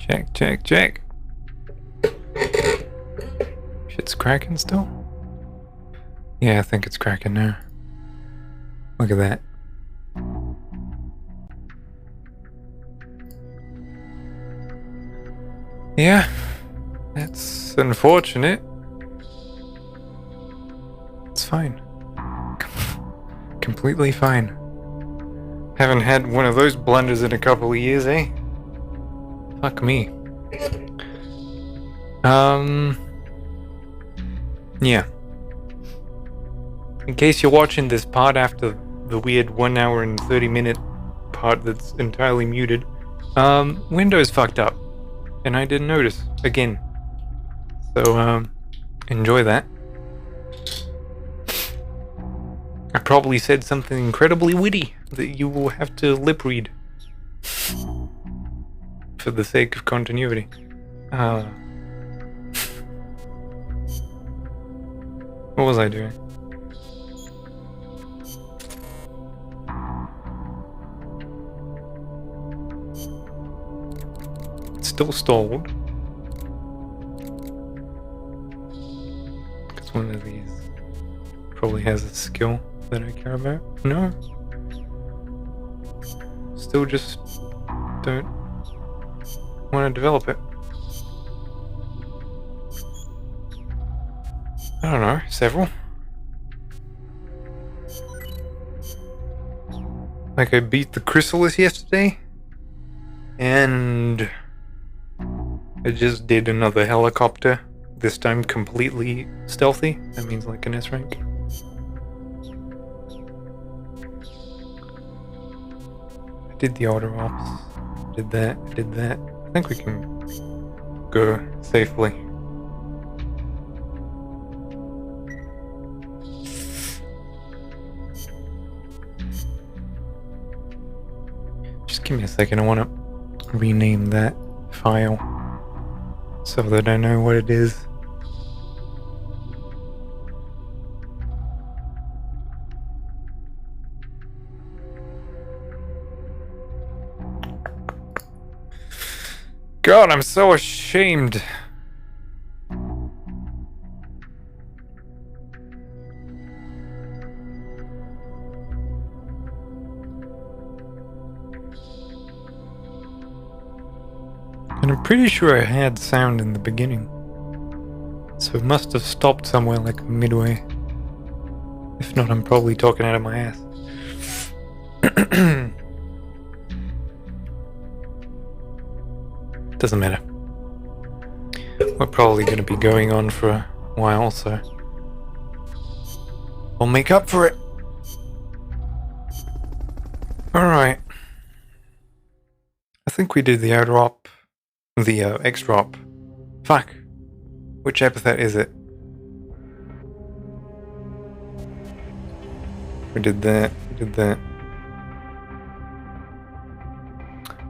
Check, check, check. Shit's cracking still? Yeah, I think it's cracking now. Look at that. Yeah, that's unfortunate. It's fine. Completely fine. Haven't had one of those blunders in a couple of years, eh? Fuck me. Yeah. In case you're watching this part after the weird 1 hour and 30-minute part that's entirely muted, Windows fucked up. And I didn't notice, again. So, enjoy that. I probably said something incredibly witty that you will have to lip read. For the sake of continuity. What was I doing? It's still stalled. Because one of these probably has a skill that I care about. No. Still just don't want to develop it. I don't know, several. Like I beat the Chrysalis yesterday, and I just did another helicopter, this time completely stealthy. That means like an S rank. I did the auto ops, did that, I did that. I think we can go safely. Just give me a second, I want to rename that file so that I know what it is. God, I'm so ashamed. And I'm pretty sure I had sound in the beginning. So it must have stopped somewhere like midway. If not, I'm probably talking out of my ass. Doesn't matter. We're probably going to be going on for a while, so I'll make up for it. Alright. I think we did the outer op. The extra op. Fuck. Which epithet is it? We did that. We did that.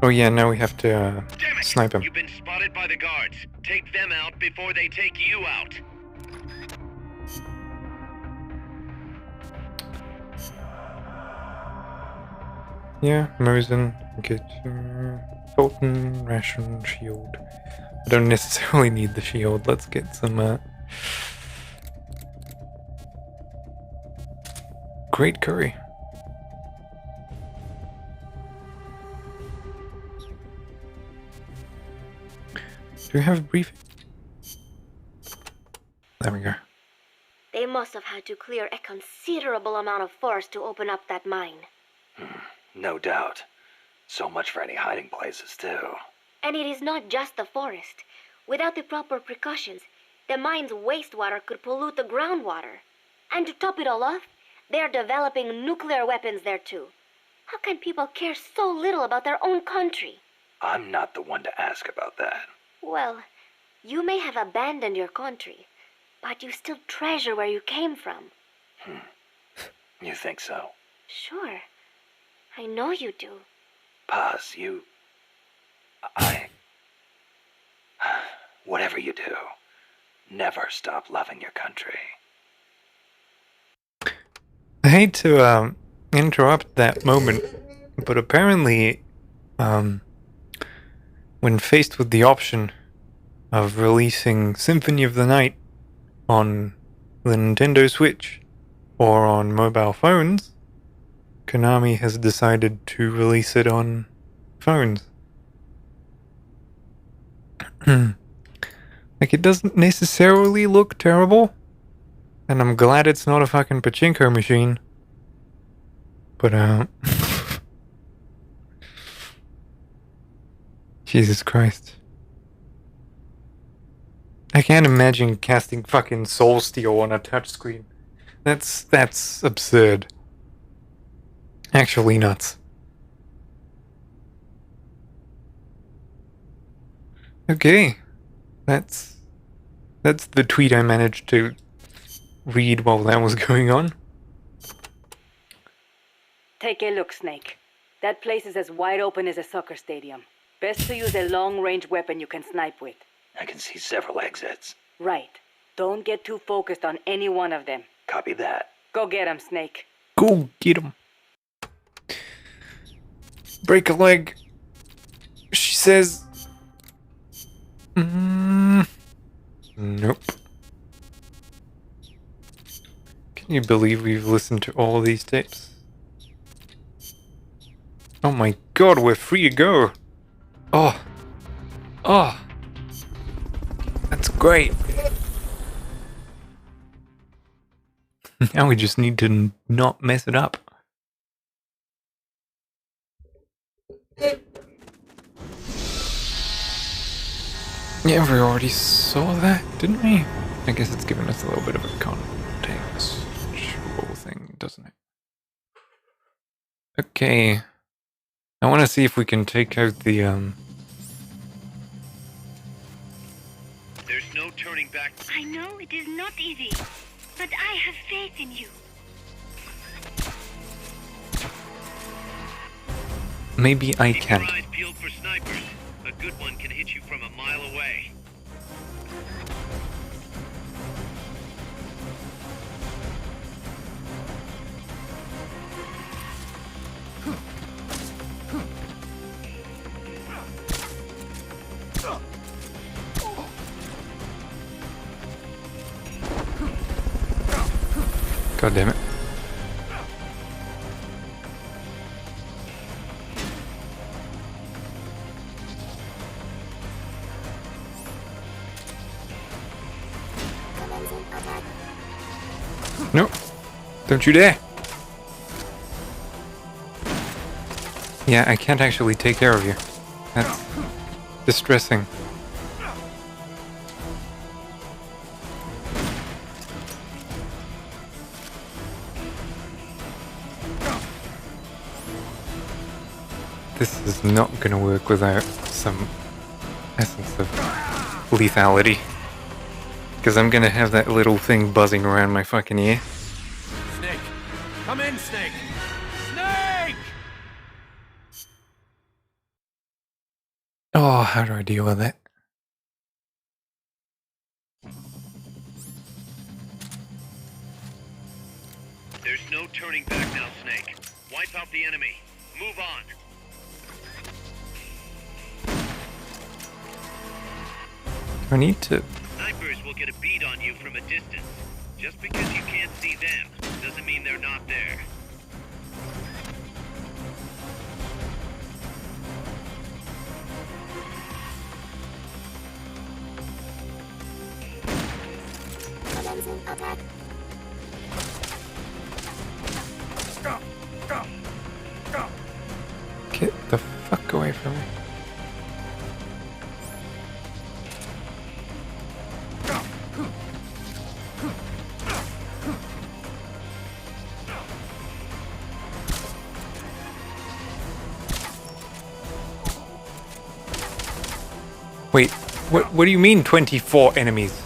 Oh yeah, now we have to snipe him. You've been spotted by the guards. Take them out before they take you out. Yeah, Mosin, get Fulton, ration, shield. I don't necessarily need the shield. Let's get some great curry. Do we have a briefing? There we go. They must have had to clear a considerable amount of forest to open up that mine. No doubt. So much for any hiding places, too. And it is not just the forest. Without the proper precautions, the mine's wastewater could pollute the groundwater. And to top it all off, they are developing nuclear weapons there too. How can people care so little about their own country? I'm not the one to ask about that. Well, you may have abandoned your country, but you still treasure where you came from. You think so? Sure. I know you do. Paz, whatever you do, never stop loving your country. I hate to interrupt that moment, but apparently when when faced with the option of releasing Symphony of the Night on the Nintendo Switch or on mobile phones, Konami has decided to release it on phones. Like, it doesn't necessarily look terrible, and I'm glad it's not a fucking pachinko machine. But, Jesus Christ. I can't imagine casting fucking Soul Steel on a touchscreen. That's absurd. Actually nuts. Okay. That's the tweet I managed to read while that was going on. Take a look, Snake. That place is as wide open as a soccer stadium. Best to use a long-range weapon you can snipe with. I can see several exits. Right. Don't get too focused on any one of them. Copy that. Go get him, Snake. Go get him. Break a leg. She says. Nope. Can you believe we've listened to all of these tapes? Oh my god, we're free to go. Oh. Oh. That's great. Now we just need to not mess it up. Yeah, we already saw that, didn't we? I guess it's given us a little bit of a contextual thing, doesn't it? Okay. I want to see if we can take out the, There's no turning back. I know it is not easy, but I have faith in you. maybe I Keep can't. your eyes peeled for snipers. A good one can hit you from a mile away. God damn it. No, don't you dare. Yeah, I can't actually take care of you. That's distressing. This is not gonna work without some essence of lethality. Because I'm gonna have that little thing buzzing around my fucking ear. Snake! Come in, Snake! Snake! Oh, how do I deal with it? There's no turning back now, Snake. Wipe out the enemy. Move on. I need to... Snipers will get a bead on you from a distance. Just because you can't see them doesn't mean they're not there. Get the fuck away from me. Wait, what do you mean 24 enemies?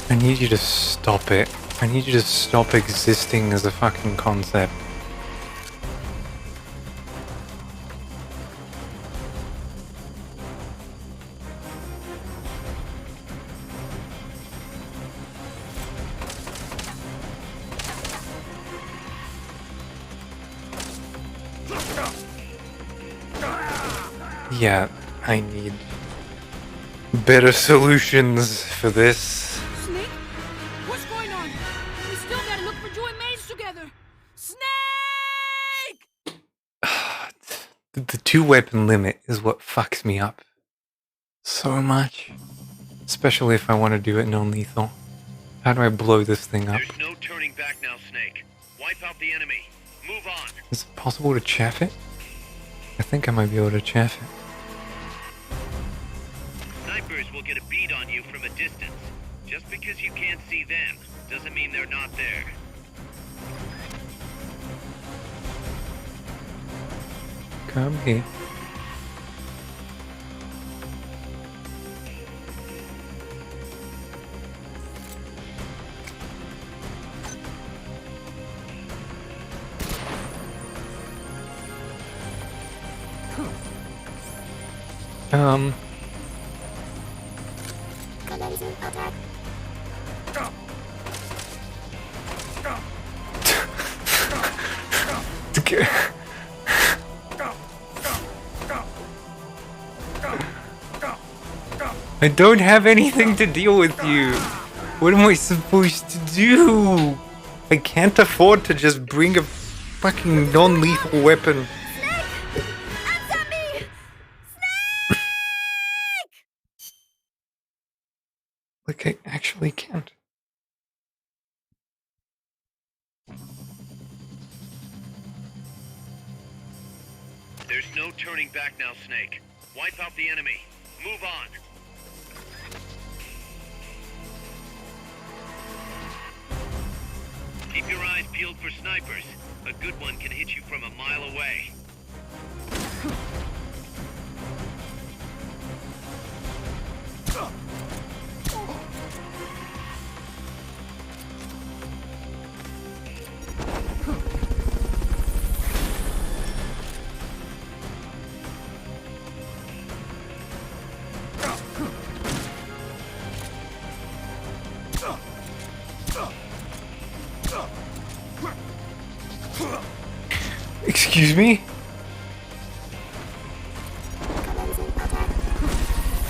I need you to stop it. I need you to stop existing as a fucking concept. Yeah, I need better solutions for this. Snake? What's going on? We still gotta look for Joy Maze together. Snake! The 2-weapon limit is what fucks me up so much. Especially if I want to do it non-lethal. How do I blow this thing up? There's no turning back now, Snake. Wipe out the enemy. Move on. Is it possible to chaff it? I think I might be able to chaff it. Snipers will get a bead on you from a distance. Just because you can't see them doesn't mean they're not there. Come here. I don't have anything to deal with you. What am I supposed to do? I can't afford to just bring a fucking non-lethal weapon. Snake! Answer me! Like I actually can't. There's no turning back now, Snake. Wipe out the enemy. Move on. Keep your eyes peeled for snipers. A good one can hit you from a mile away. Excuse me?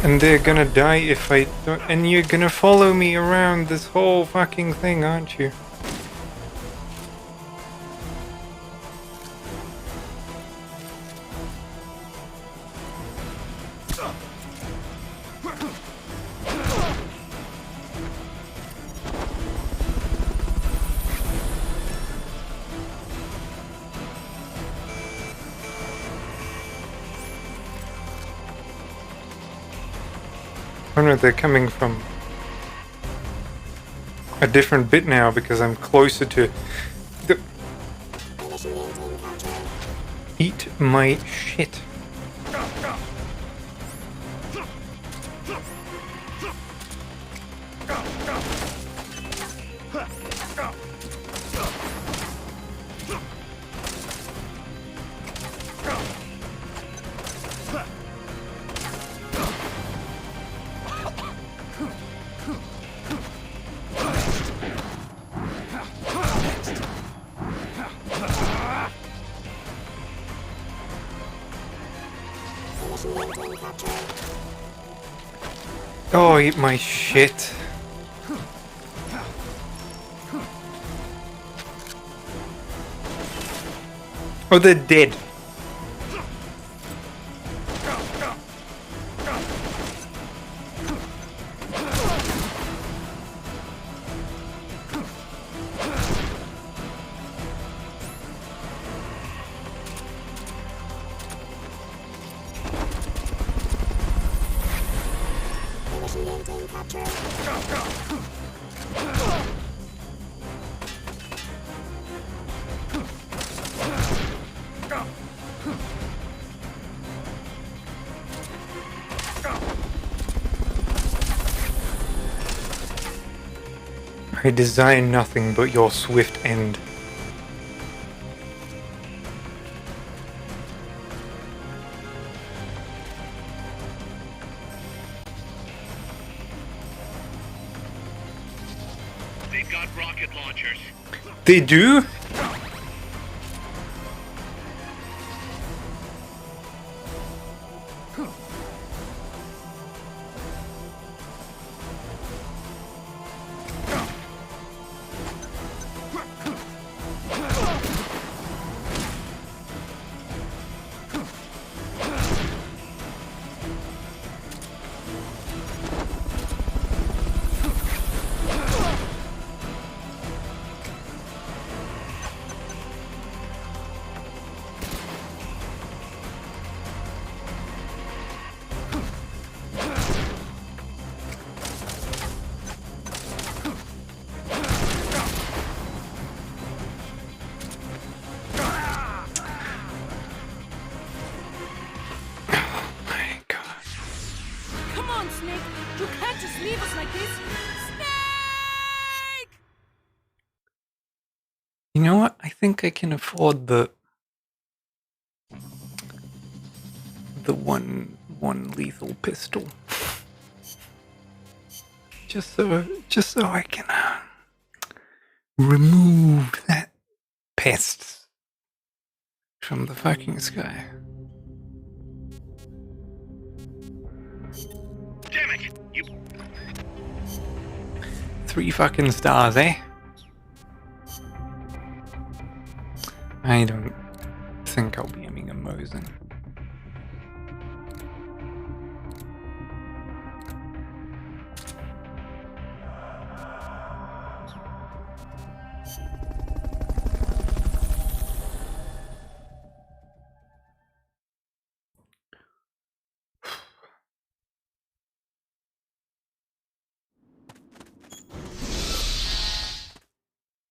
And they're gonna die if I don't. And you're gonna follow me around this whole fucking thing, aren't you? Oh no, they're coming from a different bit now because I'm closer to the... Eat my shit. Oh, eat my shit. Oh, they're dead. I desire nothing but your swift end. They've got rocket launchers. They do? leave us like this. Snake! You know what? I think I can afford the one lethal pistol. Just so I can remove that pest from the fucking sky. Damn it! You 3 fucking stars, eh? I don't think I'll be aiming a Mosin.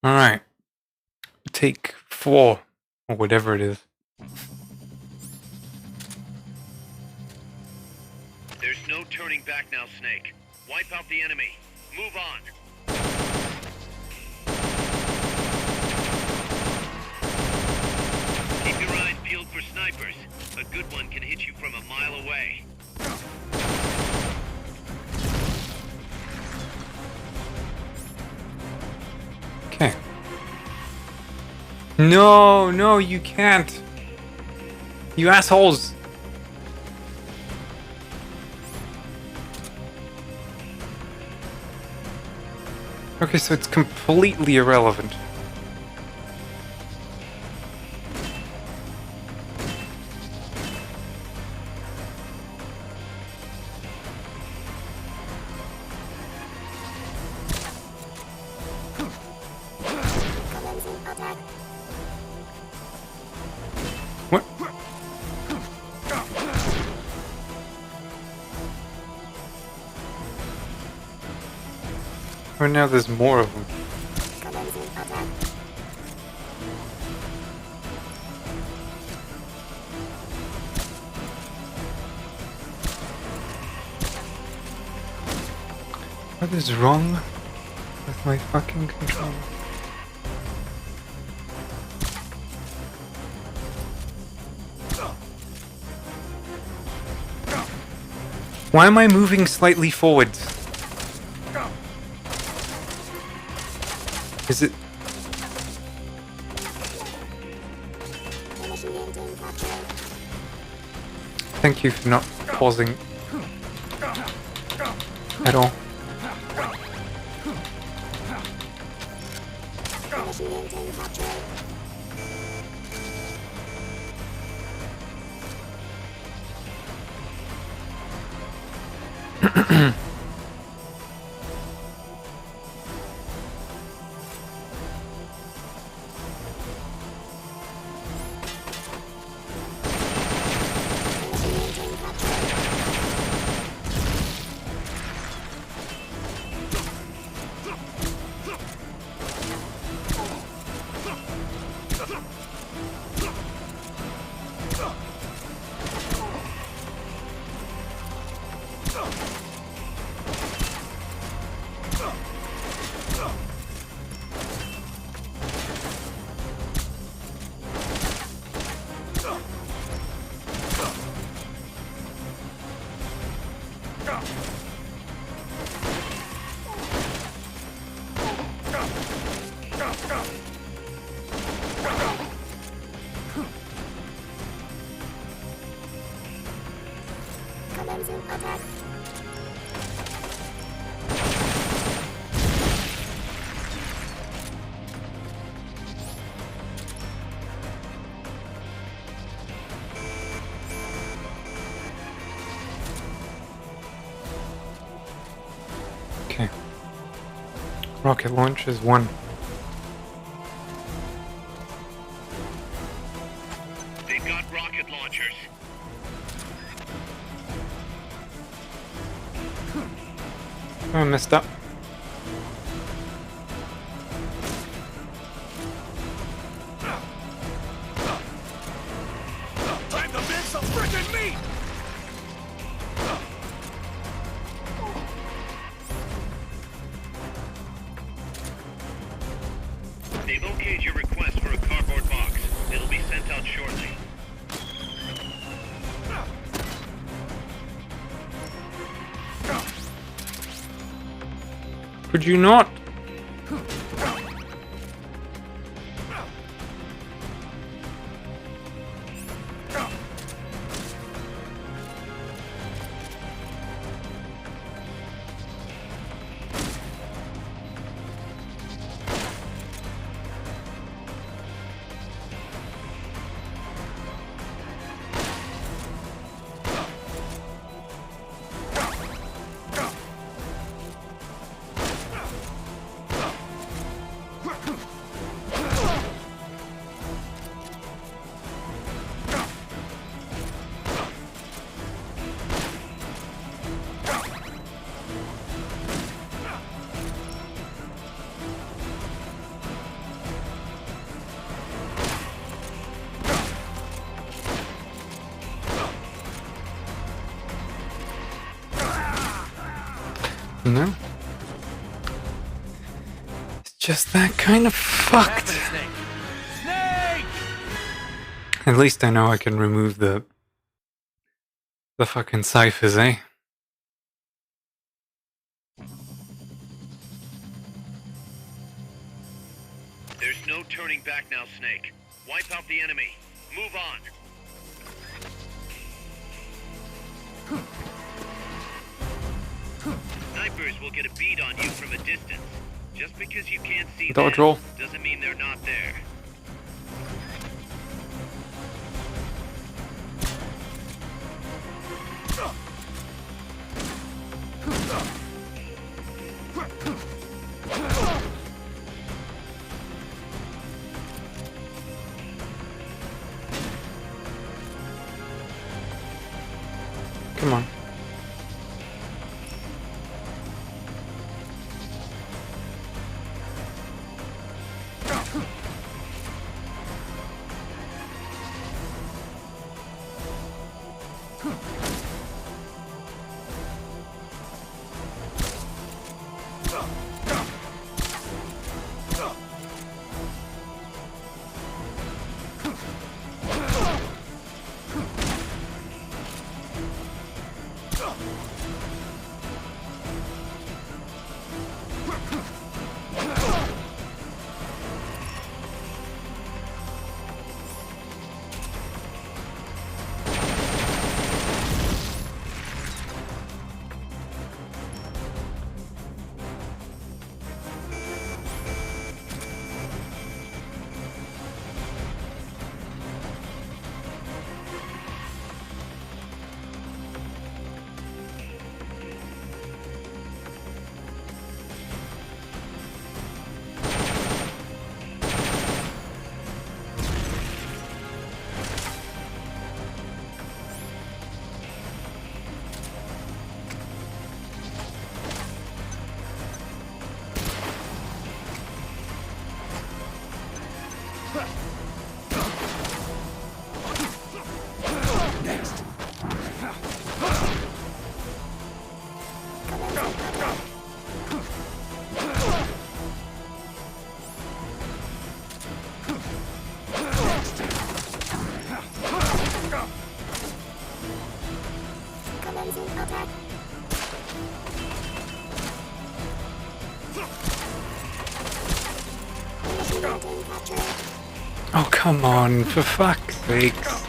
Alright. Take 4, or whatever it is. There's no turning back now, Snake. Wipe out the enemy. Move on. Keep your eyes peeled for snipers. A good one can hit you from a mile away. Okay. No, you can't. You assholes. Okay, so it's completely irrelevant. What? Oh, now there's more of them. What is wrong with my fucking controller? Why am I moving slightly forwards? Is it... Thank you for not pausing at all. Okay. Rocket launch is 1. They've got rocket launchers. Oh, I messed up. Time to make some frickin' meat! out shortly. Could you not? No. It's just that kind of fucked. Snake! Snake! At least I know I can remove the fucking ciphers, eh? There's no turning back now, Snake. Wipe out the enemy. Move on. Snipers will get a bead on you from a distance. Just because you can't see Dodge them roll. doesn't mean they're not there. Come on. Oh, come on, for fuck's sakes.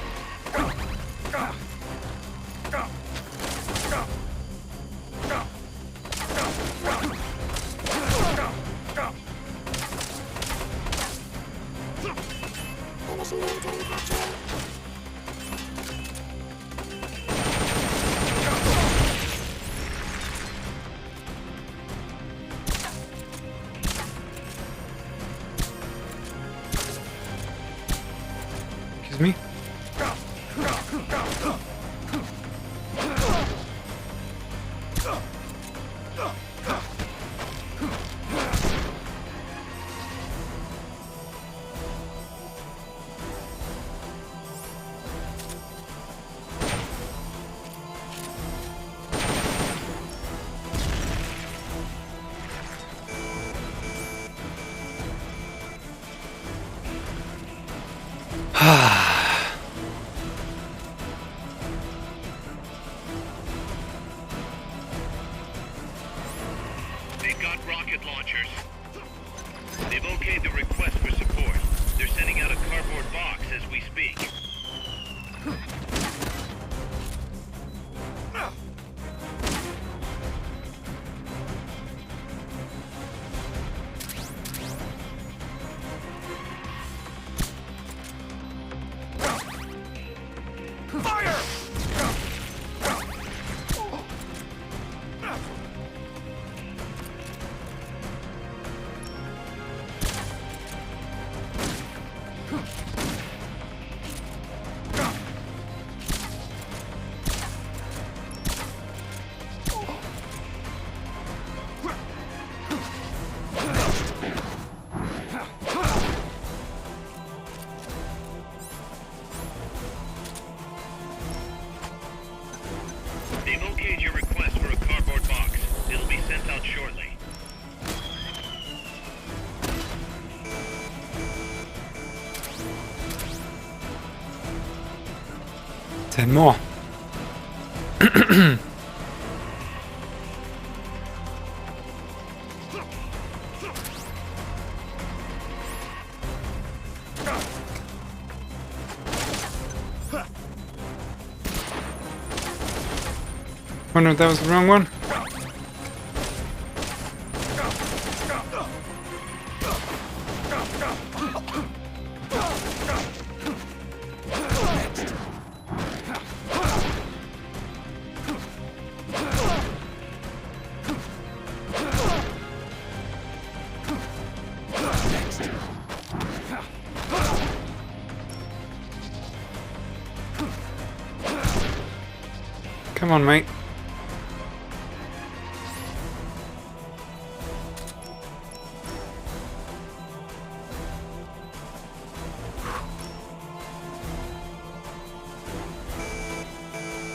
Excuse me? They've okayed your request for a cardboard box. It'll be sent out shortly. Ten more. Oh no, that was the wrong one. Come on, mate.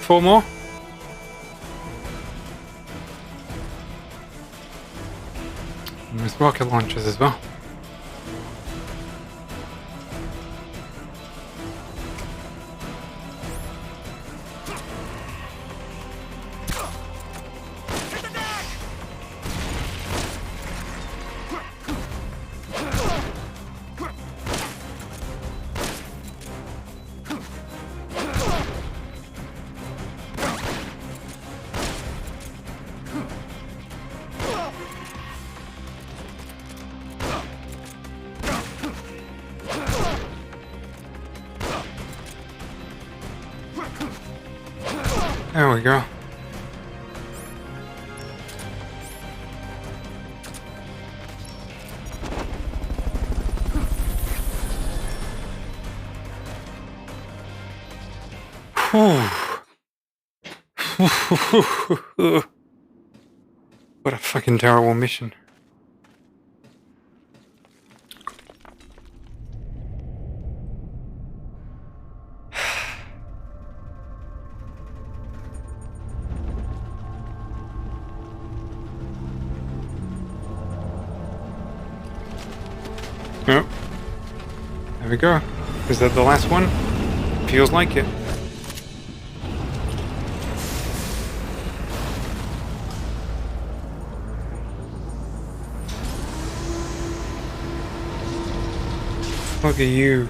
Four more. And there's rocket launchers as well. There we go. What a fucking terrible mission. Oh, there we go. Is that the last one? Feels like it. Look at you,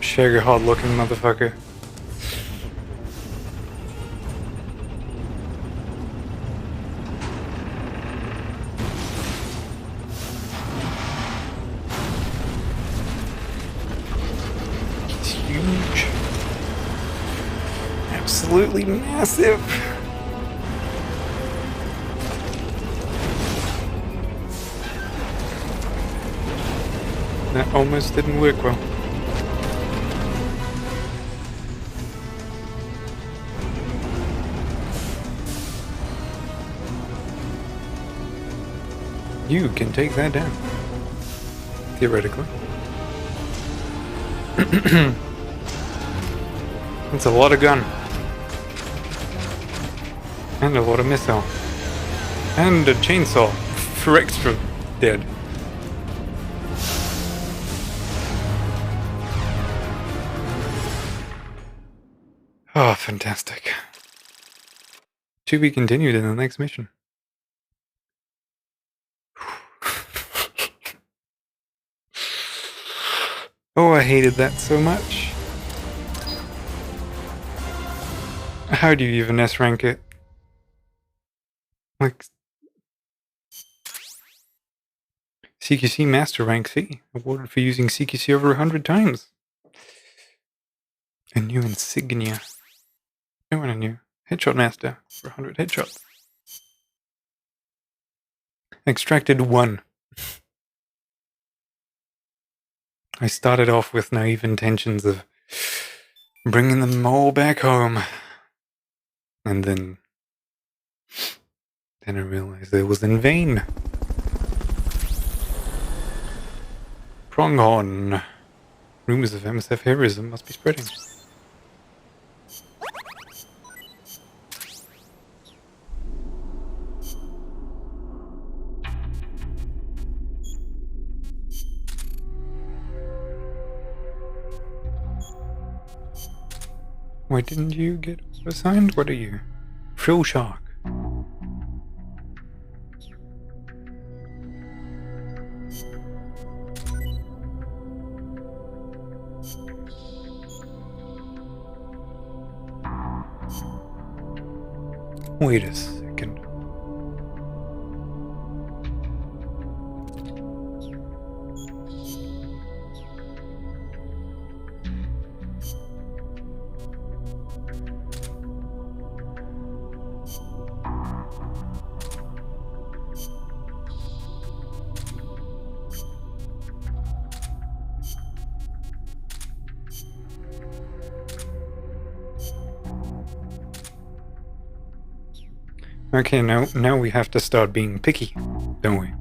sugar hot looking motherfucker. It's huge. Absolutely massive. That almost didn't work well. You can take that down. Theoretically. That's a lot of gun. And a lot of missile. And a chainsaw for extra dead. Oh, fantastic. To be continued in the next mission. Oh, I hated that so much. How do you even S-rank it? Like... CQC Master Rank C. Awarded for using CQC over 100 times. A new insignia. I want a new headshot master for 100 headshots. Extracted 1. I started off with naive intentions of bringing them all back home. And then I realized it was in vain. Pronghorn. Rumors of MSF heroism must be spreading. Why didn't you get assigned? What are you? Frill Shark. Wait a second. Okay, now we have to start being picky, don't we?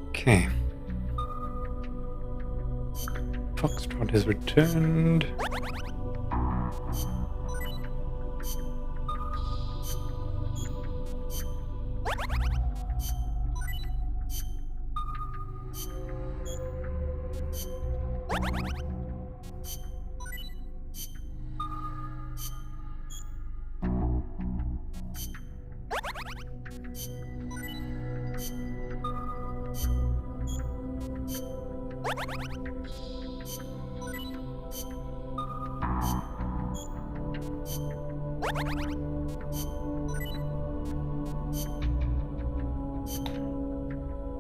Okay. Foxtrot has returned.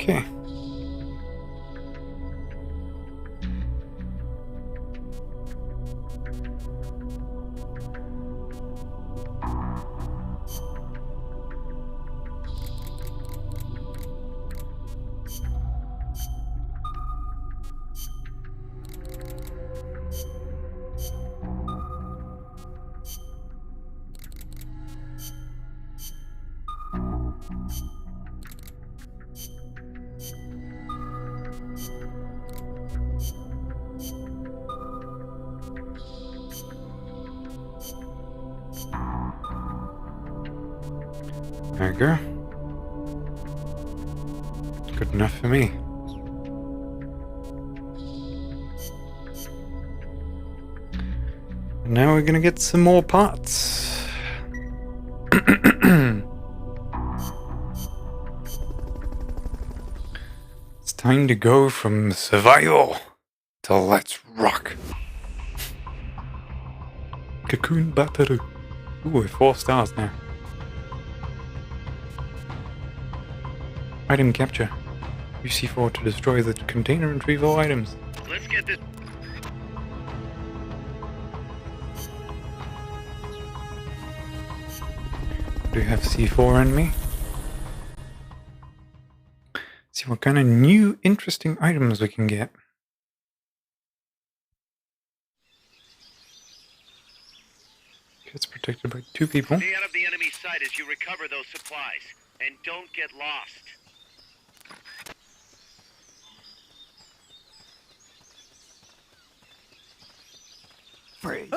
Okay. There you go. Good enough for me. And now we're gonna get some more parts. It's time to go from survival to let's rock. Cocoon Battery. Ooh, we're 4 stars now. Item capture. Use C4 to destroy the container and retrieve all items. Let's get this. Do you have C4 in me? See what kind of new interesting items we can get. It's protected by 2 people. Stay out of the enemy's sight as you recover those supplies. And don't get lost. Freeze.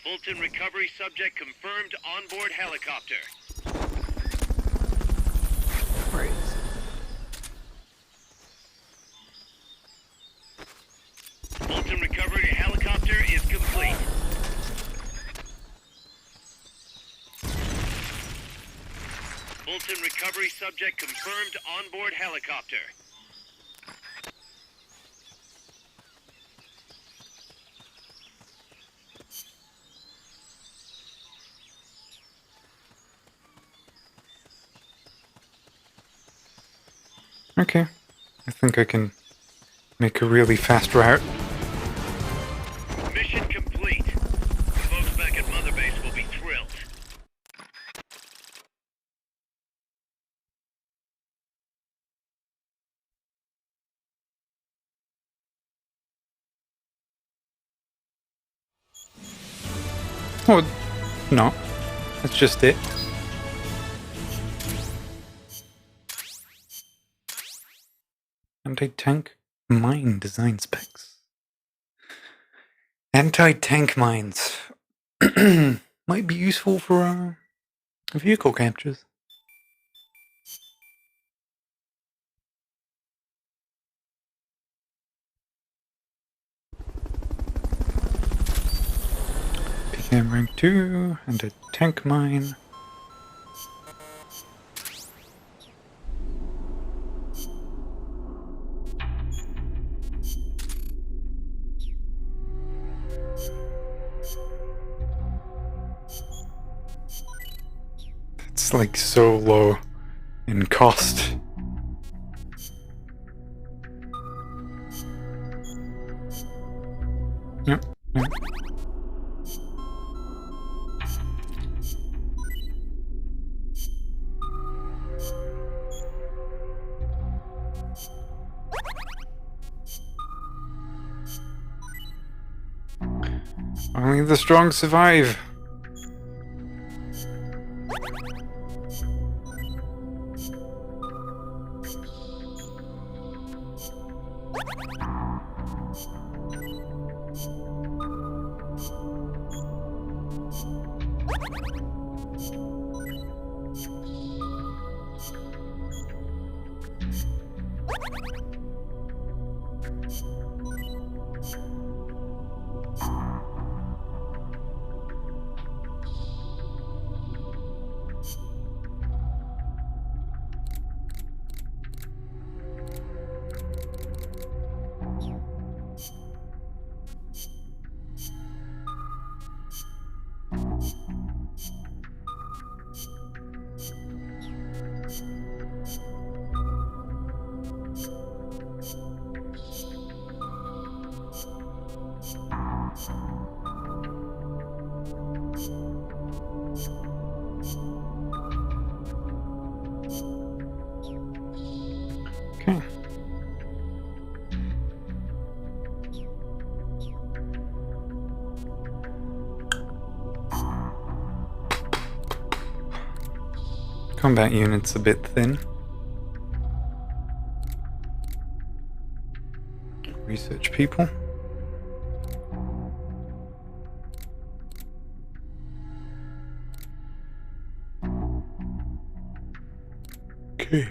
Fulton recovery subject confirmed onboard helicopter. Freeze. Fulton Fulton recovery subject confirmed onboard helicopter. Okay. I think I can make a really fast route. Mission complete. Folks back at Mother Base will be thrilled. Oh, no. That's just it. Anti-tank mine design specs. Anti-tank mines. Might be useful for vehicle captures. PM rank 2 and a tank mine. It's like so low in cost. Yep. Only the strong survive. Okay. Combat unit's a bit thin. Research people. Okay.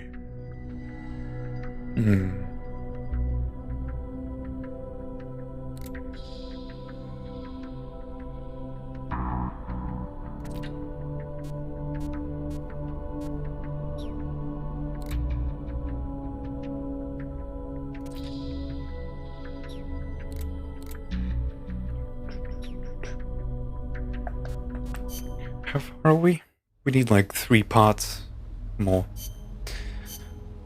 How far are we? We need like 3 parts more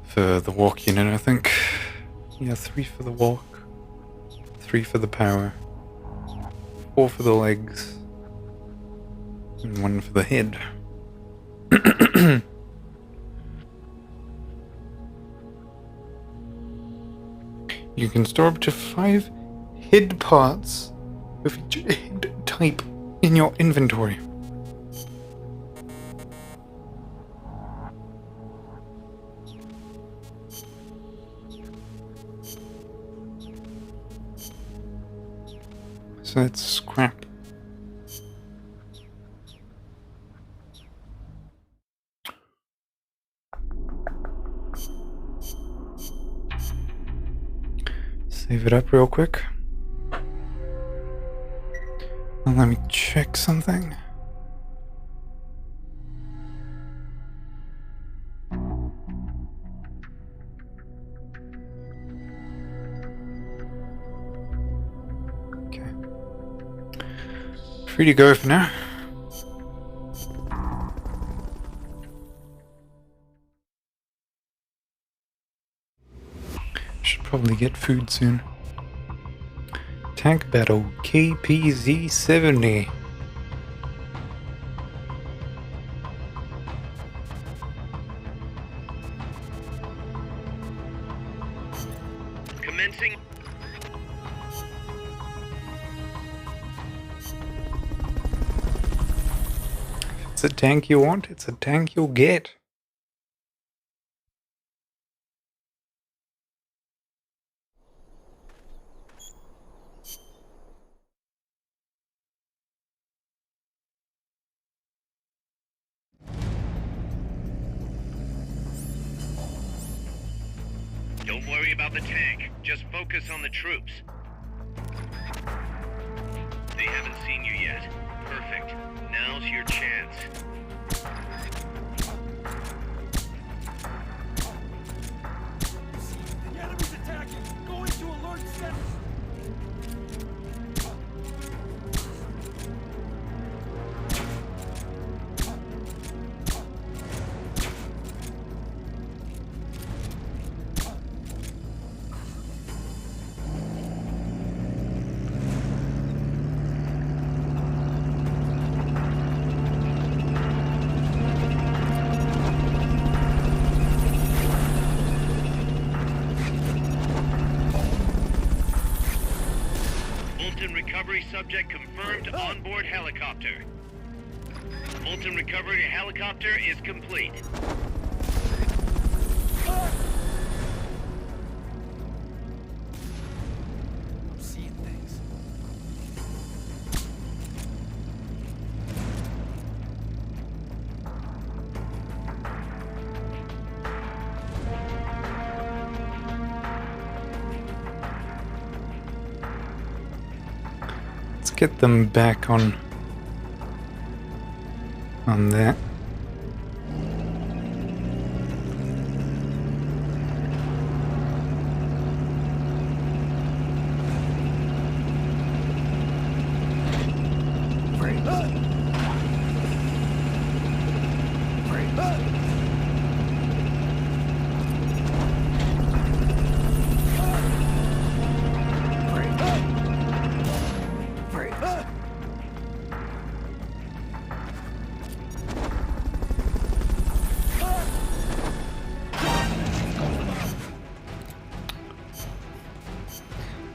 for the walk unit, I think. Yeah, 3 for the walk, 3 for the power, 4 for the legs, and 1 for the head. You can store up to 5 head parts of each head type in your inventory. So that's scrap. Save it up real quick. And let me check something. free to go for now. Should probably get food soon. Tank battle KPZ-70. Commencing. If it's a tank you want, it's a tank you'll get. Don't worry about the tank. Just focus on the troops. They haven't seen you yet. Perfect. Now's your chance. The enemy's attacking! Go into alert center! Recovery subject confirmed onboard helicopter. Fulton recovery helicopter is complete. I'm seeing things. Let's get them back on that.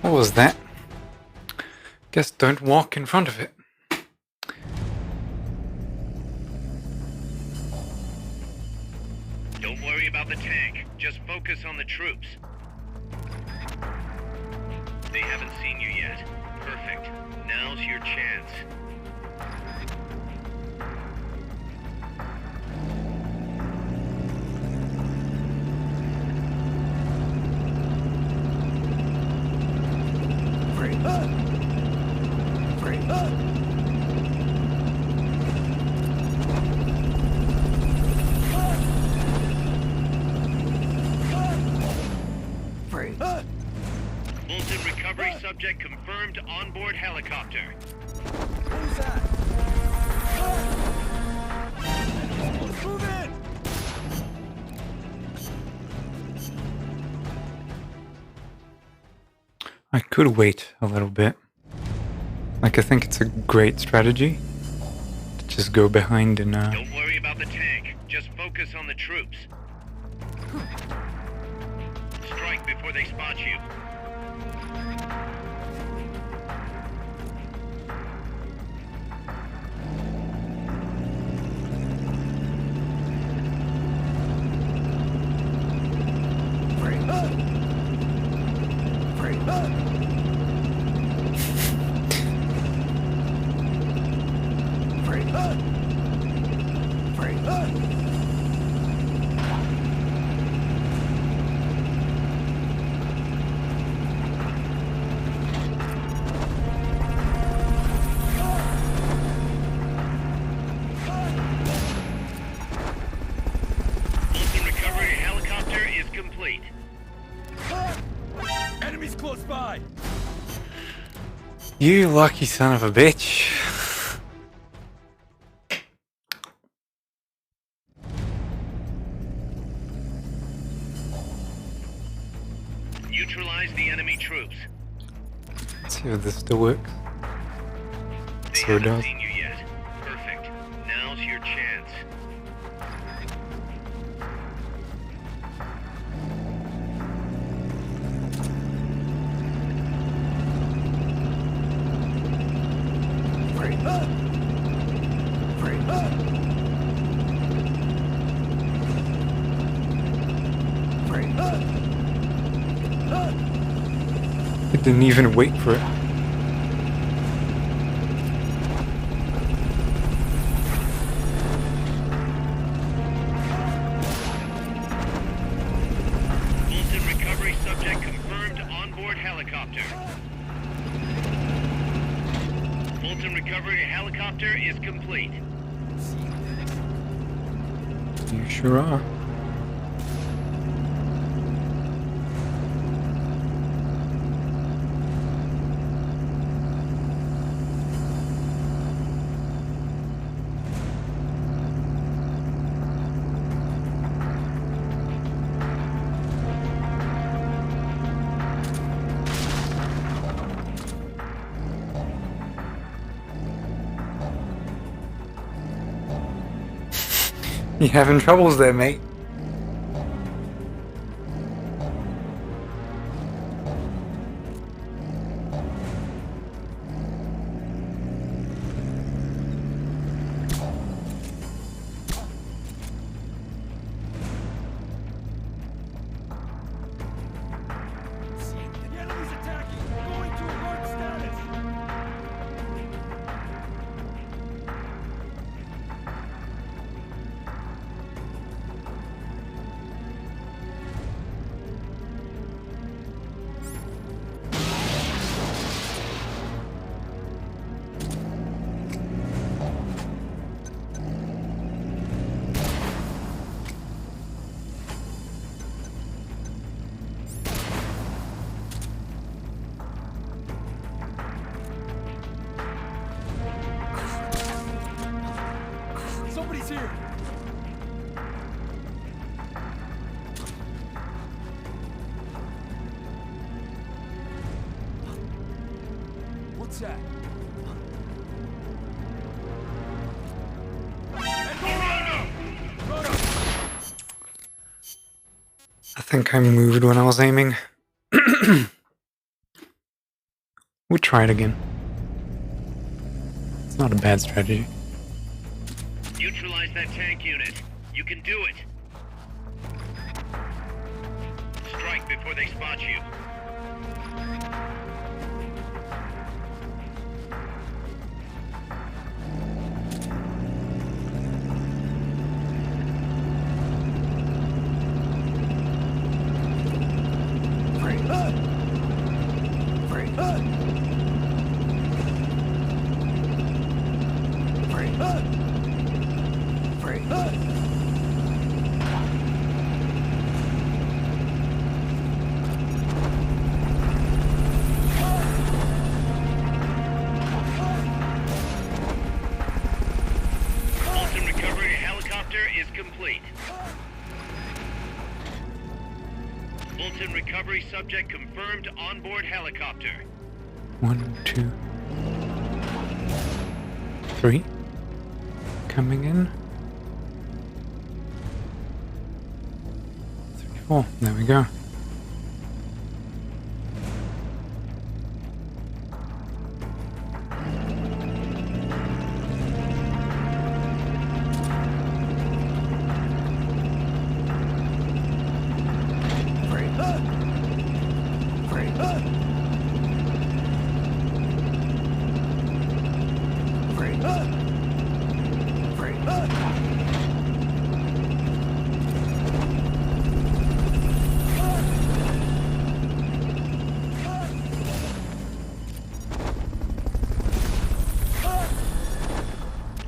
What was that? Guess don't walk in front of it. Don't worry about the tank. Just focus on the troops. They haven't seen you yet. Perfect. Now's your chance. Fulton recovery subject confirmed onboard helicopter. Who's that? Let's move in! I could wait a little bit. Like, I think it's a great strategy to just go behind and Don't worry about the tank. Just focus on the troops. Strike before they spot you. Fulton recovery helicopter is complete. Enemies close by! You lucky son of a bitch. enemy troops. Let's see if this still works. They So it haven't does. seen you yet. Perfect. Now's your chance. It didn't even wait for it. Fulton recovery subject confirmed onboard helicopter. Fulton recovery helicopter is complete. You sure are. You having troubles there, mate? The enemy's attacking! Going to alert status! Somebody's here! What's that? I think I moved when I was aiming. We'll try it again. It's not a bad strategy. Neutralize that tank unit. You can do it. Strike before they spot you. Fulton recovery helicopter is complete. Fulton recovery subject confirmed onboard helicopter. 1, 2, 3. Coming in. 3, 4. There we go.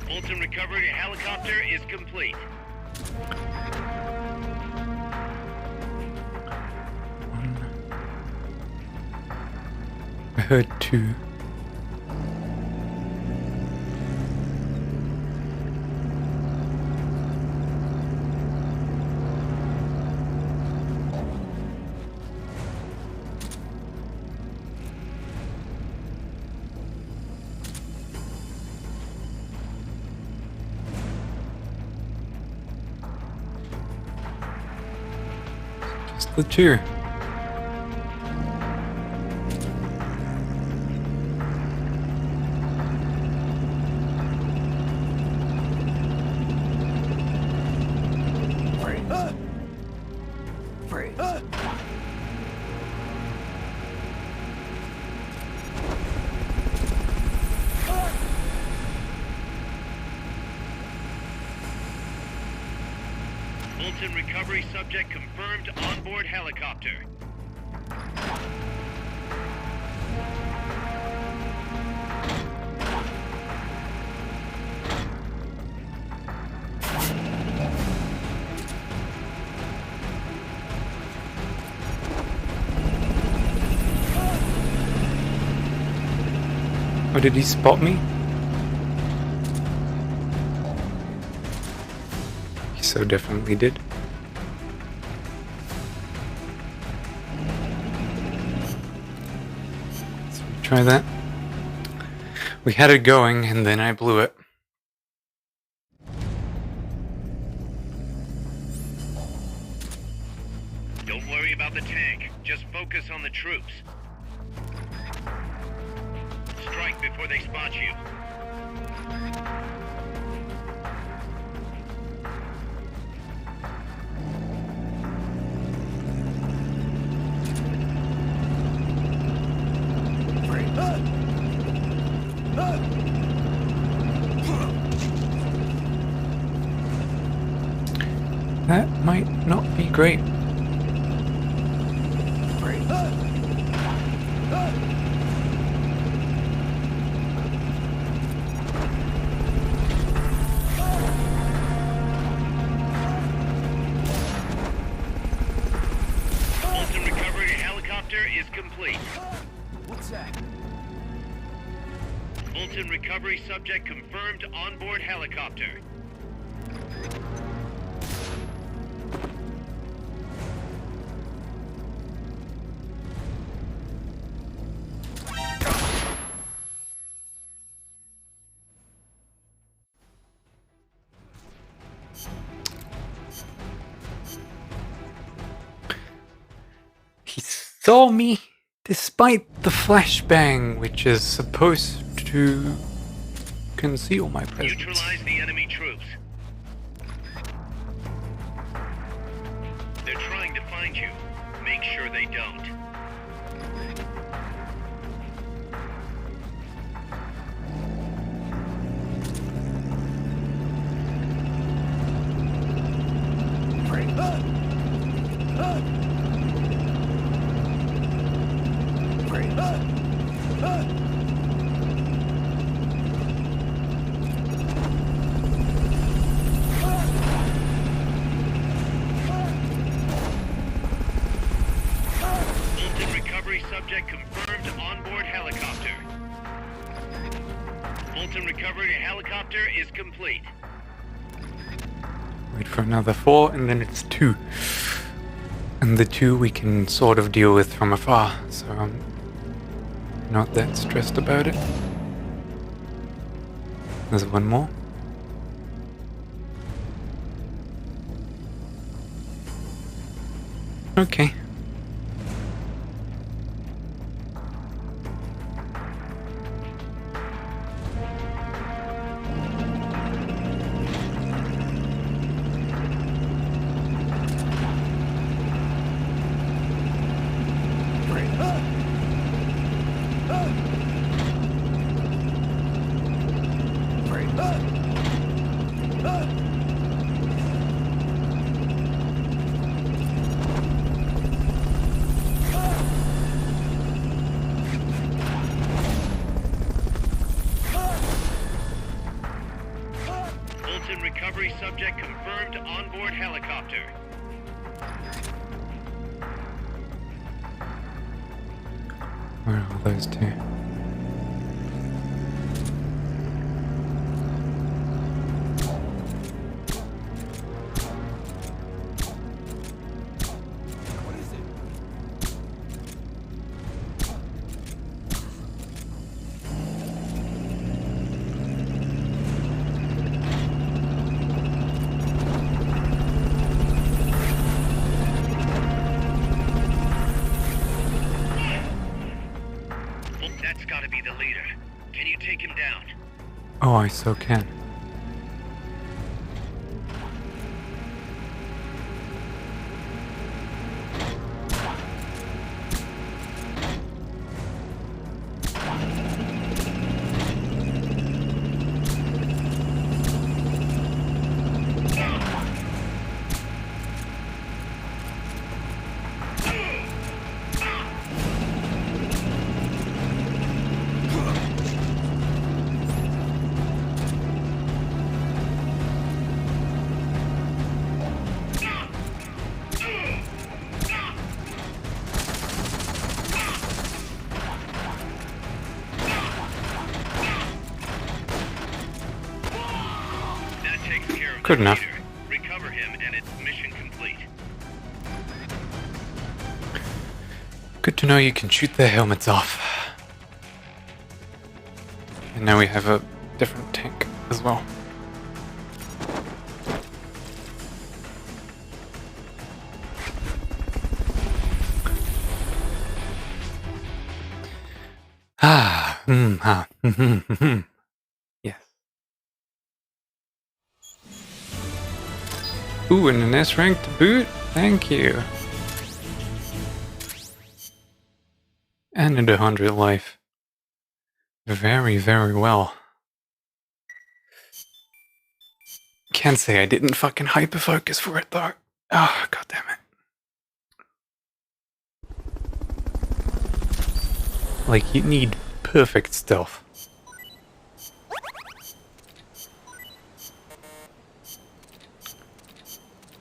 Fulton recovery helicopter is complete. I heard 2. the two. Fulton recovery subject confirmed onboard helicopter. Oh, did he spot me? He so definitely did. So try that. We had it going and then I blew it. Don't worry about the tank. Just focus on the troops. Strike before they spot you. That might not be great. Fulton recovery helicopter is complete. What's that? Fulton recovery subject confirmed onboard helicopter. He saw me despite the flashbang, which is supposed to conceal my presence. Neutralize the enemy troops. They're trying to find you. Make sure they don't. Fulton recovery subject confirmed onboard helicopter. Fulton recovery helicopter is complete. Wait for another 4 and then it's 2. And the 2 we can sort of deal with from afar, so I'm not that stressed about it. There's one more. Okay. Fulton recovery subject confirmed onboard helicopter. Where are those 2? What is it? That's gotta be the leader. Can you take him down? Oh, I so can. That takes care of Good the enough. leader. Recover him and it's mission complete. Good to know you can shoot their helmets off. And now we have a different tank as well. Yes. Ooh, and an S rank to boot. Thank you. And a 100 life. Very, very well. Can't say I didn't fucking hyperfocus for it though. Ah, god damn it. Like, you need perfect stealth.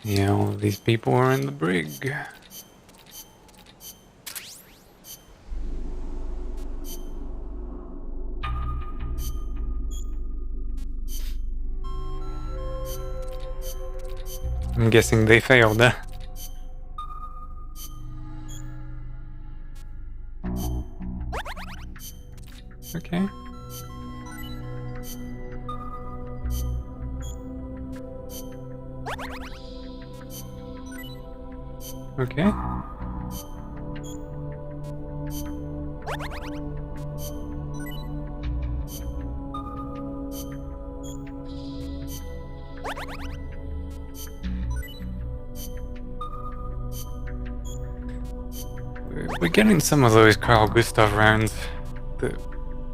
Yeah, all of these people are in the brig. I'm guessing they failed, huh? Okay. Okay. We're getting some of those Carl Gustav rounds that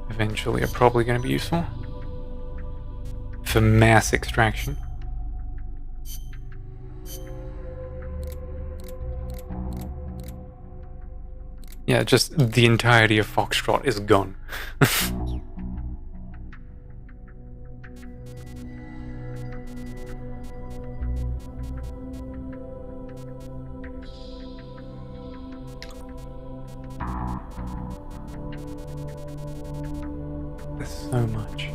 eventually are probably going to be useful for mass extraction. Yeah, just the entirety of Foxtrot is gone. There's so much.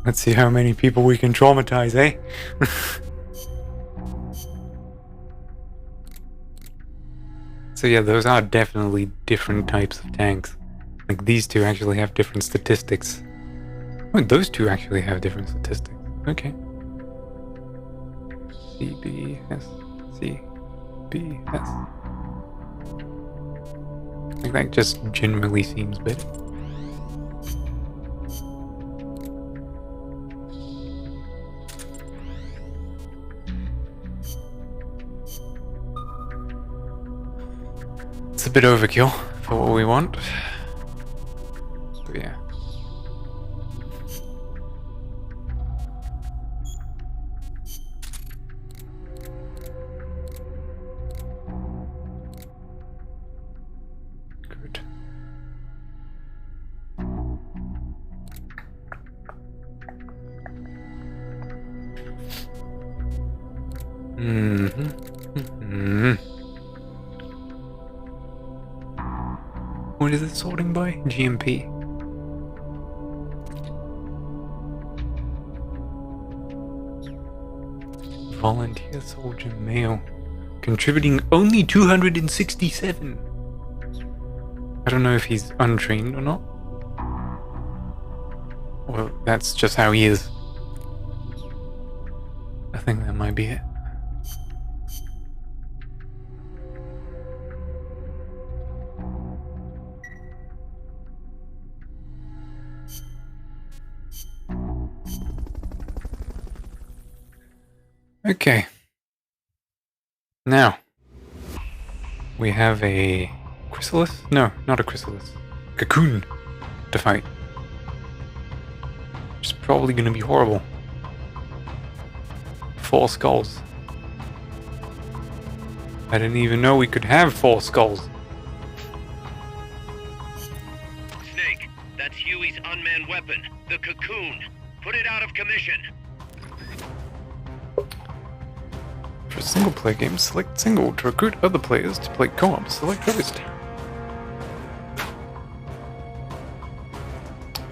Let's see how many people we can traumatize, eh? So yeah, those are definitely different types of tanks. Like, these two actually have different statistics. Oh, those two actually have different statistics. Okay. CBS. CBS. Like, that just generally seems better. It's a bit overkill for what we want. So yeah. Good. What is it sorting by? GMP. Volunteer soldier male. contributing only 267. I don't know if he's untrained or not. Well, that's just how he is. I think that might be it. Okay. Now, we have a chrysalis? No, not a chrysalis. Cocoon to fight. Which is probably going to be horrible. 4 skulls. I didn't even know we could have 4 skulls. Snake, that's Huey's unmanned weapon, the Cocoon. Put it out of commission. For a single-player game, select single. To recruit other players to play co-op, select host.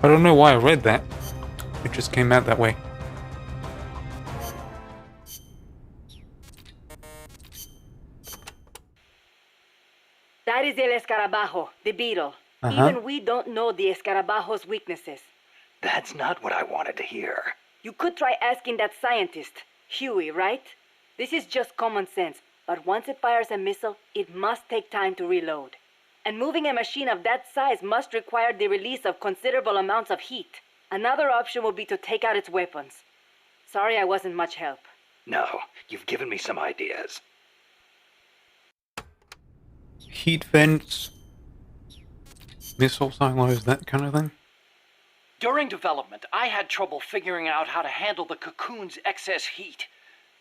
I don't know why I read that. It just came out that way. That is El Escarabajo, the beetle. Uh-huh. Even we don't know the Escarabajo's weaknesses. That's not what I wanted to hear. You could try asking that scientist, Huey, right? This is just common sense, but once it fires a missile, it must take time to reload. And moving a machine of that size must require the release of considerable amounts of heat. Another option would be to take out its weapons. Sorry I wasn't much help. No, you've given me some ideas. Heat vents, missile silos, that kind of thing. During development, I had trouble figuring out how to handle the Cocoon's excess heat.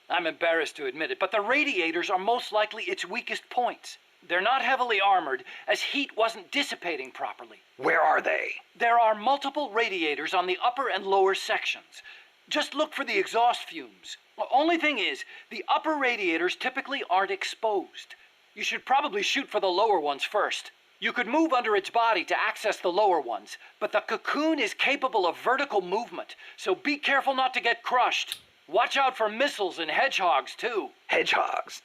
I'm embarrassed to admit it, but the radiators are most likely its weakest points. They're not heavily armored, as heat wasn't dissipating properly. Where are they? There are multiple radiators on the upper and lower sections. Just look for the exhaust fumes. The only thing is, the upper radiators typically aren't exposed. You should probably shoot for the lower ones first. You could move under its body to access the lower ones, but the Cocoon is capable of vertical movement, so be careful not to get crushed. Watch out for missiles and hedgehogs, too. Hedgehogs?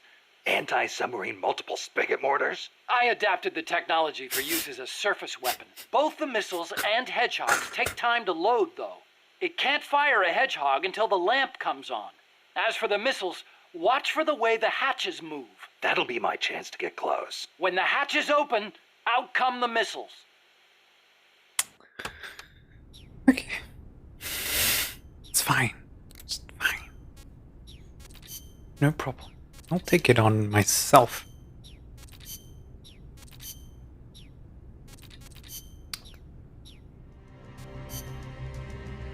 Anti-submarine multiple spigot mortars? I adapted the technology for use as a surface weapon. Both the missiles and hedgehogs take time to load, though. It can't fire a hedgehog until the lamp comes on. As for the missiles, watch for the way the hatches move. That'll be my chance to get close. When the hatches open, out come the missiles. Okay. It's fine. It's fine. No problem. I'll take it on myself.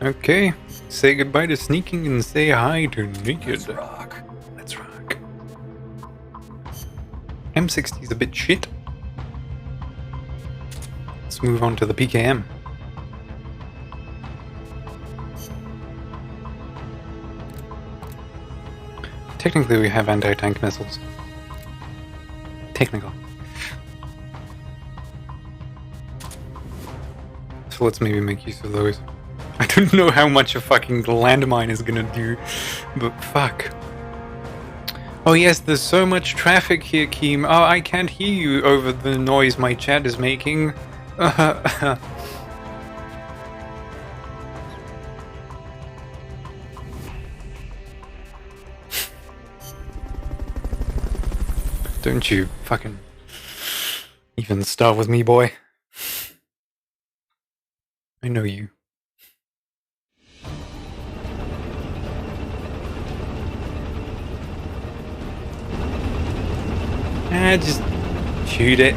Okay. Say goodbye to sneaking and say hi to naked. Let's rock. Let's rock. M60's a bit shit. Let's move on to the PKM. Technically, we have anti-tank missiles. Technical. So let's maybe make use of those. I don't know how much a fucking landmine is gonna do, but fuck. Oh yes, there's so much traffic here, Keem. Oh, I can't hear you over the noise my chat is making. Don't you fucking even start with me, boy. I know you. Just shoot it.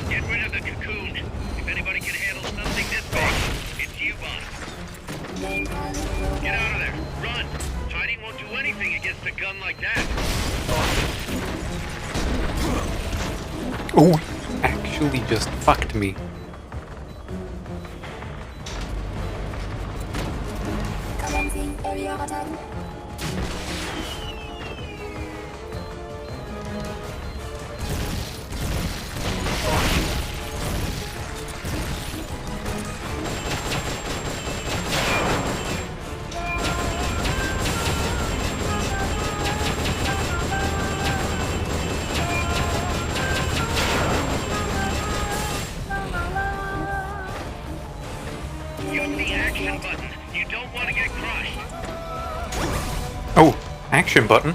Get rid of the Cocoon. If anybody can handle something this big, it's you, boss. Get out of there. Run. Hiding won't do anything against a gun like that. Oh, actually just fucked me. action button. You don't want to get crushed. Oh, action button.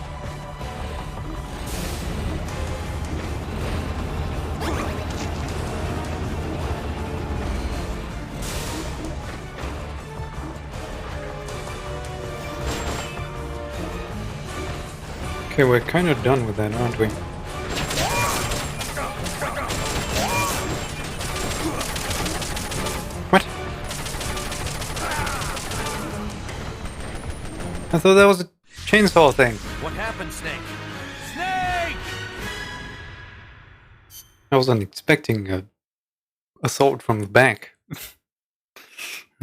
Okay, we're kind of done with that, aren't we? What? I thought that was a chainsaw thing. What happened, Snake? Snake! I wasn't expecting a assault from the back.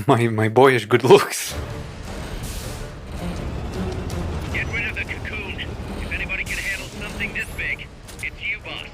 my boyish good looks. Get rid of the cocoon. If anybody can handle something this big, it's you, boss.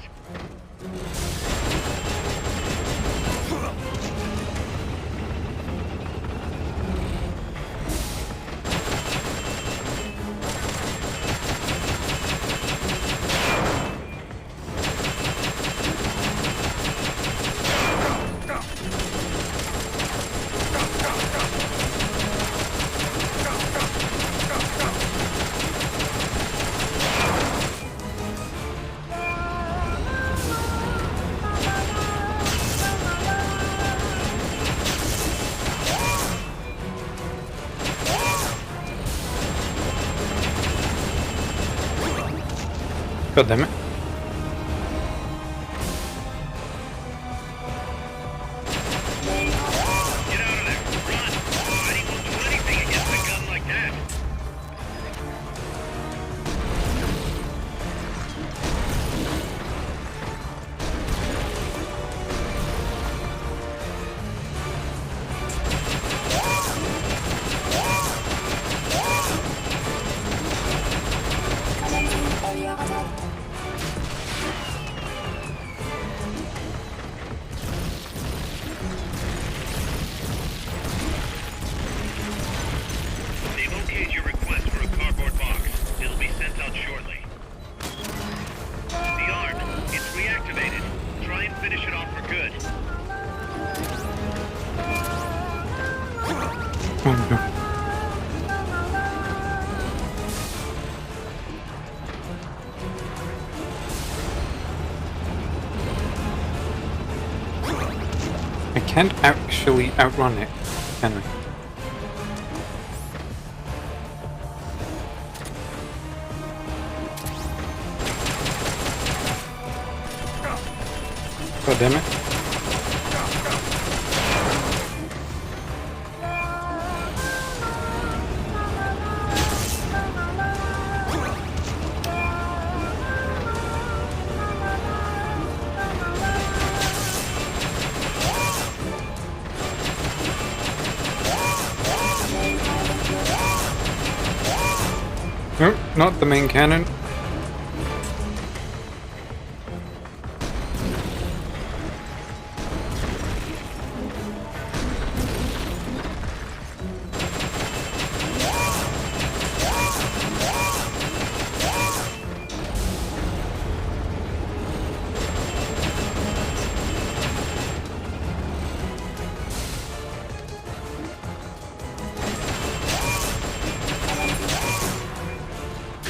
God damn it. Get out of there. Run. Fighting won't do anything against a gun like that. They've okayed your request for a cardboard box. It'll be sent out shortly. The arm, it's reactivated. Try and finish it off for good. Oh no. I can't actually outrun it, can I? God damn it. Nope, not the main cannon.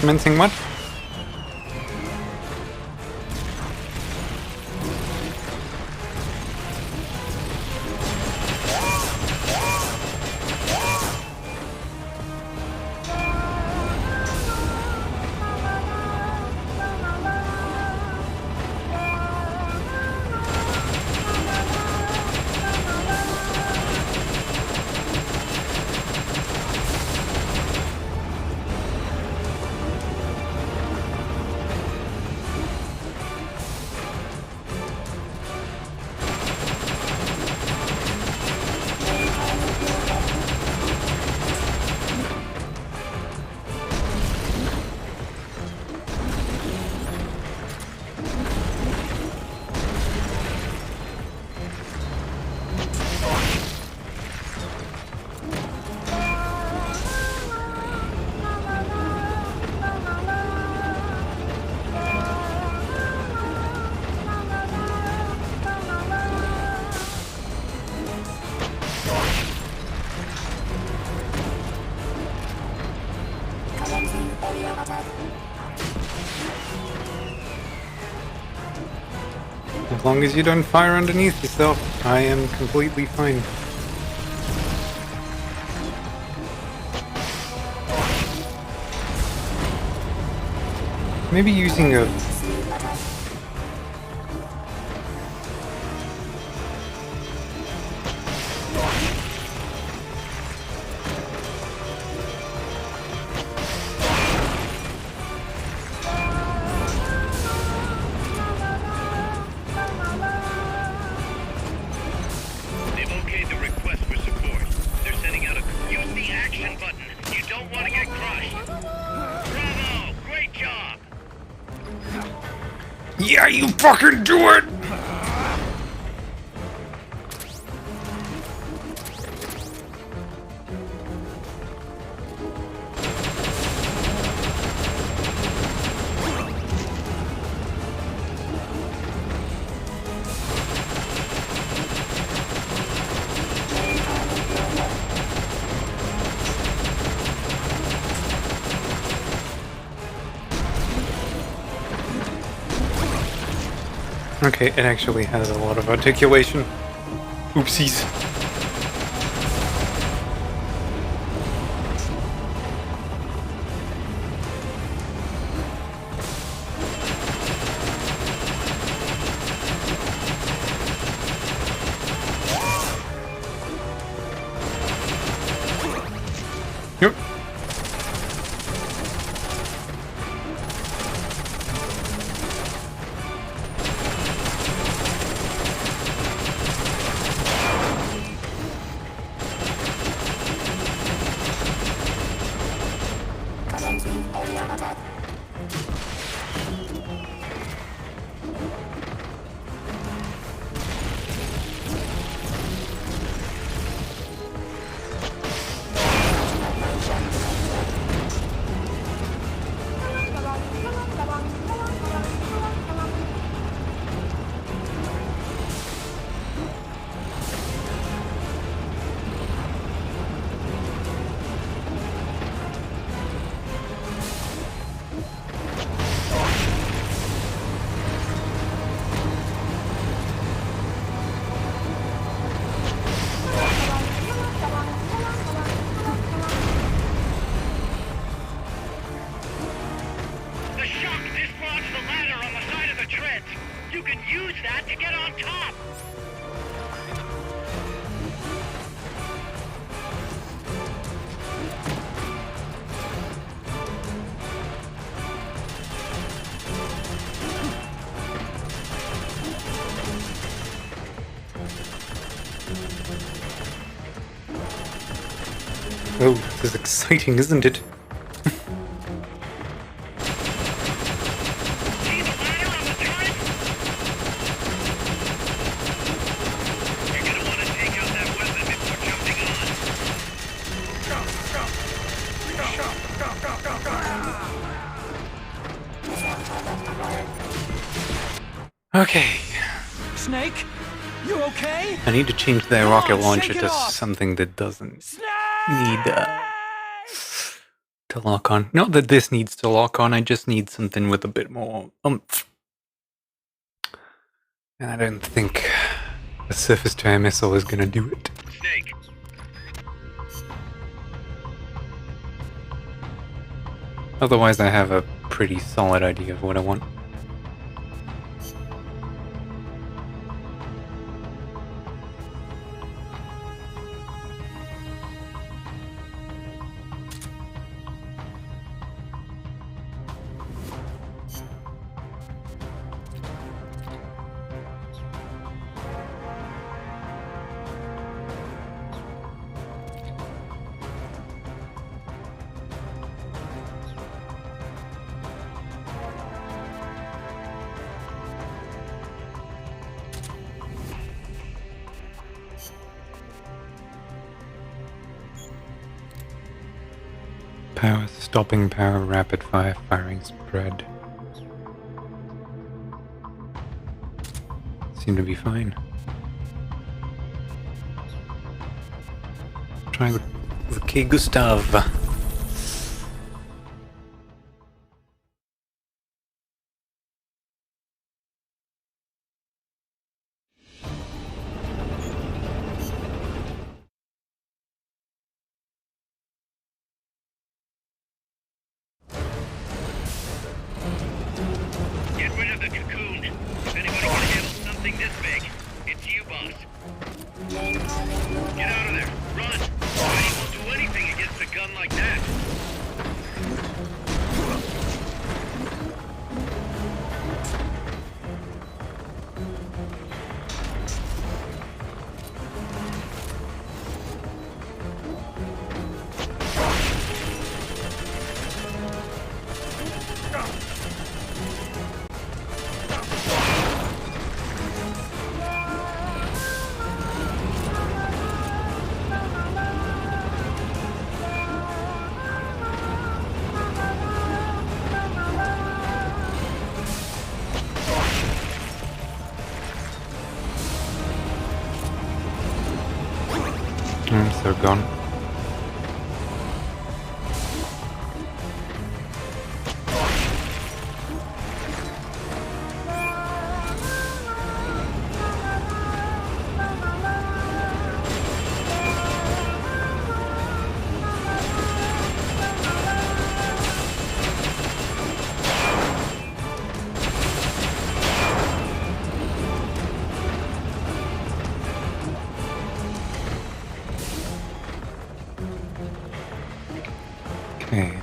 Commencing what? As long as you don't fire underneath yourself, I am completely fine. Maybe using a... They've okayed the request for support. They're sending out a... Use the action button. You don't want to get crushed. Bravo! Great job! Yeah, you fucking do it! Okay, it actually has a lot of articulation. Oopsies. Yep. The shock dislodged the ladder on the side of the treads. You can use that to get on top. Oh, this is exciting, isn't it? See the ladder on the turret? You're gonna want to take out that weapon before jumping on. Okay. Snake, you okay? I need to change their Come rocket on, launcher shake it to off. something that doesn't Snake! need to lock on. Not that this needs to lock on, I just need something with a bit more oomph. And I don't think a surface-to-air missile is gonna do it. Snake. Otherwise, I have a pretty solid idea of what I want. Power, stopping power, rapid fire, firing spread. Seem to be fine. Try the K Gustav. So gone. Okay.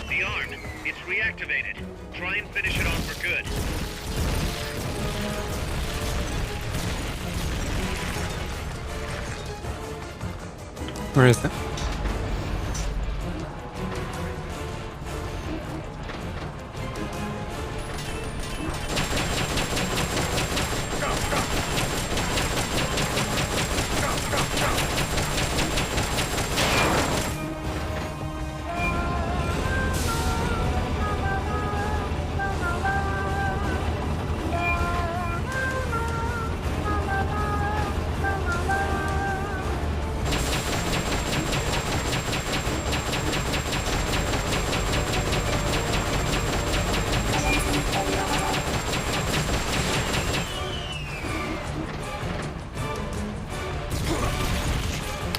The arm, it's reactivated. Try and finish it off for good. Where is it?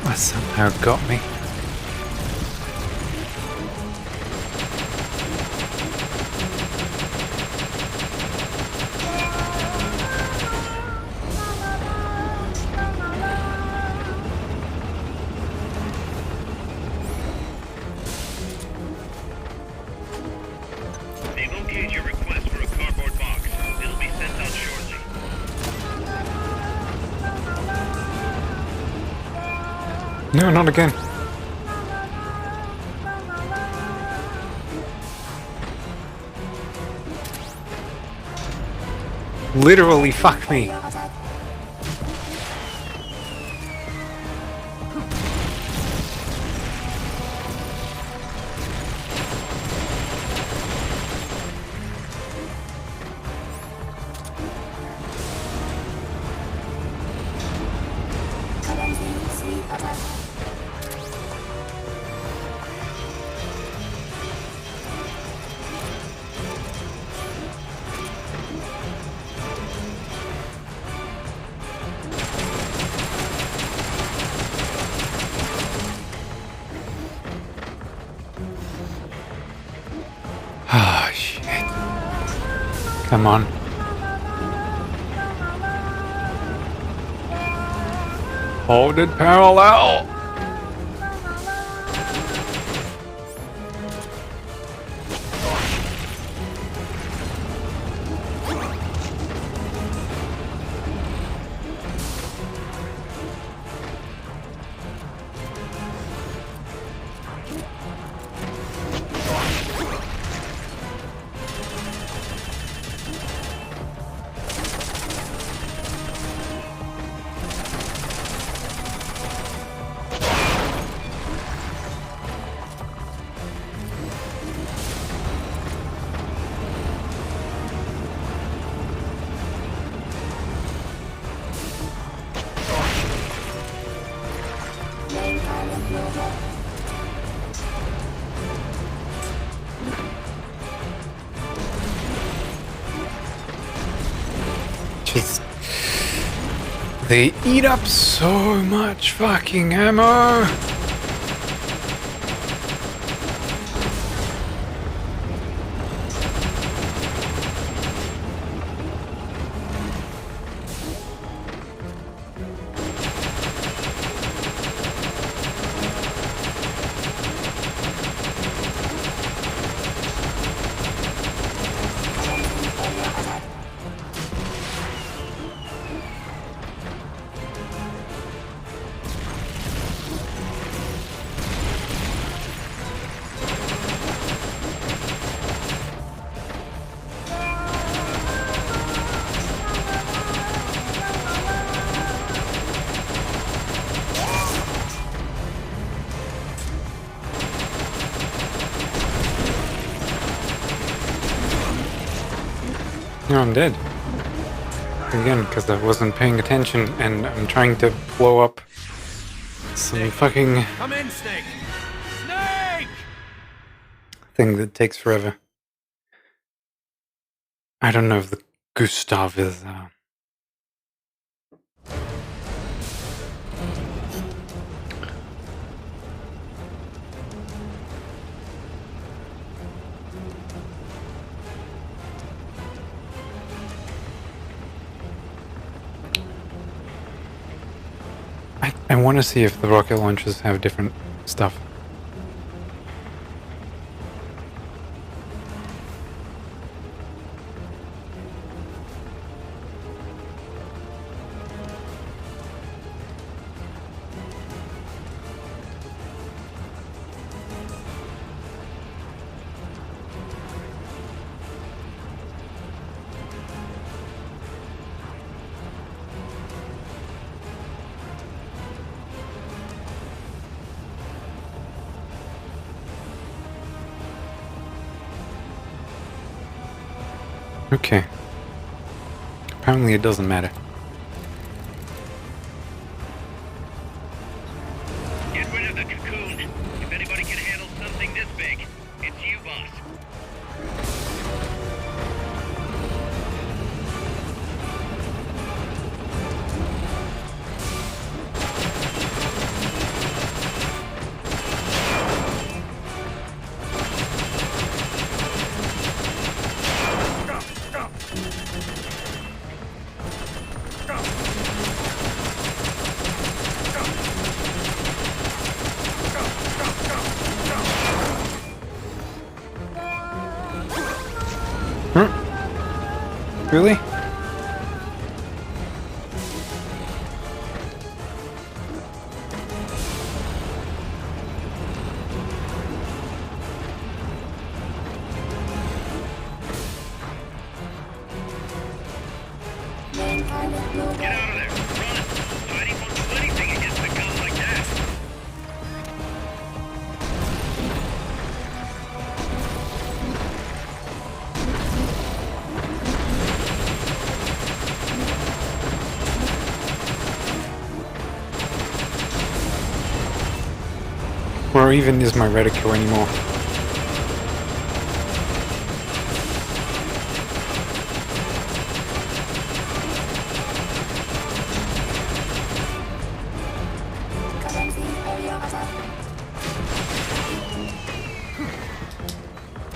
That somehow got me. They've okayed your request for a cardboard box. It'll be sent out shortly. No, not again. Literally, fuck me. Ah, shit. Come on. Hold it parallel. Just... They eat up so much fucking ammo! No, I'm dead. Again, because I wasn't paying attention and I'm trying to blow up some fucking Come in, Snake! Snake! thing that takes forever. I don't know if the Gustav is, I want to see if the rocket launchers have different stuff. Okay. Apparently it doesn't matter. Get rid of the cocoon. If anybody can handle something this big, it's you, boss. Really? Get out of there. Run. Tiny won't do anything against a gun like that. Or even is my reticle anymore?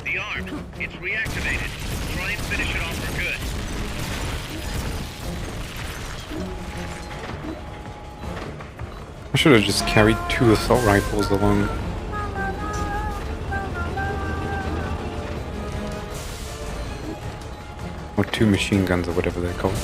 The arm. It's reactivated. Try and finish it off for good. I should have just carried 2 assault rifles along. Or 2 machine guns or whatever they're called.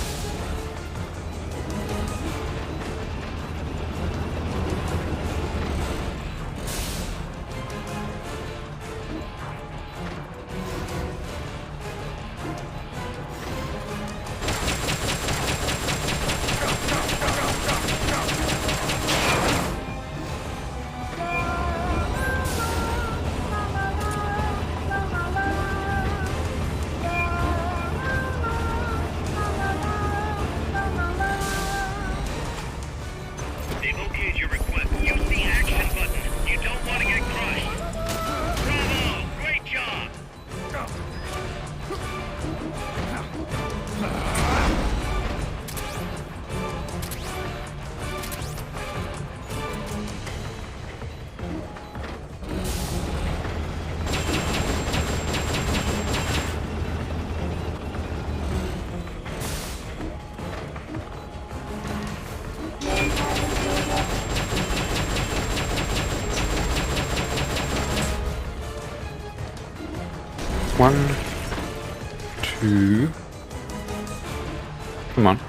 They've okayed your request. Use the action button. You don't want to get crushed. Bravo! Great job! One, 2. Come on.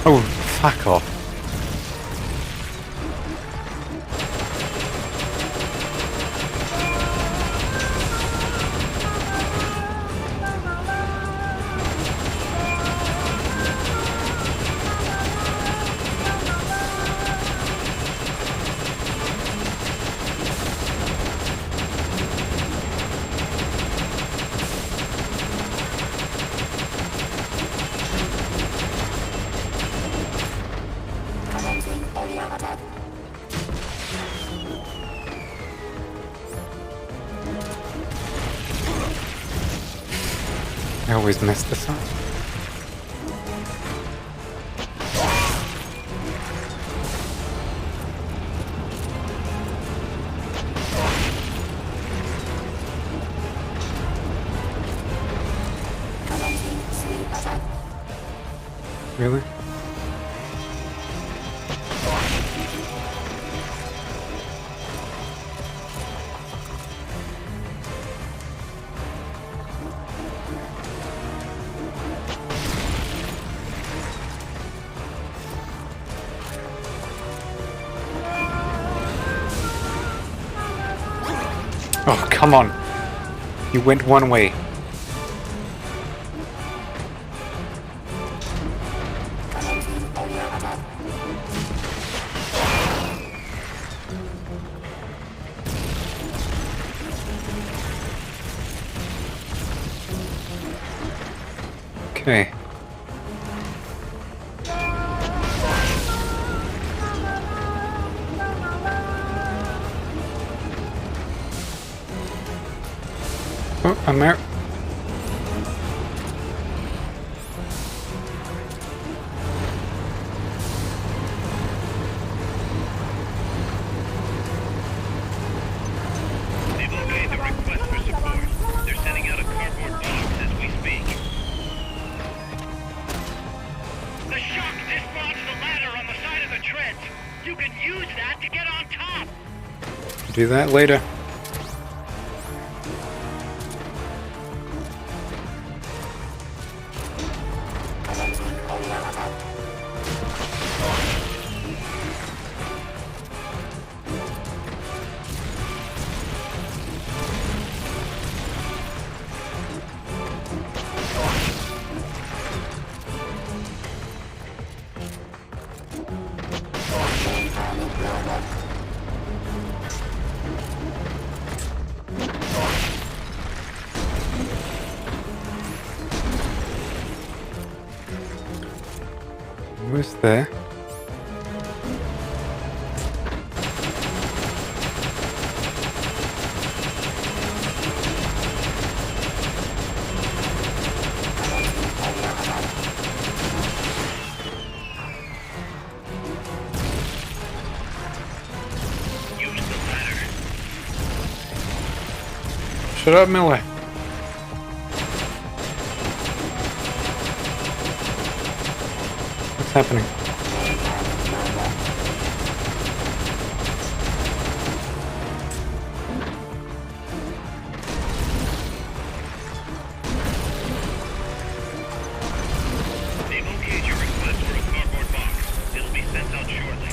Oh, fuck off. always mess this up. Really? Oh, come on. You went one way. Okay. Oh, I'm out. They've obeyed the request for support. They're sending out a cardboard box as we speak. The shock dislodged the ladder on the side of the treads. You can use that to get on top. Do that later. Who's there? Use the ladder. Shut up, Miller. What's happening? They've okayed your request for a cardboard box. It'll be sent out shortly.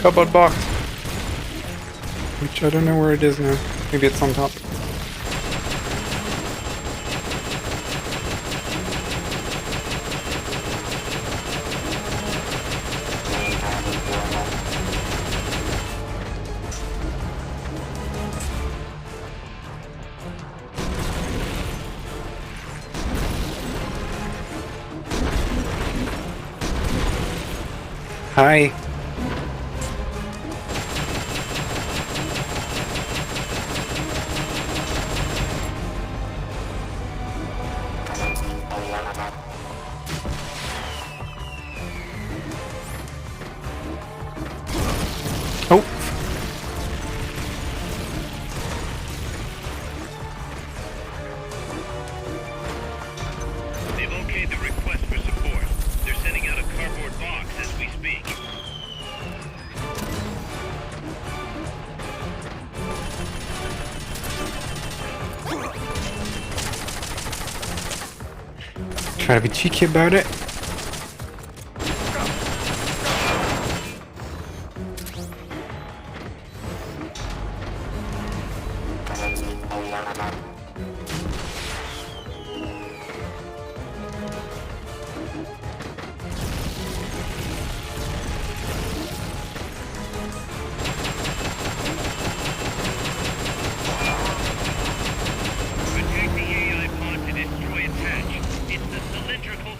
Cardboard box. Which I don't know where it is now. Maybe it's on top. Hi. Oh. They've okayed the request for support. They're sending out a cardboard box as we speak. Try to be cheeky about it. Protect the AI pod to destroy its hatch. It's the cylindrical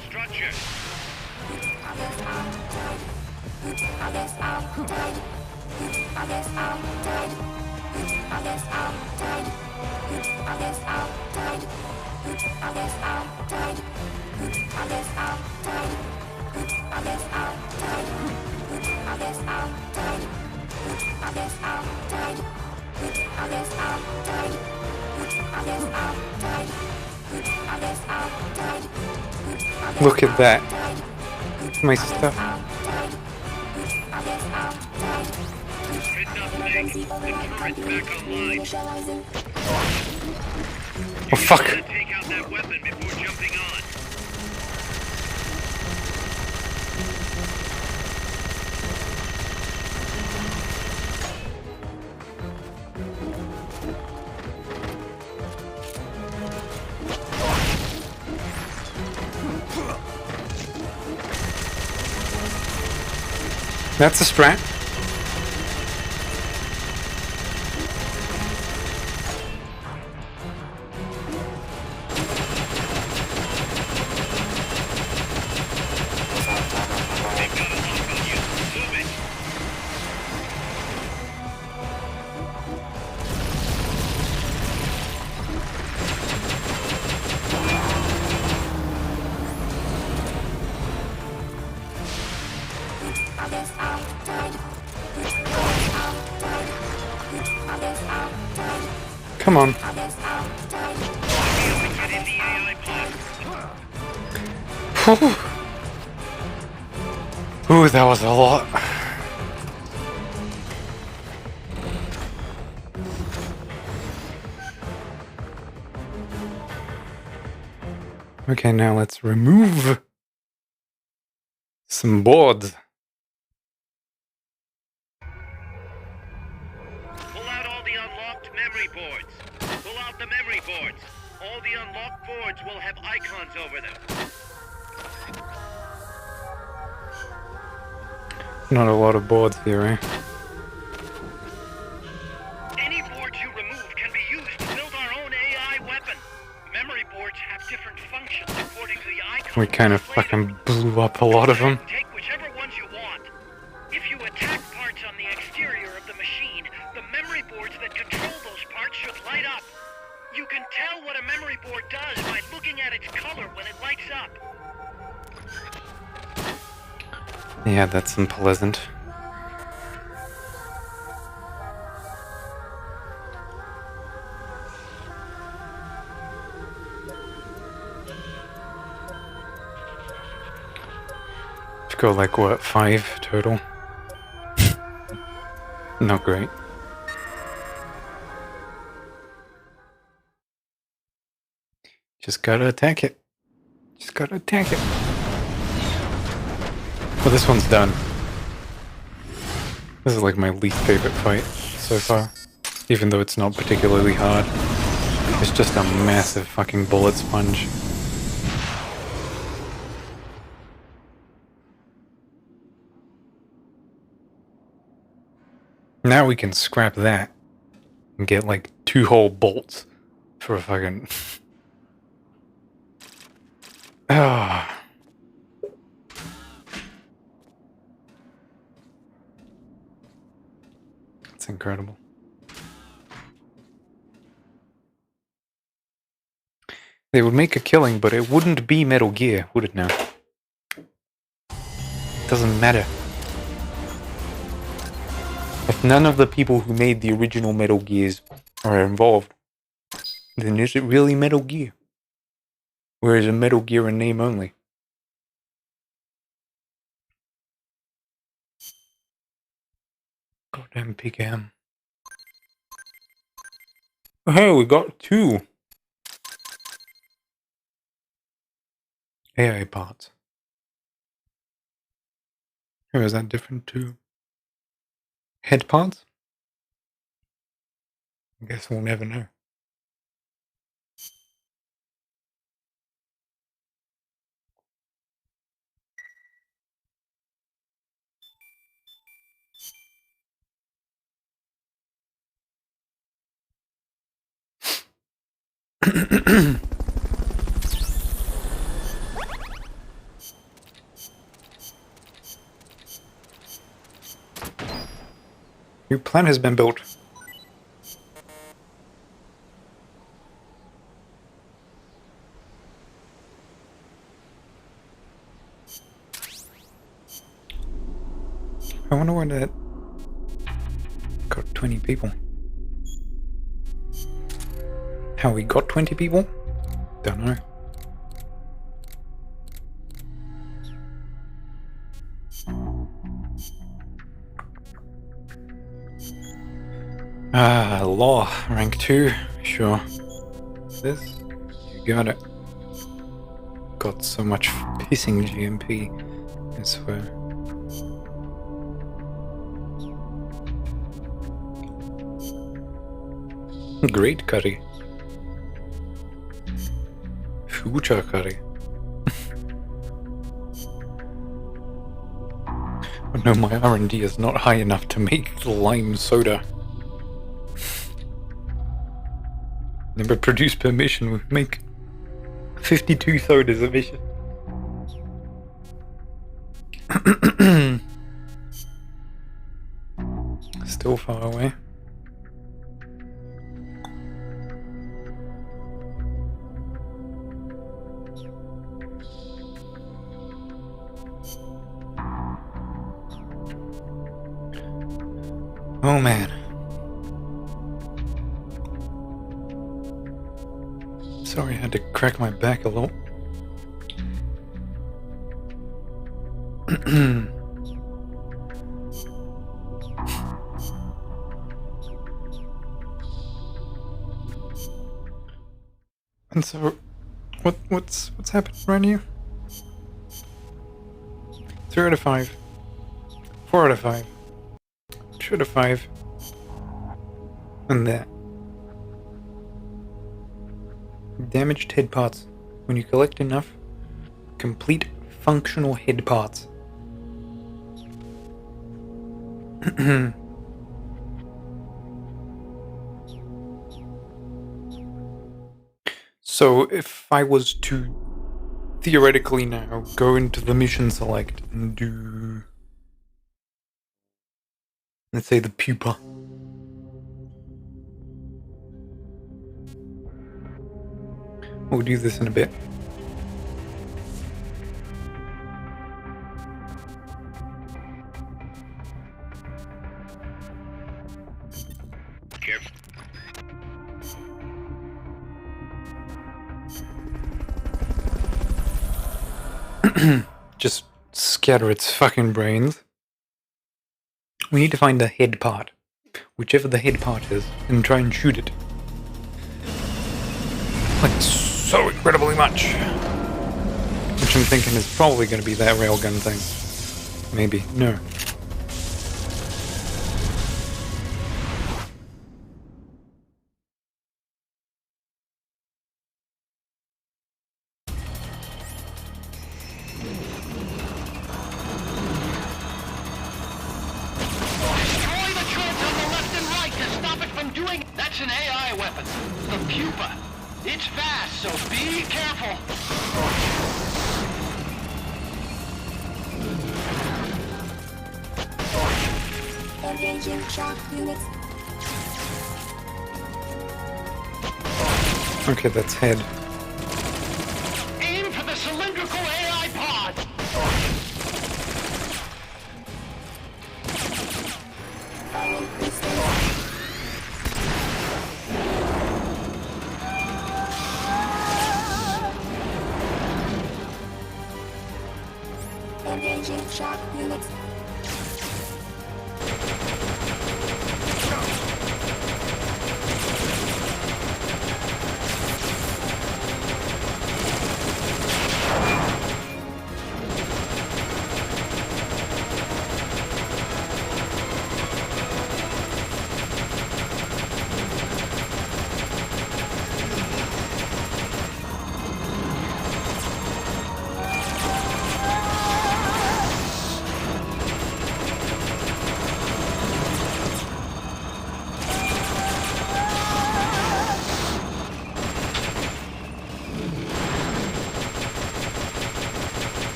Look at that. My stuff. Heads up, Snake. The turret's back online. Oh fuck. Gotta take out that weapon before jumping on. That's a strat. They've got a lock on you. Move it. Come on. Get in the AI pod. Whew. Ooh, that was a lot. Okay, now let's remove some boards. Pull out all the unlocked memory boards. Pull out the memory boards. All the unlocked boards will have icons over them. Not a lot of boards here, eh? Any boards you remove can be used to build our own AI weapon. Memory boards have different functions according to the icons. We kind of displayed on them. fucking blew up a lot of them. Take whichever ones you want. If you attack parts on the exterior of the machine, the memory boards that control those parts should light up. You can tell what a memory board does by looking at its color when it lights up. Yeah, that's unpleasant. Let's go like what, 5 total? Not great. Just gotta attack it. Just gotta attack it. Well, this one's done. This is like my least favorite fight so far. Even though it's not particularly hard. It's just a massive fucking bullet sponge. Now we can scrap that and get like 2 whole bolts for a fucking... Ah. That's incredible. They would make a killing, but it wouldn't be Metal Gear, would it now? Doesn't matter. If none of the people who made the original Metal Gears are involved, then is it really Metal Gear? Or is it Metal Gear in name only? Goddamn PKM. Oh, hey, we got 2 AI parts. Or is that different too? Head parts? I guess we'll never know. New plant has been built. I wonder why that got 20 people. How we got 20 people? Don't know. Law, rank 2, sure. This? You got it. Got so much pissing GMP, I swear. Great curry. Future curry. Oh no, my R&D is not high enough to make lime soda. Never produce per mission, we make 52 sodas a mission. Still far away. Oh man. Sorry I had to crack my back a little. And so, what's happened around you? 3 out of 5. 4 out of 5. 2 out of 5. And that. Damaged head parts. When you collect enough complete functional head parts. So if I was to theoretically now go into the mission select and do, let's say, the pupa. We'll do this in a bit. Just scatter its fucking brains. We need to find the head part. Whichever the head part is, and try and shoot it. Like so incredibly much. Which I'm thinking is probably going to be that railgun thing. Maybe. No. That's an AI weapon. The pupa. It's fast, so be careful. Engaging shock units. Okay, that's head. Aim for the cylindrical AI pod. Engaging shock units.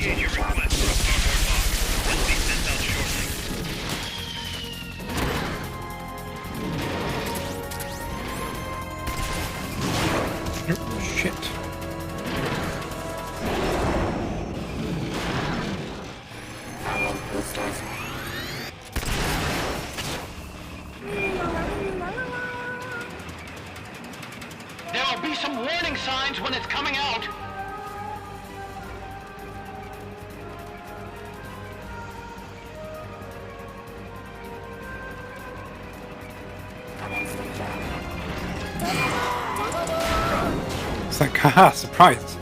appreciate your request for a cardboard box. It'll be sent out shortly. Oh, shit. There'll be some warning signs when it's coming out. It's like, haha, surprise.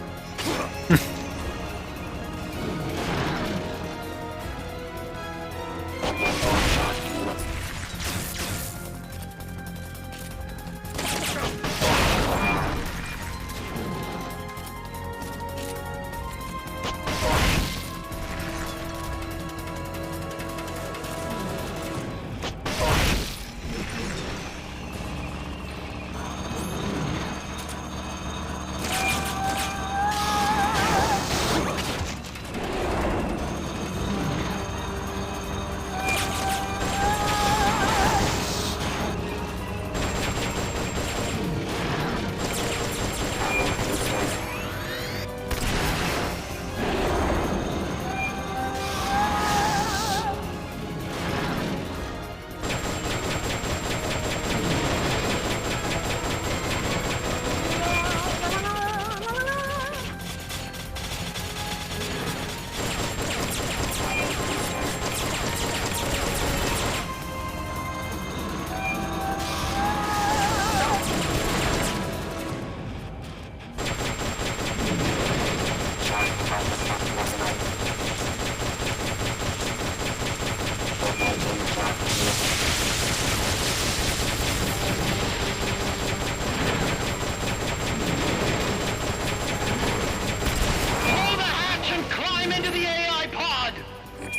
Pull the hatch and climb into the AI pod. You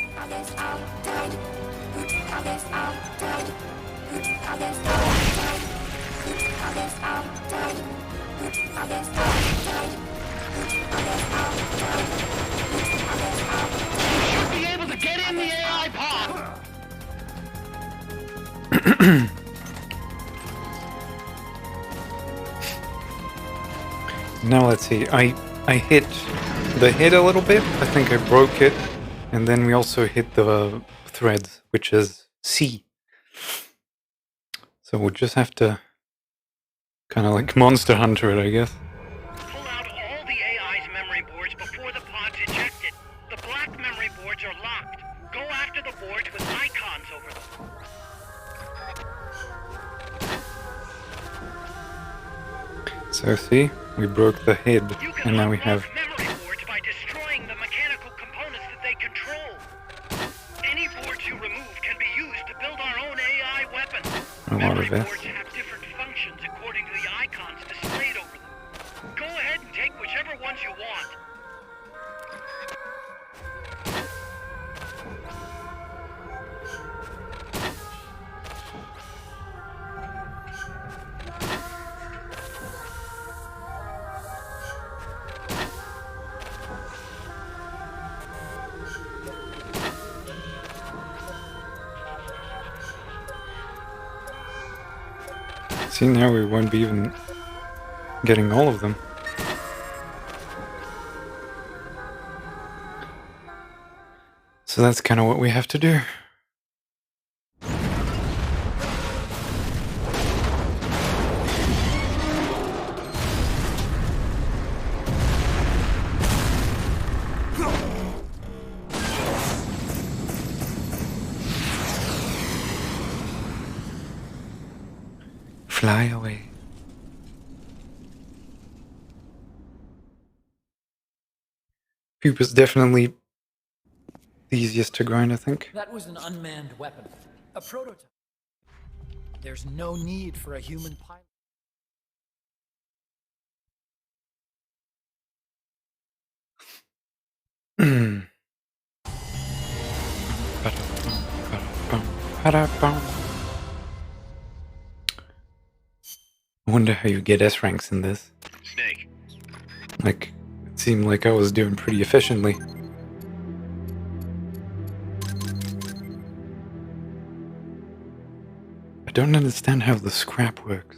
should be able to get in the AI pod. Now let's see. I hit the head a little bit. I think I broke it. And then we also hit the threads, which is C. So we'll just have to kind of like Monster Hunter it, I guess. Pull out all the AI's memory boards before the pod's ejected. The black memory boards are locked. Go after the boards with icons over them. So see, we broke the head, You can and now we unlock have... memory boards by destroying the mechanical components that they control. Any boards you remove can be used to build our own AI weapon. A lot Memory of this. boards have different functions according to the icons displayed over them. Go ahead and take whichever ones you want. See, now we won't be even getting all of them. So that's kind of what we have to do. Fly away. Poop is definitely the easiest to grind, I think. That was an unmanned weapon. A prototype. There's no need for a human pilot. I wonder how you get S ranks in this. Snake. Like, it seemed like I was doing pretty efficiently. I don't understand how the scrap works.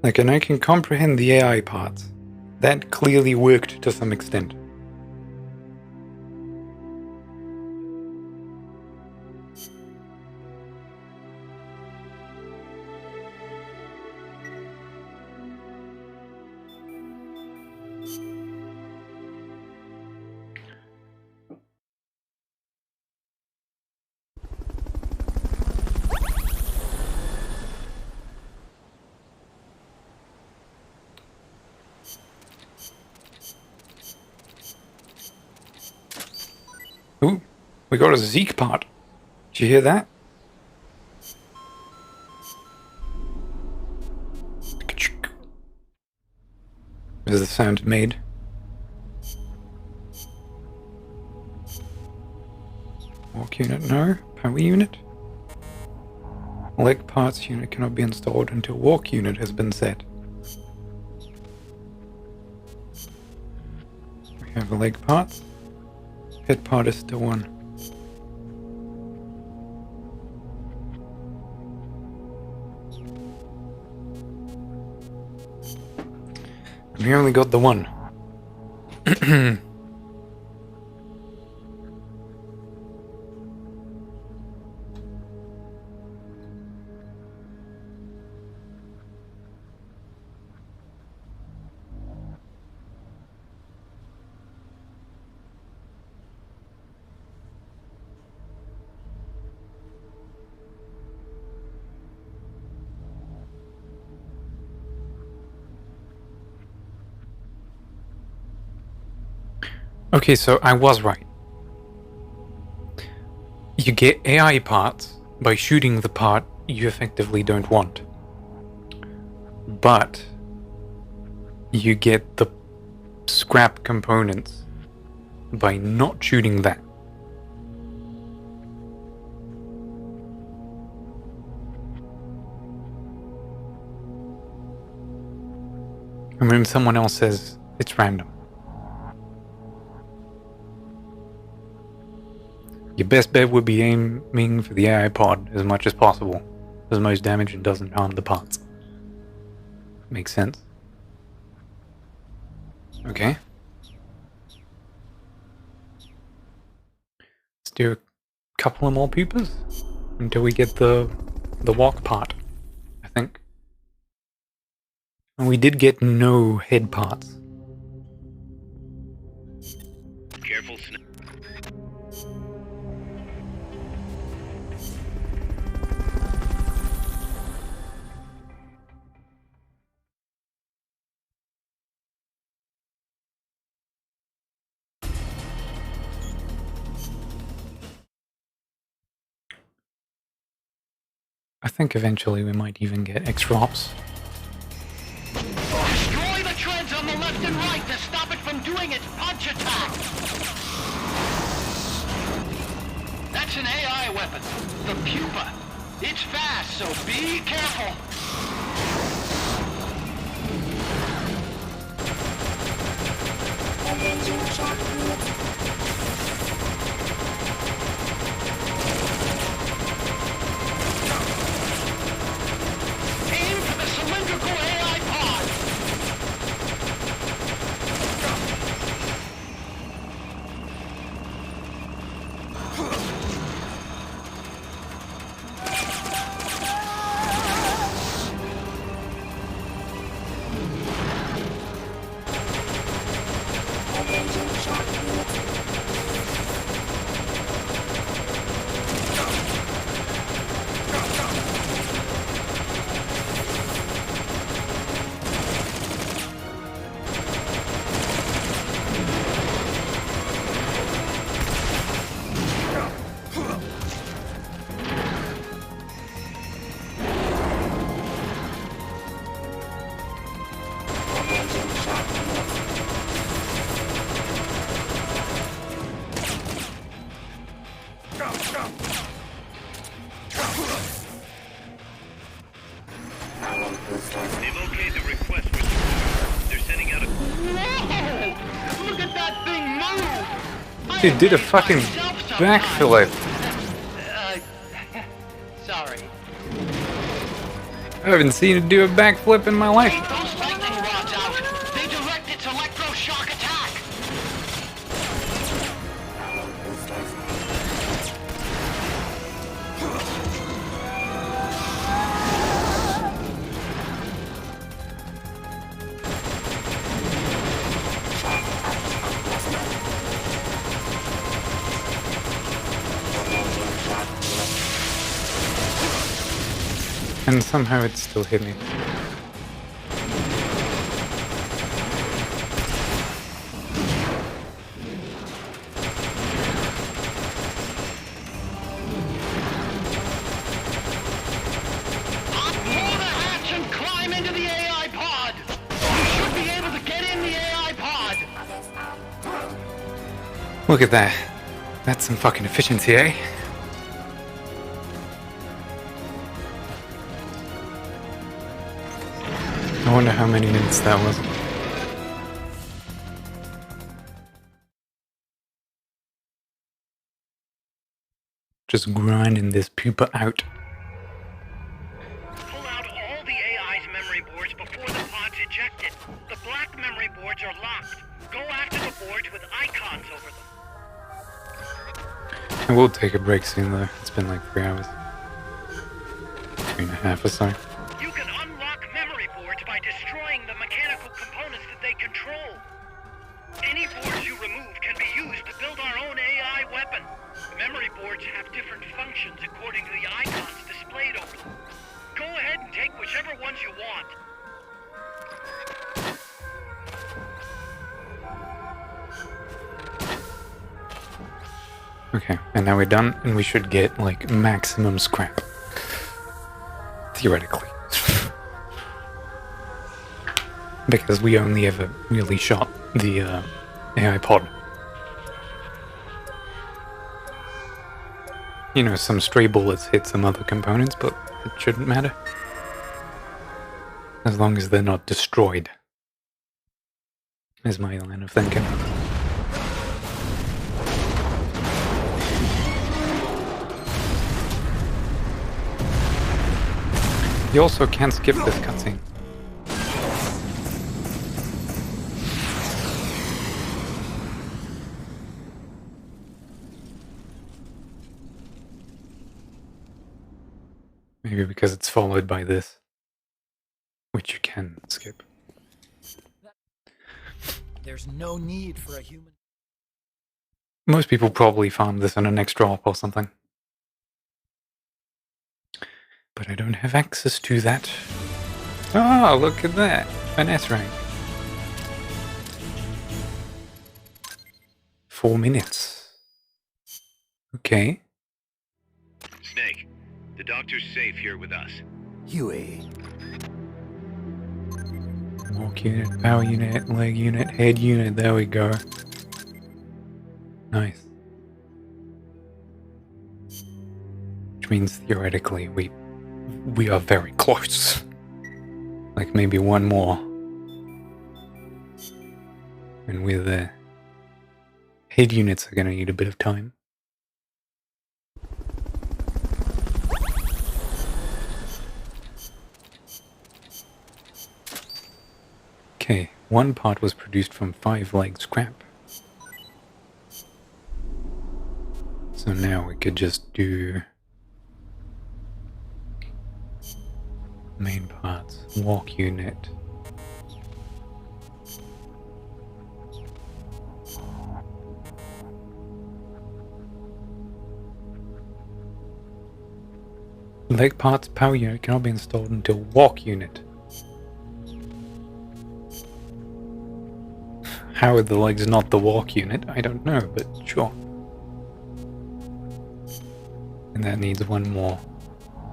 Like, and I can comprehend the AI parts. That clearly worked to some extent. Ooh, we got a Zeke part. Did you hear that? Is the sound made? Walk unit, no. Power unit. Leg parts unit cannot be installed until walk unit has been set. We have a leg part. Head part is still on. We only got the one. Okay, so I was right. You get AI parts by shooting the part you effectively don't want. But you get the scrap components by not shooting that. And when someone else says it's random. Your best bet would be aiming for the AI pod as much as possible. Does most damage and doesn't harm the parts. Makes sense. Okay. Let's do a couple of more pupas until we get the walk part, I think. And we did get no head parts. Careful, Snake. I think eventually we might even get extra ops. Destroy the treads on the left and right to stop it from doing its punch attack! That's an AI weapon, the pupa. It's fast, so be careful. Engaging shock unit. Aim for the cylindrical AI pod! Engaging shock unit. Engaging shock unit. Power booster. They've okayed the request. They're sending out a... Whoa! Look at that thing move! Dude did a fucking backflip. Sorry. I haven't seen it do a backflip in my life. Take those lightning rods out. They direct its electroshock attack. And somehow it still hit me. Pull the hatch and climb into the AI pod. You should be able to get in the AI pod. Look at that. That's some fucking efficiency, eh? I wonder how many minutes that was. Just grinding this pupa out. Pull out all the AI's memory boards before the pod's ejected. The black memory boards are locked. Go after the boards with icons over them. I will take a break soon though. It's been like 3 hours. 3.5 or so. You can unlock memory boards by destroying the mechanical components that they control. Any boards you remove can be used to build our own AI weapon. Memory boards have different functions according to the icons displayed over them. Go ahead and take whichever ones you want. Okay, and now we're done, and we should get like maximum scrap. Theoretically. Because we only ever really shot the AI pod. You know, some stray bullets hit some other components, but it shouldn't matter. As long as they're not destroyed. Is my line of thinking. You also can't skip this cutscene. Maybe because it's followed by this, which you can skip. There's no need for a human. Most people probably found this on an extra op or something. But I don't have access to that. Ah, look at that. An S rank. 4 minutes. Okay. Snake, the doctor's safe here with us. Huey. Walk unit, power unit, leg unit, head unit. There we go. Nice. Which means theoretically we are very close. Like maybe one more. And we're there. Head units are gonna need a bit of time. Okay, one part was produced from 5 leg scrap. So now we could just do main parts, walk unit. Leg parts, power unit cannot be installed until walk unit. How are the legs not the walk unit? I don't know, but sure. And that needs one more.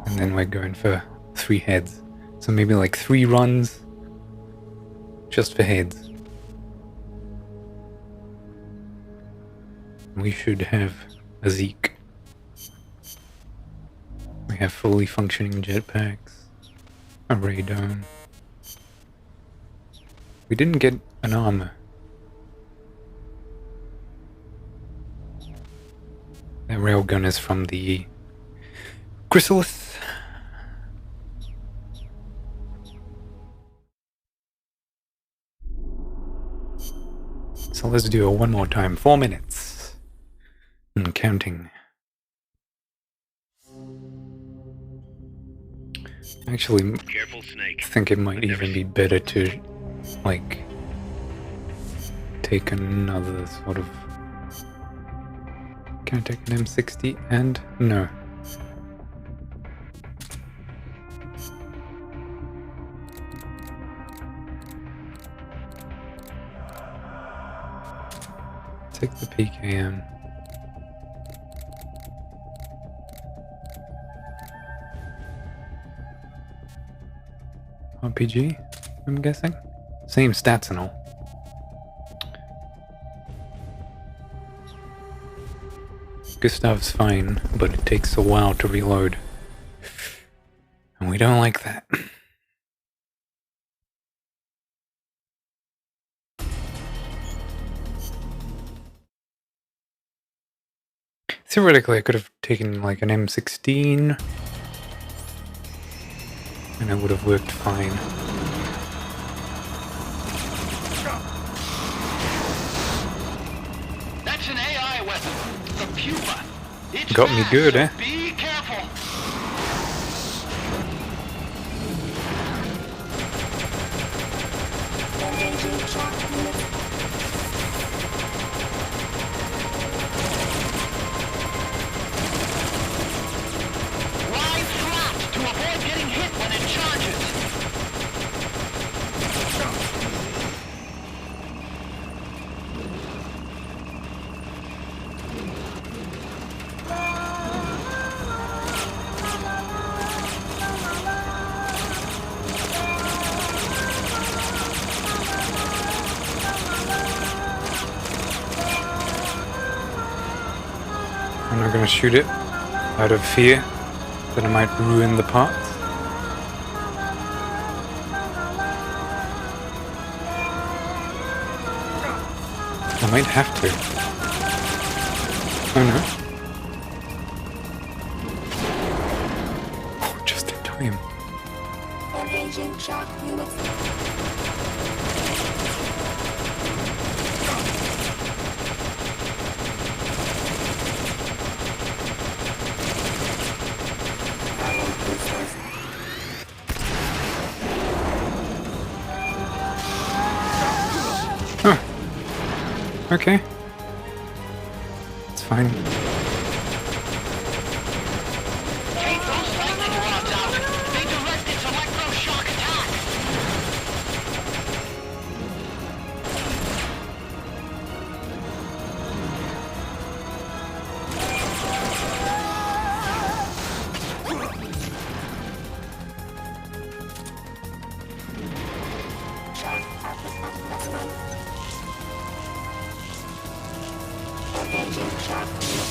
And then we're going for 3 heads. So maybe like 3 runs just for heads. We should have a Zeke. We have fully functioning jetpacks, a radome. We didn't get an armor. That railgun is from the Chrysalis. So let's do it one more time. 4 minutes. And counting. Actually, Careful, Snake. I think it might even be better to, like, take another sort of... Can I take an M60 and... No. Take the PKM. RPG, I'm guessing? Same stats and all. Gustav's fine, but it takes a while to reload. And we don't like that. Theoretically, I could have taken like an M16 and it would have worked fine. That's an AI weapon. The Pupa. It's Got me fast, good, so eh? Be careful. Engaging shock unit. Ride flat to avoid getting hit when it charges. I'm not gonna shoot it out of fear that it might ruin the parts. I might have to. Oh no. Oh, just in time. Engaging shock unit. Allied boosters. Oh. Okay. It's fine. Take those lightning rods out. They direct its electroshock attack. Shock assessment. Engaging shock unit.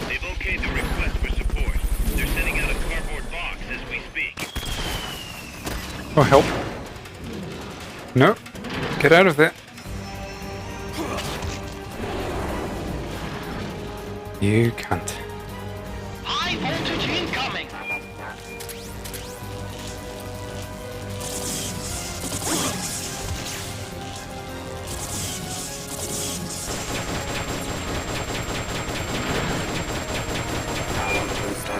They've okayed the request for support. They're sending out a cardboard box as we speak. Oh, help. No. Get out of there. You can't. High voltage incoming. Allied boosters. Allied boosters.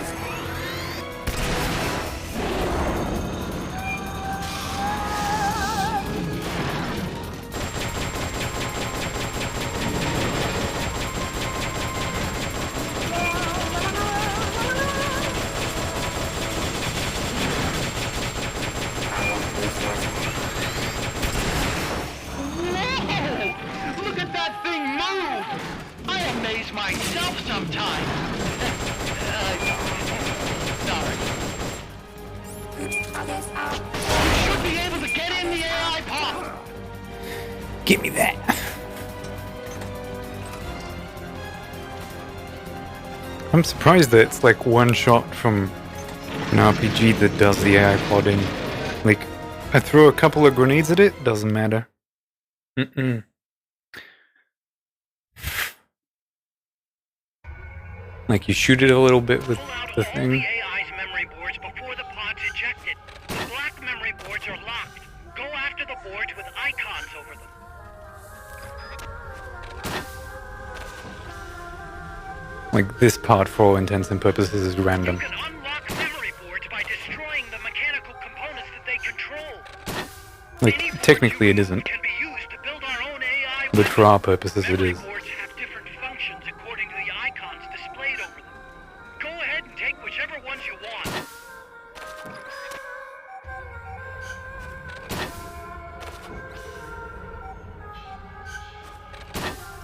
Whoa! Look at that thing move! I amaze myself sometimes. Sorry. Fixed others out. You should be able to get in the AI pod. Give me that. I'm surprised that it's like one shot from an RPG that does the AI podding. Like, I throw a couple of grenades at it, doesn't matter. Mm-mm. Like, you shoot it a little bit with Pull out the all the thing. AI's memory boards before the pod's ejected. The black memory boards are locked. Go after the boards with Like, this part, for all intents and purposes, is You random. can unlock memory boards by destroying the mechanical components that they control. Like, Any board technically you it isn't. can be used to build our own AI But for our weapons. purposes, it Memory is. boards have different functions according to the icons displayed over them. Go ahead and take whichever ones you want.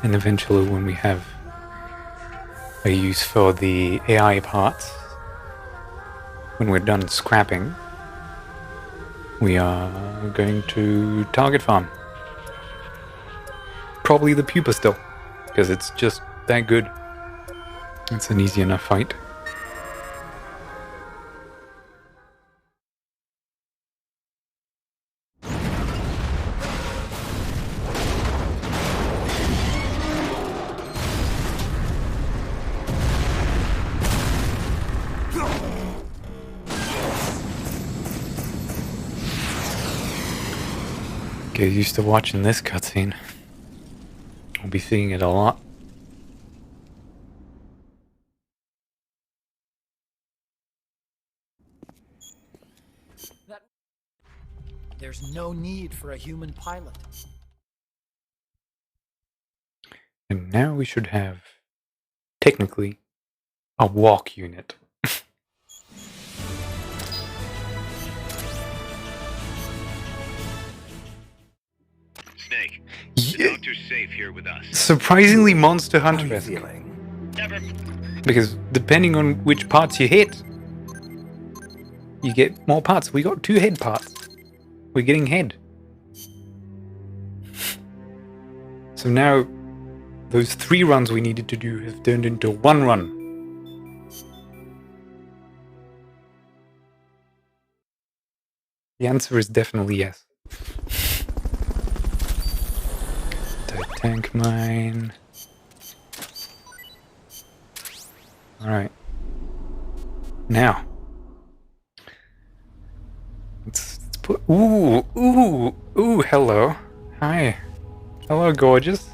And eventually, when we have a use for the AI parts, when we're done scrapping, we are going to target farm. Probably the pupa still, because it's just that good. It's an easy enough fight. Get used to watching this cutscene. I'll be seeing it a lot. There's no need for a human pilot. And now we should have, technically, a walk unit. Snake, the doctor's safe here with us. Surprisingly Monster How are you Hunter-esque. feeling? Never. Because depending on which parts you hit, you get more parts. We got 2 head parts. We're getting head. So now, those 3 runs we needed to do have turned into 1 run. The answer is definitely yes. Tank mine. Alright. Now. Let's put... Ooh! Hello. Hi. Hello, gorgeous.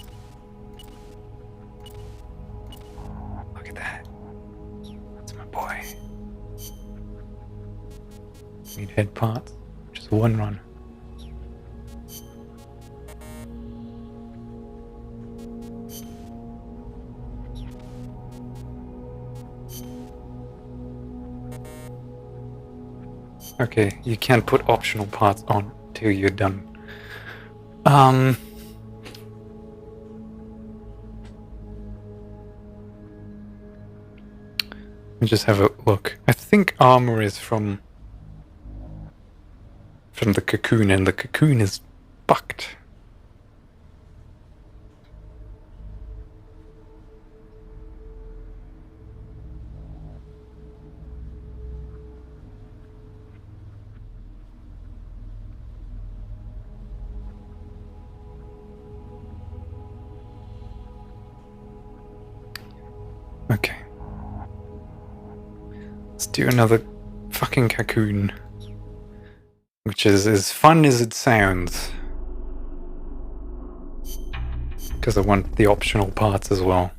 Look at that. That's my boy. Need head parts. Just 1 run. Okay, you can't put optional parts on till you're done. Let's just have a look. I think armor is from the cocoon, and the cocoon is fucked. Okay. Let's do another fucking cocoon. Which is as fun as it sounds. Because I want the optional parts as well.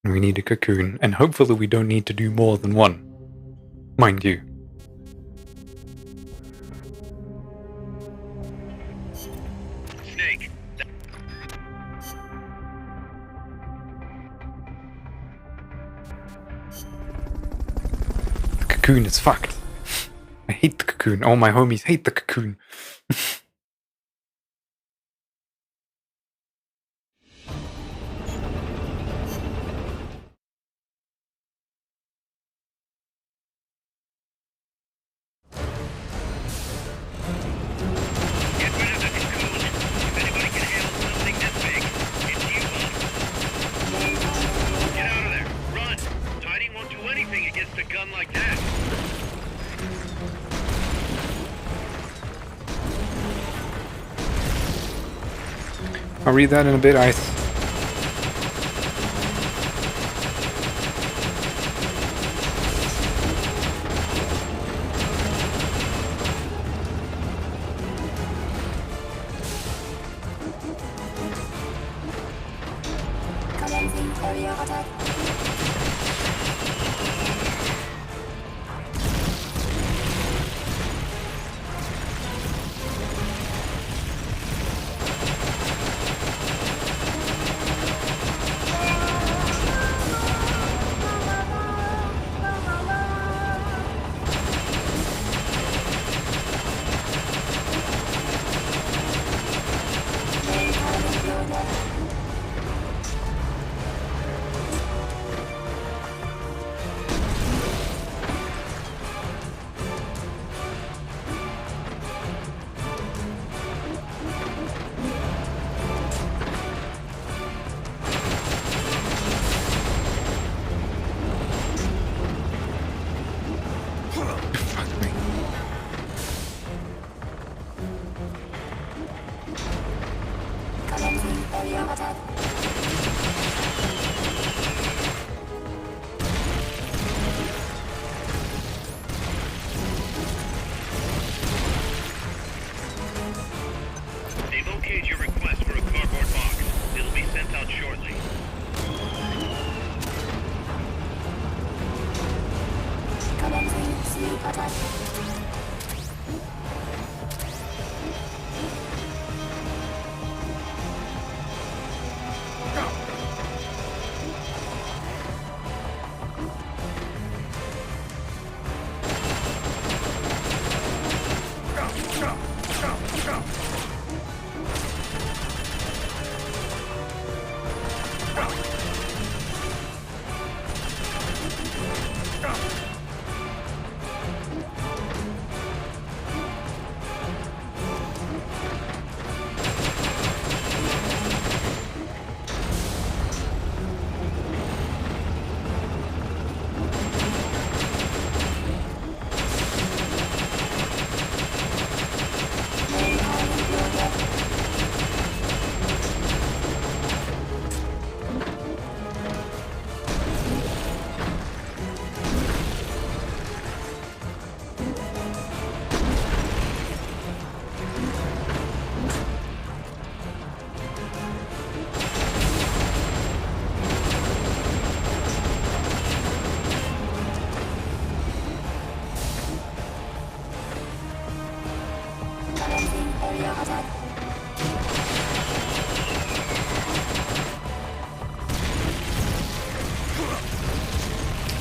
And we need a cocoon. And hopefully we don't need to do more than 1. Mind you. Snake, The cocoon is fucked. I hate the cocoon. All my homies hate the cocoon. get rid of the cocoon. If anybody can handle something this big, it's you, huh? Get out of there. Run. Tidy won't do anything against a gun like that. I'll read that in a bit, Ice. Commencing area attack.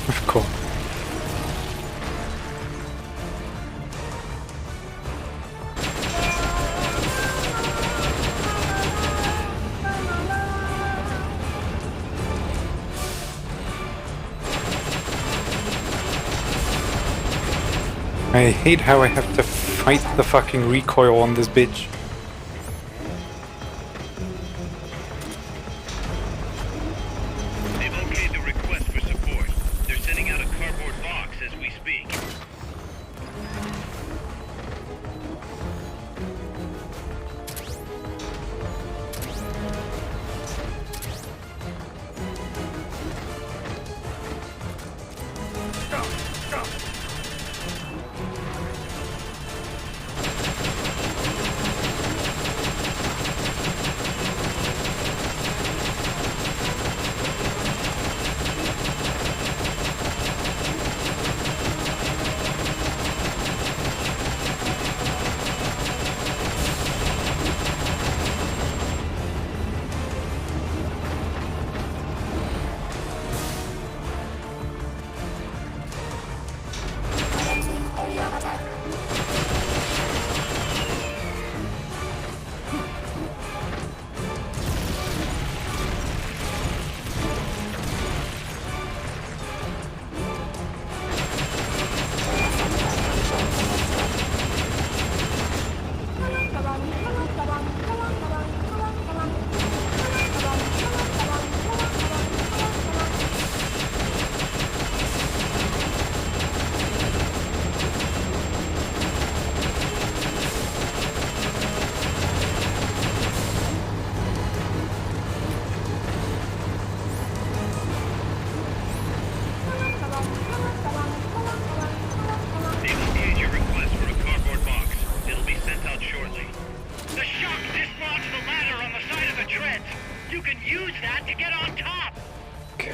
Of course. I hate how I have to fight the fucking recoil on this bitch. They've okayed the request for support. They're sending out a cardboard box as we speak. You can use that to get on top! Okay.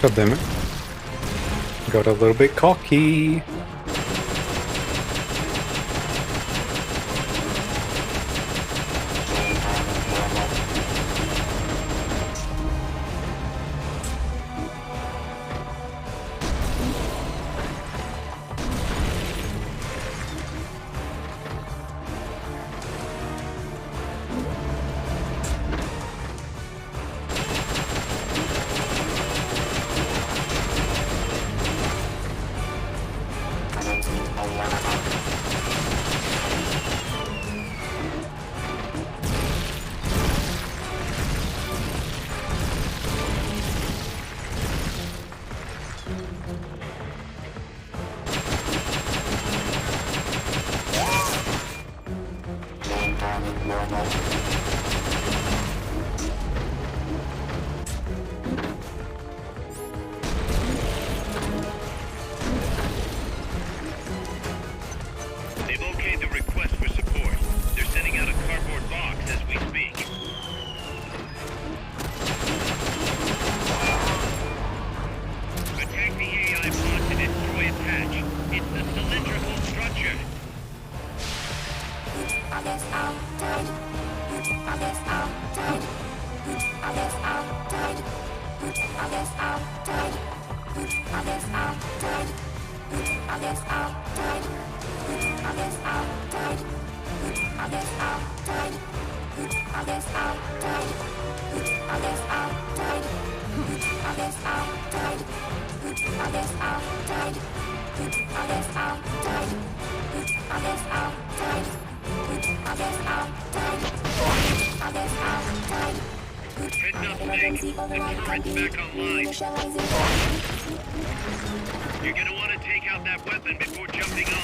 God damn it. Got a little bit cocky. They've okayed the request for support. They're sending out a cardboard box as we speak. Attack the AI pod to destroy its hatch. It's the cylindrical structure. Heads up, Snake. The turret's back online. You're gonna want to take out that weapon before jumping on.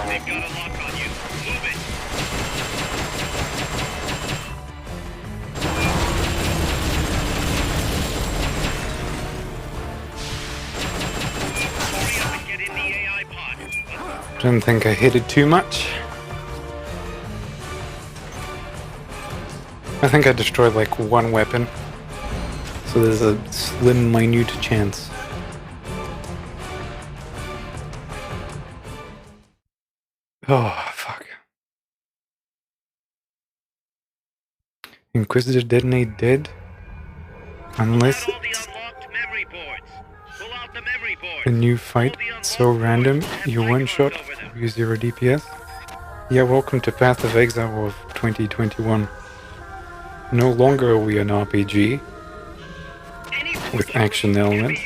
They've got a lock on you. Move it. Hurry up and get in the AI pod. Don't think I hit it too much. I think I destroyed like one weapon. So there's a slim, minute chance. Oh, fuck. Inquisitor detonate dead? Unless All the unlocked memory boards. Pull out the memory boards. a new fight so random you one-shot use 0 DPS. Yeah, welcome to Path of Exile of 2021. No longer are we an RPG with action elements.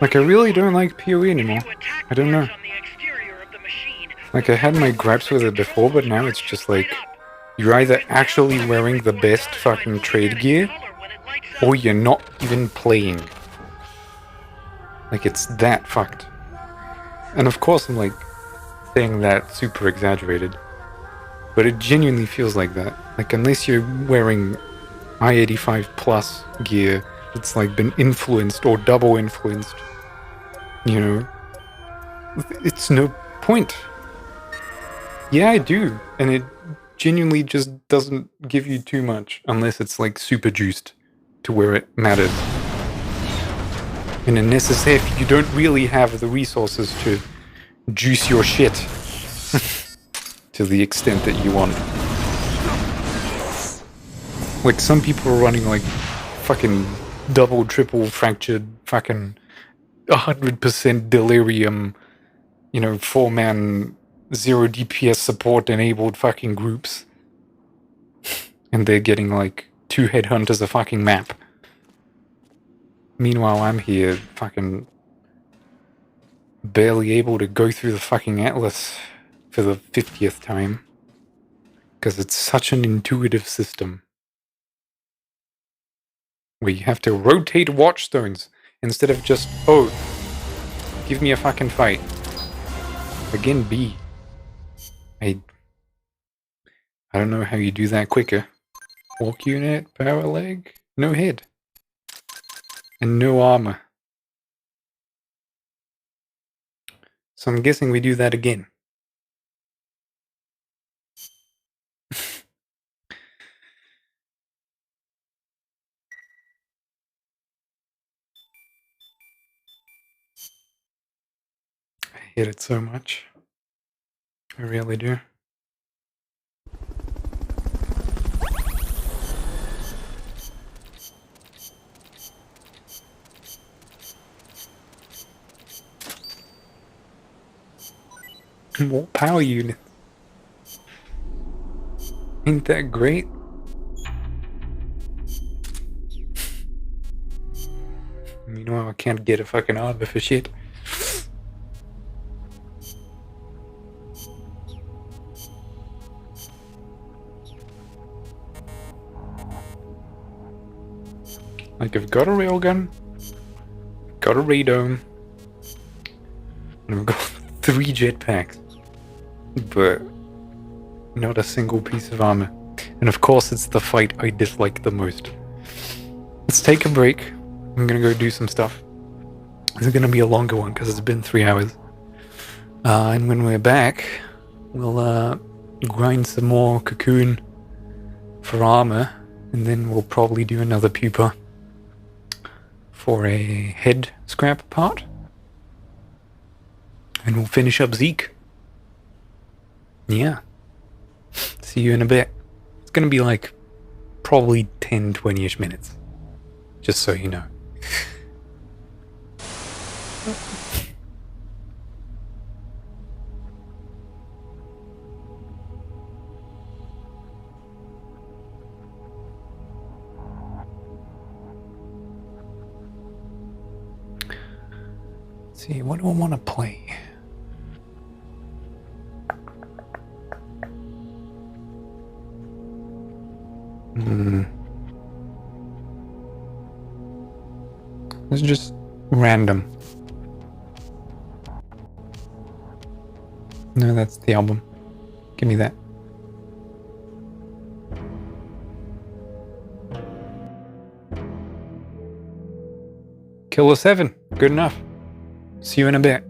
Like, I really don't like PoE anymore. I don't know. Like, I had my gripes with it before, but now it's just like, you're either actually wearing the best fucking trade gear, or you're not even playing. Like, it's that fucked. And of course I'm like, saying that super exaggerated. But it genuinely feels like that. Like, unless you're wearing I-85 plus gear, it's like been influenced or double influenced. You know? It's no point. Yeah, I do. And it genuinely just doesn't give you too much. Unless it's like super juiced to where it matters. In an SSF, you don't really have the resources to juice your shit. To the extent that you want. Like, some people are running like fucking double, triple fractured fucking 100% delirium, you know, 4-man 0 DPS support enabled fucking groups. And they're getting like 2 headhunters a fucking map. Meanwhile, I'm here fucking barely able to go through the fucking Atlas for the 50th time. Because it's such an intuitive system. Where you have to rotate watchstones instead of just, oh, give me a fucking fight. Again, B. I don't know how you do that quicker. Walk unit, power leg, no head. And no armor. So I'm guessing we do that again. hate it so much. I really do. More power units. Ain't that great? Meanwhile, I can't get a fucking arbor for shit. Like, I've got a railgun, got a radome, and I've got 3 jetpacks, but not a single piece of armor. And of course, it's the fight I dislike the most. Let's take a break. I'm gonna go do some stuff. This is gonna be a longer one because it's been 3 hours. And when we're back, we'll grind some more cocoon for armor, and then we'll probably do another pupa for a head scrap part. And we'll finish up Zeke. Yeah. See you in a bit. It's gonna be like probably 10-20ish minutes. Just so you know. Let's see, what do I want to play? It's just random. No, that's the album. Give me that. Killer 7. Good enough. See you in a bit.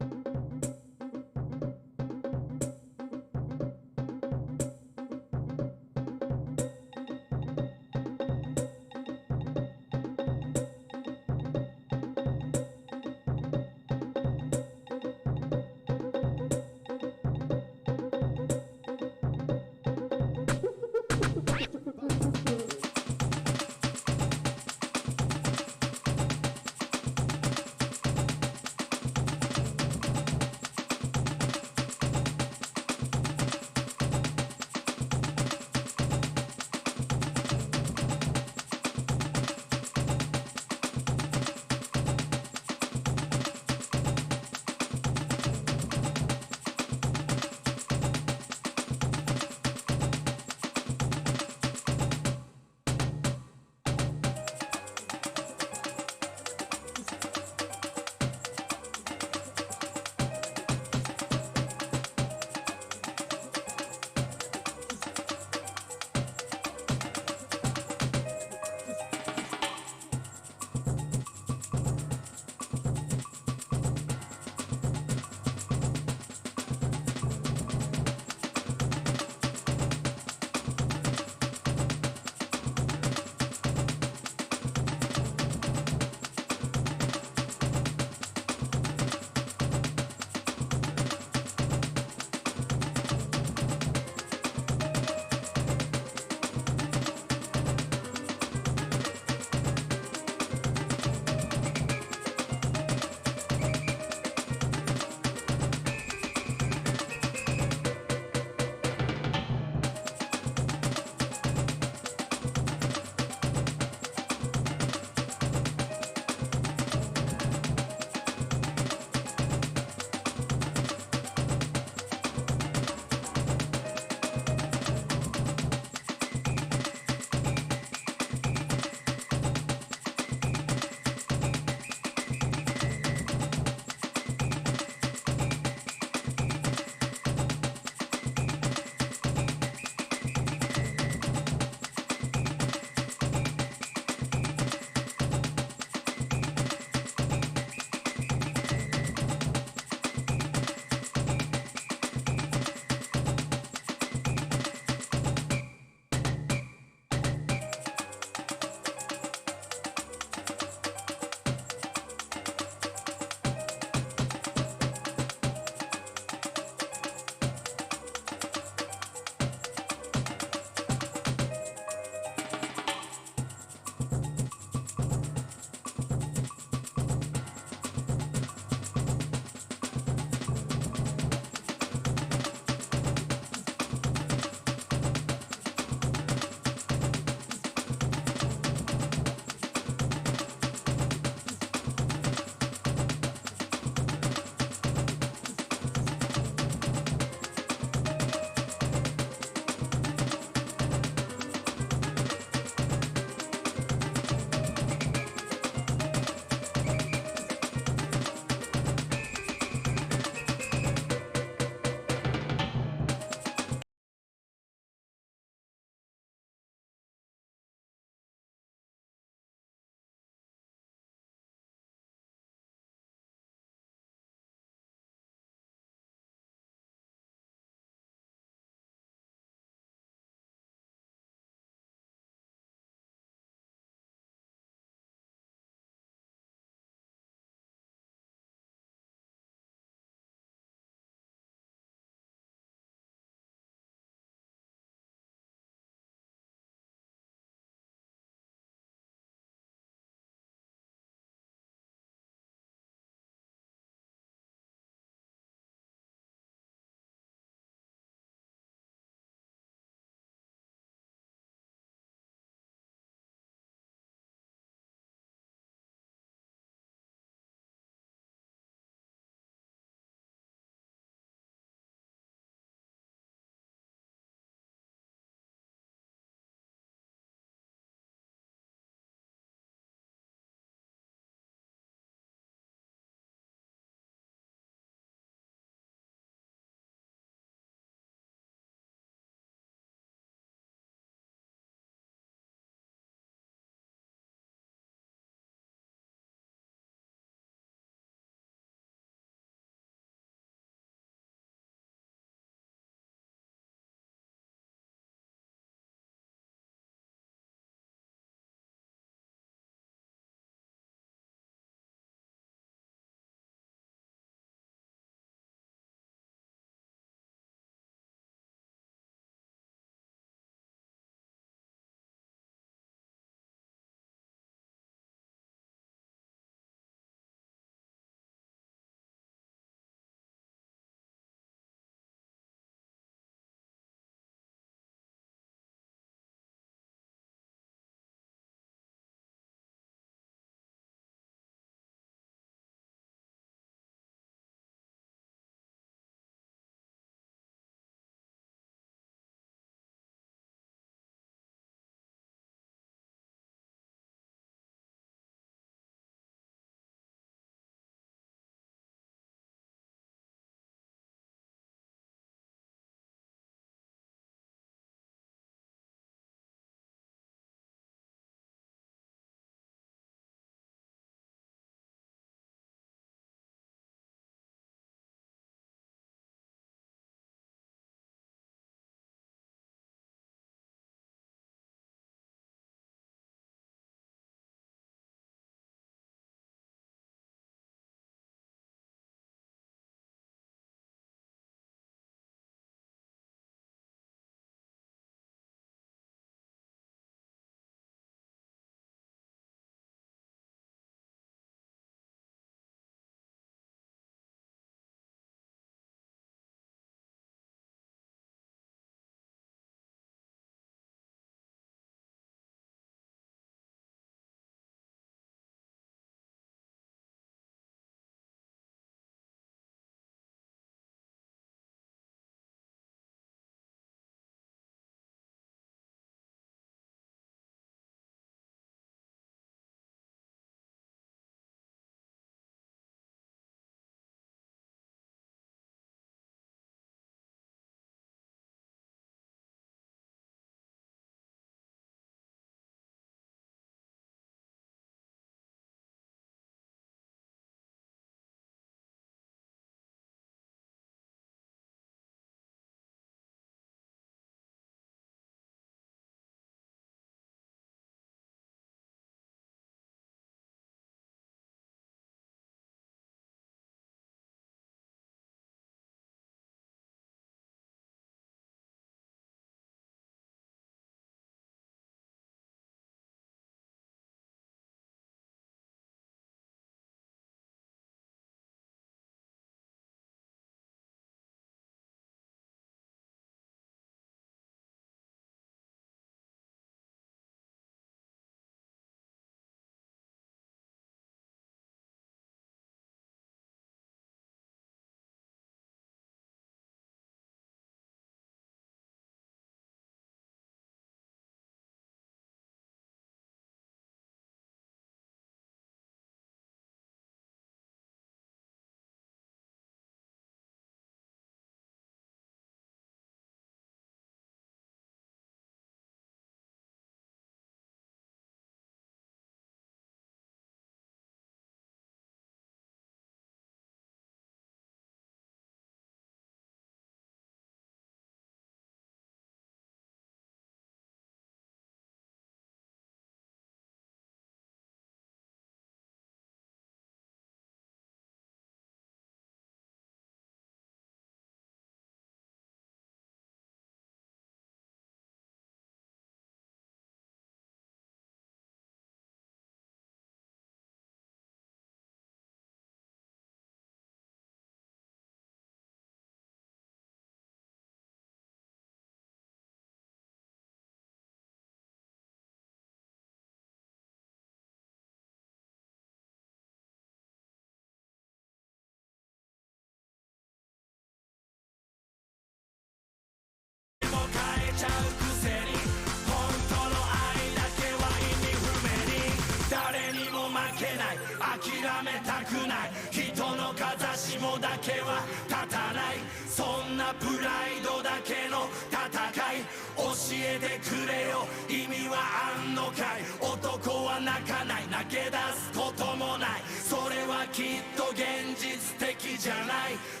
ちゃうくせに本当の愛だけは意味不明に誰にも負けない諦めたくない人の風下だけは立たないそんなプライドだけの戦い教えてくれよ意味はあんのかい男は泣かない投げ出すこともないそれはきっと現実的じゃない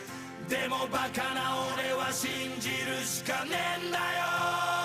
でもバカな俺は信じるしかねえんだよ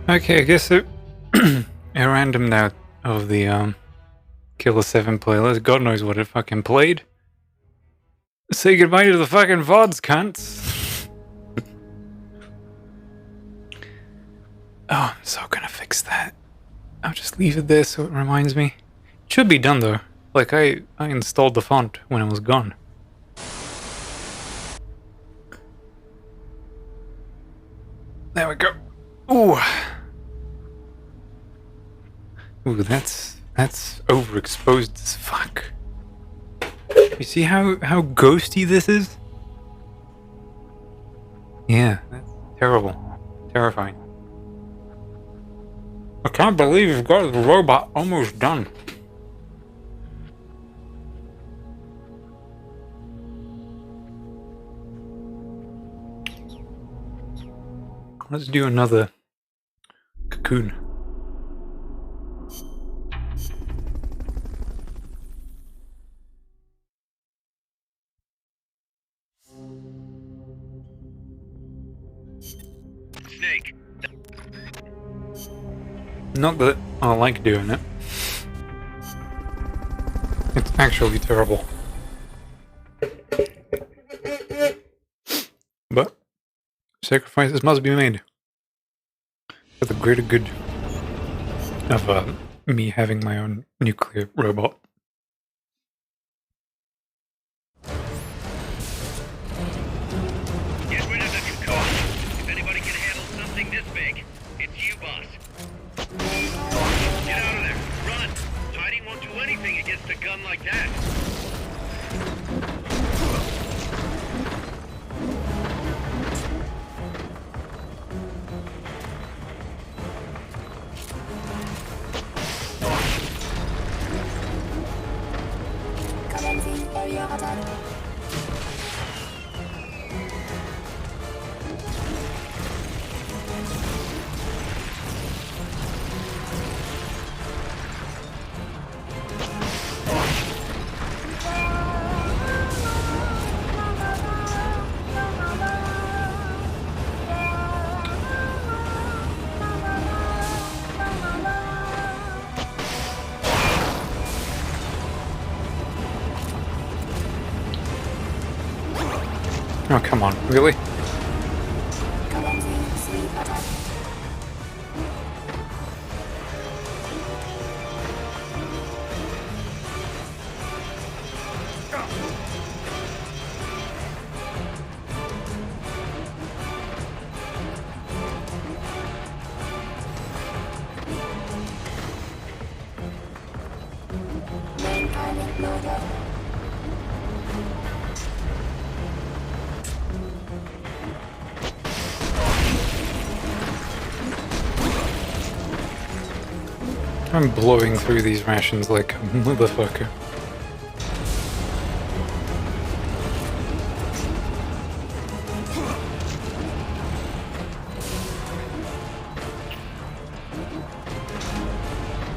Okay, I guess it a random out of the Killer 7 playlist. God knows what it fucking played. Say goodbye to the fucking VODs, cunts. Oh, I'm so gonna fix that. I'll just leave it there so it reminds me. It should be done though. Like I installed the font when it was gone. There we go. Ooh. Ooh, that's overexposed as fuck. You see how ghosty this is? Yeah, that's terrible. Terrifying. I can't believe you've got the robot almost done. Let's do another cocoon. Snake. Not that I like doing it. It's actually terrible. But sacrifices must be made for the greater good of me having my own nuclear robot. Get rid of the cocoon. If anybody can handle something this big, it's you, boss. Get out of there. Run. Hiding won't do anything against a gun like that. Commencing area attack. Oh, come on, really? Commencing sleep attack. Main pilot loaded. I'm blowing through these rations like a motherfucker.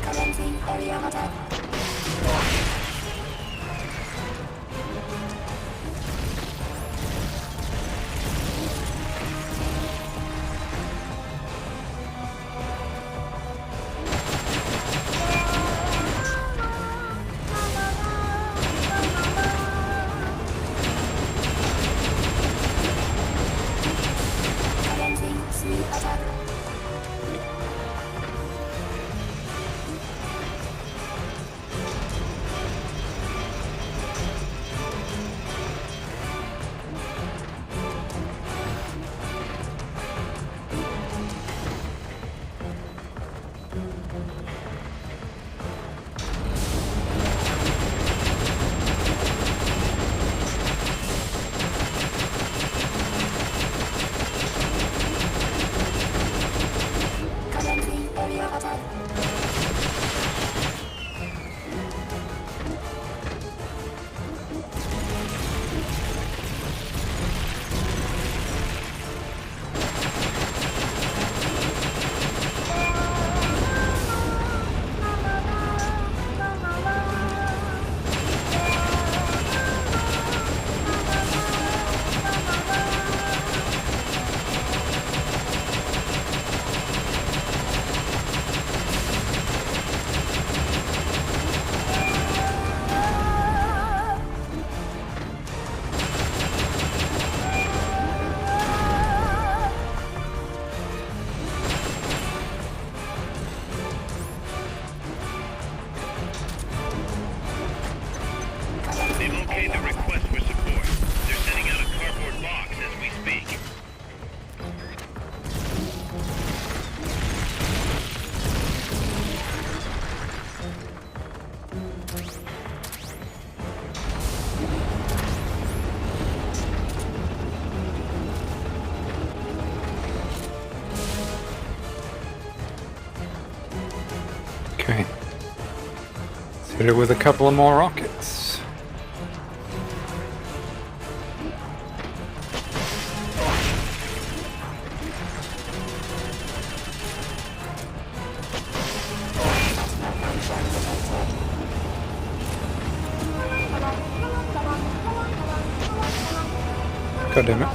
Commencing area attack. Commencing sleep attack. Commencing area attack. Okay. Let's hit it with a couple of more rockets. God damn it.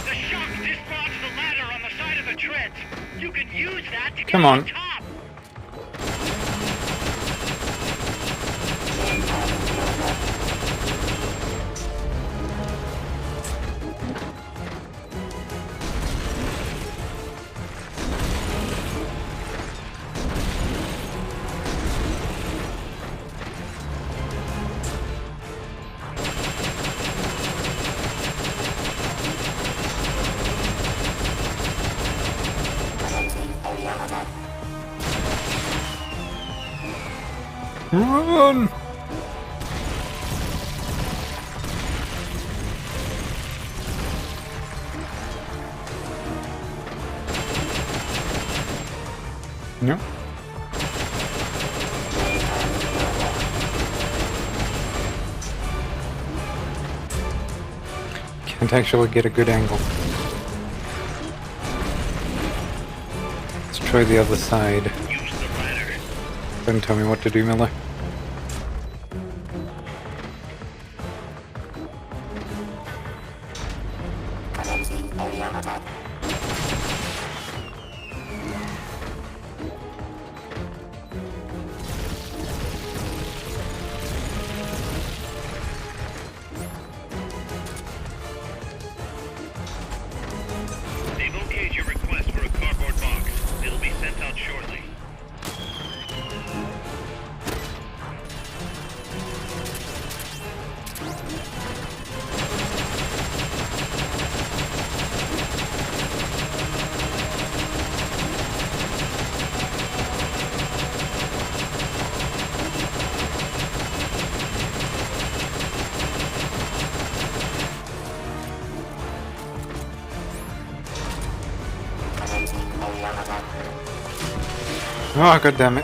The shock dislodged the ladder on the side of the treads. You can use that to get Come to on. the top. Run! No. Can't actually get a good angle. Let's try the other side. Use the ladder. Don't tell me what to do, Miller. They've okayed your request for a cardboard box. It'll be sent out shortly. Oh, god damn it.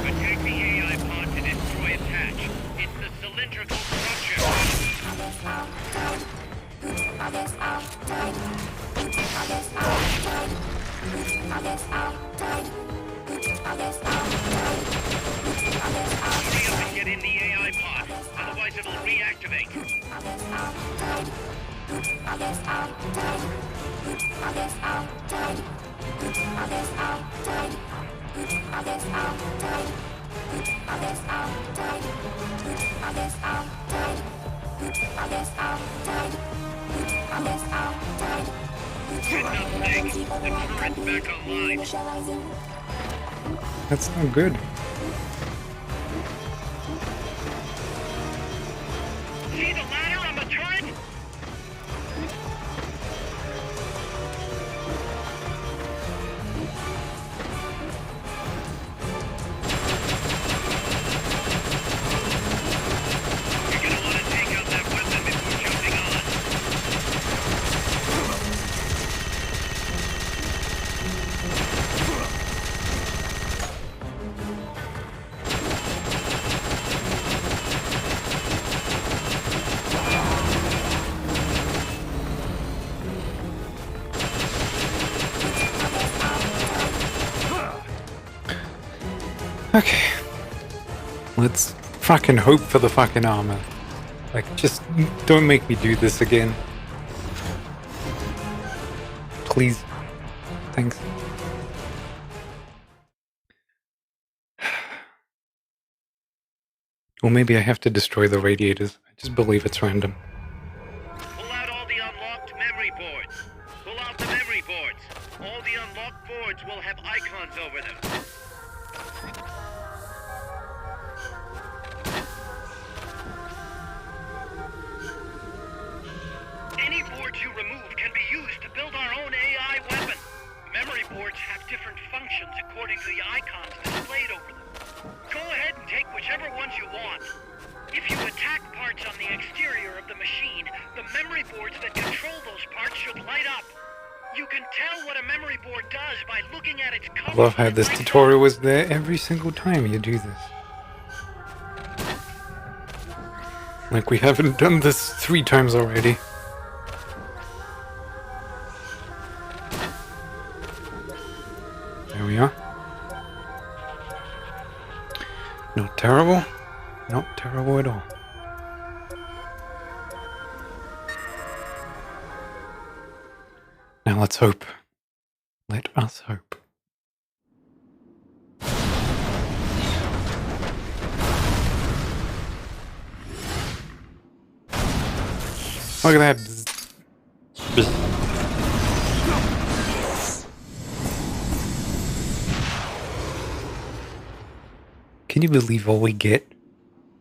Attack the AI pod to destroy attach. It's the cylindrical structure. Hurry up and get in the AI pod, otherwise it'll reactivate. Heads up, Snake. The turret's back online. That's not good. See the ladder on the turret? You're gonna want to take out that weapon before jumping on. Okay. Let's fucking hope for the fucking armor. Like, just don't make me do this again. Please. Thanks. Or maybe I have to destroy the radiators. I just believe it's random. Pull out all the unlocked memory boards. Pull out the memory boards. All the unlocked boards will have icons over them. Any boards you remove can be used to build our own AI weapon. Memory boards have different functions according to the icons displayed over them. Go ahead and take whichever ones you want. If you attack parts on the exterior of the machine, the memory boards that control those parts should light up. You can tell what a memory board does by looking at its color. I love how this tutorial is there every single time you do this. Like we haven't done this 3 times already. There we are. Not terrible. Not terrible at all. Now let's hope. Let us hope. Look at that. Can you believe all we get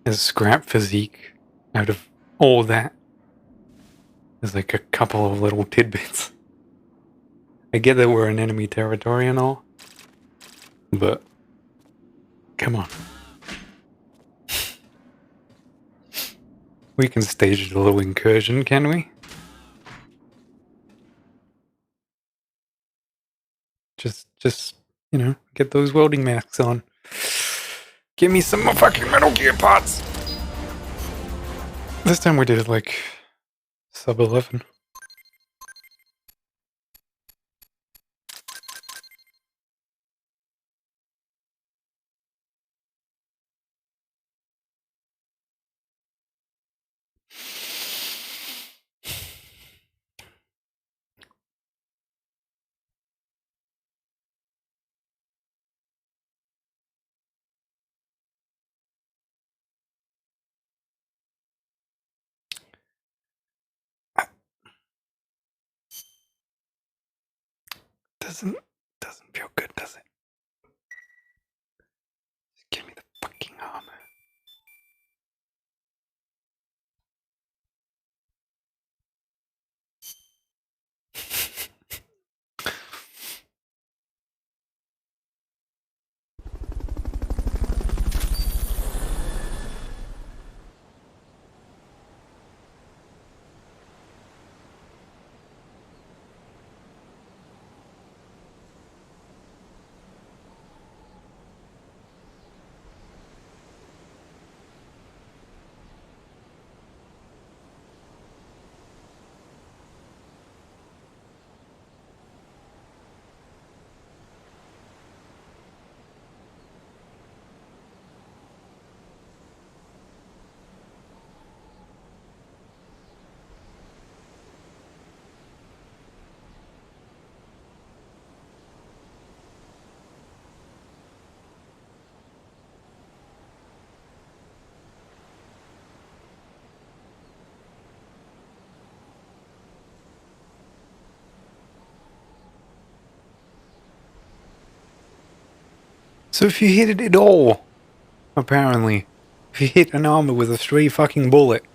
is scrap physique out of all that? There's like a couple of little tidbits. I get that we're in enemy territory and all, but come on. We can stage a little incursion, can we? Just, you know, get those welding masks on. Give me some more fucking Metal Gear parts! This time we did it like sub 11. Doesn't feel good, does it? Just give me the fucking armor. So if you hit it at all, apparently, if you hit an armor with a stray fucking bullet,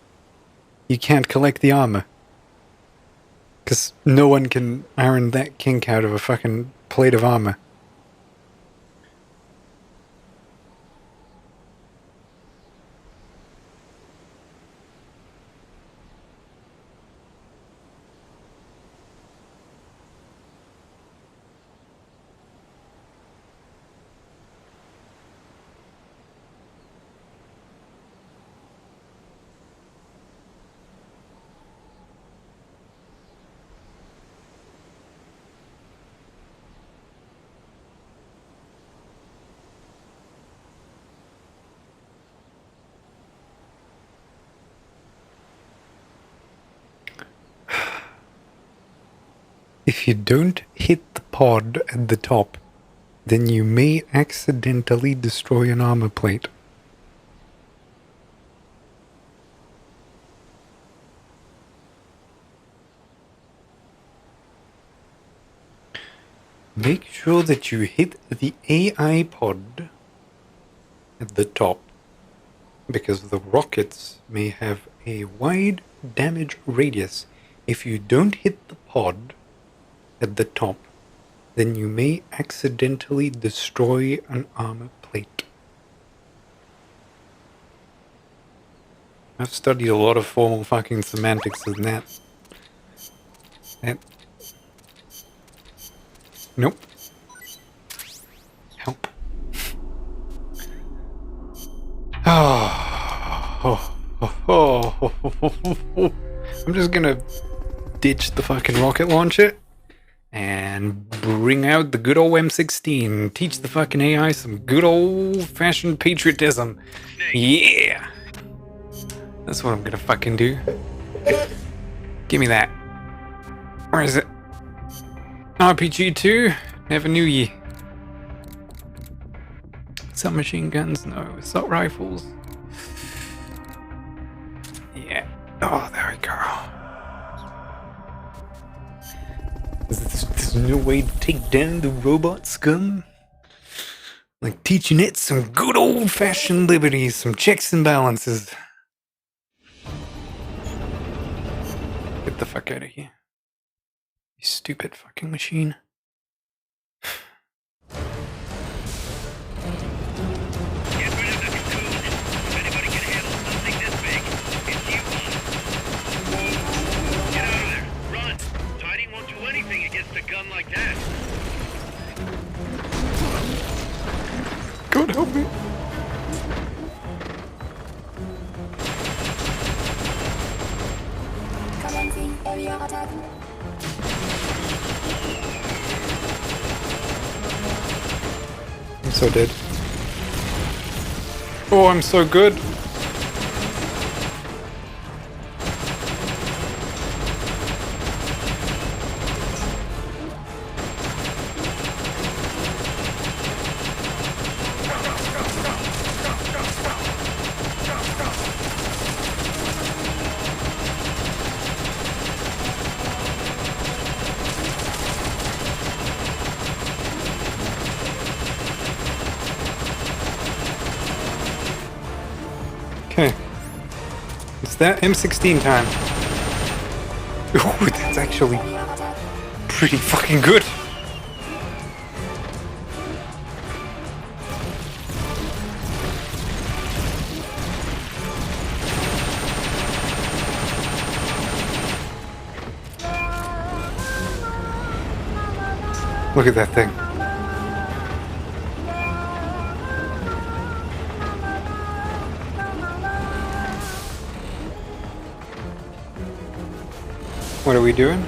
you can't collect the armor. Because no one can iron that kink out of a fucking plate of armor. If you don't hit the pod at the top, then you may accidentally destroy an armor plate. Make sure that you hit the AI pod at the top, because the rockets may have a wide damage radius. If you don't hit the pod at the top, then you may accidentally destroy an armor plate. I've studied a lot of formal fucking semantics in that. Nope. Help. I'm just gonna ditch the fucking rocket launcher and bring out the good old M16. Teach the fucking AI some good old-fashioned patriotism. Yeah! That's what I'm gonna fucking do. Give me that. Where is it? RPG 2? Never knew ye. Submachine guns? No. Assault rifles? Yeah. Oh, there we go. There's no way to take down the robot scum? Like teaching it some good old-fashioned liberties, some checks and balances. Get the fuck out of here. You stupid fucking machine. Like that. God help me. Commencing area attack. I'm so dead. Oh, I'm so good. Okay. It's that M16 time. Ooh, that's actually pretty fucking good. Look at that thing. What are we doing?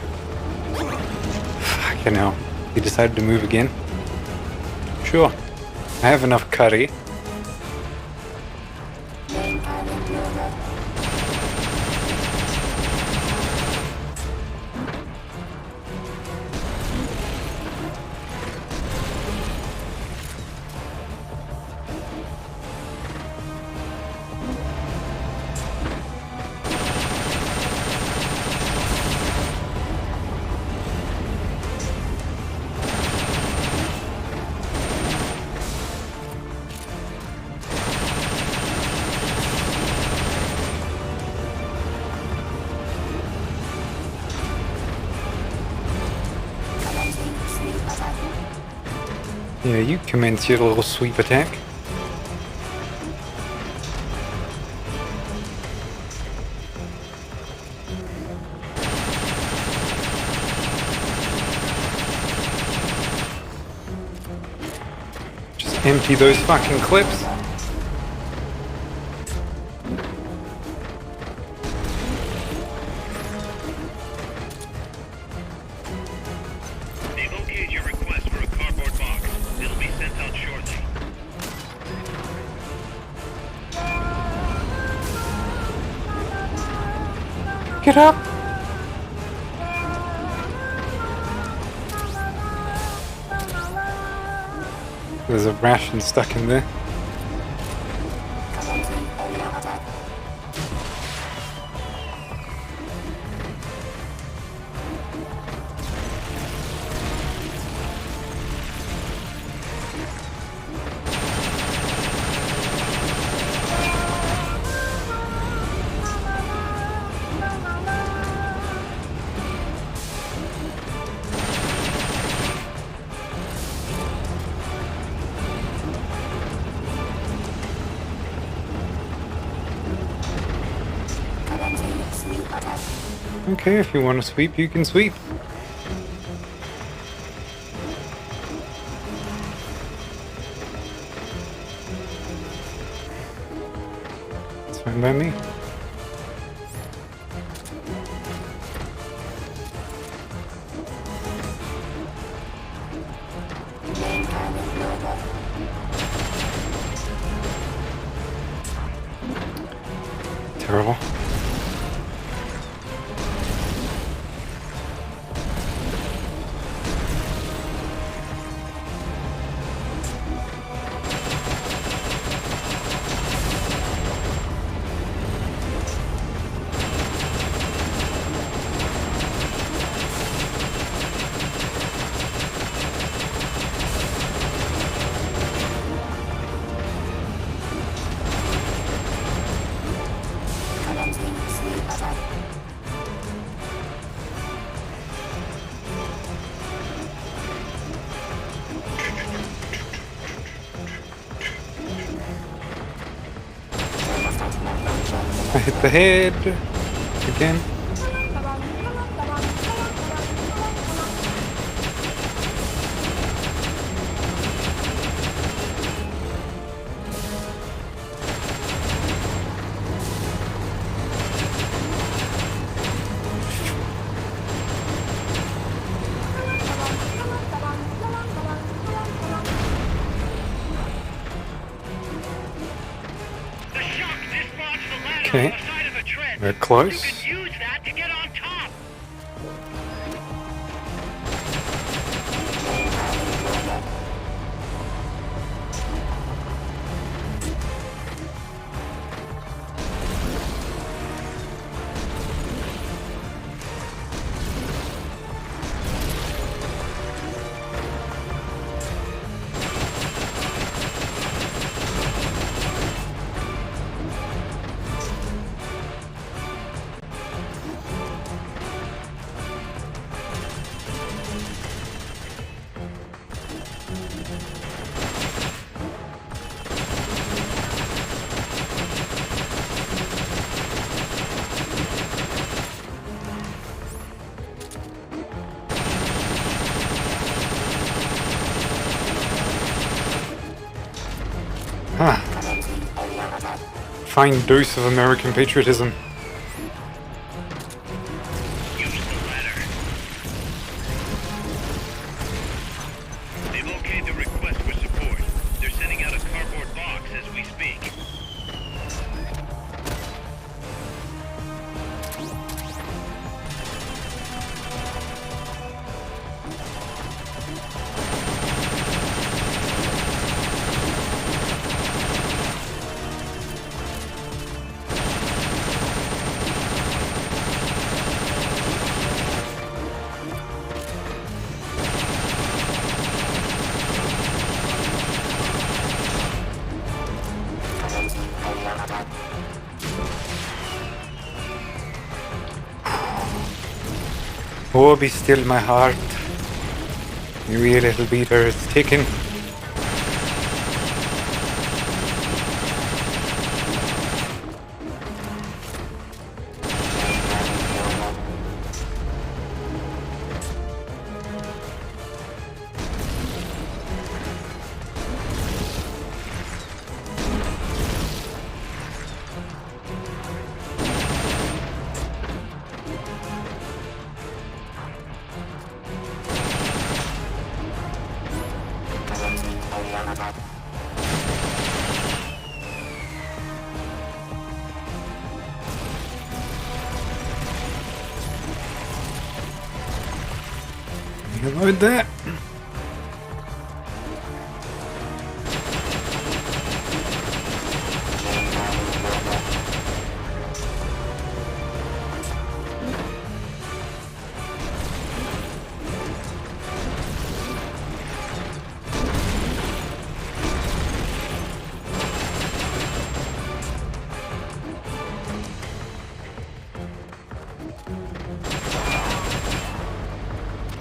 Fucking hell. He decided to move again? Sure. I have enough curry. Yeah, you commence your little sweep attack. Just empty those fucking clips. They've okayed your request for a cardboard box. It'll be sent out shortly. Get up! There's a ration stuck in there. Okay, if you want to sweep, you can sweep. It's fine by me. Terrible. I hit the head again. The shock dislodged the ladder Okay. on the side of the tread. We're close. You can use that to get on top. Ah. Fine dose of American patriotism. Use the ladder. They've okayed the request for support. They're sending out a cardboard box as we speak. Oh, be still, my heart. Your wee little beater is ticking. Reload that.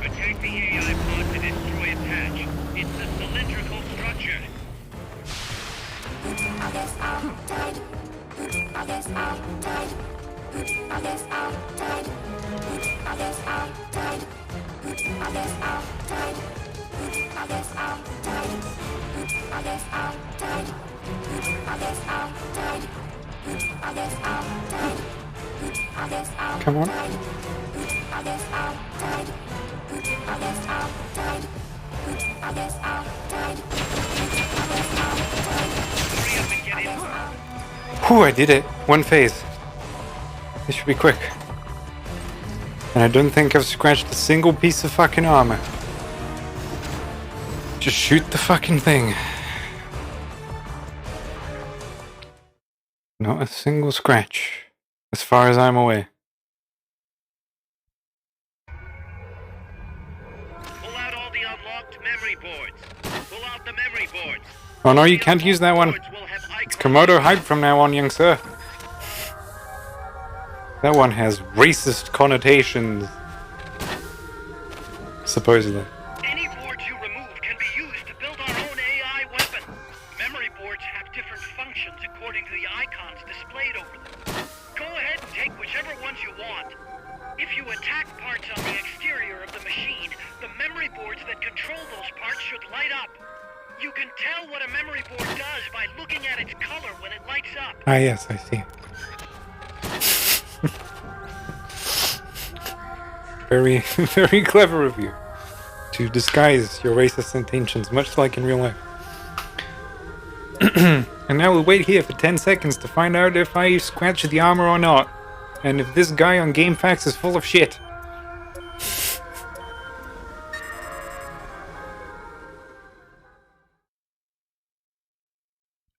Attack the AI pod to destroy Come on. Whew, I did it. One phase. This should be quick. And I don't think I've scratched a single piece of fucking armor. Just shoot the fucking thing. Not a single scratch, as far as I'm aware. Pull out all the unlocked memory boards. Pull out the memory boards. Oh no, you can't use that one. It's Komodo hype from now on, young sir. That one has racist connotations. Supposedly. Any boards you remove can be used to build our own AI weapon. Memory boards have different functions according to the icons displayed over them. Go ahead and take whichever ones you want. If you attack parts on the exterior of the machine, the memory boards that control those parts should light up. You can tell what a memory board does by looking at its color when it lights up. Ah yes, I see. Very, very clever of you to disguise your racist intentions, much like in real life. And now we'll wait here for 10 seconds to find out if I scratch the armor or not. And if this guy on GameFAQs is full of shit.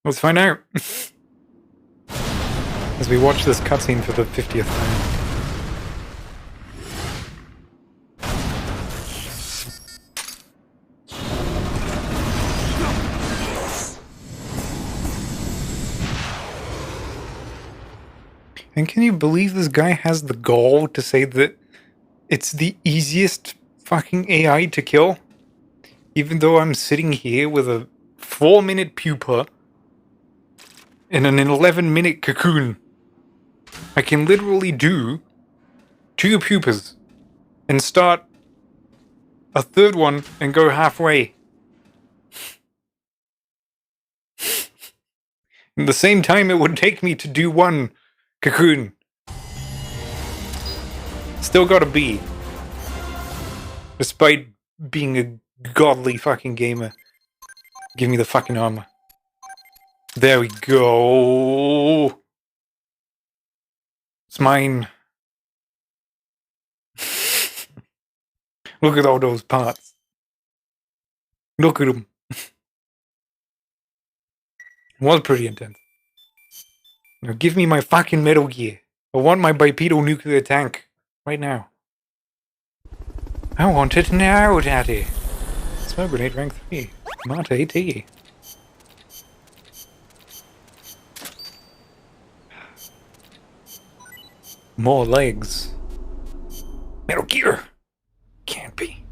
Let's find out. As we watch this cutscene for the 50th time. And can you believe this guy has the gall to say that it's the easiest fucking AI to kill? Even though I'm sitting here with a 4-minute pupa and an 11-minute cocoon. I can literally do 2 pupas and start a third one and go halfway. In the same time it would take me to do 1 cocoon. Still got a B. Despite being a godly fucking gamer. Give me the fucking armor. There we go. It's mine. Look at all those parts. Look at them. It was pretty intense. Now give me my fucking Metal Gear. I want my bipedal nuclear tank. Right now. I want it now, Daddy. Smoke grenade rank 3. Not AT. More legs. Metal Gear. Can't be.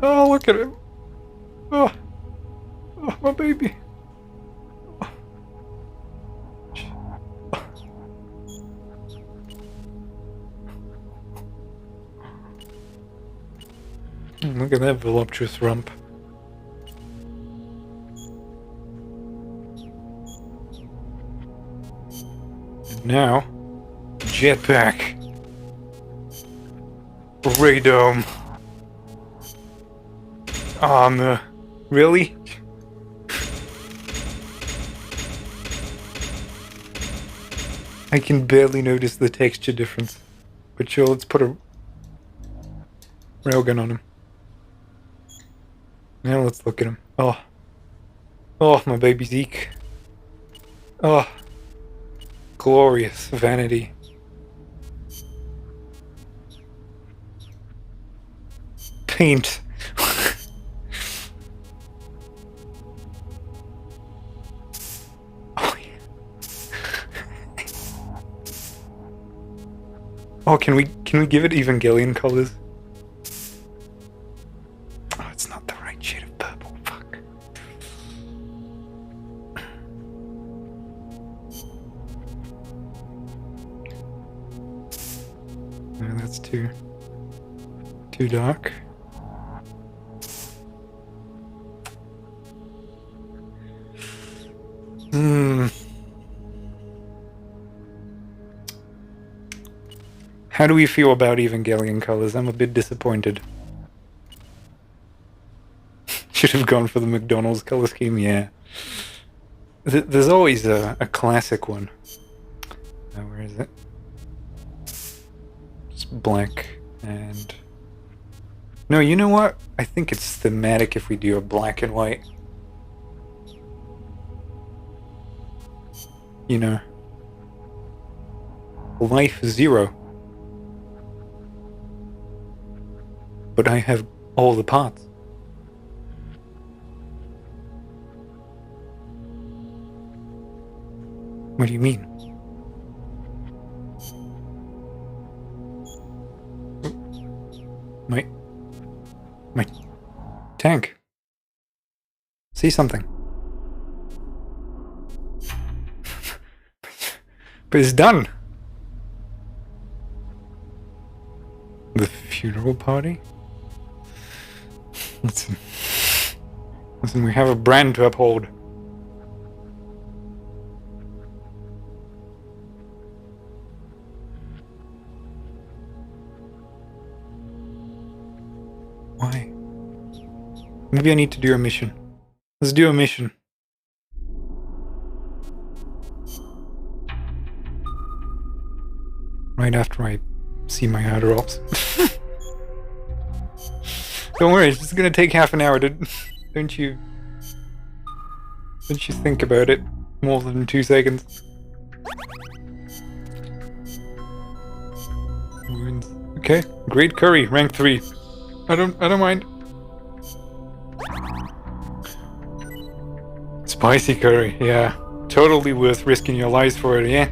Oh, look at him. Oh, oh my baby. Look at that voluptuous rump. And now, jetpack. Radome. Armor. Really? I can barely notice the texture difference. But sure, let's put a railgun on him. Now let's look at him. Oh. Oh, my baby Zeke. Oh. Glorious vanity. Paint. Oh, yeah. Oh, can we give it Evangelion colors? Too dark. How do we feel about Evangelion colors? I'm a bit disappointed. Should have gone for the McDonald's color scheme, yeah. There's always a classic one. Where is it? Just black and... No, you know what? I think it's thematic if we do a black and white. You know. Life 0. But I have all the parts. What do you mean? My tank. See something. But it's done. The funeral party? Listen, we have a brand to uphold. Why? Maybe I need to do a mission. Let's do a mission. Right after I see my airdrops. Don't worry, it's just gonna take half an hour. Don't you think about it more than 2 seconds. Okay, great curry, rank 3. I don't mind. Spicy curry, yeah. Totally worth risking your lives for it, yeah.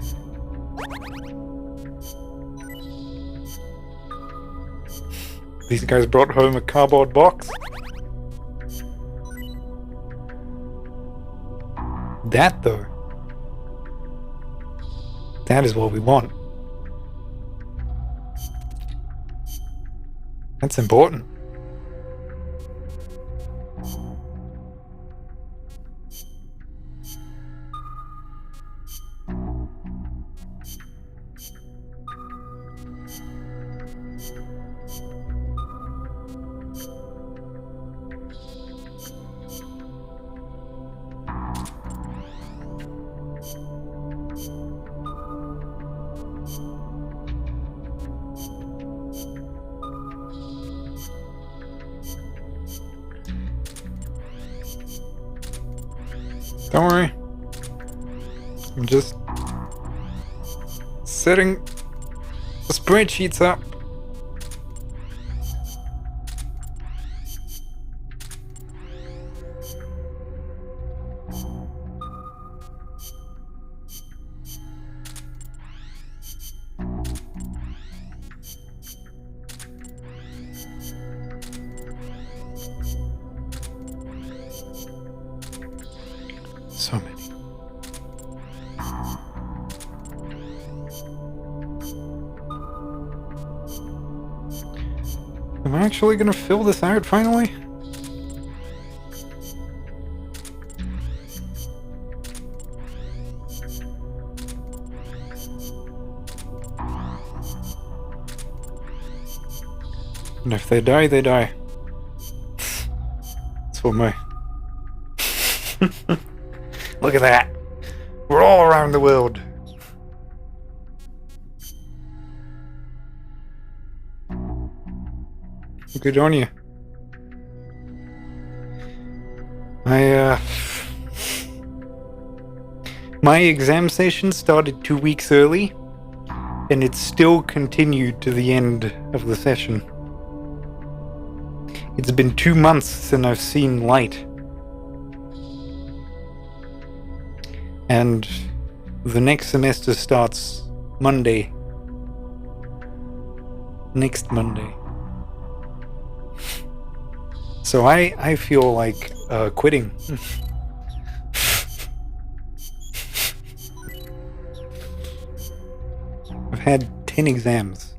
These guys brought home a cardboard box. That, though. That is what we want. That's important. Don't worry. I'm just setting the spreadsheets up. So many. Am I actually gonna fill this out finally? And if they die, they die. That's what my... Look at that! We're all around the world! Good on you. My exam session started 2 weeks early, and it still continued to the end of the session. It's been 2 months since I've seen light. And the next semester starts Monday. Next Monday. So I feel like quitting. I've had 10 exams.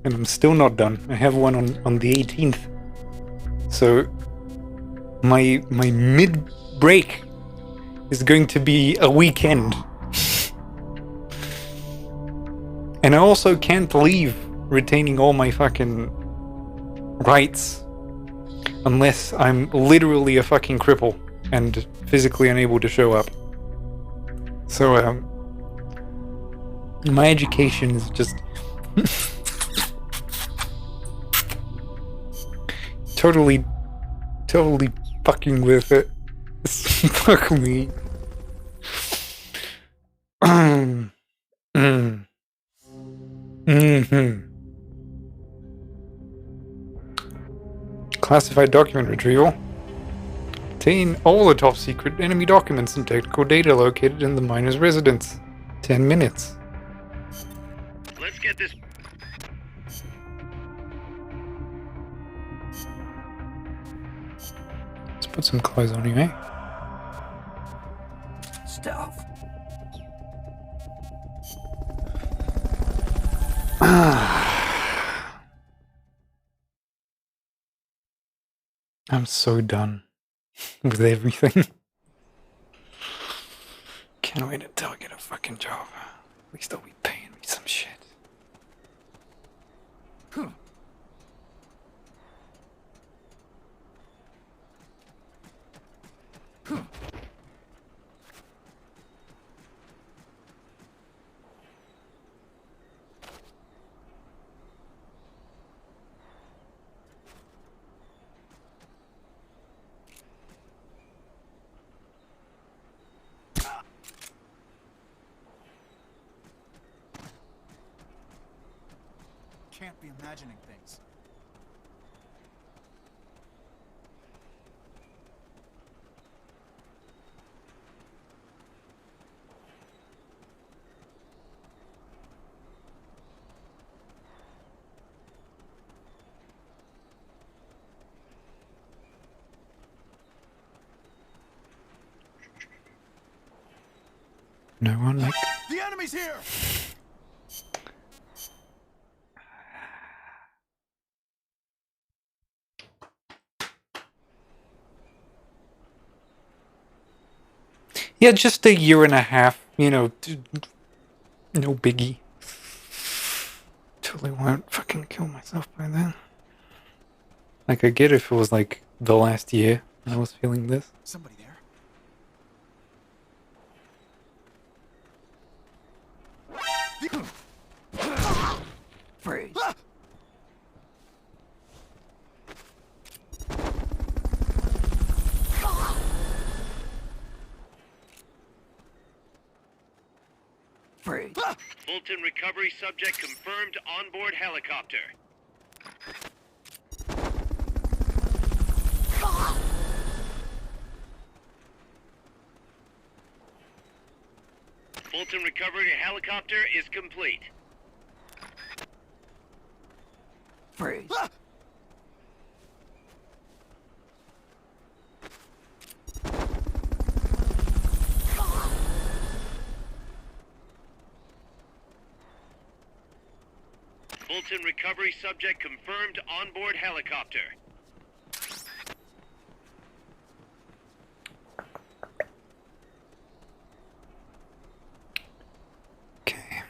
And I'm still not done. I have one on the 18th. So my mid break is going to be a weekend. And I also can't leave retaining all my fucking rights unless I'm literally a fucking cripple and physically unable to show up. So my education is just totally fucking with it. Fuck me. Classified document retrieval. Obtain all the top secret enemy documents and technical data located in the miner's residence. 10 minutes. Let's get this. Let's put some clothes on you, eh? Stealth. I'm so done with everything. Can't wait until I get a fucking job. At least they'll be paying me some shit. Can't be imagining things. No one like... The enemy's here! Yeah, just a year and a half, you know, no biggie. Totally won't fucking kill myself by then. Like, I get if it was like the last year I was feeling this. Somebody there? Freeze. Freeze. Fulton recovery subject confirmed onboard helicopter. Fulton recovery helicopter is complete. Freeze. Fulton recovery subject confirmed onboard helicopter. Okay.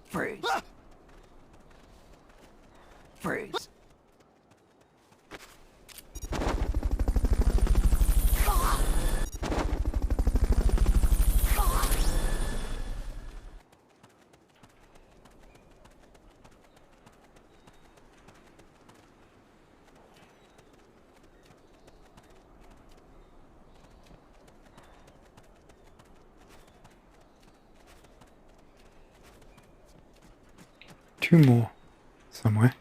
Freeze. Freeze. Two more somewhere.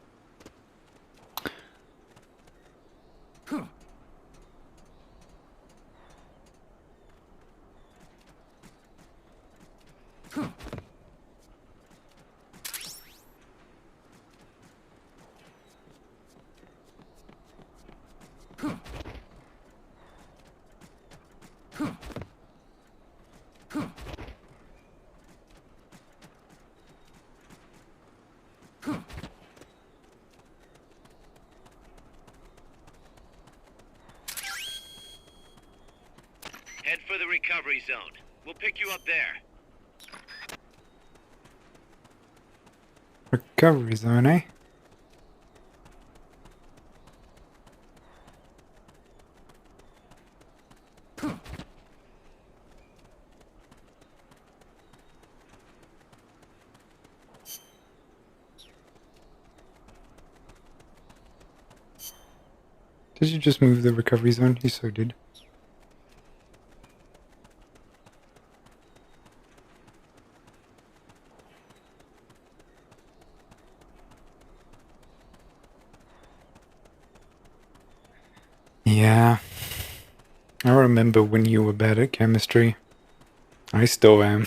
Head for the recovery zone. We'll pick you up there. Recovery zone, eh? Did you just move the recovery zone? You so did. Yeah. I remember when you were bad at chemistry. I still am.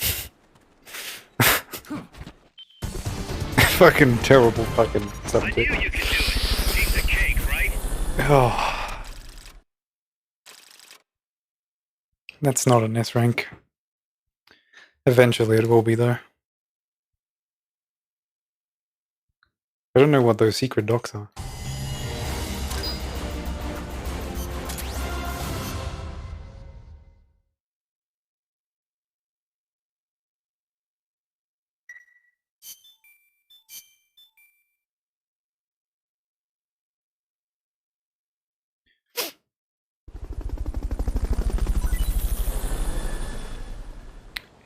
Fucking terrible fucking I subject. knew you could do it. Piece of cake, right? Oh. That's not an S rank. Eventually it will be though. I don't know what those secret docks are.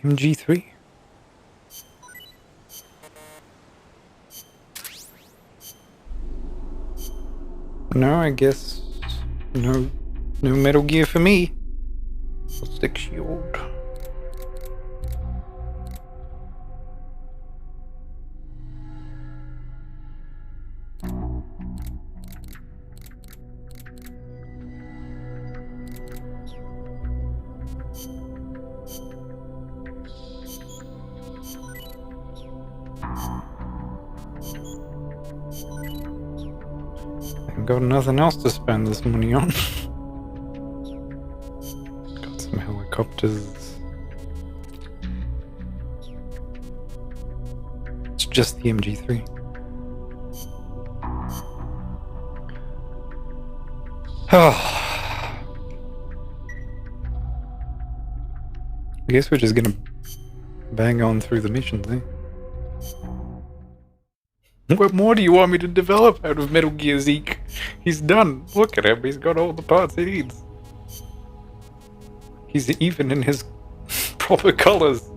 MG3? No, I guess no Metal Gear for me. Stick shield. I've got nothing else to spend this money on. Got some helicopters. It's just the MG3. I guess we're just gonna bang on through the missions, eh? What more do you want me to develop out of Metal Gear Zeke? He's done. Look at him. He's got all the parts he needs. He's even in his proper colors.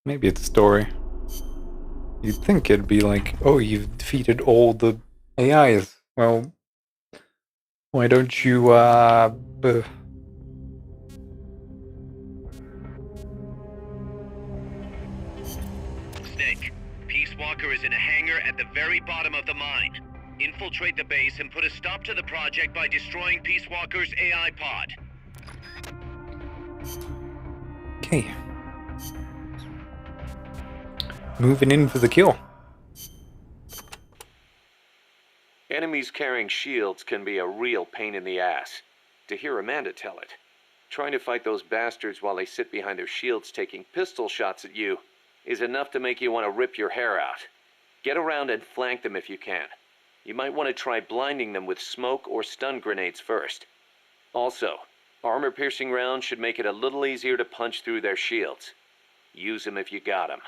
Maybe it's a story. You'd think it'd be like, oh, you've defeated all the AIs. Well, why don't you, Snake, Peace Walker is in a hangar at the very bottom of the mine. Infiltrate the base and put a stop to the project by destroying Peace Walker's AI pod. Okay. Moving in for the kill. Enemies carrying shields can be a real pain in the ass. To hear Amanda tell it. Trying to fight those bastards while they sit behind their shields taking pistol shots at you is enough to make you want to rip your hair out. Get around and flank them if you can. You might want to try blinding them with smoke or stun grenades first. Also, armor-piercing rounds should make it a little easier to punch through their shields. Use them if you got them.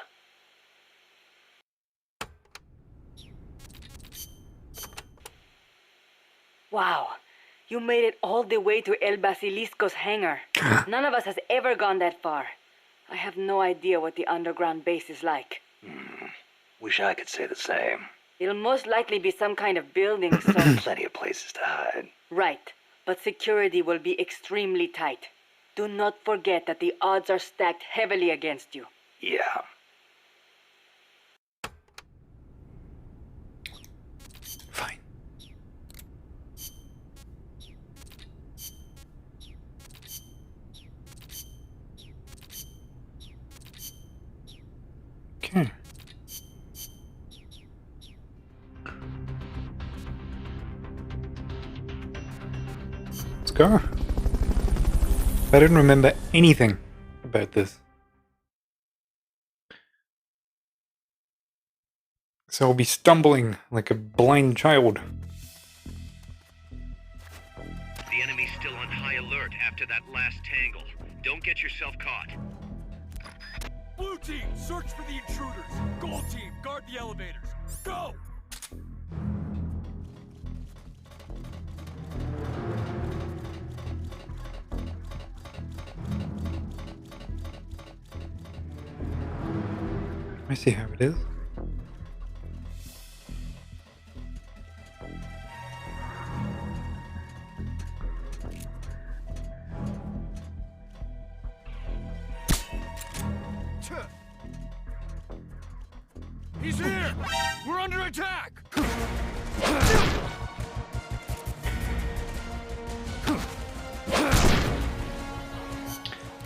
Wow, you made it all the way to El Basilisco's hangar. None of us has ever gone that far. I have no idea what the underground base is like. Wish I could say the same. It'll most likely be some kind of building, so... Plenty of places to hide. Right, but security will be extremely tight. Do not forget that the odds are stacked heavily against you. Yeah. Fine. go. I don't remember anything about this. So I'll be stumbling like a blind child. The enemy's still on high alert after that last tangle. Don't get yourself caught. Blue team, search for the intruders. Gold team, guard the elevators. Go! I see how it is. He's here! We're under attack!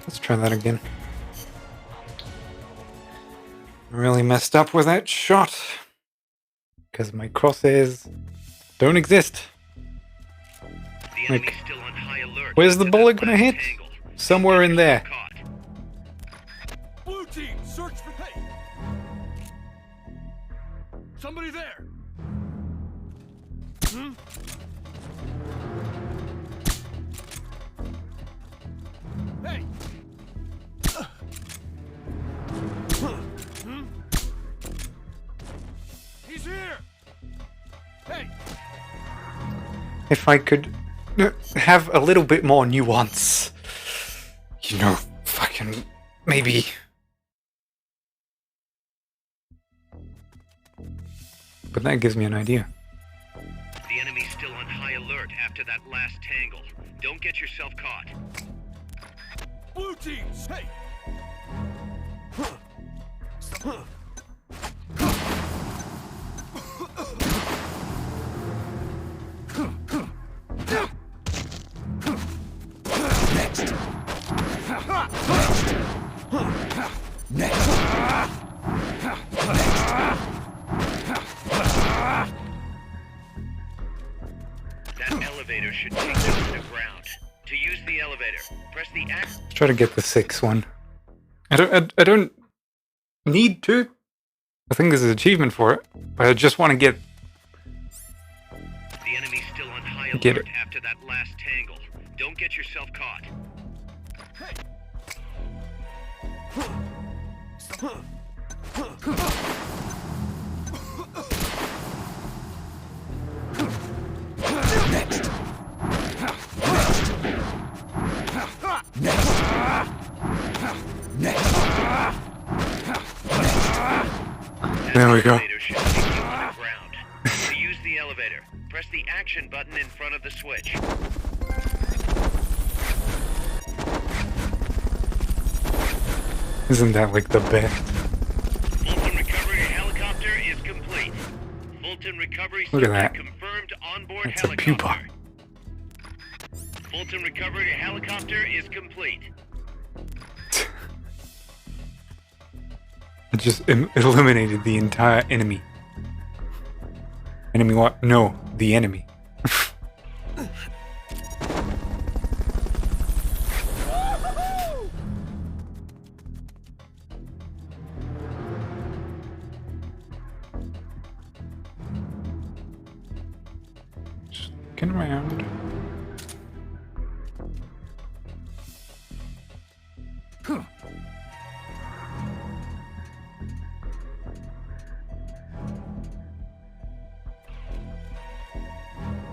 Let's try that again. I really messed up with that shot. Because my crosshairs don't exist. The enemy's still on high alert. Where's the bullet gonna hit? Somewhere in there. Blue team, search for... Hey! Somebody there! Hmm? Hey! Hmm? He's here! Hey! If I could have a little bit more nuance. You know, fucking... maybe... But that gives me an idea. The enemy's still on high alert after that last tangle. Don't get yourself caught. Blue teams, hey! Next! Next! That elevator should take you underground. To use the elevator, press the X. Let's try to get the 6th one. I don't need to. I think there's an achievement for it, but I just want to get The enemy's still on high Get alert it. after that last tangle. Don't get yourself caught. Next! Next! Next! There we go. Elevator should take you underground. To use the elevator, press the action button in front of the switch. Isn't that like the best? Fulton recovery helicopter is complete. Fulton recovery Look at subject that. confirmed onboard That's a helicopter. pupa. Fulton recovery helicopter is complete. It just eliminated the entire enemy. Enemy what? No, the enemy. Just looking around.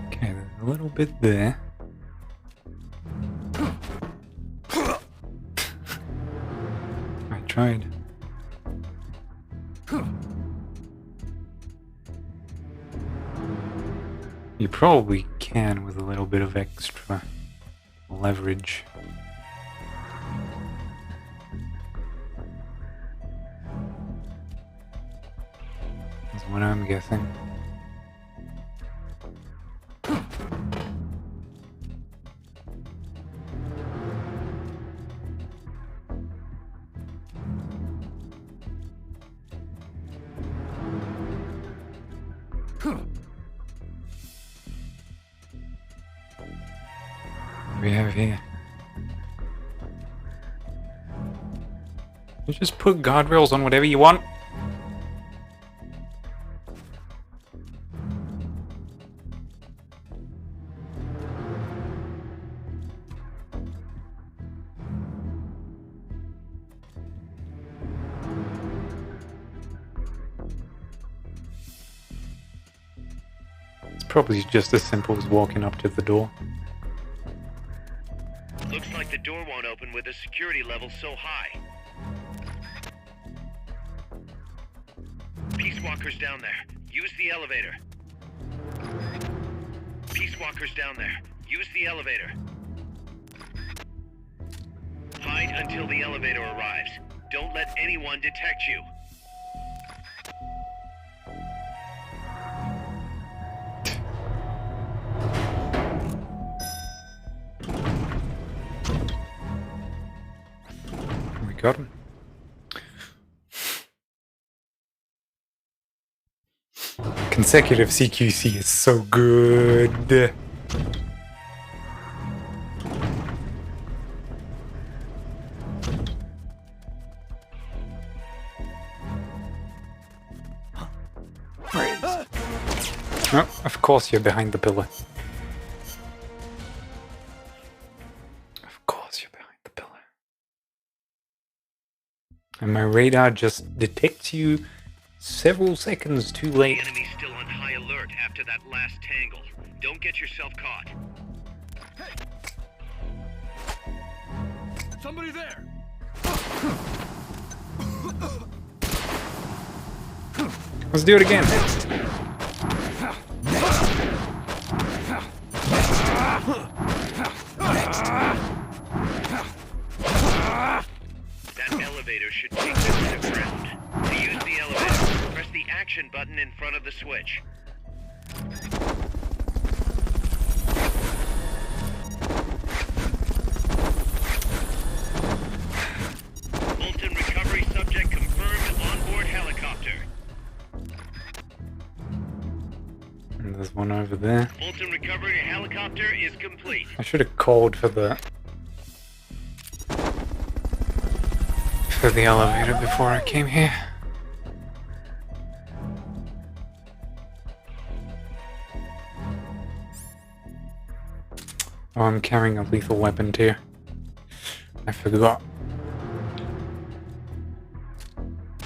Okay, there's a little bit there. I tried. You probably can with a little bit of extra leverage. That's what I'm guessing. we have here? You just put guardrails on whatever you want. It's probably just as simple as walking up to the door. Looks like the door won't open with the security level so high. Peace Walkers down there. Use the elevator. Peace Walkers down there. Use the elevator. Hide until the elevator arrives. Don't let anyone detect you. We got him. Consecutive CQC is so good. Oh, of course you're behind the pillar. Of course you're behind the pillar. And my radar just detects you several seconds too late. The enemy's still on high alert after that last tangle. Don't get yourself caught. Somebody there! Let's do it again. That elevator should take you to the ground. To use the elevator, press the action button in front of the switch. Fulton recovery subject confirmed onboard helicopter. And there's one over there. Fulton recovery helicopter is complete. I should have called for the elevator before I came here. Oh, I'm carrying a lethal weapon too. I forgot.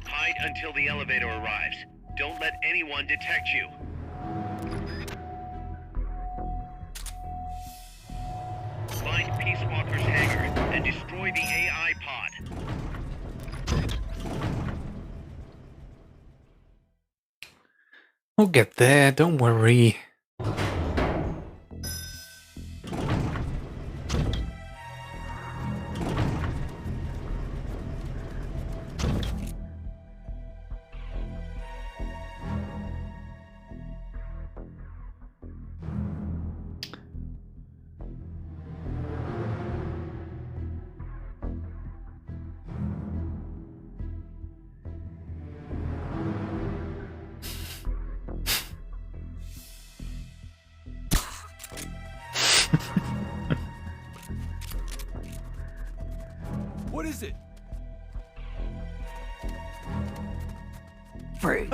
Hide until the elevator arrives. Don't let anyone detect you. Find Peace Walker's hangar and destroy the AI pod. We'll get there, don't worry. What is it? Freeze.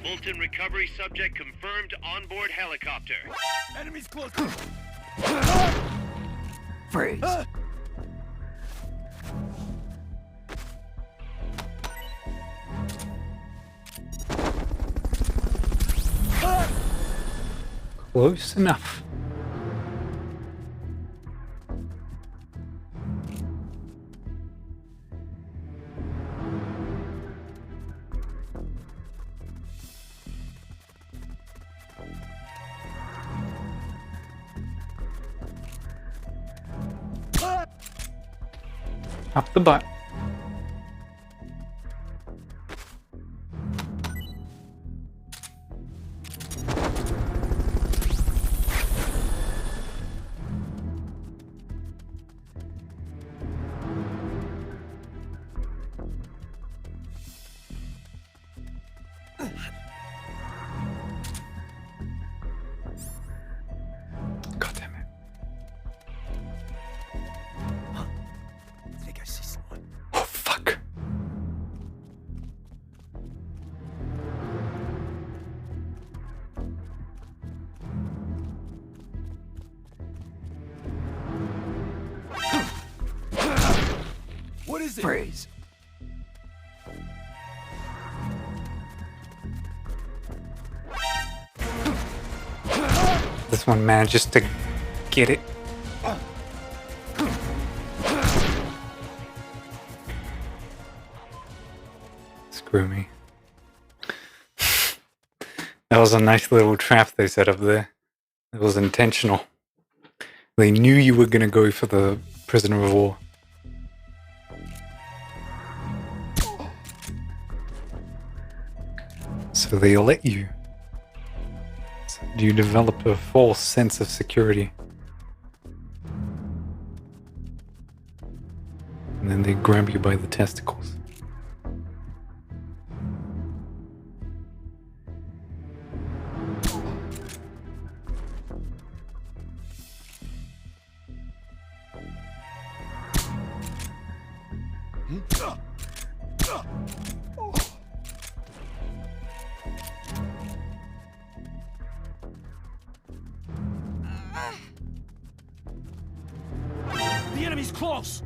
Fulton recovery subject confirmed onboard helicopter. Enemies close. Freeze. Close enough. Up the butt. God damn it. I think I see someone. Oh, fuck. What is it? Freeze. This one manages to get it. Screw me. That was a nice little trap they set up there. It was intentional. They knew you were gonna go for the prisoner of war. So they let you. So you develop a false sense of security. And then they grab you by the testicles. The enemy's close.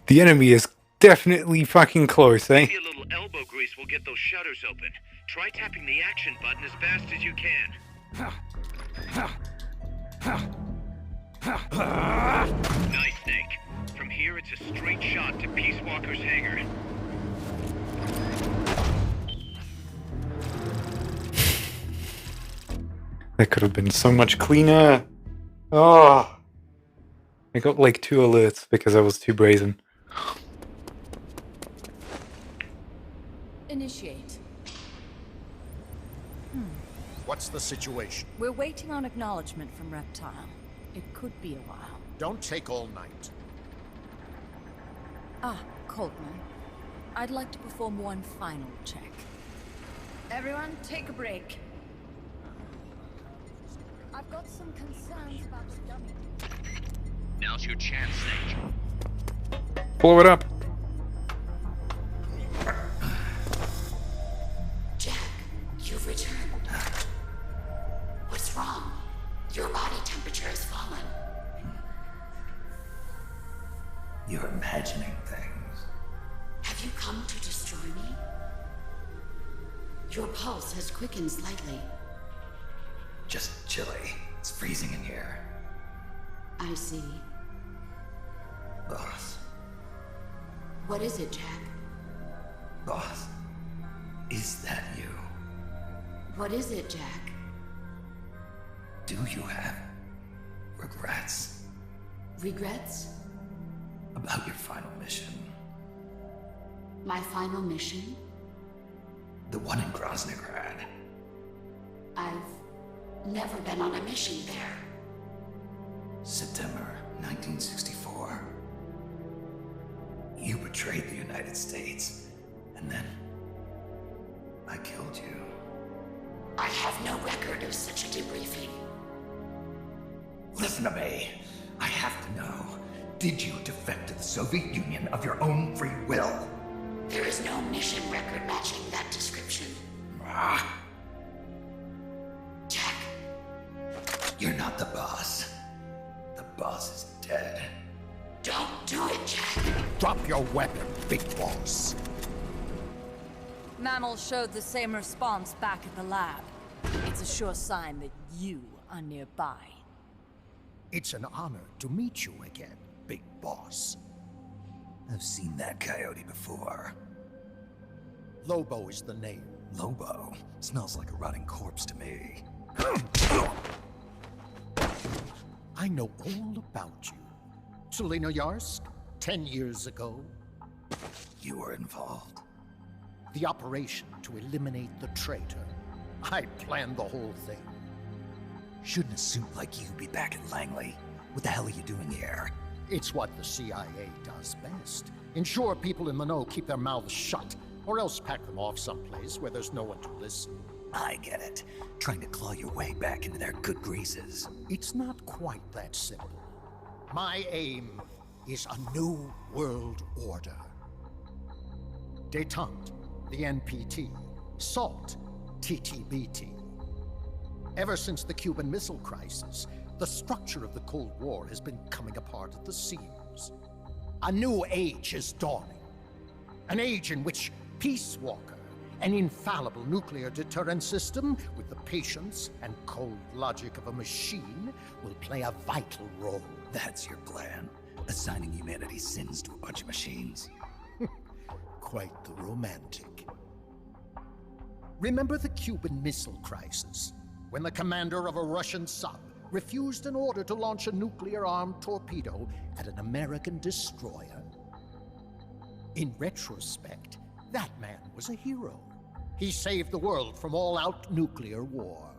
The enemy is definitely fucking close, eh? Maybe a little elbow grease will get those shutters open. Try tapping the action button as fast as you can. Nice, Snake. From here, it's a straight shot to Peace Walker's hangar. That could have been so much cleaner. Oh, I got like 2 alerts because I was too brazen. Initiate. What's the situation? We're waiting on acknowledgement from Reptile. It could be a while. Don't take all night. Ah, Coltman. I'd like to perform one final check. Everyone, take a break. I've got some concerns about the dummy. Now's your chance, Snake. Blow it up. Jack, you've returned. What's wrong? Your body temperature has fallen. You're imagining things. Have you come to destroy me? Your pulse has quickened slightly. Just chilly. It's freezing in here. I see. Boss. What is it, Jack? Boss. Is that you? What is it, Jack? Do you have regrets Regrets? about your final mission? My final mission? The one in Groznygrad. I've never been on a mission there. September 1964. You betrayed the United States, and then I killed you. I have no record of such a debriefing. Listen to me. I have to know. Did you defect to the Soviet Union of your own free will? There is no mission record matching that description. Ah, Jack, you're not the boss. The boss is dead. don't do it, Jack. Drop your weapon, big boss. Mammals showed the same response back at the lab. It's a sure sign that you are nearby. It's an honor to meet you again, big boss. I've seen that coyote before. Lobo is the name. Lobo? Smells like a rotting corpse to me. I know all about you. Selenoyarsk, 10 years ago. You were involved. The operation to eliminate the traitor. I planned the whole thing. Shouldn't a suit like you be back in Langley? What the hell are you doing here? It's what the CIA does best. Ensure people in the know keep their mouths shut, or else pack them off someplace where there's no one to listen. I get it. Trying to claw your way back into their good graces. It's not quite that simple. My aim is a new world order. Détente, the NPT. SALT, TTBT. Ever since the Cuban Missile Crisis, the structure of the Cold War has been coming apart at the seams. A new age is dawning. An age in which Peace Walker, an infallible nuclear deterrent system with the patience and cold logic of a machine, will play a vital role. That's your plan? Assigning humanity's sins to a bunch of machines? Quite the romantic. Remember the Cuban Missile Crisis, when the commander of a Russian sub refused an order to launch a nuclear-armed torpedo at an American destroyer? In retrospect, that man was a hero. He saved the world from all-out nuclear war.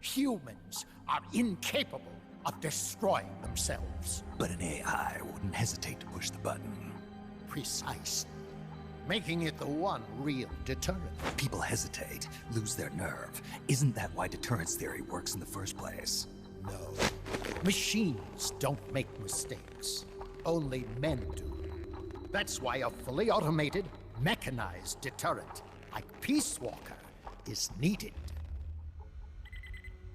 Humans are incapable of destroying themselves. But an AI wouldn't hesitate to push the button. Precisely. Making it the one real deterrent. People hesitate, lose their nerve. Isn't that why deterrence theory works in the first place? No. Machines don't make mistakes. Only men do. That's why a fully automated, mechanized deterrent like Peace Walker is needed.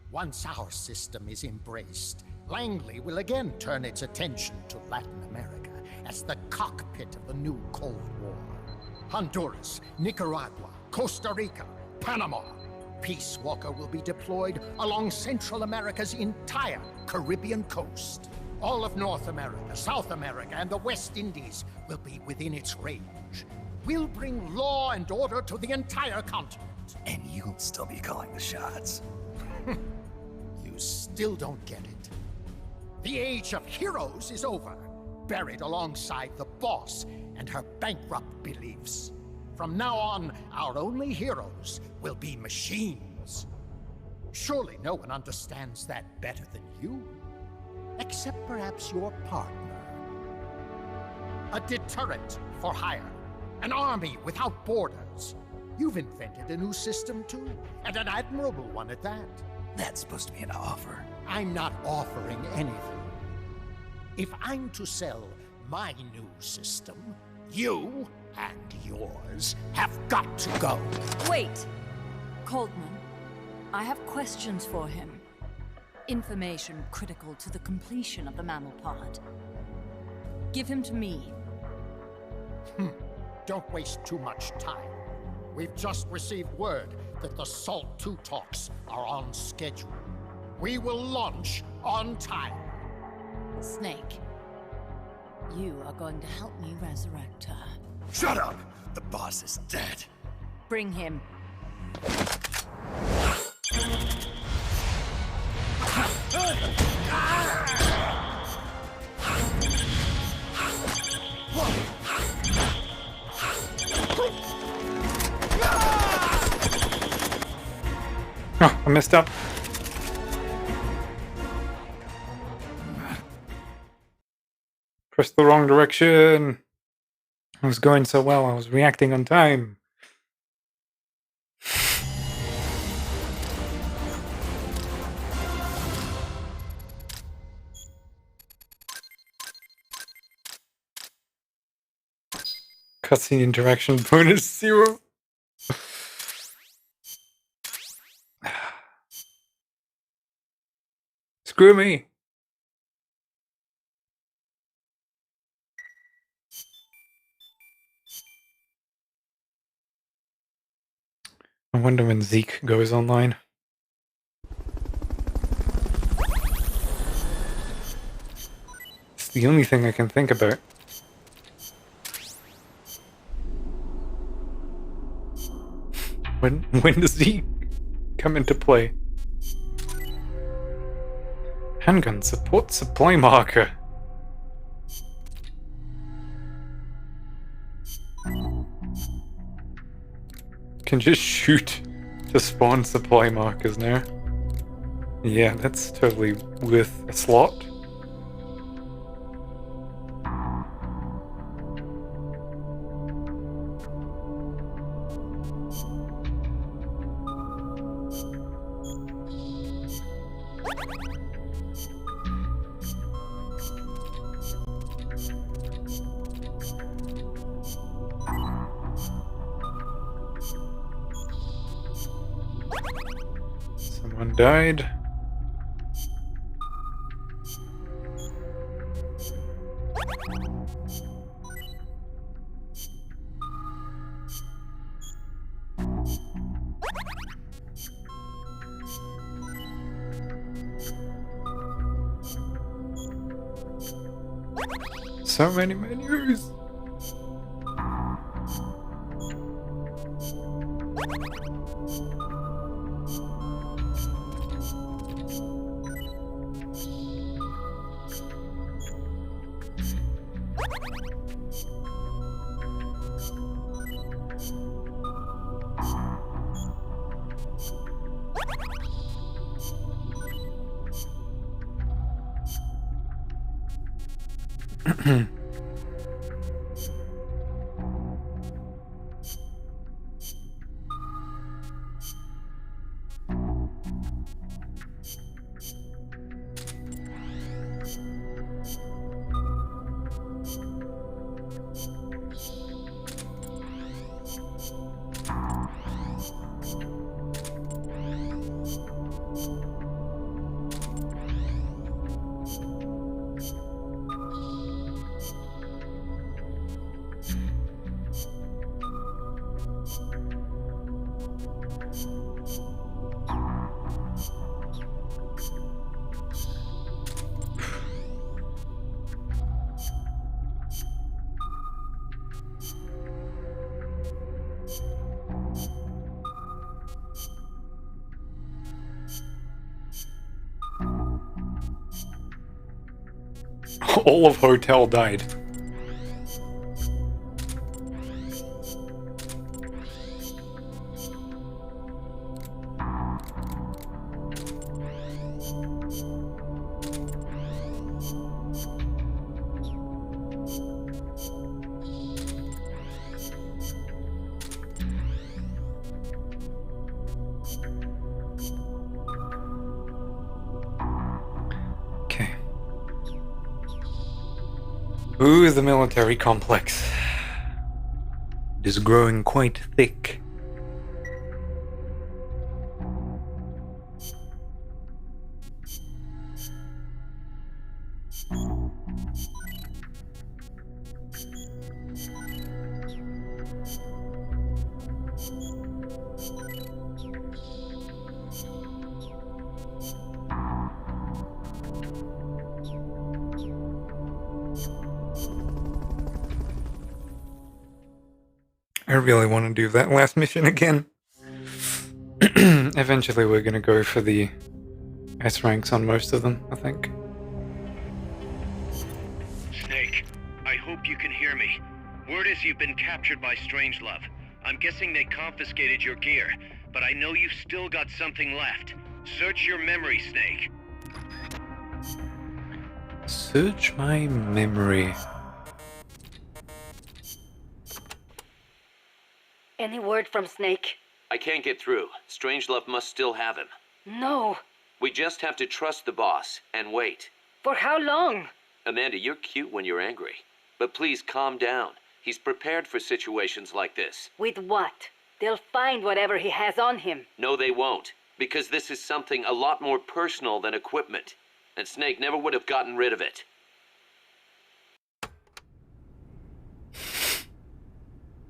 Once our system is embraced, Langley will again turn its attention to Latin America as the cockpit of the new Cold War. Honduras, Nicaragua, Costa Rica, Panama. Peace Walker will be deployed along Central America's entire Caribbean coast. All of North America, South America, and the West Indies will be within its range. We'll bring law and order to the entire continent. And you'll still be calling the shots. You still don't get it. The age of heroes is over, buried alongside the boss and her bankrupt beliefs. From now on, our only heroes will be machines. Surely no one understands that better than you. Except perhaps your partner. A deterrent for hire. An army without borders. You've invented a new system too, and an admirable one at that. That's supposed to be an offer. I'm not offering anything. If I'm to sell my new system, you and yours have got to go. Wait! Coltman, I have questions for him. Information critical to the completion of the mammal pod. Give him to me. Don't waste too much time. We've just received word that the SALT 2 talks are on schedule. We will launch on time. Snake, you are going to help me resurrect her. Shut up! The boss is dead. Bring him. Oh, I messed up. Pressed the wrong direction. I was going so well, I was reacting on time. Cutscene interaction bonus 0. Screw me. I wonder when Zeke goes online. It's the only thing I can think about. When does Zeke come into play? Handgun support supply marker. Can just shoot to spawn supply markers now. Yeah, that's totally worth a slot. Someone died. So many menus. All of Hotel died. Okay. Ooh, the military complex. It is growing quite thick. I really want to do that last mission again. Eventually we're gonna go for the S ranks on most of them, I think. Snake, I hope you can hear me. Word is you've been captured by Strangelove. I'm guessing they confiscated your gear, but I know you've still got something left. Search your memory, Snake. Search my memory. Any word from Snake? I can't get through. Strangelove must still have him. No. We just have to trust the boss and wait. For how long? Amanda, you're cute when you're angry. But please calm down. He's prepared for situations like this. With what? They'll find whatever he has on him. No, they won't. Because this is something a lot more personal than equipment. And Snake never would have gotten rid of it.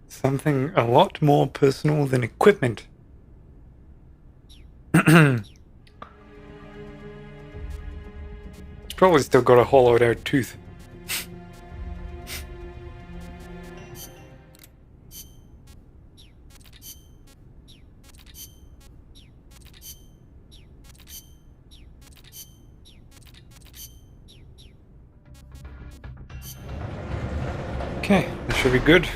Something a lot more personal than equipment. It's probably still got a hollowed out tooth. Okay, that should be good.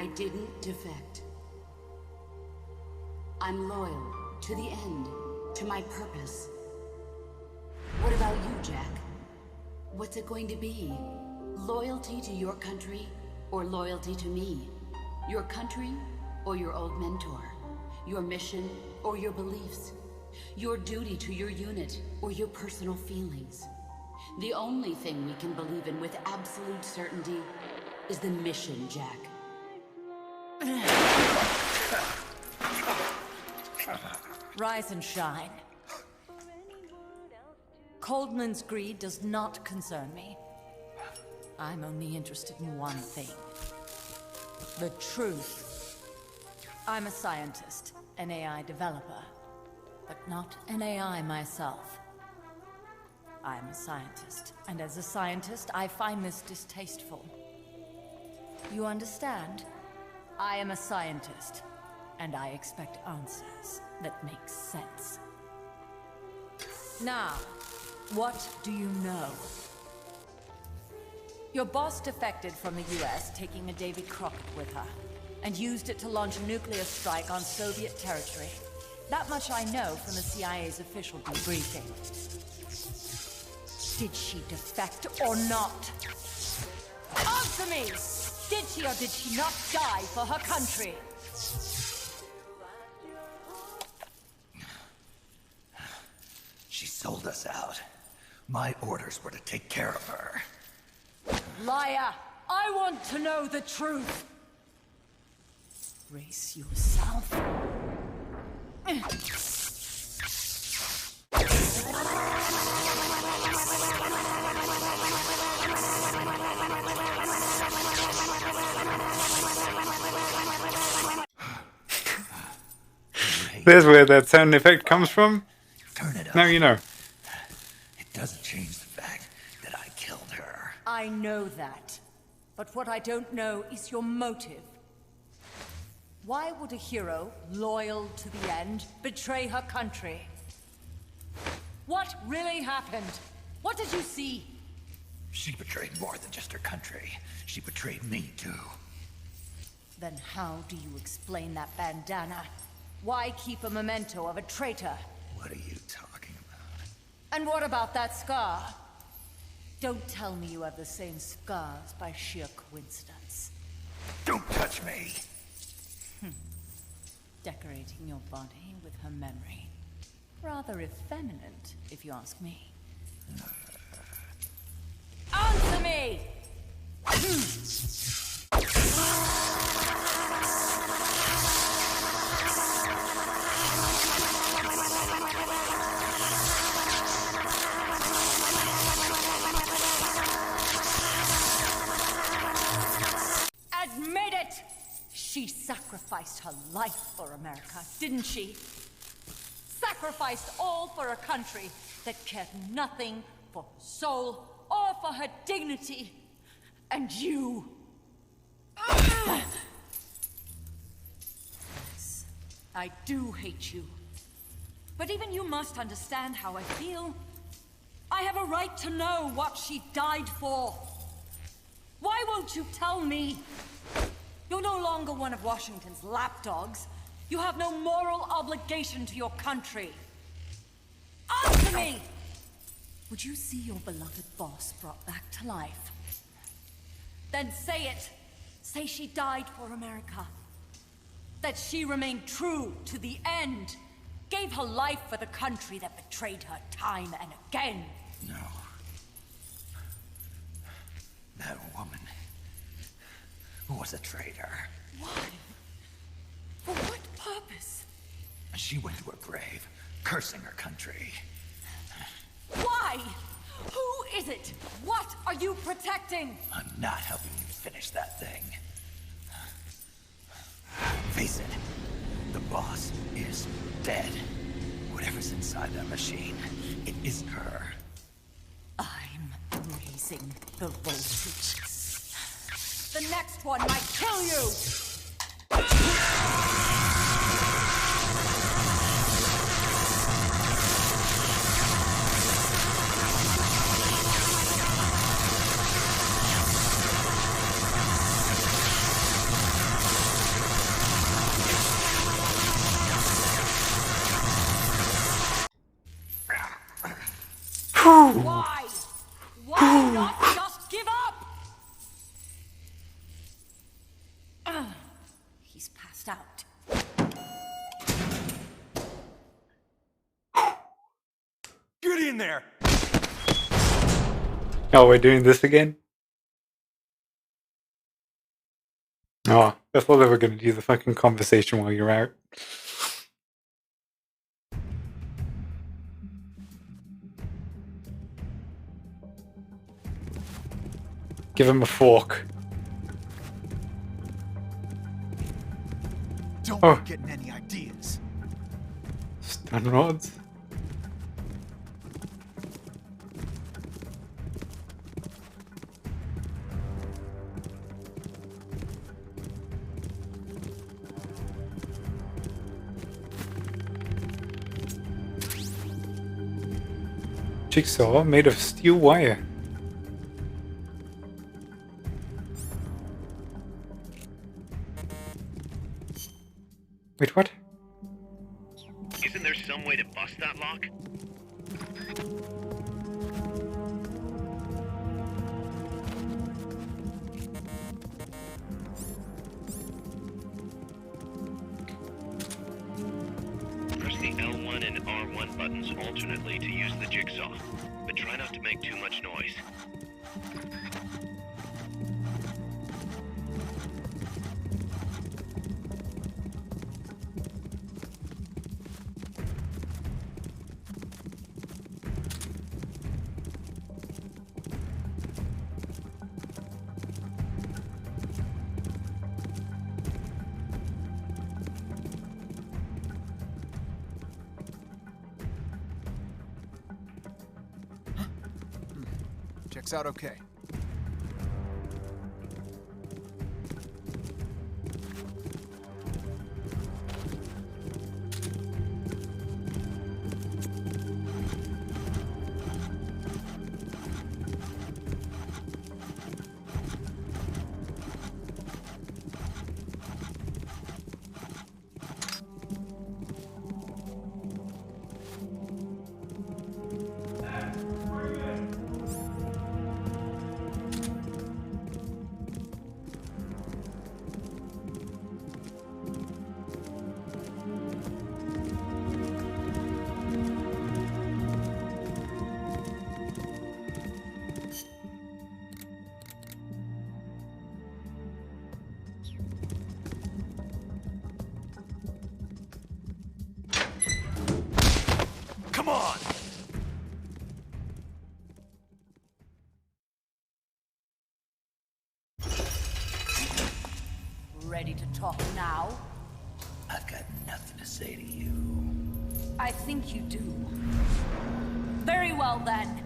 I didn't defect. I'm loyal to the end, to my purpose. What about you, Jack? What's it going to be? Loyalty to your country or loyalty to me? Your country or your old mentor? Your mission or your beliefs? Your duty to your unit or your personal feelings? The only thing we can believe in with absolute certainty is the mission, Jack. Rise and shine. Coldman's greed does not concern me. I'm only interested in one thing. The truth. I'm a scientist, an AI developer, but not an AI myself. I'm a scientist, and as a scientist, I find this distasteful. You understand? I am a scientist, and I expect answers that make sense. Now, what do you know? Your boss defected from the US, taking a Davy Crockett with her, and used it to launch a nuclear strike on Soviet territory. That much I know from the CIA's official debriefing. Did she defect or not? Answer me! Did she or did she not die for her country? She sold us out. My orders were to take care of her. Liar! I want to know the truth! Brace yourself. There's where that sound effect comes from. Turn it up. Now you know. It doesn't change the fact that I killed her. I know that. But what I don't know is your motive. Why would a hero, loyal to the end, betray her country? What really happened? What did you see? She betrayed more than just her country. She betrayed me, too. Then how do you explain that bandana? Why keep a memento of a traitor? What are you talking about? And what about that scar? Don't tell me you have the same scars by sheer coincidence. Don't touch me! Decorating your body with her memory. Rather effeminate, if you ask me. Answer me! Admit it! She sacrificed her life for America, didn't she? Sacrificed all for a country that cared nothing for her soul or for her dignity. And you... Yes, I do hate you. But even you must understand how I feel. I have a right to know what she died for. Why won't you tell me? You're no longer one of Washington's lapdogs. You have no moral obligation to your country. Answer me! Would you see your beloved boss brought back to life? Then say it. Say she died for America. That she remained true to the end. Gave her life for the country that betrayed her time and again. No. That woman was a traitor. Why? For what purpose? She went to her grave, cursing her country. Why? Who is it? What are you protecting? I'm not helping you finish that thing. Face it, the boss is dead. Whatever's inside that machine, it isn't her. I'm raising the voltage. The next one might kill you! Why? Why not just give up? He's passed out. Get in there! Oh, we're doing this again? Oh, I thought they were going to do the fucking conversation while you're out. Give him a fork. Don't Oh. be getting any ideas. Stun rods. Jigsaw made of steel wire. Wait, what? Isn't there some way to bust that lock? Press the L1 and R1 buttons alternately to use the jigsaw, but try not to make too much noise. Checks out okay. Come on! Ready to talk now? I've got nothing to say to you. I think you do. Very well then.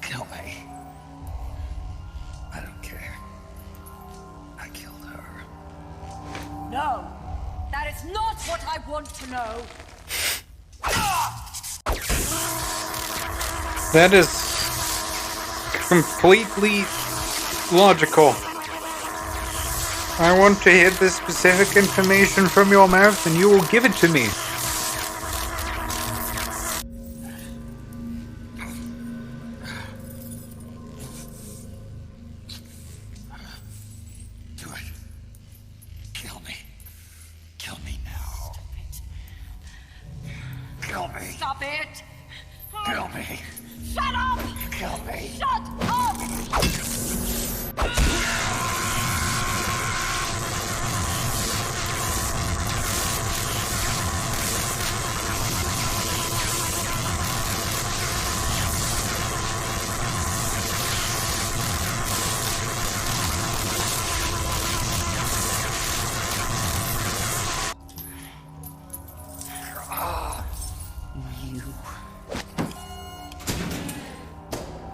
Kill me. I don't care. I killed her. No, that is not what I want to know. That is completely logical. I want to hear the specific information from your mouth and you will give it to me. Do it. Kill me. Kill me now. Kill me. Stop it! Kill me. Shut up! Kill me. Shut up!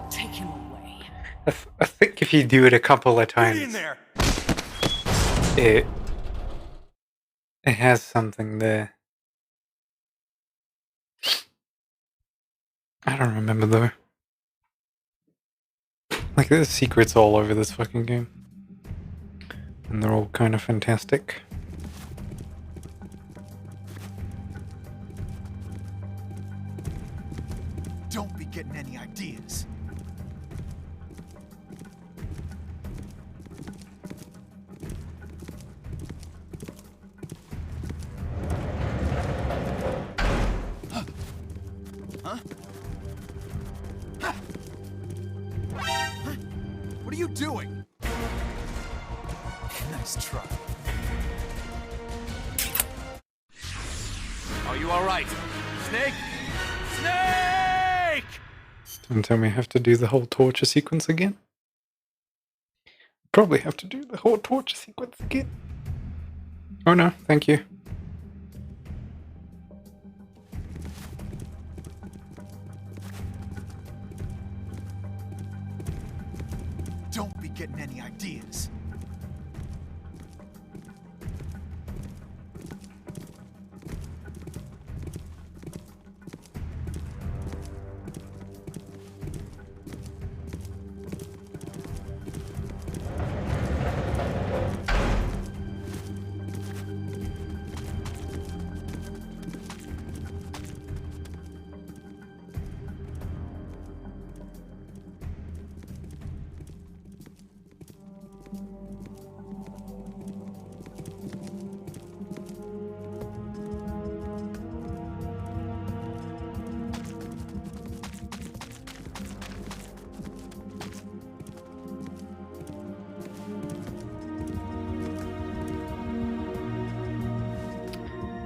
Take him away. I think if you do it a couple of Get in times, there! it has something there. I don't remember though. Like, there's secrets all over this fucking game. And they're all kind of fantastic. Don't be getting any ideas. Huh? What are you doing? Nice try. Are you all right? Snake? Snake! Don't tell me I have to do the whole torture sequence again. Probably have to do the whole torture sequence again. Oh no, thank you. Don't be getting any ideas.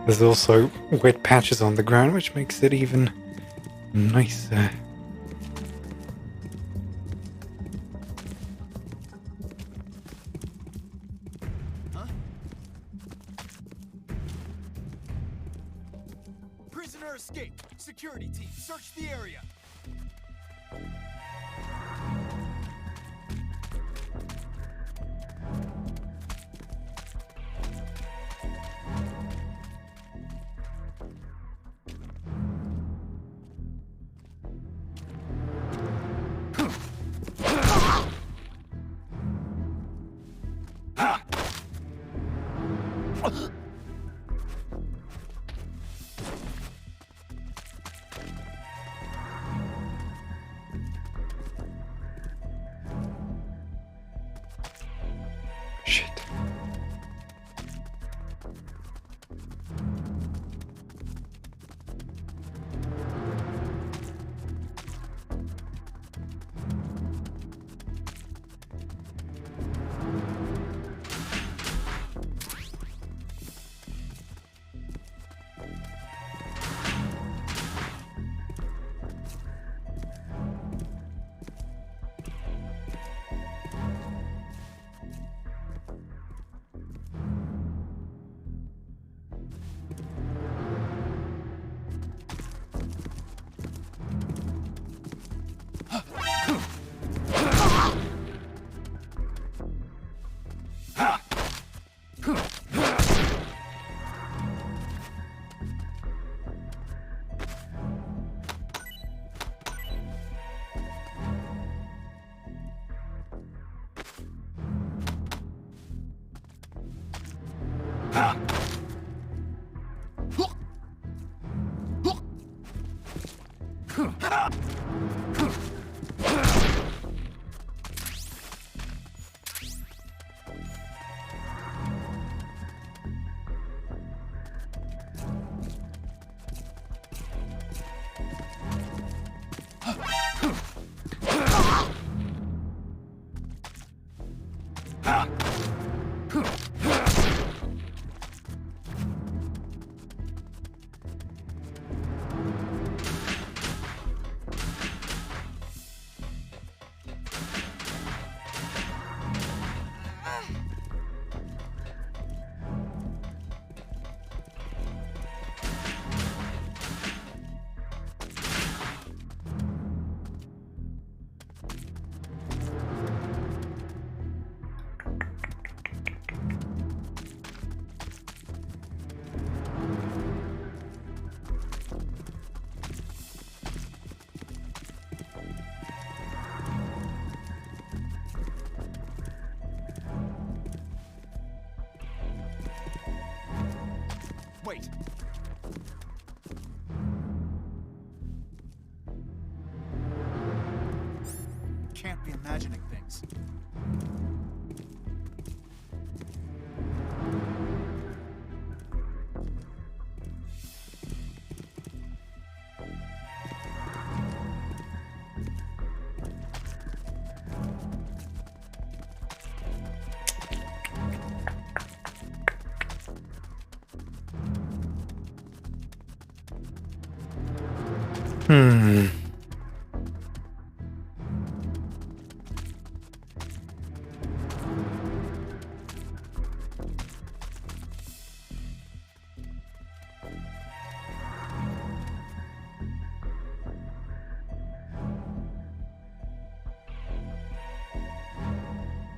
There's also wet patches on the ground, which makes it even nicer. Huh? Prisoner escaped. Security team, search the area. Can't be imagining things.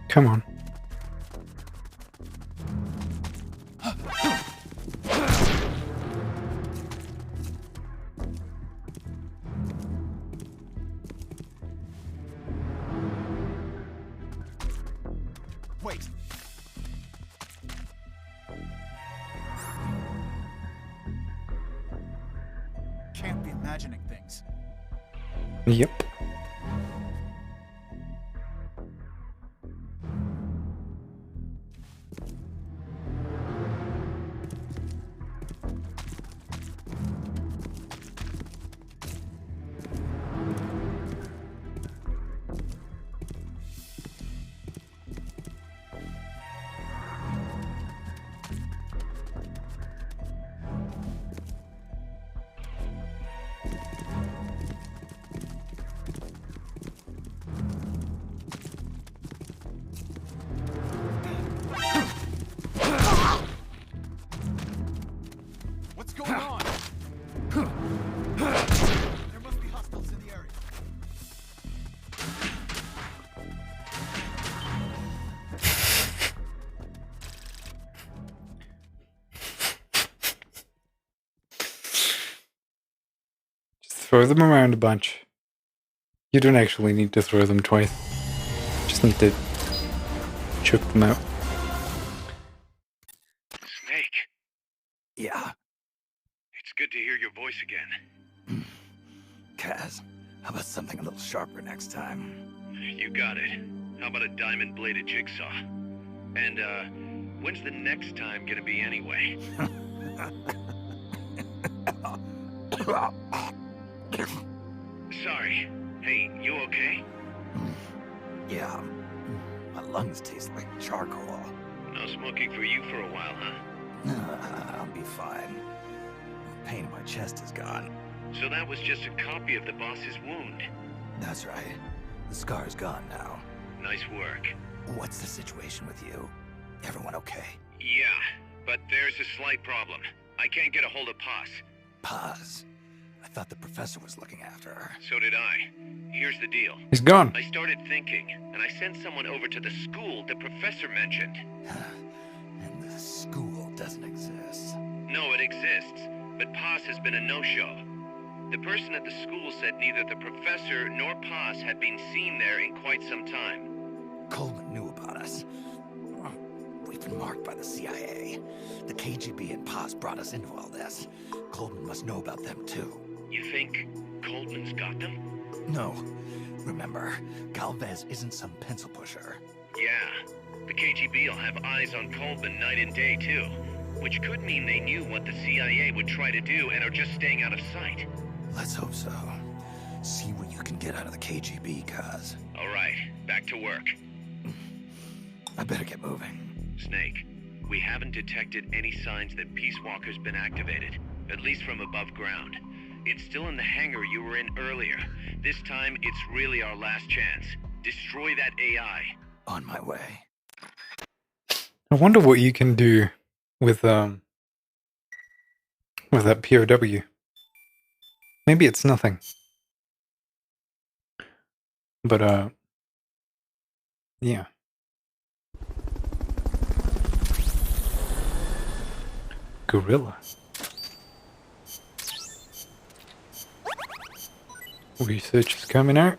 Come on. Wait. Can't be imagining things. Yep. What's going on? There must be hostiles in the area. Just throw them around a bunch. You don't actually need to throw them twice. Just need to choke them out. Snake, Yeah, it's good to hear your voice again. Kaz, how about something a little sharper next time? You got it. How about a diamond-bladed jigsaw? And, when's the next time gonna be anyway? Sorry. Hey, you okay? Yeah, my lungs taste like charcoal. No smoking for you for a while, huh? I'll be fine. The pain in my chest is gone. So that was just a copy of the boss's wound. That's right. The scar's gone now. Nice work. What's the situation with you? Everyone okay? Yeah, but there's a slight problem. I can't get a hold of Paz. Paz. I thought the professor was looking after her. So did I. Here's the deal. He's gone. I started thinking, and I sent someone over to the school the professor mentioned. And the school doesn't exist. No, it exists, but Paz has been a no-show. The person at the school said neither the professor nor Paz had been seen there in quite some time. Coleman knew about us. We've been marked by the CIA. The KGB and Paz brought us into all this. Coleman must know about them too. You think Coleman's got them? No. Remember, Galvez isn't some pencil pusher. Yeah. The KGB will have eyes on Coleman night and day, too. Which could mean they knew what the CIA would try to do and are just staying out of sight. Let's hope so. See what you can get out of the KGB, Kaz. All right, back to work. I better get moving. Snake, we haven't detected any signs that Peace Walker's been activated, at least from above ground. It's still in the hangar you were in earlier. This time, it's really our last chance. Destroy that AI. On my way. I wonder what you can do with that POW. Maybe it's nothing. But yeah. Gorilla. Research is coming out.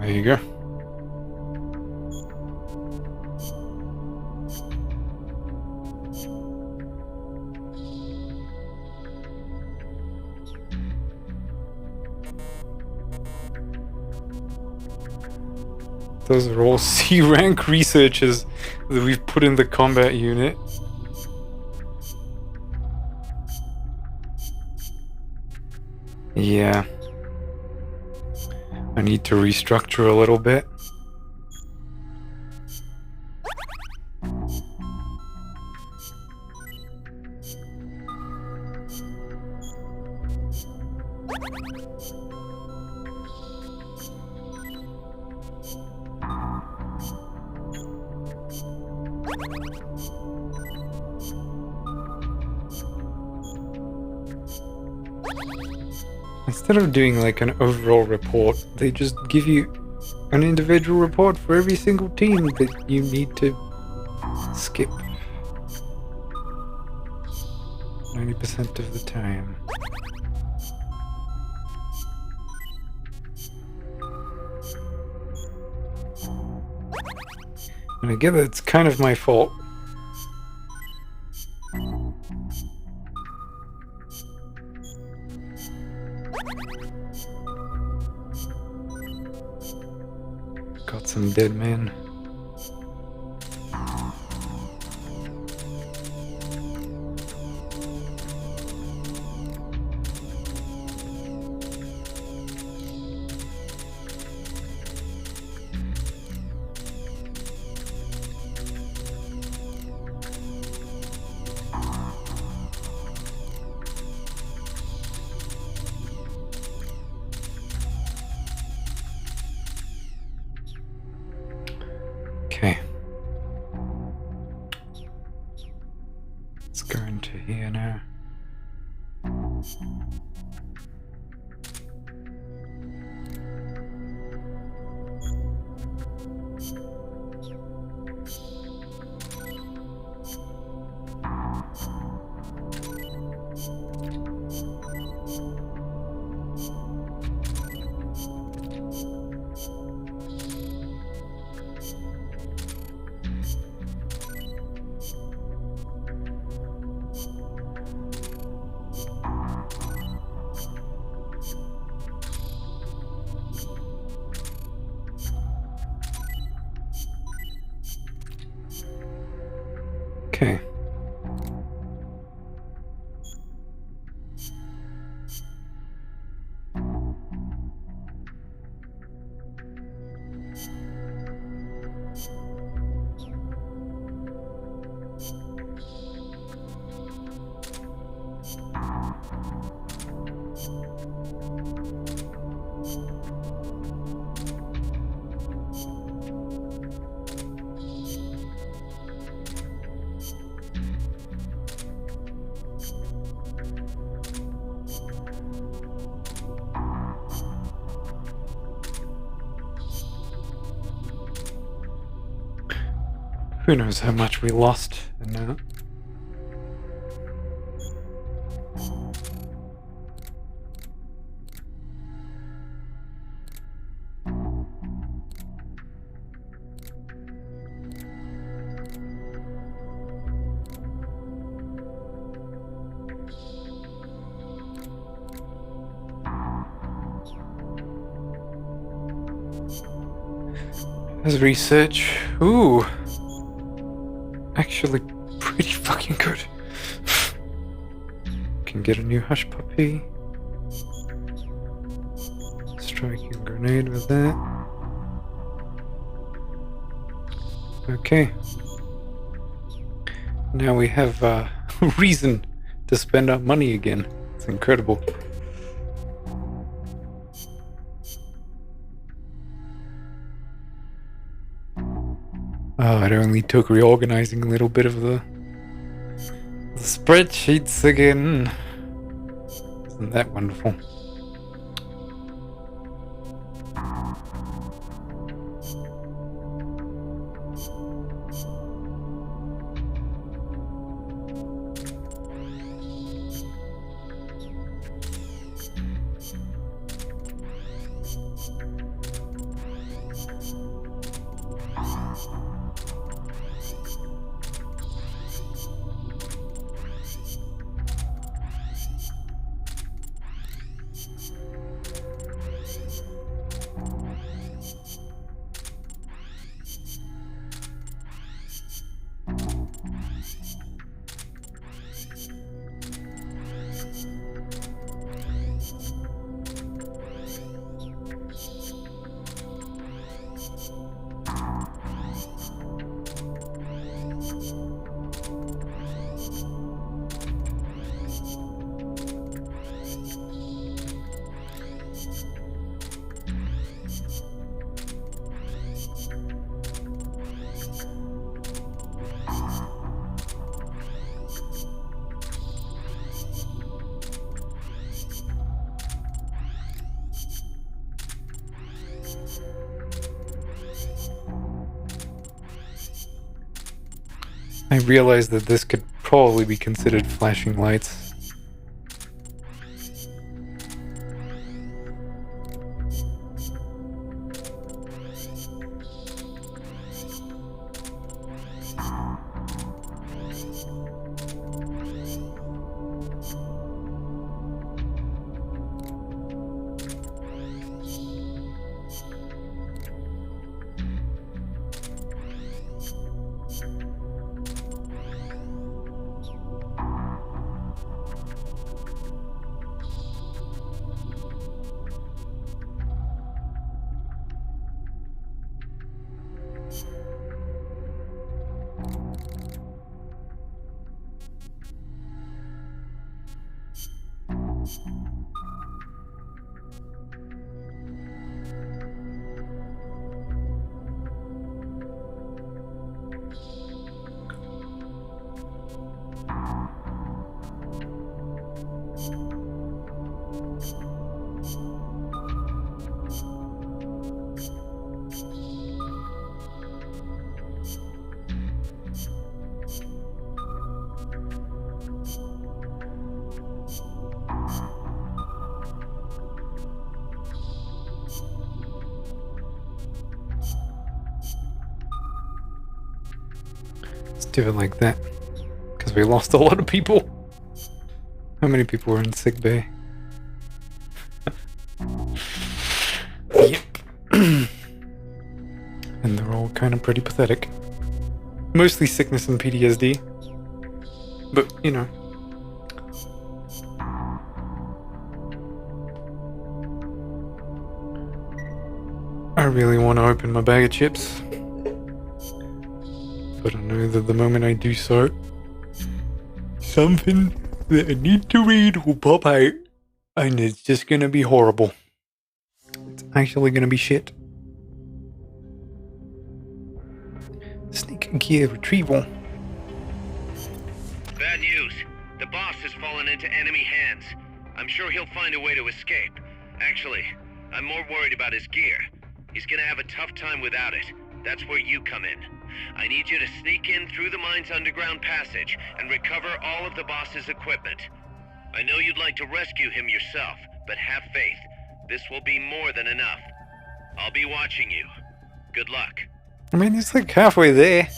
There you go. Those are all C rank researchers that we've put in the combat unit. Yeah. I need to restructure a little bit. Instead of doing like an overall report, they just give you an individual report for every single team that you need to skip 90% of the time. And I get that it's kind of my fault. Got some dead men. Okay. Let's go into here now. Okay. Who knows how much we lost in that? There's research. Ooh. Actually pretty fucking good. Can get a new hush puppy. Striking grenade with that. Okay. Now we have reason to spend our money again. It's incredible. Oh, it only took reorganizing a little bit of the spreadsheets again. Isn't that wonderful? I realized that this could probably be considered flashing lights. Let's do it like that, because we lost a lot of people. How many people were in sick bay? Yep. And they're all kind of pretty pathetic. Mostly sickness and PTSD. But, you know. I really want to open my bag of chips. But I know that the moment I do so, something that I need to read will pop out. And it's just gonna be horrible. It's actually gonna be shit. Sneak gear retrieval. Bad news. The boss has fallen into enemy hands. I'm sure he'll find a way to escape. Actually, I'm more worried about his gear. He's gonna have a tough time without it. That's where you come in. I need you to sneak in through the mine's underground passage and recover all of the boss's equipment. I know you'd like to rescue him yourself, but have faith. This will be more than enough. I'll be watching you. Good luck. I mean, it's like halfway there.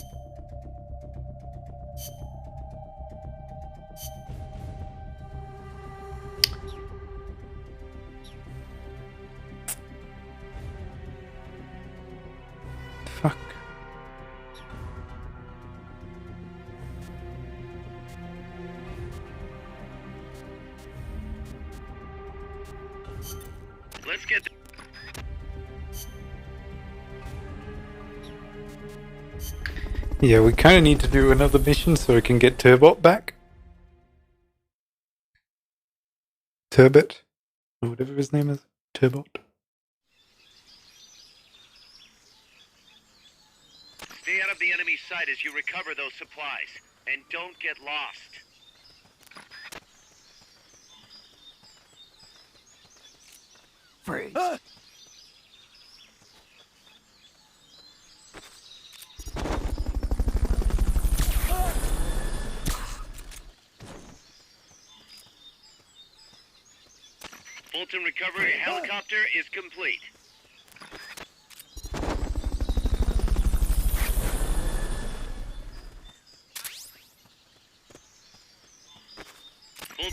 Fuck. Let's get... Yeah, we kind of need to do another mission so I can get Turbot back. Turbot? Or whatever his name is. Turbot. Stay out of the enemy's sight as you recover those supplies. And don't get lost. Freeze. Fulton recovery helicopter is complete.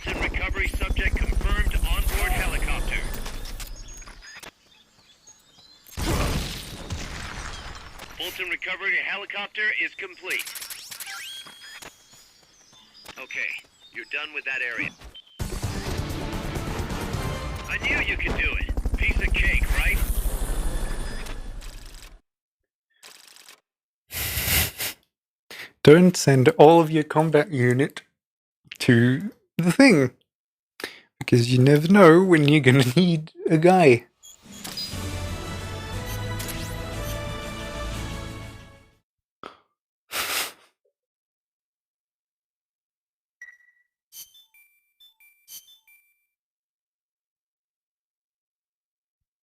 Fulton recovery subject confirmed onboard helicopter. Fulton recovery helicopter is complete. Okay, you're done with that area. I knew you could do it. Piece of cake, right? Don't send all of your combat unit to the thing. Because you never know when you're gonna need a guy.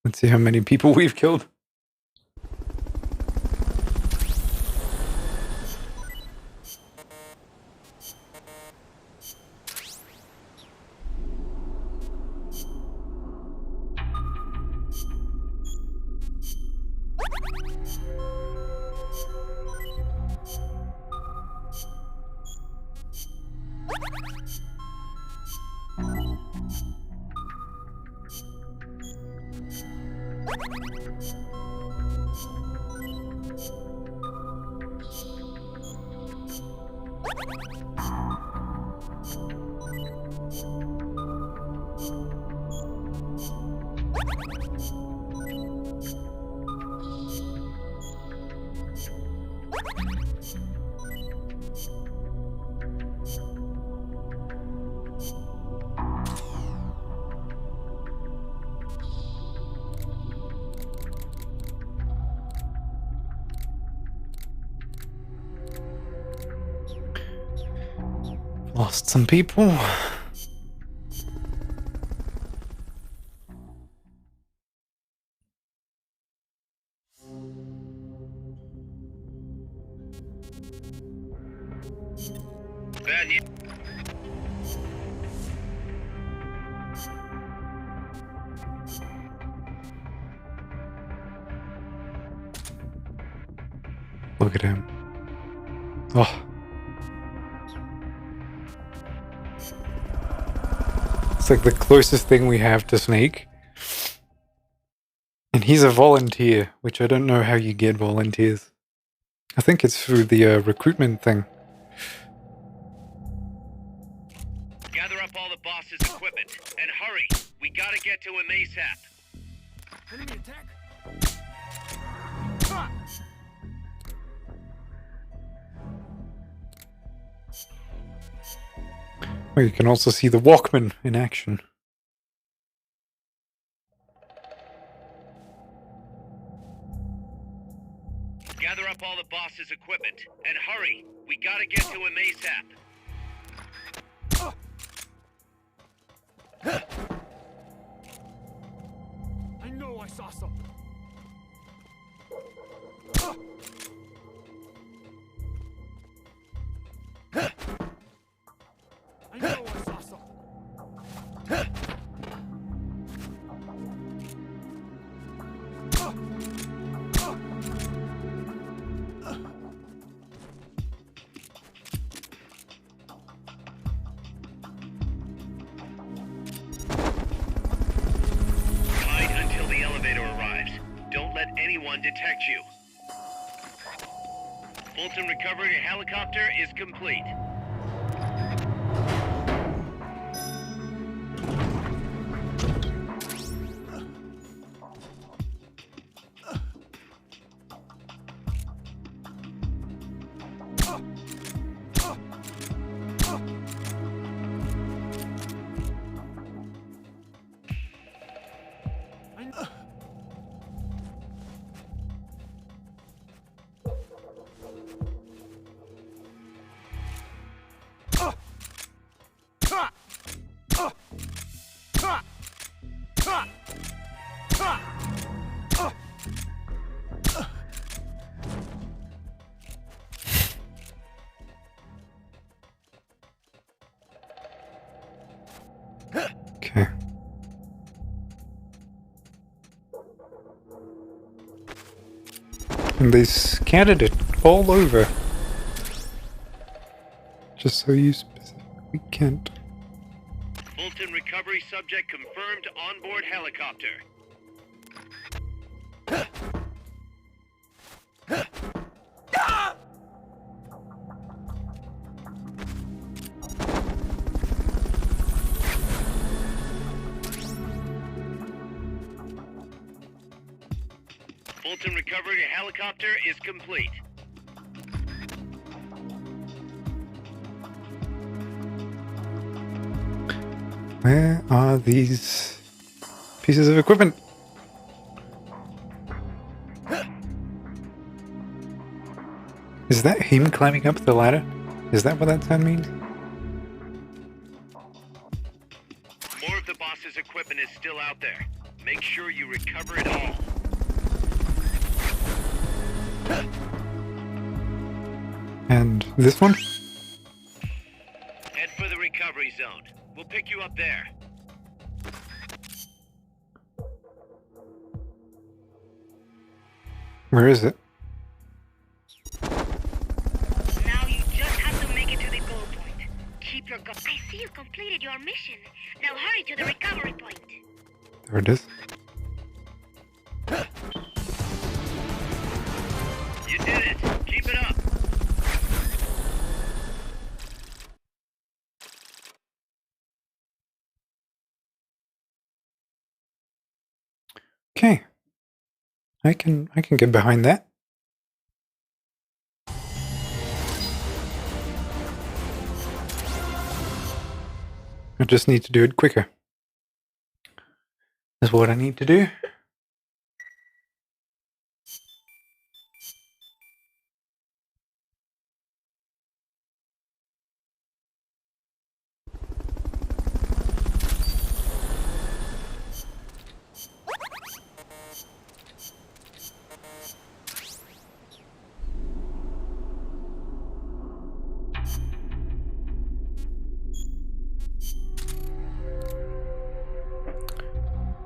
Let's see how many people we've killed. Lost some people. Bad news. Look at him. Oh. It's like the closest thing we have to Snake. And he's a volunteer, which I don't know how you get volunteers. I think it's through the recruitment thing. Gather up all the boss's equipment, and hurry! We gotta get to him ASAP. Enemy attack! Well, you can also see the Walkman in action. Gather up all the boss's equipment, and hurry! We gotta get to him ASAP. I know I saw something. I know I saw something. Hide until the elevator arrives. Don't let anyone detect you. Fulton recovery helicopter is complete. Okay. And they scattered it all over. Just so you specifically can't recovery subject confirmed onboard helicopter. Fulton recovery helicopter is complete. Where are these pieces of equipment? Is that him climbing up the ladder? Is that what that sound means? More of the boss's equipment is still out there. Make sure you recover it all. And this one? Head for the recovery zone. We'll pick you up there. Where is it? Now you just have to make it to the goal point. Keep your go. I see you completed your mission. Now hurry to the recovery point. There it is. You did it. Keep it up. Okay. I can get behind that. I just need to do it quicker. That's what I need to do.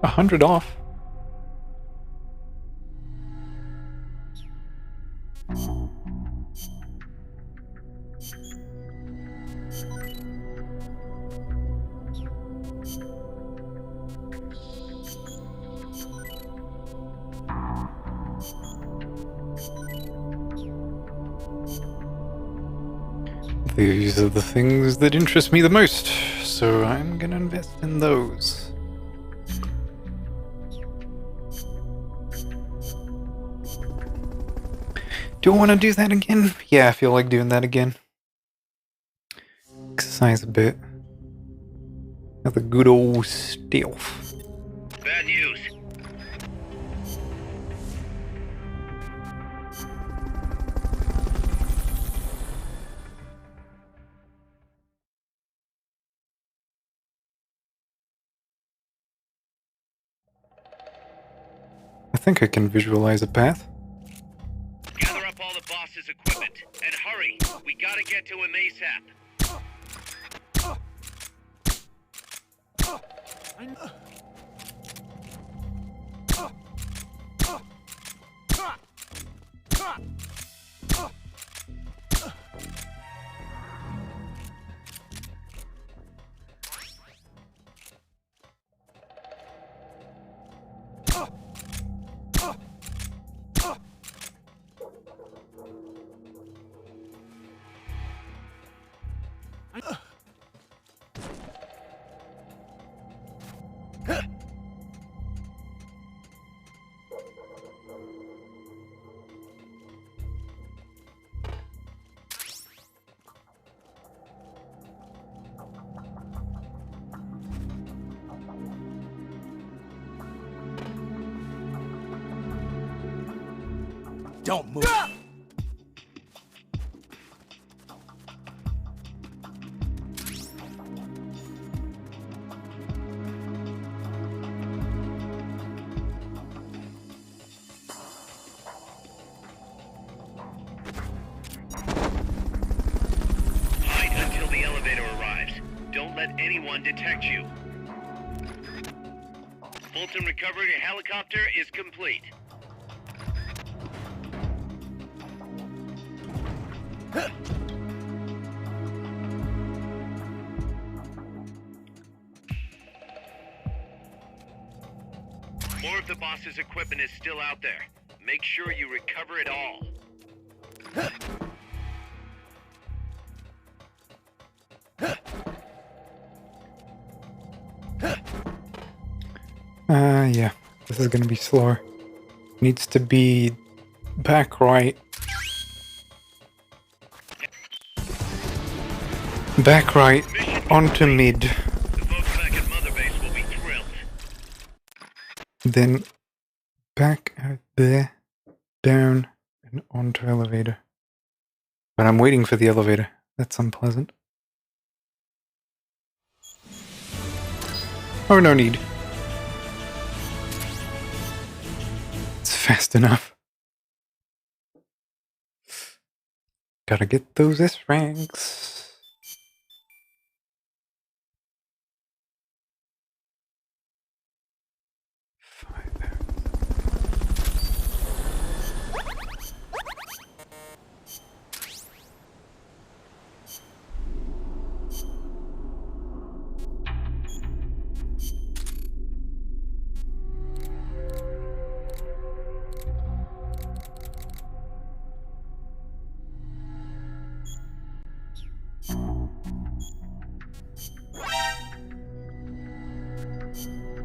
$100 off. These are the things that interest me the most, so I'm gonna invest in those. Do I want to do that again? Yeah, I feel like doing that again. Exercise a bit. Got the good old stealth. Bad news. I think I can visualize a path. Gather up all the boss's equipment and hurry. We gotta get to him ASAP. Don't move. Hide until the elevator arrives. Don't let anyone detect you. Fulton recovery helicopter is complete. of the boss's equipment is still out there. Make sure you recover it all. Yeah. This is gonna be slower. Needs to be back right. Back right, onto mid. The folks back at Mother Base will be thrilled. Then back out there, down, and onto elevator. But I'm waiting for the elevator. That's unpleasant. Oh, no need. It's fast enough. Gotta get those S ranks.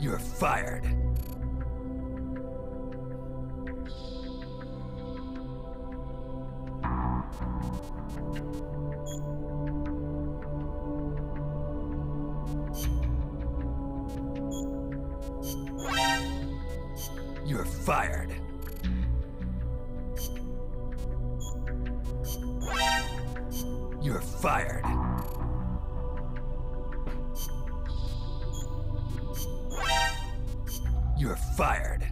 You're fired. You're fired. You're fired. You're fired.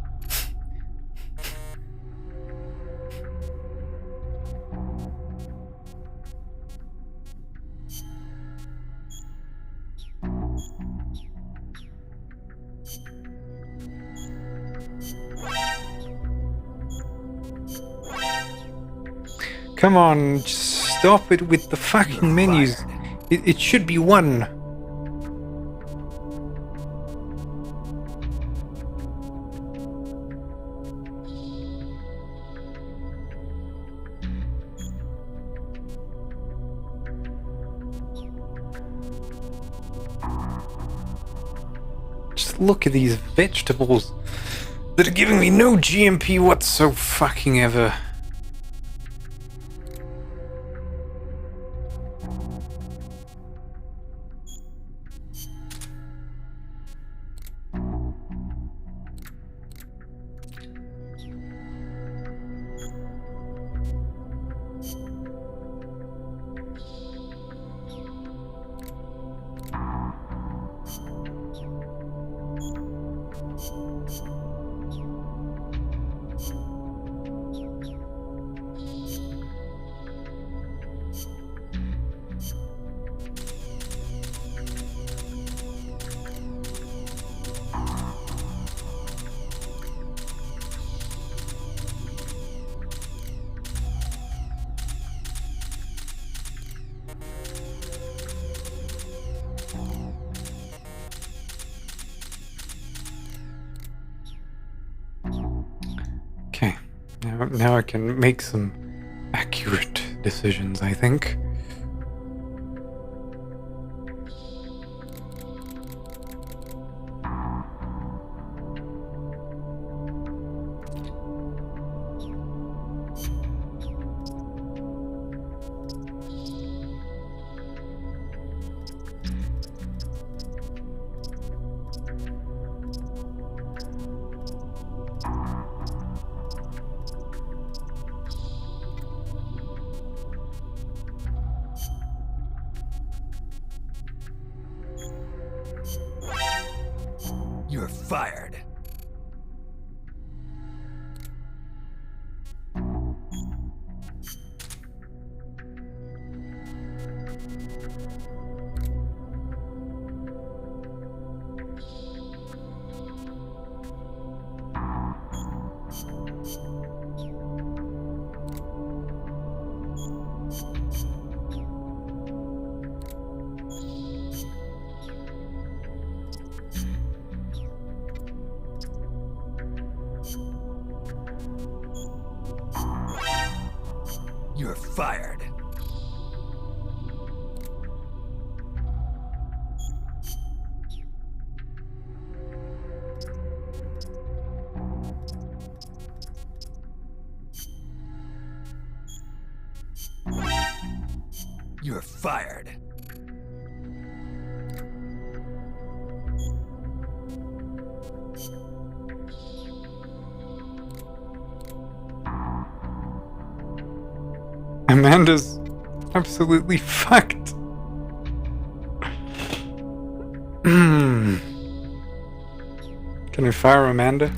Come on, just stop it with the fucking menus. It should be one. Just look at these vegetables that are giving me no GMP whatsoever fucking ever. Okay, now I can make some accurate decisions, I think. You're fired. You're fired. You're fired. Amanda's absolutely fucked. Can I fire Amanda?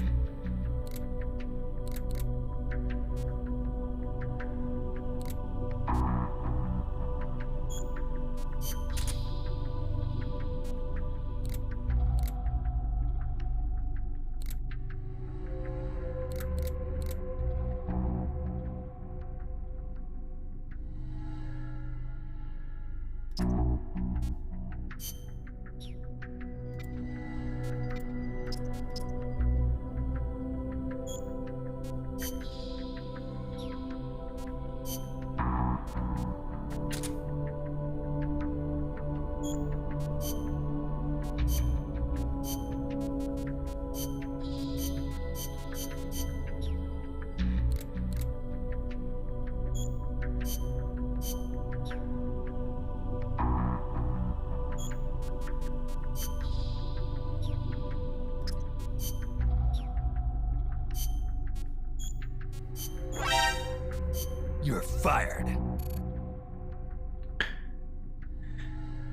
You're fired.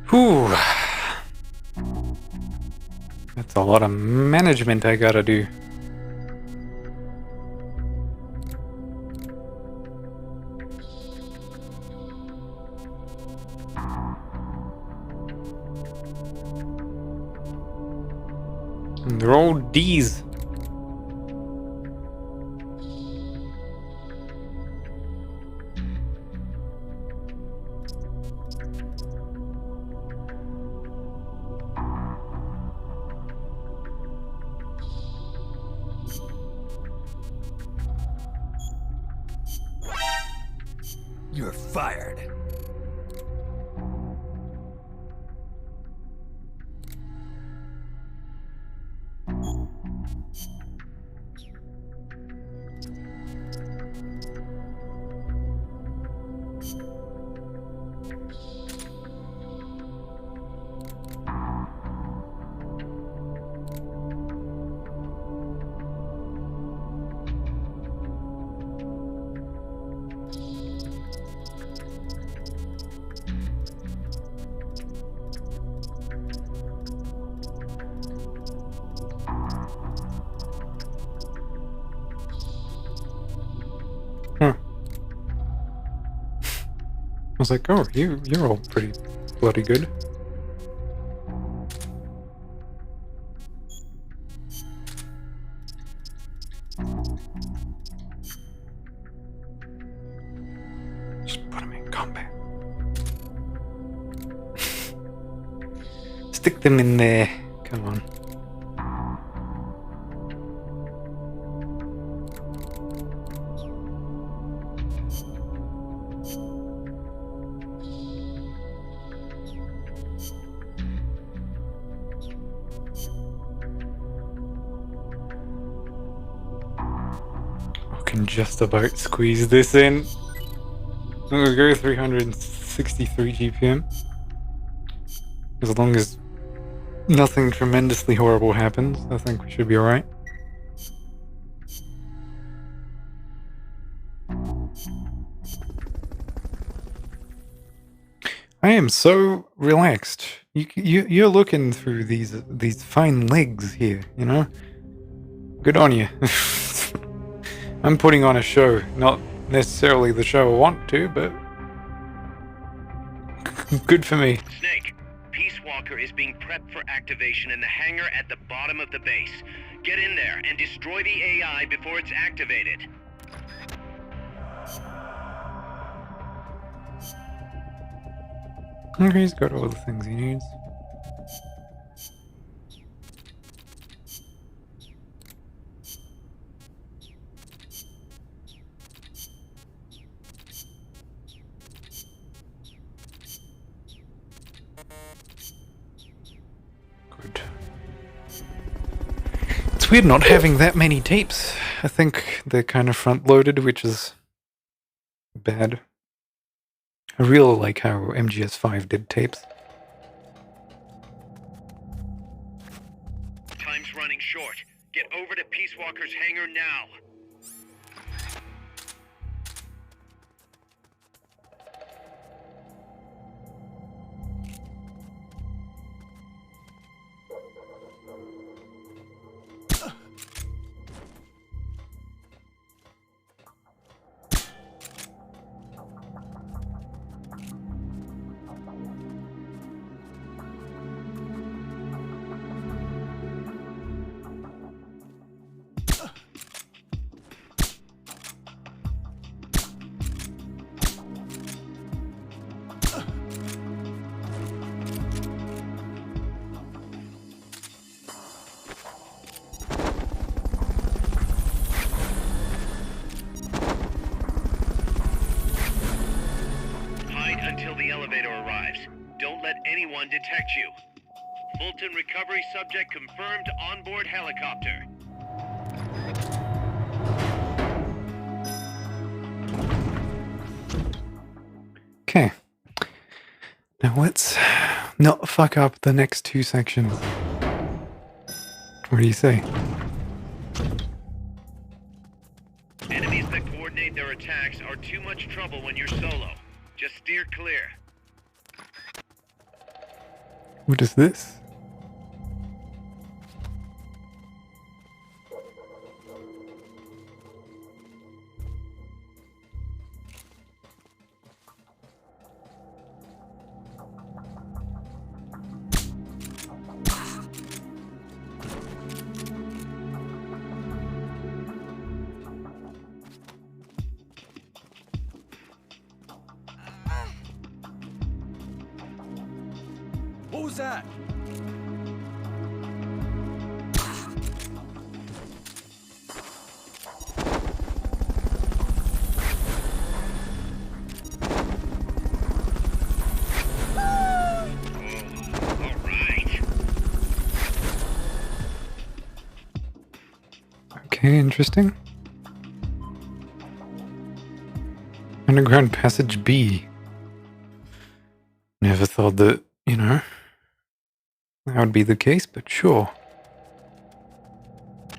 Whew. That's a lot of management I gotta do. And they're all D's. You're fired. I was like, oh, you're all pretty bloody good. Just put them in combat. Stick them in there. Come on. Can just about squeeze this in. I'm gonna go 363 GPM. As long as nothing tremendously horrible happens, I think we should be alright. I am so relaxed. You're looking through these fine legs here, you know? Good on you. I'm putting on a show, not necessarily the show I want to, but good for me. Snake, Peace Walker is being prepped for activation in the hangar at the bottom of the base. Get in there and destroy the AI before it's activated. Okay, he's got all the things he needs. It's weird not having that many tapes. I think they're kind of front-loaded, which is bad. I really like how MGS5 did tapes. Time's running short. Get over to Peace Walker's hangar now. Until the elevator arrives. Don't let anyone detect you. Fulton recovery subject confirmed onboard helicopter. Okay. Now let's not fuck up the next two sections. What do you say? Enemies that coordinate their attacks are too much trouble when you're solo. Just steer clear. What is this? What was that? Okay, interesting. Underground Passage B. Never thought that, you know, that would be the case, but sure.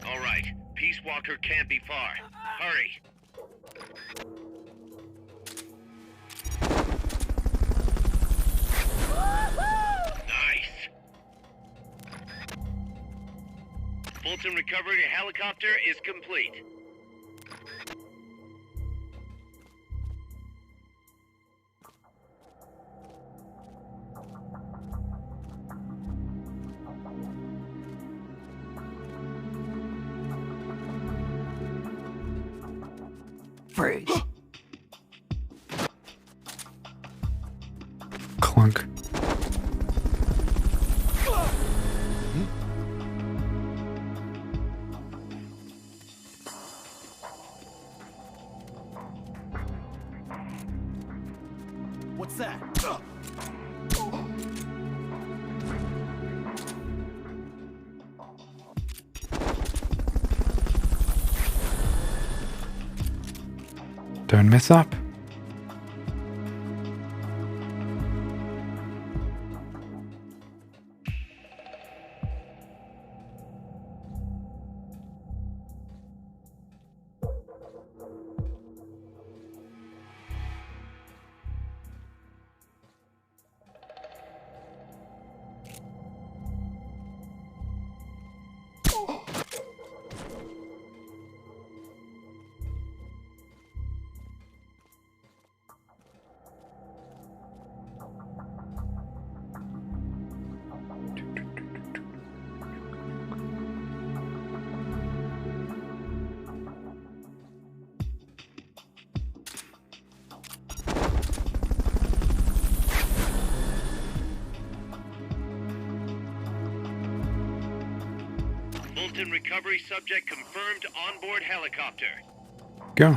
All right, Peace Walker can't be far. Hurry. Nice. Fulton recovery helicopter is complete. Freeze. Clunk. What's that? Don't mess up. Fulton recovery subject confirmed onboard helicopter. Go.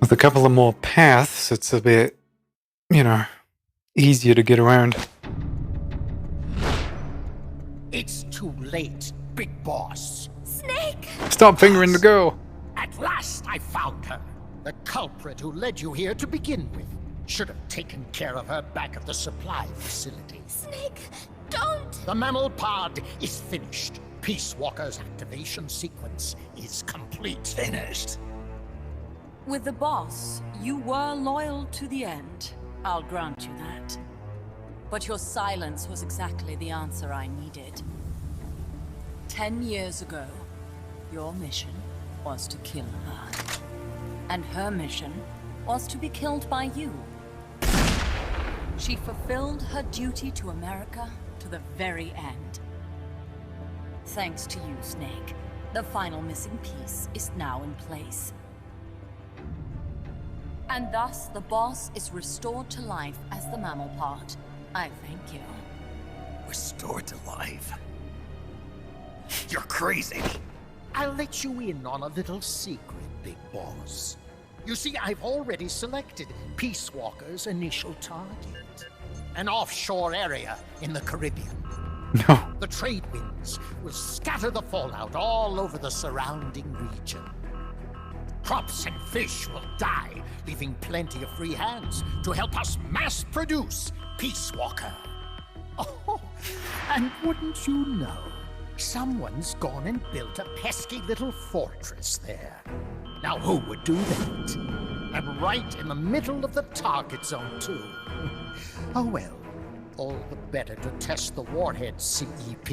With a couple of more paths, it's a bit, you know, easier to get around. It's too late, Big Boss. Snake! Stop fingering the girl! At last I found her. The culprit who led you here to begin with. Should have taken care of her back at the supply facility. Snake, don't! The mammal pod is finished. Peace Walker's activation sequence is complete. Finished. With the boss, you were loyal to the end. I'll grant you that. But your silence was exactly the answer I needed. 10 years ago, your mission was to kill her. And her mission was to be killed by you. She fulfilled her duty to America to the very end. Thanks to you, Snake, the final missing piece is now in place. And thus, the boss is restored to life as the mammal part. I thank you. Restored to life? You're crazy. I'll let you in on a little secret, Big Boss. You see, I've already selected Peace Walker's initial target. An offshore area in the Caribbean. No. The trade winds will scatter the fallout all over the surrounding region. Crops and fish will die, leaving plenty of free hands to help us mass produce Peace Walker. Oh, and wouldn't you know, someone's gone and built a pesky little fortress there. Now who would do that? And right in the middle of the target zone, too. Oh well, all the better to test the warhead, CEP.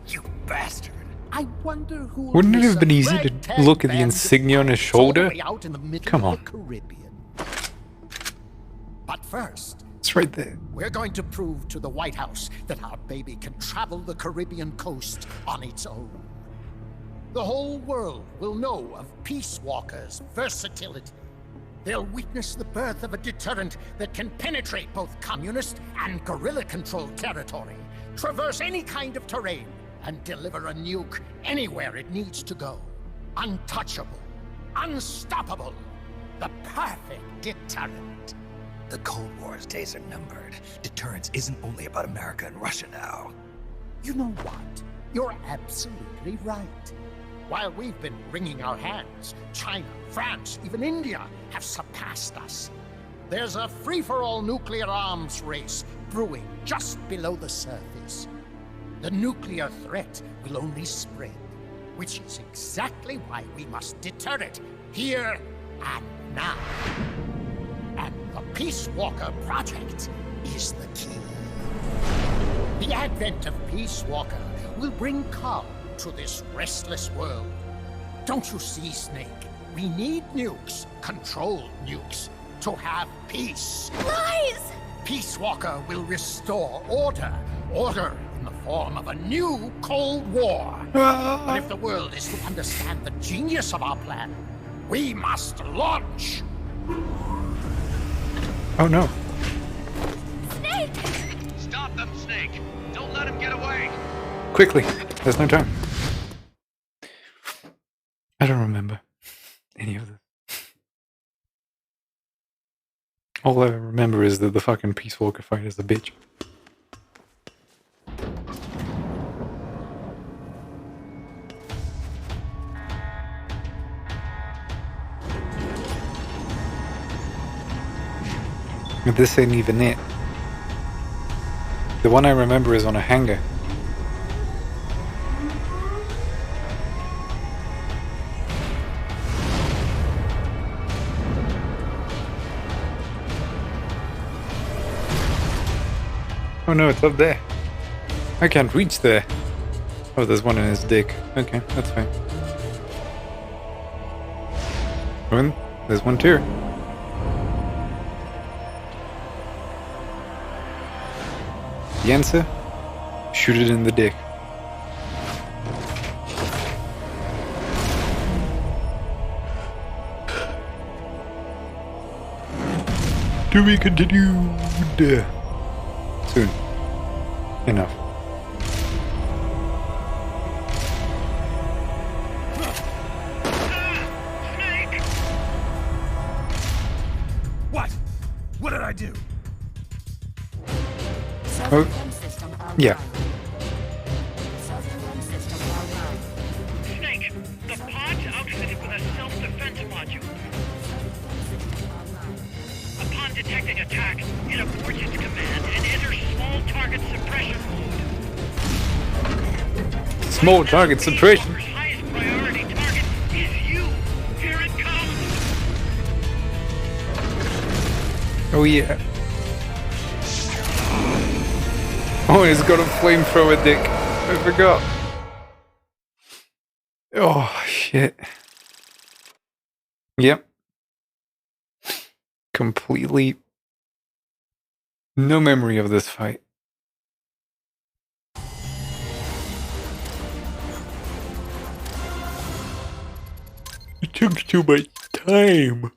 You bastard. I wonder who. Wouldn't it have been easy to look at the insignia on his shoulder? Come on. But first, it's right there. We're going to prove to the White House that our baby can travel the Caribbean coast on its own. The whole world will know of Peace Walker's versatility. They'll witness the birth of a deterrent that can penetrate both communist and guerrilla-controlled territory, traverse any kind of terrain, and deliver a nuke anywhere it needs to go. Untouchable, unstoppable, the perfect deterrent. The Cold War's days are numbered. Deterrence isn't only about America and Russia now. You know what? You're absolutely right. While we've been wringing our hands, China, France, even India have surpassed us. There's a free-for-all nuclear arms race brewing just below the surface. The nuclear threat will only spread, which is exactly why we must deter it, here and now. And the Peace Walker Project is the key. The advent of Peace Walker will bring calm to this restless world. Don't you see, Snake? We need nukes, controlled nukes, to have peace. Lies! Peace Walker will restore order. Order in the form of a new Cold War. But if the world is to understand the genius of our plan, we must launch. Oh no. Snake! Stop them, Snake! Don't let him get away! Quickly, there's no time. I don't remember any of this. All I remember is that the fucking Peace Walker fight is a bitch. But this ain't even it. The one I remember is on a hangar. Oh no, it's up there. I can't reach there. Oh, there's one in his dick. Okay, that's fine. Oh, there's one too. The answer? Shoot it in the dick. To be continued. Soon. Enough. What? What did I do? Oh, yeah. module. Upon detecting attack, it aborts its command and enters small target suppression mode. Small target suppression. Walker's highest priority target is you. Here it comes. Oh yeah. Oh, he's got a flamethrower dick. I forgot. Oh shit. Yep. Completely no memory of this fight. It took too much time.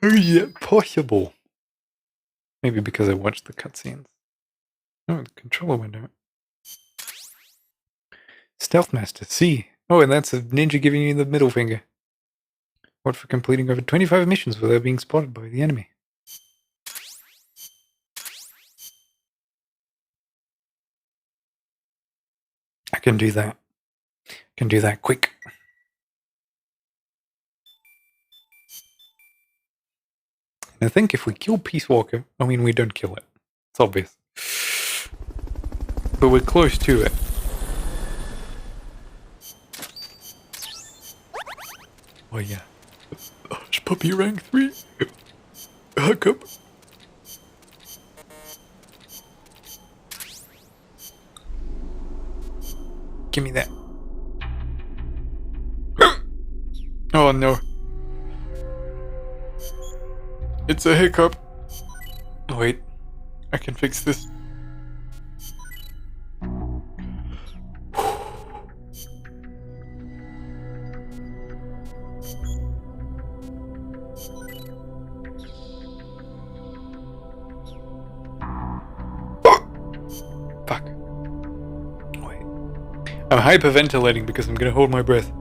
How is that possible? Maybe because I watched the cutscenes. Oh, the controller window. Stealth Master, C. Oh, and that's a ninja giving you the middle finger. What for completing over 25 missions without being spotted by the enemy? I can do that. I can do that quick. And I think if we kill Peace Walker, I mean, we don't kill it. It's obvious. But we're close to it. Oh yeah. Hush Puppy rank 3. Hook up. Give me that. Oh no. It's a hiccup. Oh, wait. I can fix this. Fuck. Wait. I'm hyperventilating because I'm gonna hold my breath.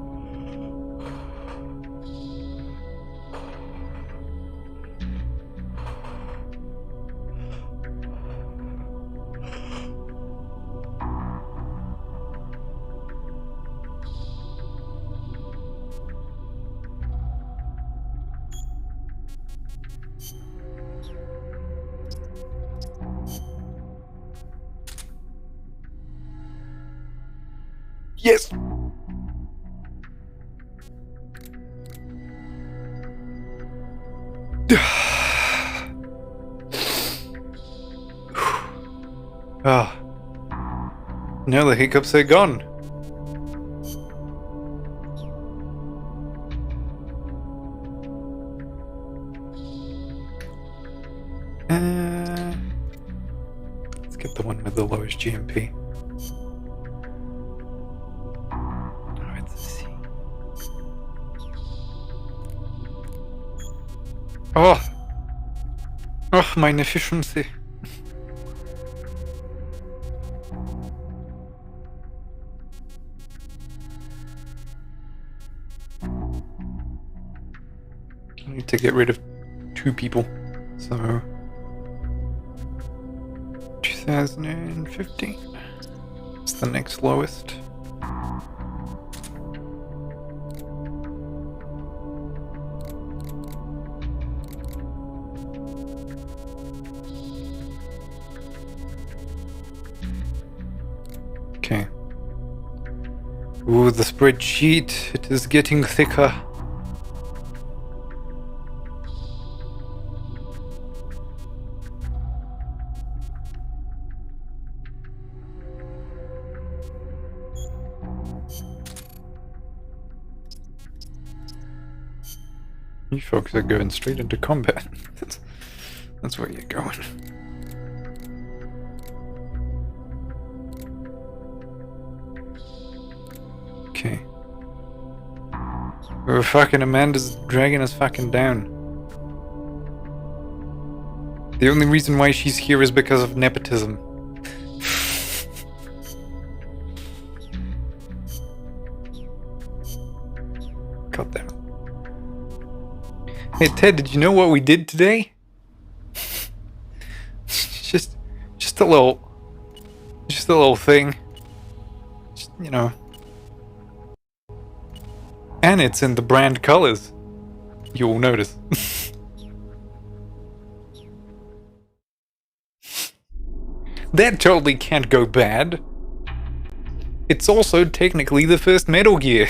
Yes! Ah. Now the hiccups are gone. Let's get the one with the lowest GMP. Oh, it's a C. Oh! Oh, my inefficiency. I need to get rid of 2 people. So 2015. It's the next lowest. Okay. Ooh, the spreadsheet. It is getting thicker. You folks are going straight into combat. That's where you're going. Okay. Oh, fucking Amanda's dragging us fucking down. The only reason why she's here is because of nepotism. God damn it. Hey Ted, did you know what we did today? just a little thing. Just, you know. And it's in the brand colors. You'll notice. That totally can't go bad. It's also technically the first Metal Gear.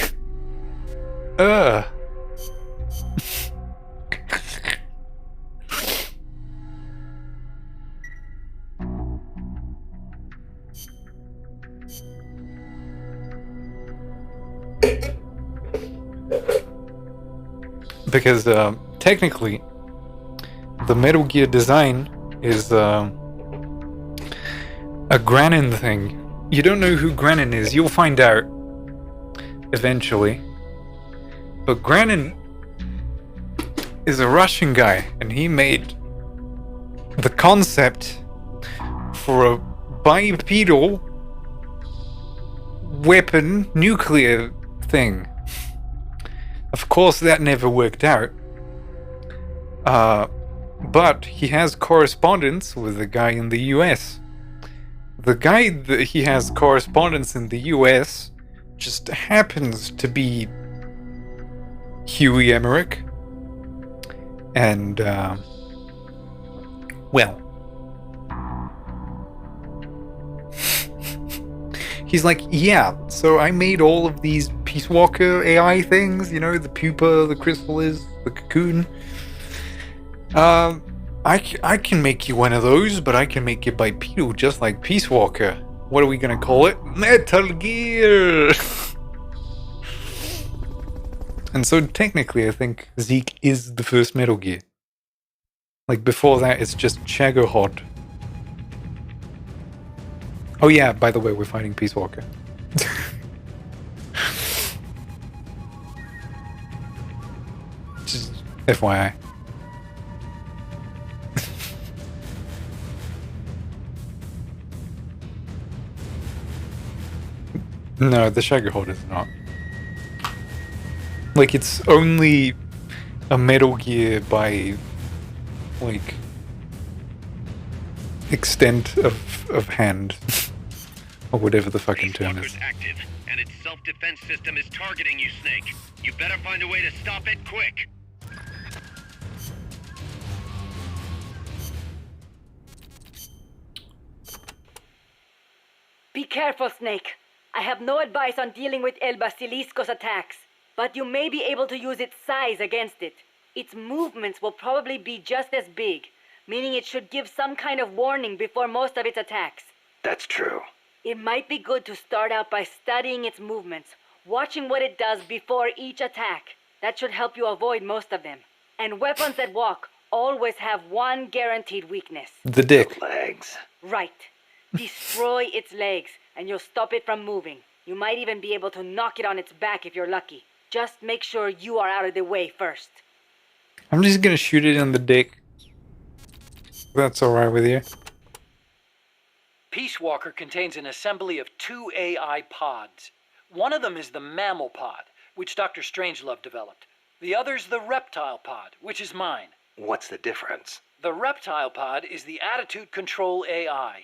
Because technically, the Metal Gear design is a Granin thing. You don't know who Granin is. You'll find out eventually. But Granin is a Russian guy, and he made the concept for a bipedal weapon nuclear thing. Of course, that never worked out. But he has correspondence with a guy in the US. The guy that he has correspondence in the US just happens to be Huey Emmerich. And, well, he's like, yeah, so I made all of these Peace Walker AI things, you know, the pupa, the chrysalis, the cocoon. I can make you one of those, but I can make it bipedal just like Peace Walker. What are we gonna call it? Metal Gear! And so technically I think Zeke is the first Metal Gear. Like before that it's just Chaggerhod. Oh yeah, by the way, we're fighting Peace Walker. Just FYI. No, the Chaggerhod is not. Like, it's only a Metal Gear by, like, extent of hand. Or whatever the fucking term is. Active, and its self-defense system is targeting you, Snake. You better find a way to stop it quick. Be careful, Snake. I have no advice on dealing with El Basilisco's attacks, but you may be able to use its size against it. Its movements will probably be just as big, meaning it should give some kind of warning before most of its attacks. That's true. It might be good to start out by studying its movements, watching what it does before each attack. That should help you avoid most of them. And weapons that walk always have one guaranteed weakness. The dick. The legs. Right. Destroy its legs, and you'll stop it from moving. You might even be able to knock it on its back if you're lucky. Just make sure you are out of the way first. I'm just gonna shoot it in the dick. That's alright with you. Peace Walker contains an assembly of 2 AI pods. One of them is the mammal pod, which Dr. Strangelove developed. The other's the reptile pod, which is mine. What's the difference? The reptile pod is the attitude control AI.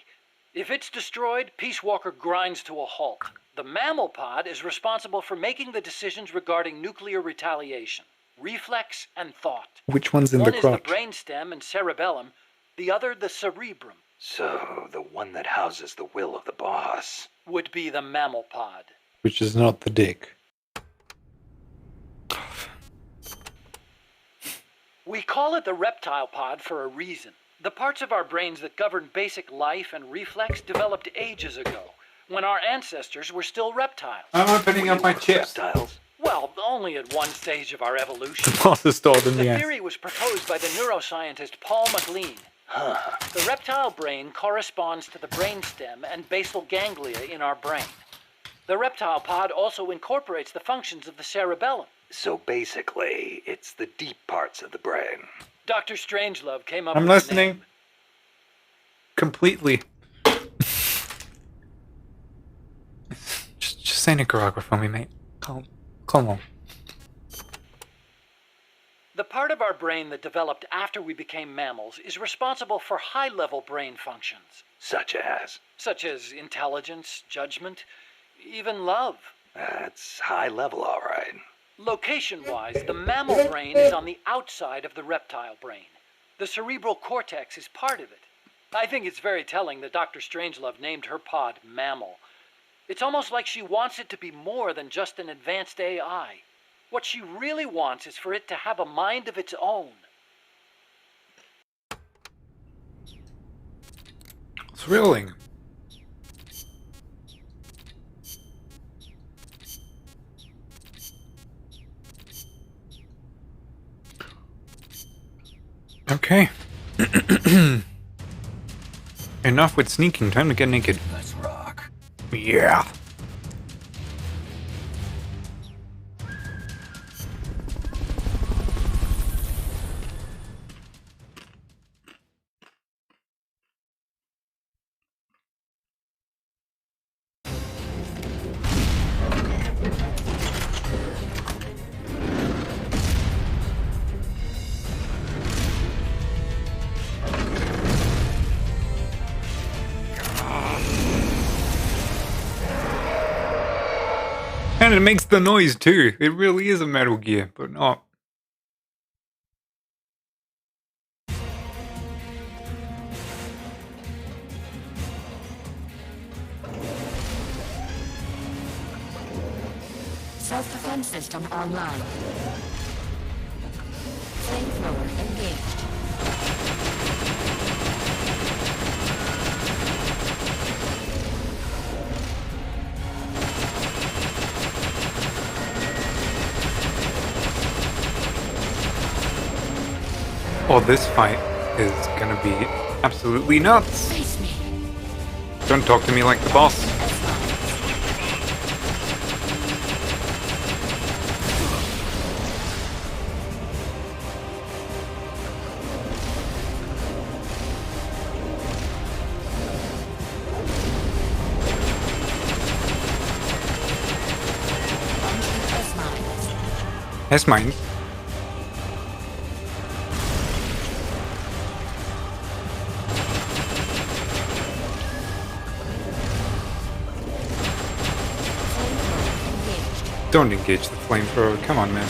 If it's destroyed, Peace Walker grinds to a halt. The mammal pod is responsible for making the decisions regarding nuclear retaliation, reflex, and thought. Which one's in One the is crotch? the brainstem and cerebellum, the other the cerebrum. So, the one that houses the will of the boss would be the mammal pod. Which is not the dick. We call it the reptile pod for a reason. The parts of our brains that govern basic life and reflex developed ages ago, when our ancestors were still reptiles. I'm opening up my chips. Reptiles? Well, only at one stage of our evolution. Monster stored in The the ass. theory was proposed by the neuroscientist Paul MacLean. The reptile brain corresponds to the brainstem and basal ganglia in our brain. The reptile pod also incorporates the functions of the cerebellum. So basically, it's the deep parts of the brain. Dr. Strangelove came up I'm with the listening. name. Completely. just say Nicaragua for me, mate. Come on. The part of our brain that developed after we became mammals is responsible for high-level brain functions. Such as intelligence, judgment, even love. That's high level, all right. Location-wise, the mammal brain is on the outside of the reptile brain. The cerebral cortex is part of it. I think it's very telling that Dr. Strangelove named her pod Mammal. It's almost like she wants it to be more than just an advanced AI. What she really wants is for it to have a mind of its own. Thrilling. Okay. Enough with sneaking, time to get naked. Let's rock. Yeah. And it makes the noise too. It really is a Metal Gear, but not. Self-defense system online. Flamethrower engaged. Oh, this fight is gonna be absolutely nuts. Face me. Don't talk to me like the boss. S-Mine. Don't engage the flamethrower. Come on, man.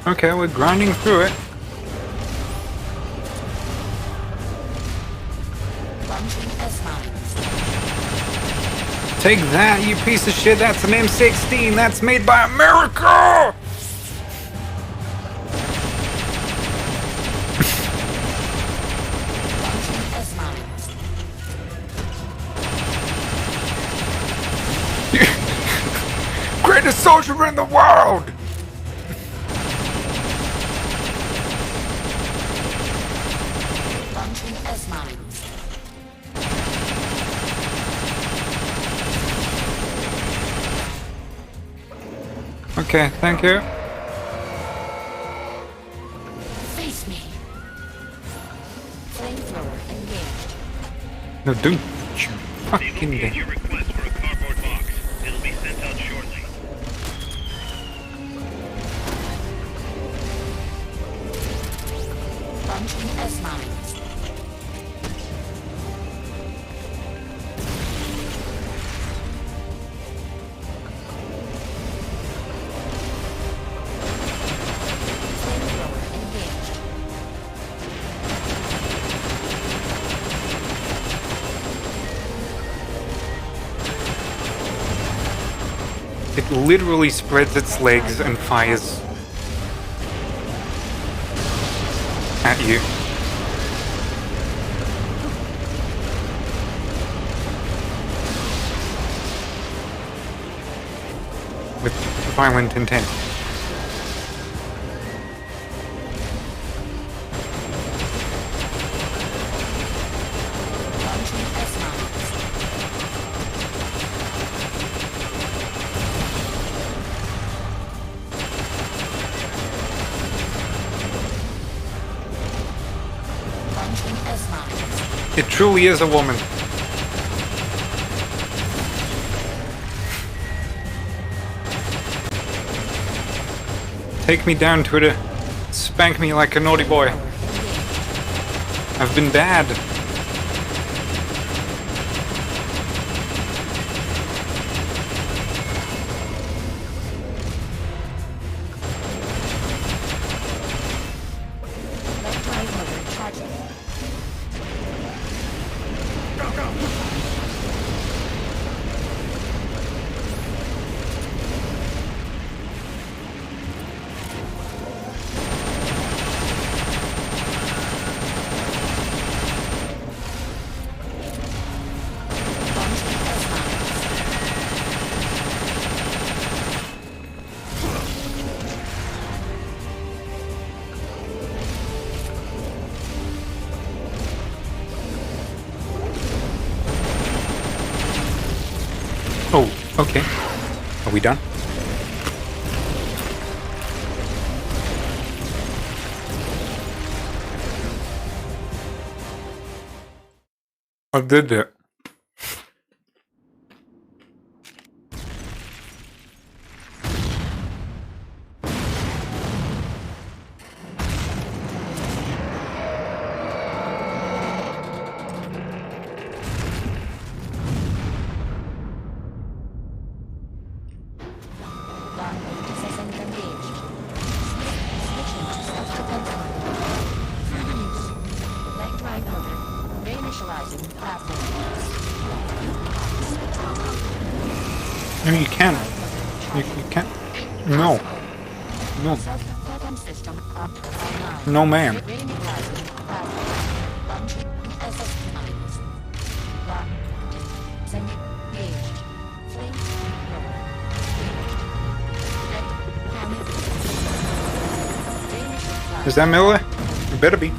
Okay, we're grinding through it. Take that, you piece of shit. That's an M16. That's made by America. Greatest soldier in the world. Okay, thank you. Face me. Flamethrower engaged. No, don't you fucking Get your request for a cardboard box. It'll be sent out shortly. Launching S-mines. It literally spreads its legs and fires at you. With violent intent. It truly is a woman. Take me down, Twitter. Spank me like a naughty boy. I've been bad. Oh, okay. Are we done? I did it. No, you can't. You can't. No. No. No, ma'am. Is that Miller? It better be.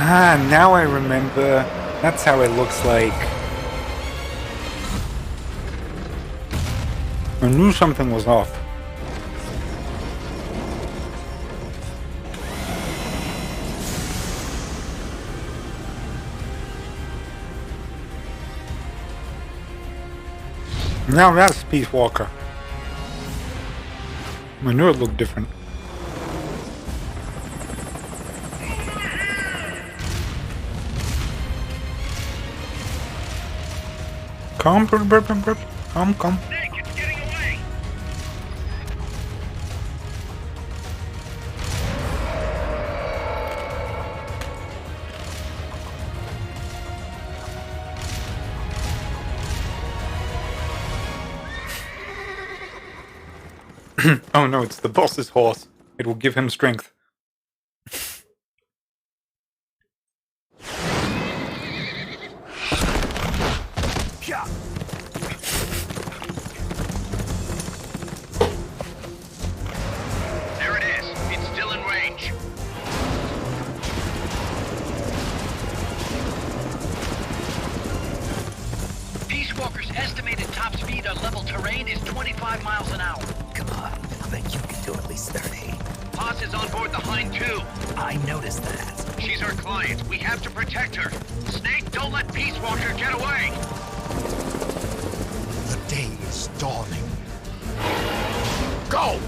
Ah, now I remember. That's how it looks like. I knew something was off. Now that's Peace Walker. I knew it looked different. Come. Snake, it's getting away. Oh no, it's the boss's horse. It will give him strength. There it is. It's still in range. Peace Walker's estimated top speed on level terrain is 25 miles an hour. Come on, I think you can do at least 30. Paz is on board the Hind too. I noticed that. She's our client. We have to protect her. Snake, don't let Peace Walker get away. The day is dawning. Go!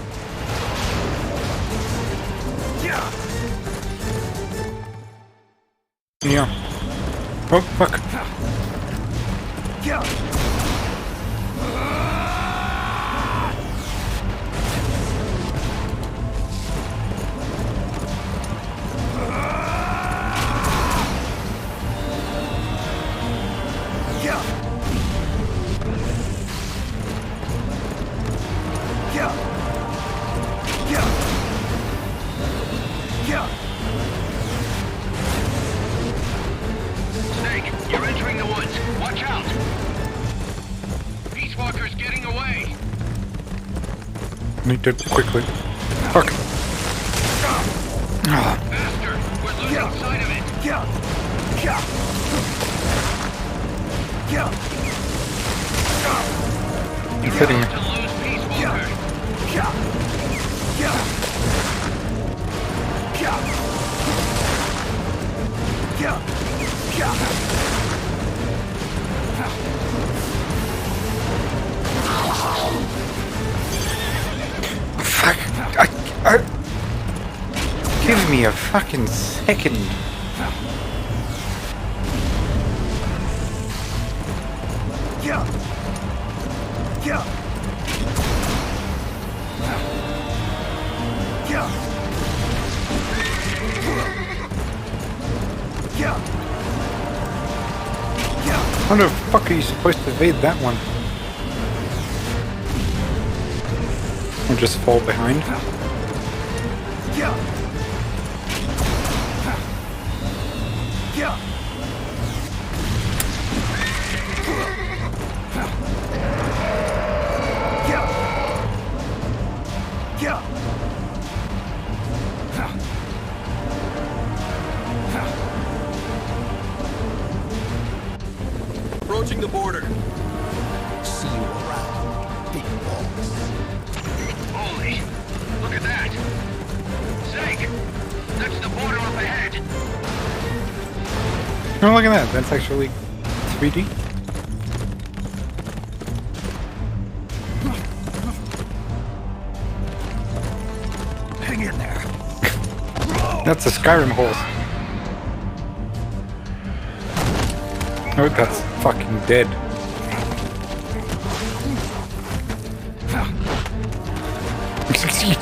Yeah. Oh, fuck. Snake, you're entering the woods. Watch out. Need to quickly. Fuck. Oh. Bastard! We're losing sight of it! He's hitting me. To lose Peace Walker! Fuck. Give me a fucking second. How the fuck are you supposed to evade that one? Or just fall behind? Approaching the border. See you around, big boss. Holy, look at that! Snake! That's the border up ahead! Oh, look at that. That's actually 3D. Hang in there. That's a Skyrim horse. Oh, that's fucking dead. Excuse me.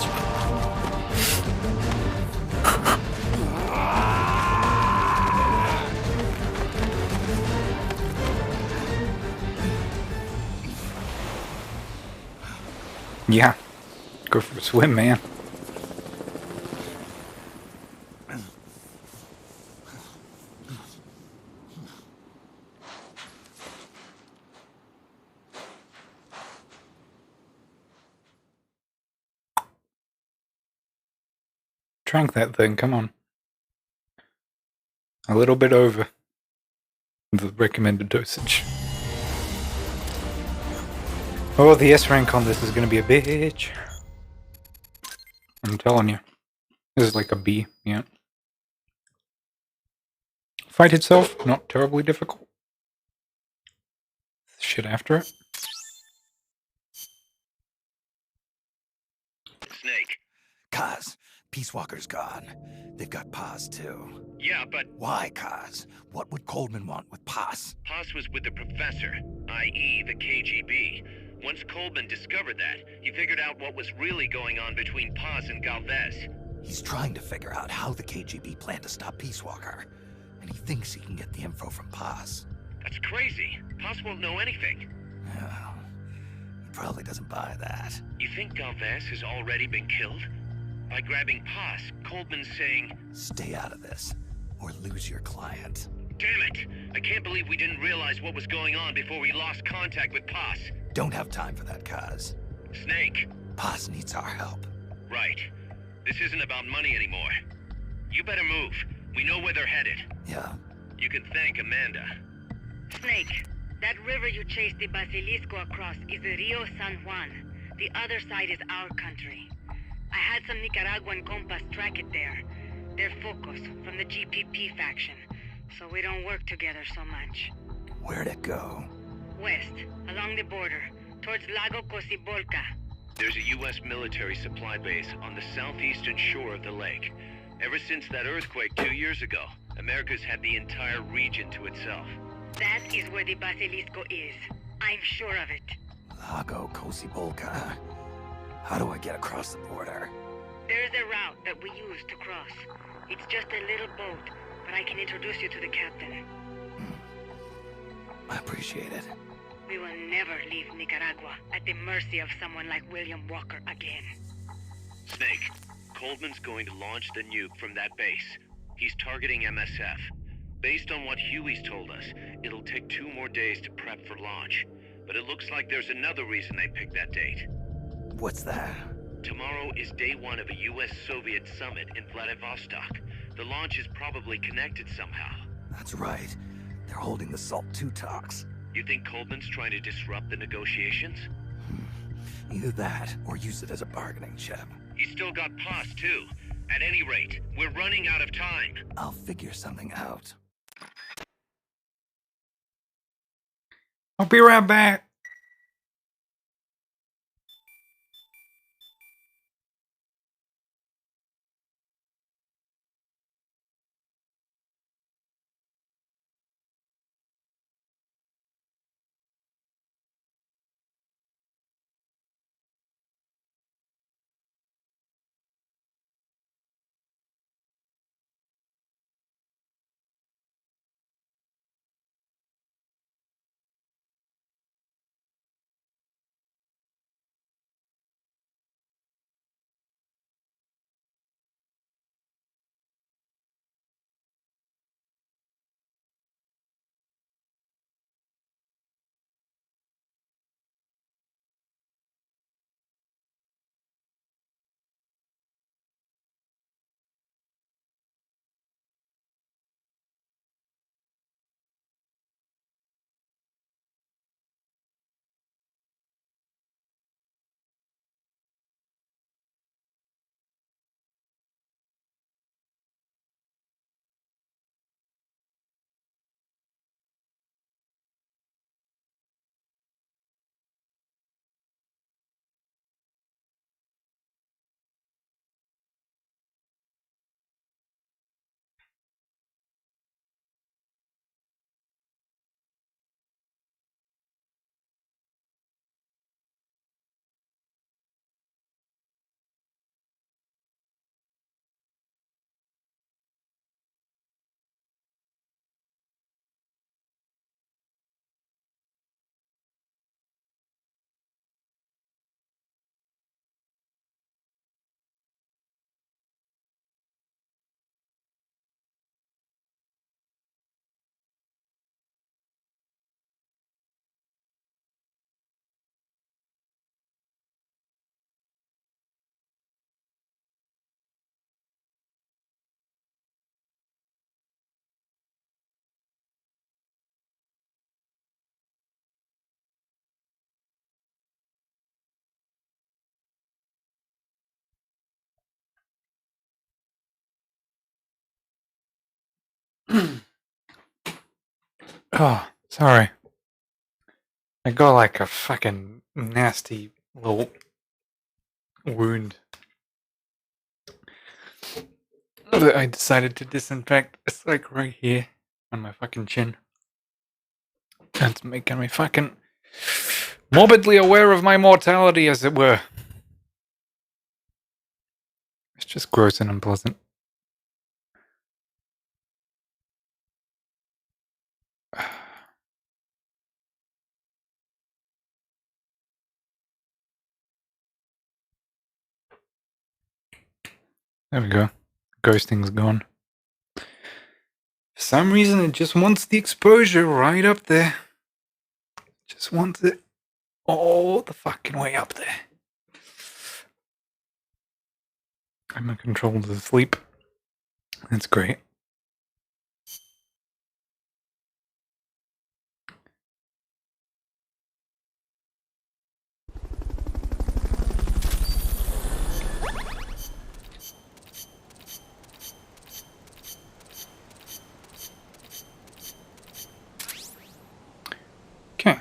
Yeah. Go for a swim, man. Drank that thing, come on. A little bit over the recommended dosage. Oh, the S rank on this is gonna be a bitch. I'm telling you. This is like a B, yeah. Fight itself, not terribly difficult. Shit after it. Snake. Kaz, Peace Walker's gone. They've got Paz too. Yeah, but Why, Kaz? What would Coleman want with Paz? Paz was with the professor, i.e. the KGB. Once Coleman discovered that, he figured out what was really going on between Paz and Galvez. He's trying to figure out how the KGB plan to stop Peace Walker. And he thinks he can get the info from Paz. That's crazy. Paz won't know anything. Well, he probably doesn't buy that. You think Galvez has already been killed? By grabbing Paz, Coleman's saying, Stay out of this, or lose your client. damn it! I can't believe we didn't realize what was going on before we lost contact with Paz. Don't have time for that, Kaz. Snake. Paz needs our help. Right. This isn't about money anymore. You better move. We know where they're headed. Yeah. You can thank Amanda. Snake, that river you chased the Basilisco across is the Rio San Juan. The other side is our country. I had some Nicaraguan compas track it there. They're focus from the GPP faction, so we don't work together so much. Where'd it go? West, along the border, towards Lago Cocibolca. There's a U.S. military supply base on the southeastern shore of the lake. Ever since that earthquake 2 years ago, America's had the entire region to itself. That is where the Basilisco is. I'm sure of it. Lago Cocibolca. How do I get across the border? There's a route that we use to cross. It's just a little boat, but I can introduce you to the captain. I appreciate it. We will never leave Nicaragua at the mercy of someone like William Walker again. Snake, Coleman's going to launch the nuke from that base. He's targeting MSF. Based on what Huey's told us, it'll take 2 more days to prep for launch. But it looks like there's another reason they picked that date. What's that? Tomorrow is day one of a US-Soviet summit in Vladivostok. The launch is probably connected somehow. That's right. They're holding the Salt 2 talks. You think Coleman's trying to disrupt the negotiations? Either that, or use it as a bargaining chip. He's still got Paz, too. At any rate, we're running out of time. I'll figure something out. I'll be right back. Oh, sorry. I got like a fucking nasty little wound that I decided to disinfect. It's like right here on my fucking chin. That's making me fucking morbidly aware of my mortality, as it were. It's just gross and unpleasant. There we go. Ghosting's gone. For some reason, it just wants the exposure right up there. Just wants it all the fucking way up there. I'm in control of the sleep. That's great. Okay.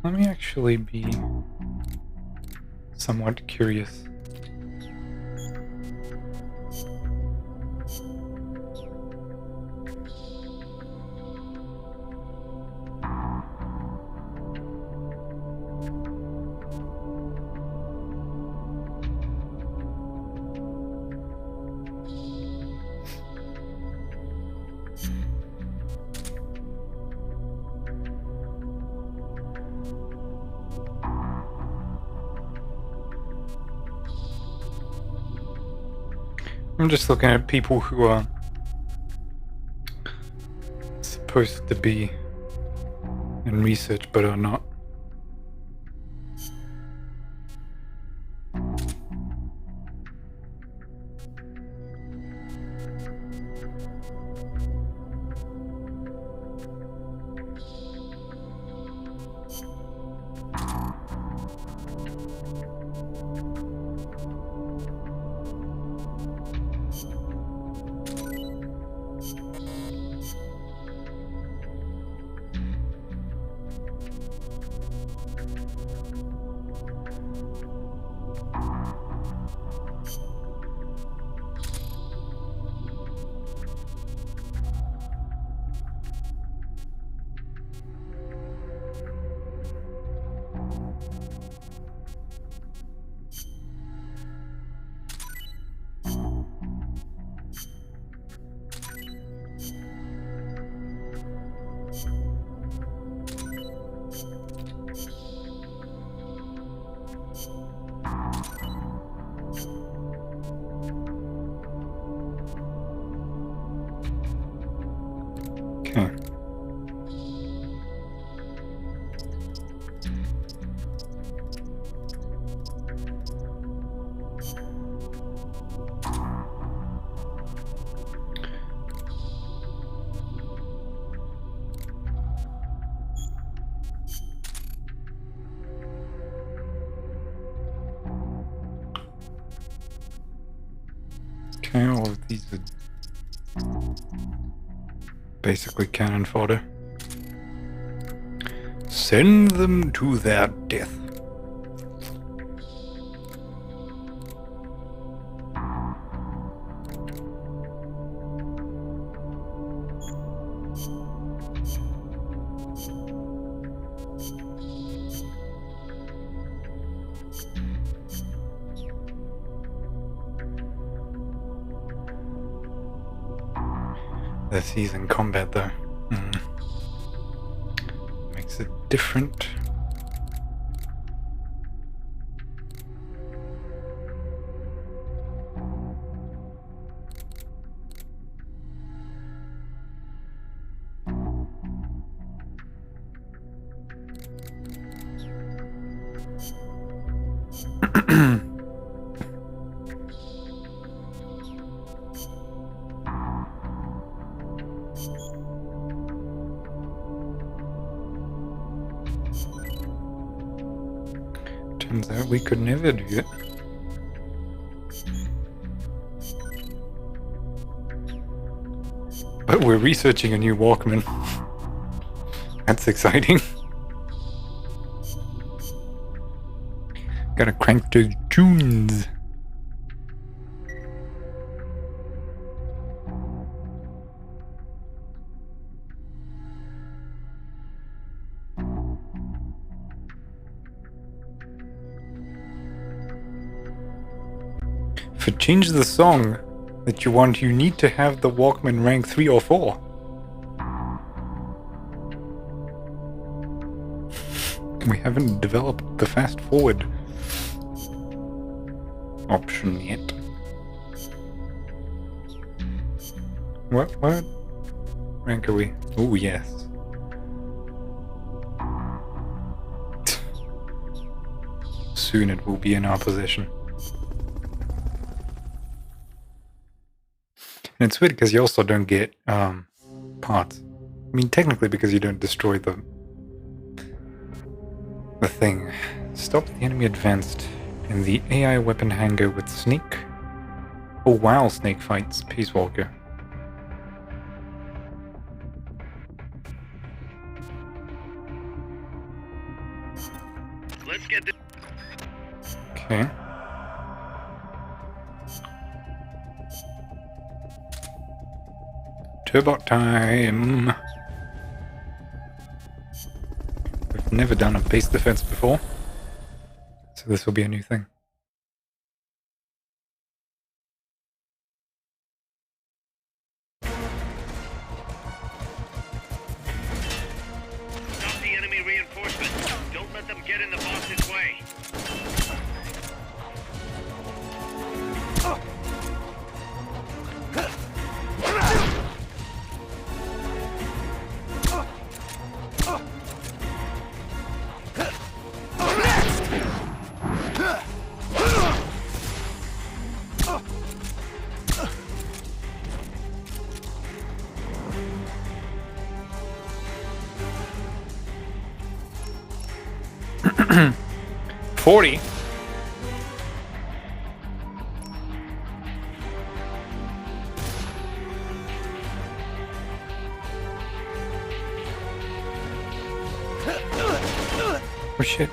Let me actually be somewhat curious. I'm just looking at people who are supposed to be in research but are not. Okay. Okay, all of these are basically cannon fodder. Send them to their death. The season combat though. Makes it different. Turns out we could never do it. But we're researching a new Walkman. That's exciting. Gotta crank those tunes. To change the song that you want, you need to have the Walkman rank 3 or 4. We haven't developed the fast forward option yet. What rank are we? Oh yes. Soon it will be in our possession. And it's weird because you also don't get parts. I mean, technically because you don't destroy the thing. Stop the enemy advanced in the AI weapon hangar with Snake. Oh wow, Snake fights Peace Walker. Let's get this. Okay. Turbo time! We've never done a base defense before, so this will be a new thing. Stop the enemy reinforcements. Don't let them get in the boss's way. 40. Oh shit.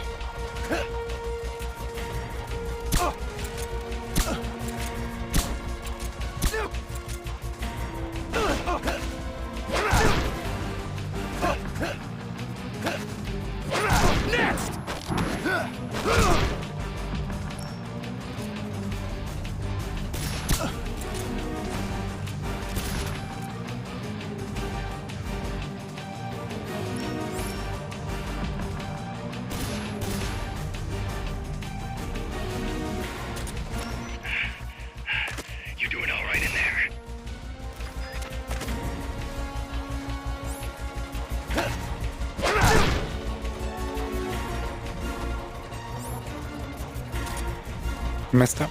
You doing all right in there? Messed up.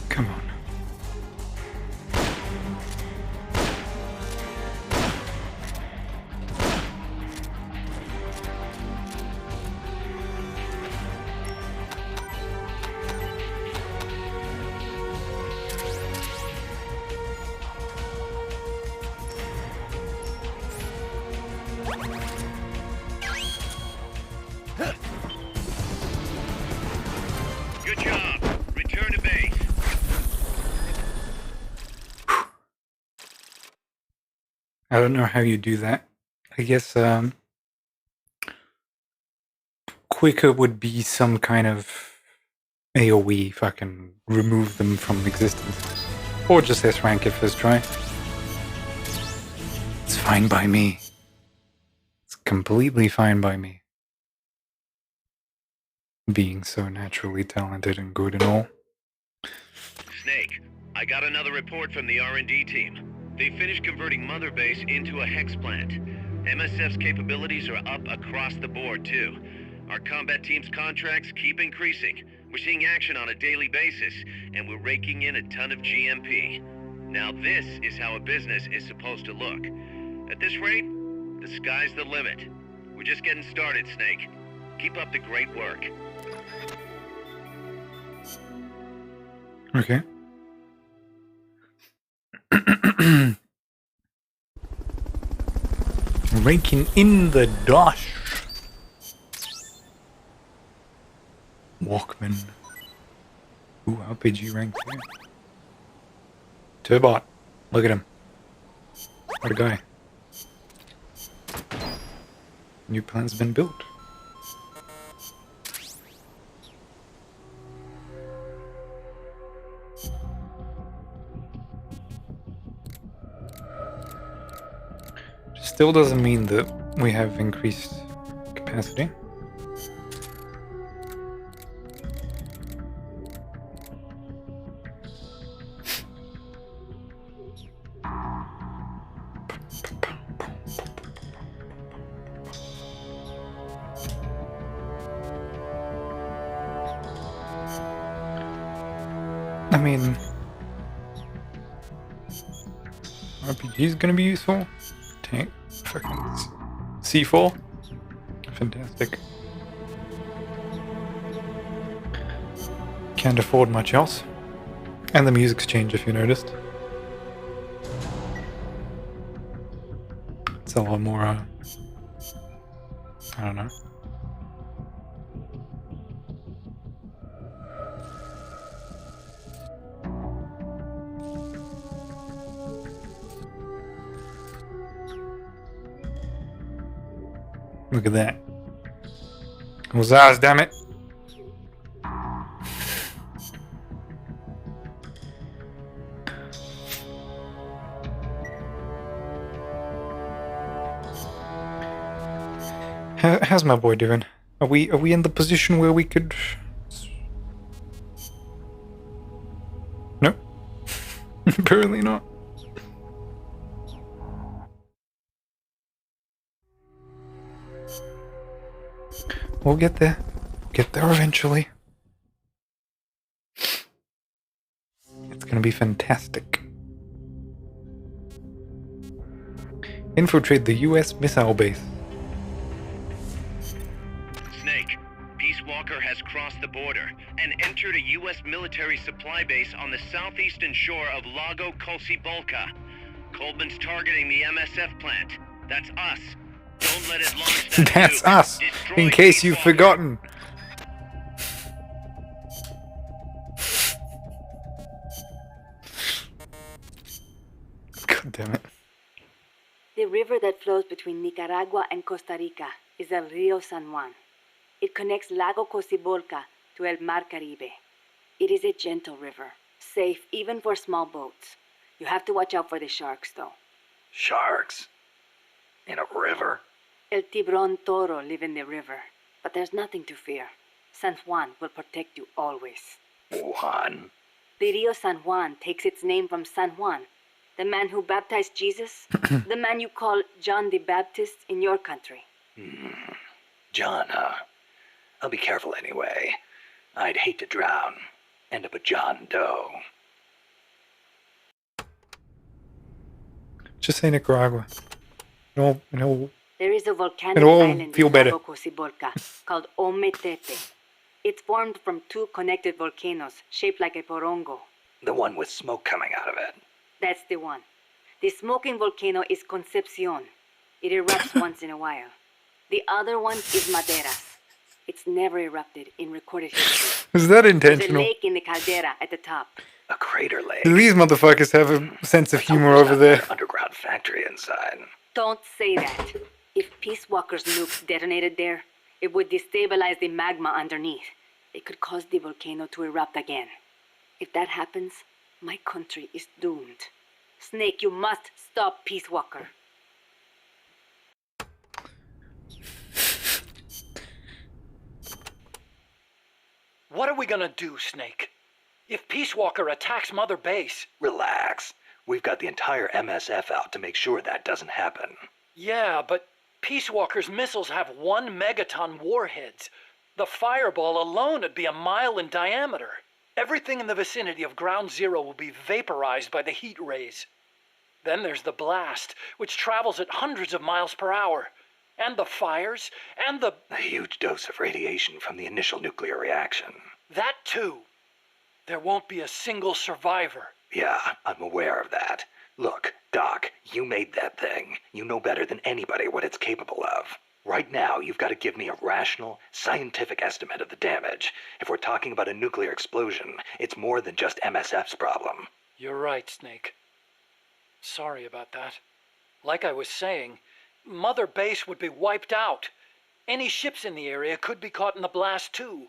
Come on. Good job. Return to base. I don't know how you do that. I guess quicker would be some kind of AoE fucking remove them from existence. Or just S rank it first try. fine by me. It's completely fine by me. Being so naturally talented and good and all. Snake, I got another report from the R&D team. They finished converting Mother Base into a hex plant. MSF's capabilities are up across the board, too. Our combat team's contracts keep increasing. We're seeing action on a daily basis, and we're raking in a ton of GMP. Now this is how a business is supposed to look. At this rate, the sky's the limit. We're just getting started, Snake. Keep up the great work. Okay. Raking in the dosh. Walkman. Ooh, RPG rank 3. Turbot. Look at him. What a guy. New plan's been built. Still doesn't mean that we have increased capacity. I mean, RPG is gonna be useful. Tank, fucking C4, fantastic. Can't afford much else. And the music's changed if you noticed. It's a lot more, I don't know. Look at that. It was ours, damn it. How's my boy doing? Are we in the position where we could? No. Apparently not. We'll get there. We'll get there eventually. It's gonna be fantastic. Infiltrate the US missile base. Snake, Peace Walker has crossed the border and entered a US military supply base on the southeastern shore of Lago Colcibolca. Coleman's targeting the MSF plant. That's us. Don't let it launch that That's nuke. us, Destroy in case Peace you've Walker. forgotten. God damn it. The river that flows between Nicaragua and Costa Rica is el Rio San Juan. It connects Lago Cocibolca to el Mar Caribe. It is a gentle river, safe even for small boats. You have to watch out for the sharks, though. Sharks? In a river? El Tiburón Toro live in the river, but there's nothing to fear. San Juan will protect you always. Juan? The Rio San Juan takes its name from San Juan, the man who baptized Jesus, the man you call John the Baptist in your country. John, huh? I'll be careful anyway. I'd hate to drown. End up a John Doe. Just say Nicaragua. No. There is a volcanic It'll island feel in better. Lago Cocibolca called Ometepe. It's formed from two connected volcanoes shaped like a porongo. The one with smoke coming out of it. That's the one. The smoking volcano is Concepcion. It erupts once in a while. The other one is Maderas. It's never erupted in recorded history. Is that There's a intentional? lake in the caldera at the top. A crater lake. These motherfuckers have a sense of humor over An there. underground factory inside. Don't say that. If Peace Walker's nukes detonated there, it would destabilize the magma underneath. It could cause the volcano to erupt again. If that happens, my country is doomed. Snake, you must stop Peace Walker. What are we gonna do, Snake? If Peace Walker attacks Mother Base... Relax. We've got the entire MSF out to make sure that doesn't happen. Yeah, but Peace Walker's missiles have 1 megaton warheads. The fireball alone would be a mile in diameter. Everything in the vicinity of Ground Zero will be vaporized by the heat rays. Then there's the blast, which travels at hundreds of miles per hour. And the fires, and the... A huge dose of radiation from the initial nuclear reaction. That too. There won't be a single survivor. Yeah, I'm aware of that. Look, Doc, you made that thing. You know better than anybody what it's capable of. Right now, you've got to give me a rational, scientific estimate of the damage. If we're talking about a nuclear explosion, it's more than just MSF's problem. You're right, Snake. Sorry about that. Like I was saying, Mother Base would be wiped out. Any ships in the area could be caught in the blast too.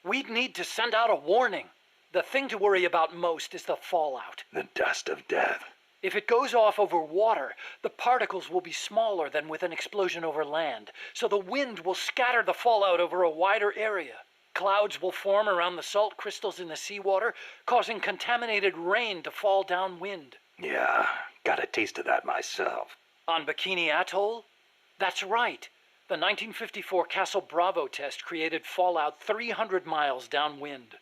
We'd need to send out a warning. The thing to worry about most is the fallout. The dust of death. If it goes off over water, the particles will be smaller than with an explosion over land, so the wind will scatter the fallout over a wider area. Clouds will form around the salt crystals in the seawater, causing contaminated rain to fall downwind. Yeah, got a taste of that myself. On Bikini Atoll? That's right. The 1954 Castle Bravo test created fallout 300 miles downwind.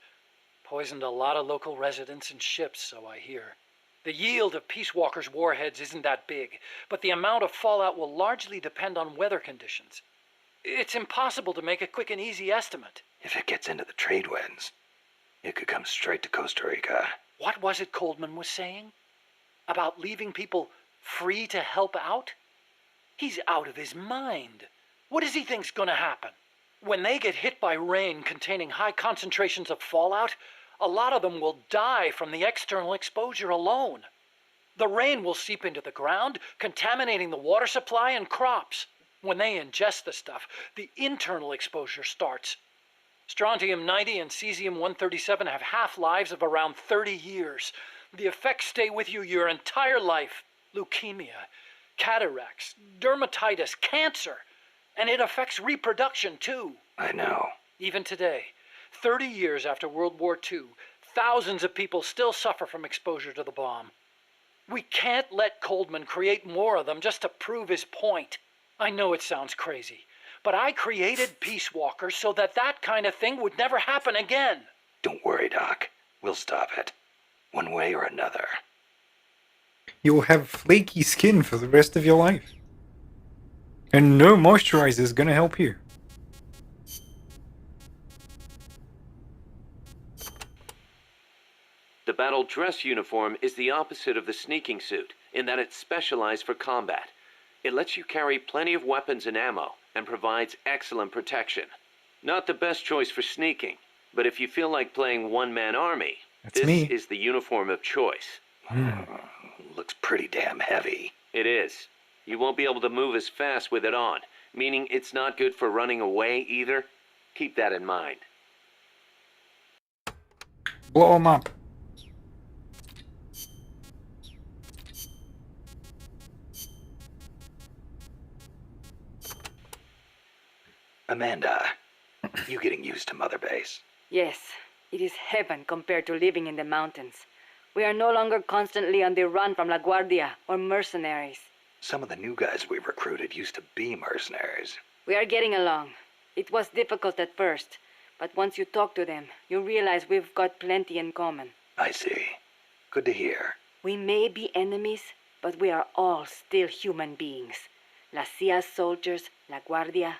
Poisoned a lot of local residents and ships, so I hear. The yield of Peace Walker's warheads isn't that big, but the amount of fallout will largely depend on weather conditions. It's impossible to make a quick and easy estimate. If it gets into the trade winds, it could come straight to Costa Rica. What was it Coldman was saying? About leaving people free to help out? He's out of his mind. What does he think's gonna happen? When they get hit by rain containing high concentrations of fallout, a lot of them will die from the external exposure alone. The rain will seep into the ground, contaminating the water supply and crops. When they ingest the stuff, the internal exposure starts. Strontium-90 and cesium-137 have half-lives of around 30 years. The effects stay with you your entire life. Leukemia, cataracts, dermatitis, cancer. And it affects reproduction, too. I know. Even today, 30 years after World War II, thousands of people still suffer from exposure to the bomb. We can't let Coldman create more of them just to prove his point. I know it sounds crazy, but I created Peace Walker so that that kind of thing would never happen again. Don't worry, Doc. We'll stop it. One way or another. You'll have flaky skin for the rest of your life. And no moisturizer is gonna help you. The battle dress uniform is the opposite of the sneaking suit, in that it's specialized for combat. It lets you carry plenty of weapons and ammo, and provides excellent protection. Not the best choice for sneaking, but if you feel like playing one-man army, this is the uniform of choice. Looks pretty damn heavy. It is. You won't be able to move as fast with it on, meaning it's not good for running away either. Keep that in mind. Blow them up. Amanda, you getting used to Mother Base? Yes, it is heaven compared to living in the mountains. We are no longer constantly on the run from La Guardia or mercenaries. Some of the new guys we recruited used to be mercenaries. We are getting along. It was difficult at first, but once you talk to them, you realize we've got plenty in common. I see. Good to hear. We may be enemies, but we are all still human beings. La CIA soldiers, La Guardia.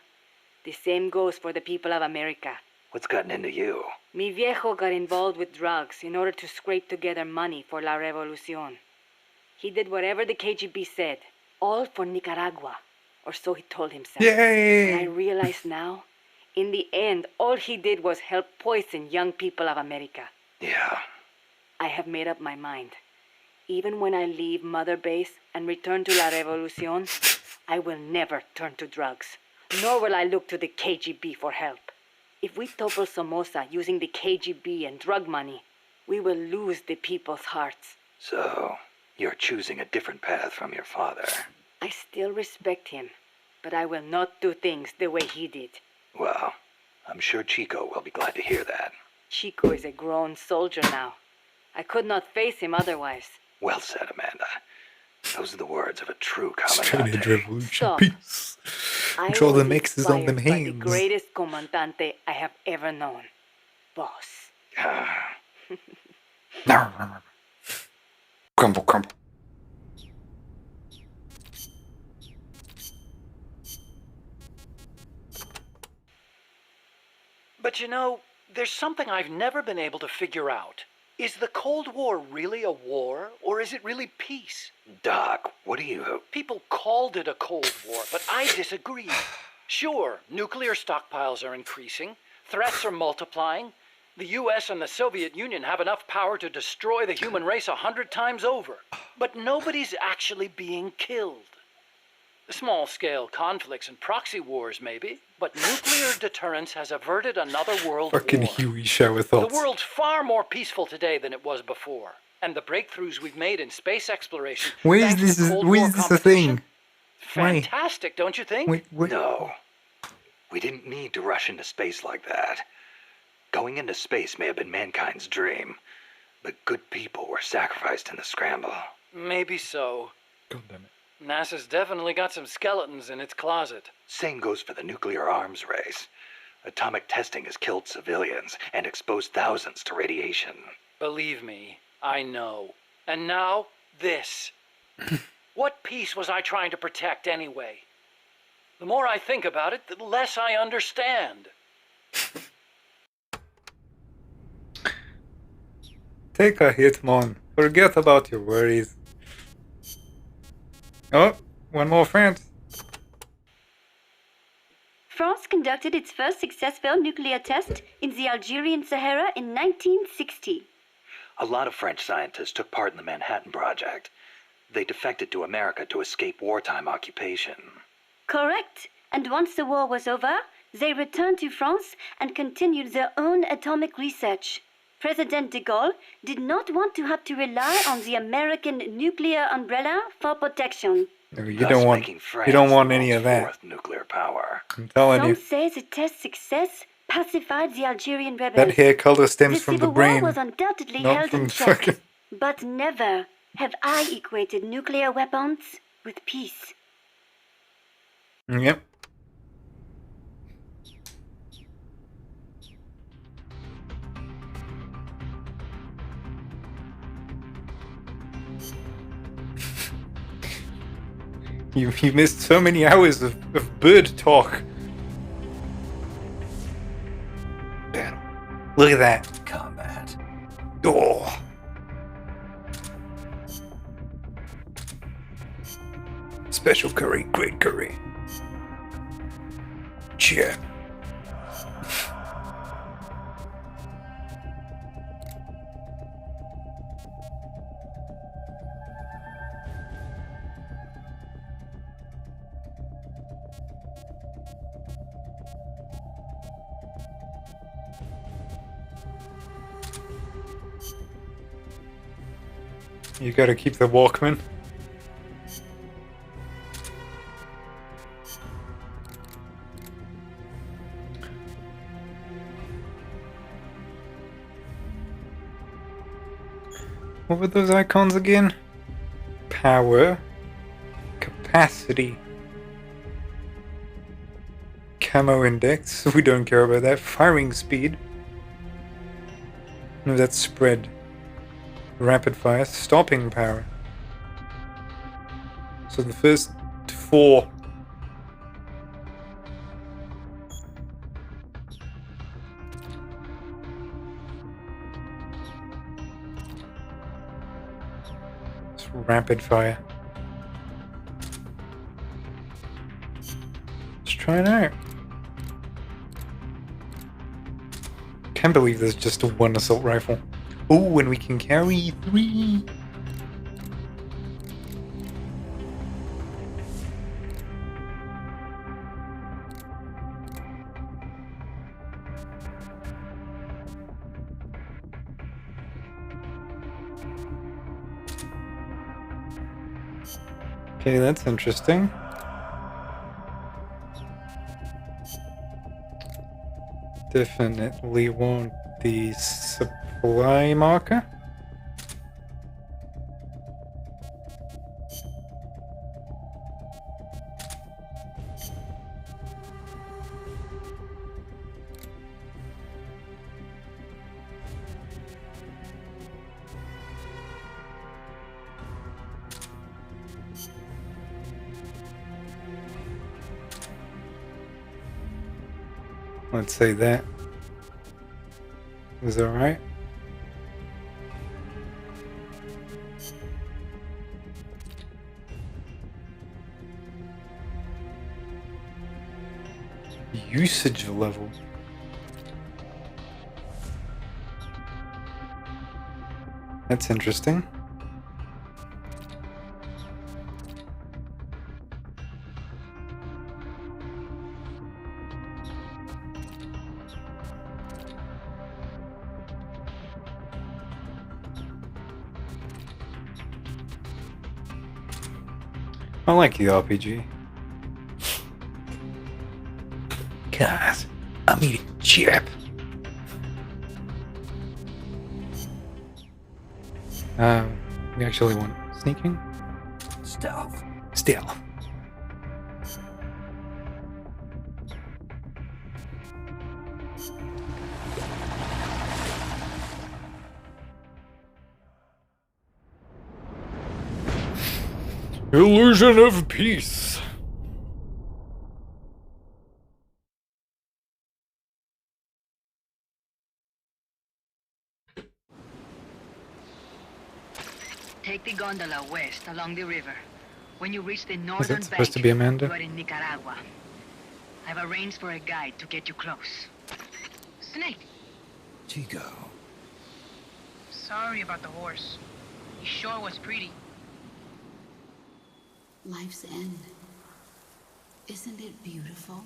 The same goes for the people of America. What's gotten into you? Mi viejo got involved with drugs in order to scrape together money for La Revolucion. He did whatever the KGB said, all for Nicaragua, or so he told himself. Yay! And I realize now, in the end, all he did was help poison young people of America. Yeah. I have made up my mind. Even when I leave Mother Base and return to La Revolucion, I will never turn to drugs. Nor will I look to the KGB for help. If we topple Somoza using the KGB and drug money, we will lose the people's hearts. So, you're choosing a different path from your father. I still respect him, but I will not do things the way he did. Well, I'm sure Chico will be glad to hear that. Chico is a grown soldier now. I could not face him otherwise. Well said, Amanda. Those are the words of a true Straight edge commandante. revolution. Stop. Peace. I Control the was mixes on them inspired by the hands. greatest comandante I have ever known. Boss. Crumble, crumble. But you know, there's something I've never been able to figure out. Is the Cold War really a war, or is it really peace? Doc, what do you... People called it a Cold War, but I disagree. Sure, nuclear stockpiles are increasing, threats are multiplying. The US and the Soviet Union have enough power to destroy the human race 100 times over. But nobody's actually being killed. Small-scale conflicts and proxy wars, maybe, but nuclear deterrence has averted another world Fucking war. Huey shower thoughts. The world's far more peaceful today than it was before, and the breakthroughs we've made in space exploration. Where is thanks to this? Cold Where War is this a competition, thing? Why? Fantastic, don't you think? Wait. No. We didn't need to rush into space like that. Going into space may have been mankind's dream, but good people were sacrificed in the scramble. Maybe so. God damn it. NASA's definitely got some skeletons in its closet. Same goes for the nuclear arms race. Atomic testing has killed civilians and exposed thousands to radiation. Believe me, I know. And now, this. What peace was I trying to protect anyway? The more I think about it, the less I understand. Take a hit, Mon. Forget about your worries. Oh, one more France. France conducted its first successful nuclear test in the Algerian Sahara in 1960. A lot of French scientists took part in the Manhattan Project. They defected to America to escape wartime occupation. Correct. And once the war was over, they returned to France and continued their own atomic research. President de Gaulle did not want to have to rely on the American nuclear umbrella for protection. No, you don't want any of that. Fourth nuclear power. I'm telling Some you. say the test's success pacified the Algerian rebels. That hair color stems from the Civil brain. War was undoubtedly not held from in check. fucking... But never have I equated nuclear weapons with peace. Yep. You missed so many hours of bird talk. Battle. Look at that. Combat. Oh. Special curry, great curry. Cheer. You gotta keep the Walkman. What were those icons again? Power, capacity, camo index, we don't care about that, firing speed, no, that's spread, rapid fire, stopping power. So the first four. It's rapid fire. Let's try it out. Can't believe there's just a one assault rifle. Oh, and we can carry 3. Okay, that's interesting. Definitely won't the supply marker. Let's say that is alright. Usage level. That's interesting. I like the RPG. God, I'm eating chip. We actually want sneaking? Stealth. Stealth. Illusion of peace. Take the gondola west along the river. When you reach the Is northern that supposed bank, to be Amanda? you are in Nicaragua. I've arranged for a guide to get you close. Snake! Chico. Sorry about the horse. He sure was pretty. Life's end. Isn't it beautiful?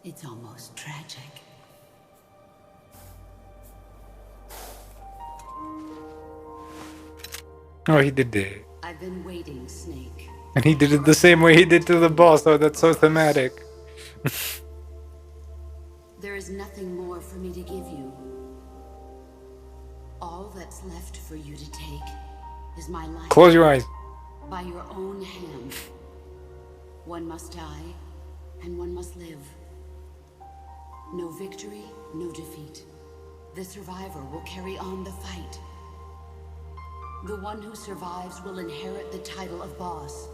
It's almost tragic. Oh, he did it. I've been waiting, Snake. And he did it the same way he did to the boss. Oh, that's so thematic. There is nothing more for me to give you. All that's left for you to take is my life. Close your eyes. By your own hand. One must die, and one must live. No victory, no defeat. The survivor will carry on the fight. The one who survives will inherit the title of boss.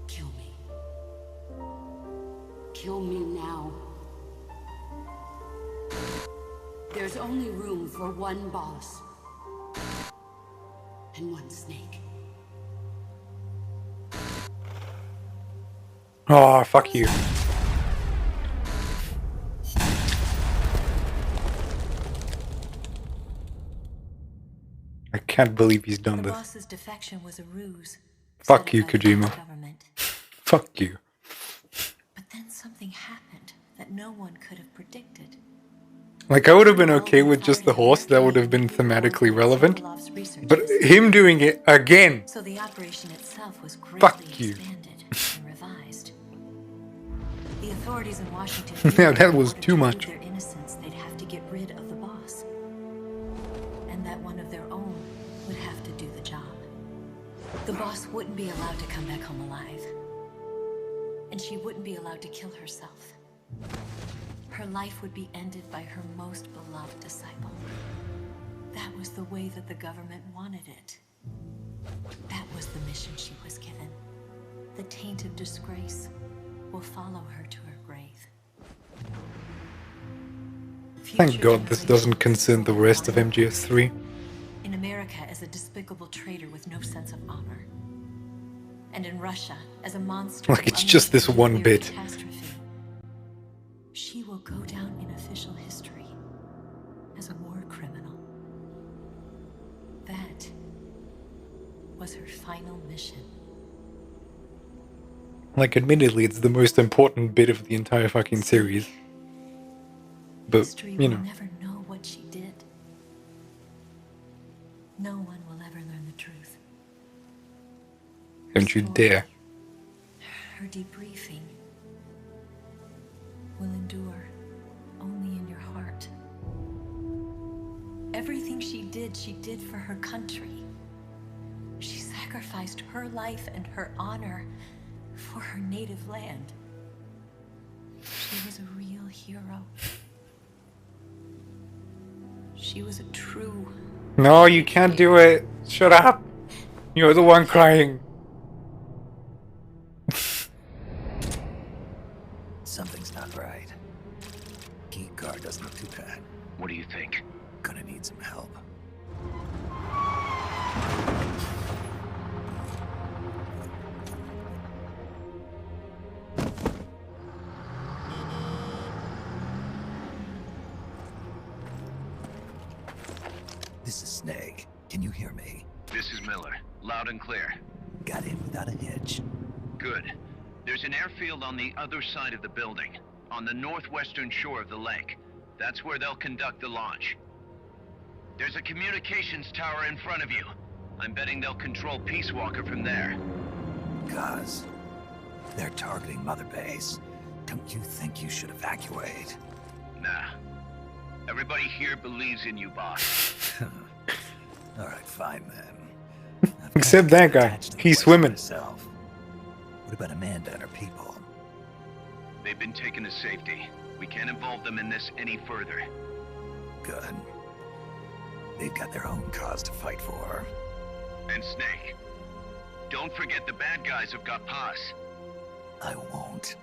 Kill me. Kill me now. There's only room for one boss. And one snake. Oh, fuck you. I can't believe he's done The this. boss's defection was a ruse. Fuck set you, up by the Kojima. government. Fuck you. But then something happened that no one could have predicted. Like, I would have been okay with just the horse. That would have been thematically relevant. But him doing it again. So the operation itself was Fuck greatly you. expanded and revised. The authorities in Washington Yeah, knew that in was order too to much. prove their innocence, they'd have to get rid of the boss. And that one of their own would have to do the job. The boss wouldn't be allowed to come back home alive. And she wouldn't be allowed to kill herself. Her life would be ended by her most beloved disciple. That was the way that the government wanted it. That was the mission she was given. The taint of disgrace will follow her to her grave. Thank God this doesn't concern the rest of MGS3. In America as a despicable traitor with no sense of honor. And in Russia as a monster. Like, it's just this one bit. Catastrophe. She will go down in official history as a war criminal. That was her final mission. Like, admittedly, it's the most important bit of the entire fucking series. But, History you know. will never know what she did. No one will ever learn the truth. Don't you dare. Her debriefing will endure only in your heart. Everything she did for her country. She sacrificed her life and her honor for her native land. She was a real hero. She was a true... No, you can't do it. Shut up. You're the one crying. Something's not right. Key card doesn't look too bad. What do you think? Gonna need some help. This is Snake. Can you hear me? This is Miller. Loud and clear. Got in without a hitch. Good. There's an airfield on the other side of the building, on the northwestern shore of the lake. That's where they'll conduct the launch. There's a communications tower in front of you. I'm betting they'll control Peace Walker from there. Cuz they're targeting Mother Base. Don't you think you should evacuate? Nah. Everybody here believes in you, boss. Alright, fine then. Except that guy. He's swimming. Myself. What about Amanda and her people? They've been taken to safety. We can't involve them in this any further. Good. They've got their own cause to fight for. And Snake. Don't forget the bad guys have got Paz. I won't.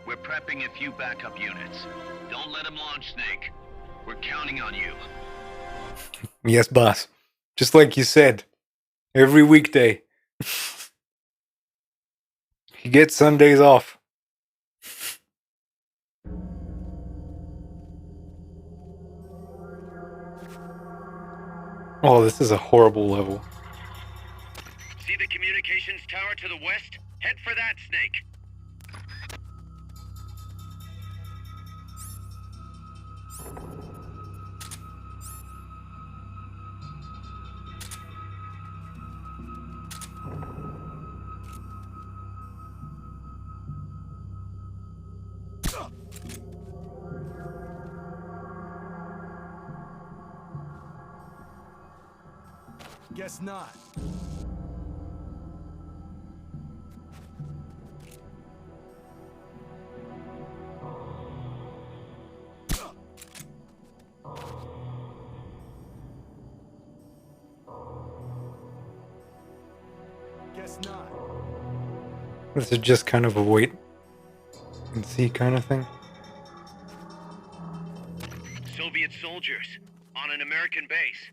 We're prepping a few backup units. Don't let them launch, Snake. We're counting on you. Yes, boss. Just like you said. Every weekday. He gets Sundays off. Oh, this is a horrible level. See the communications tower to the west? Head for that, Snake. Guess not. Guess not. This is just kind of a wait and see kind of thing. Soviet soldiers on an American base.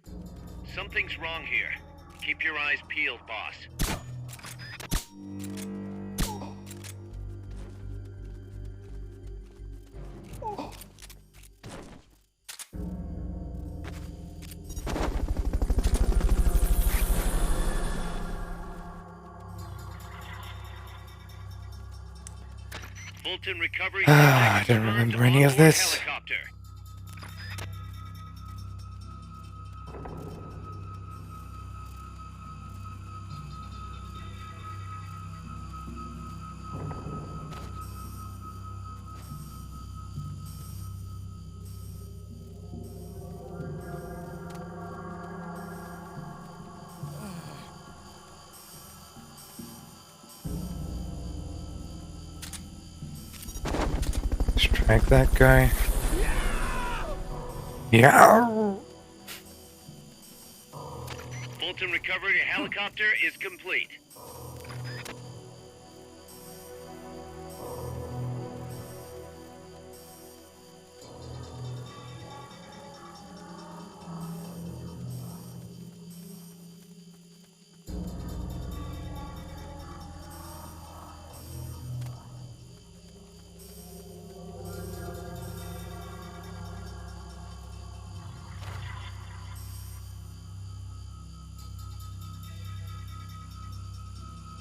Something's wrong here. Keep your eyes peeled, boss. Fulton recovery. I don't remember any of this. Helicopter. Strike that guy. Yeah. Fulton recovery helicopter is complete.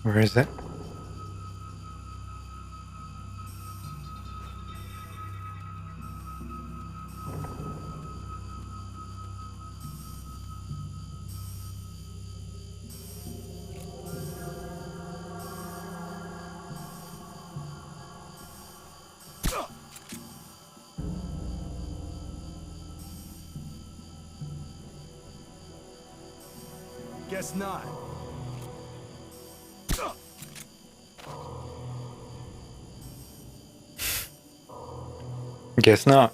Where is it? Guess not. Guess not.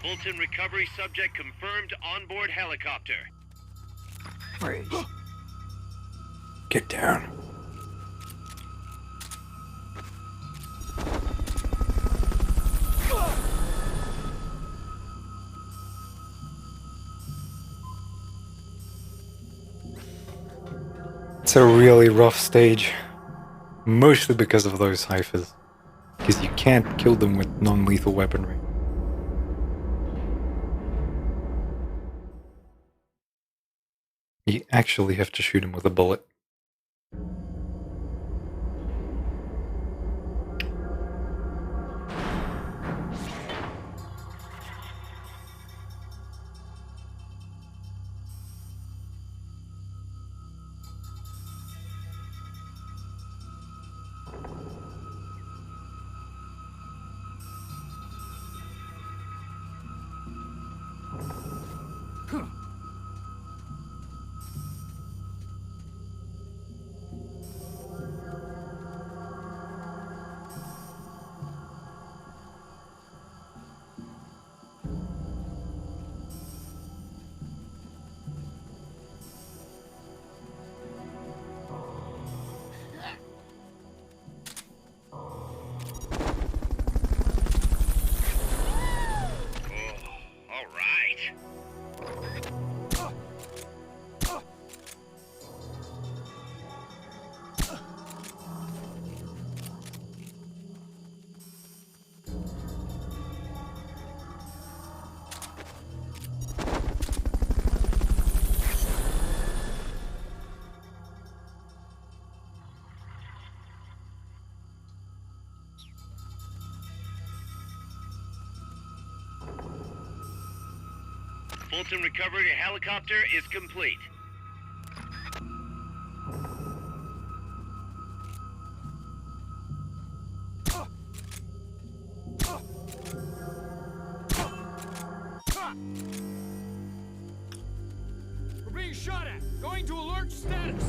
Fulton recovery subject confirmed onboard helicopter. Freeze. Get down. It's a really rough stage. Mostly because of those ciphers. Because you can't kill them with non-lethal weaponry. You actually have to shoot him with a bullet. Fulton recovery helicopter is complete. We're being shot at. Going to alert status.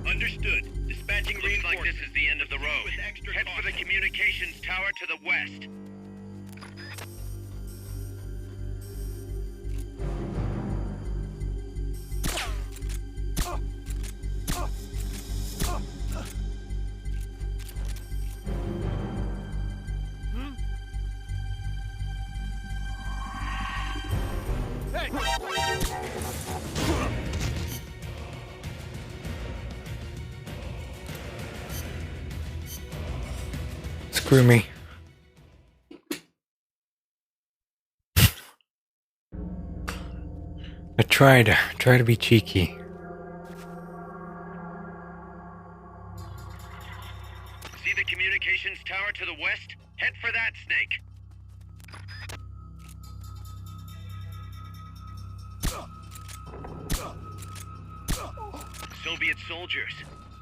Understood. Dispatching reinforcements. Looks like this is the end of the road. Head for the communications tower to the west. Screw me. I tried to be cheeky. See the communications tower to the west? Head for that, Snake. Soviet soldiers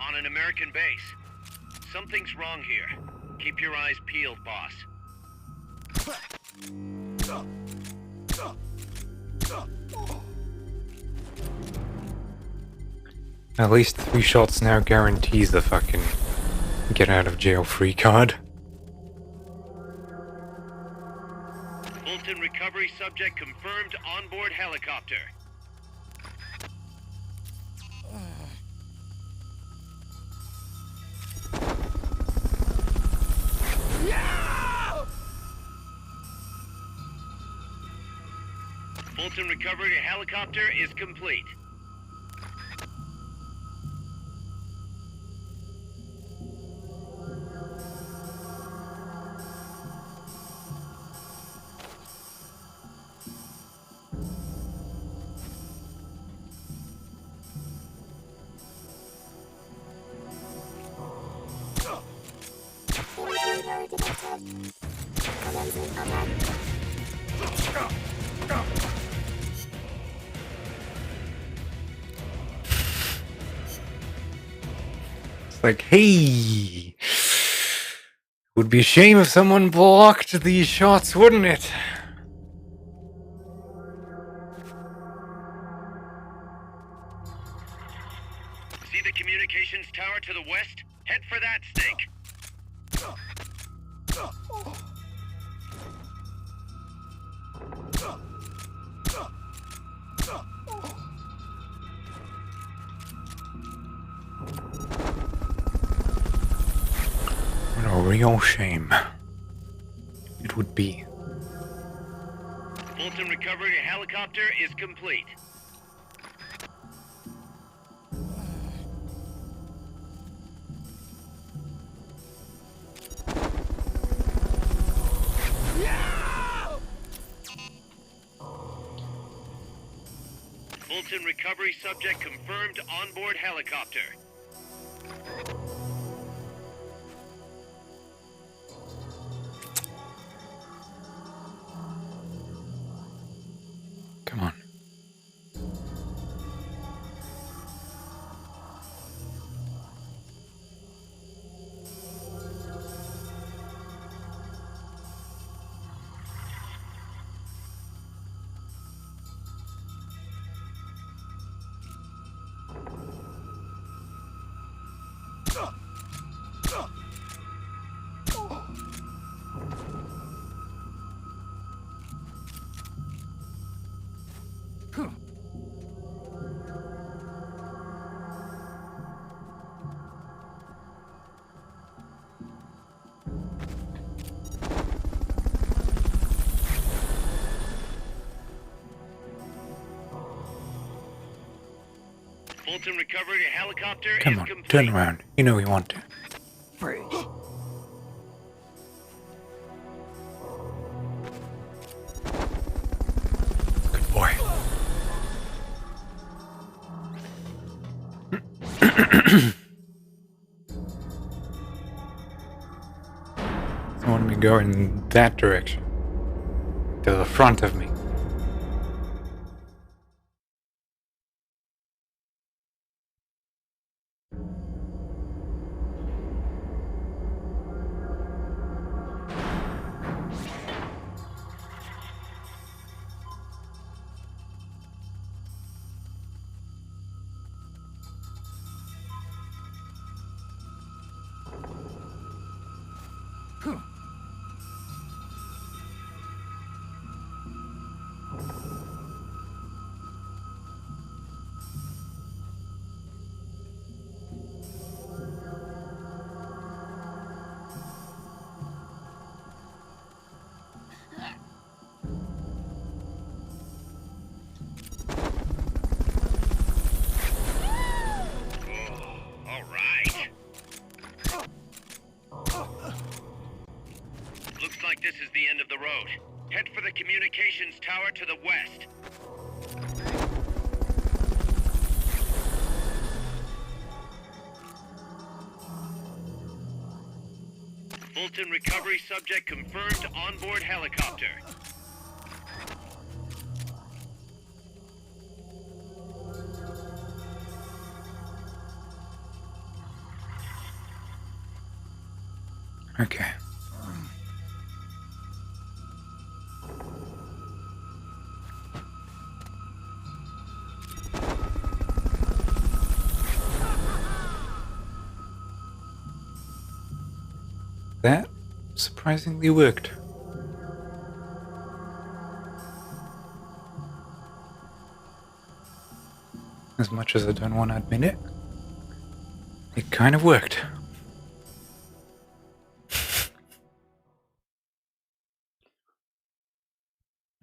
on an American base. Something's wrong here. Keep your eyes peeled, boss. At least 3 shots now guarantees the fucking get out of jail free card. Fulton recovery subject confirmed onboard helicopter. Fulton recovery helicopter is complete. Commencing attack. like, hey, would be a shame if someone blocked these shots, wouldn't it? See the communications tower to the west? Head for that stake. What a real shame it would be. Fulton recovery helicopter is complete. Fulton recovery subject confirmed onboard helicopter. Come on. Fulton recovery helicopter Come is on, complete. turn around. You know we want to. Bridge. Good boy. I want me to go in that direction. To the front of me. Looks like this is the end of the road. Head for the communications tower to the west. Fulton recovery subject confirmed onboard helicopter. Okay. That surprisingly worked. As much as I don't want to admit it, it kind of worked.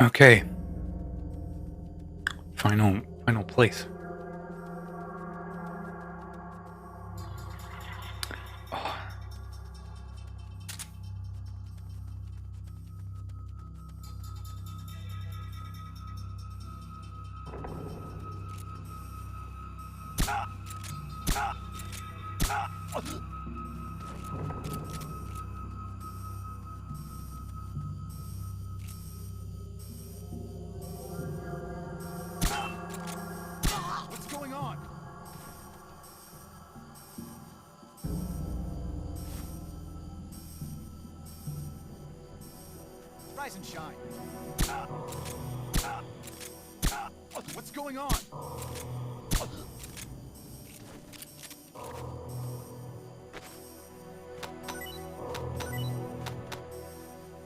Okay. Final place. Oh. Rise and shine. What's going on?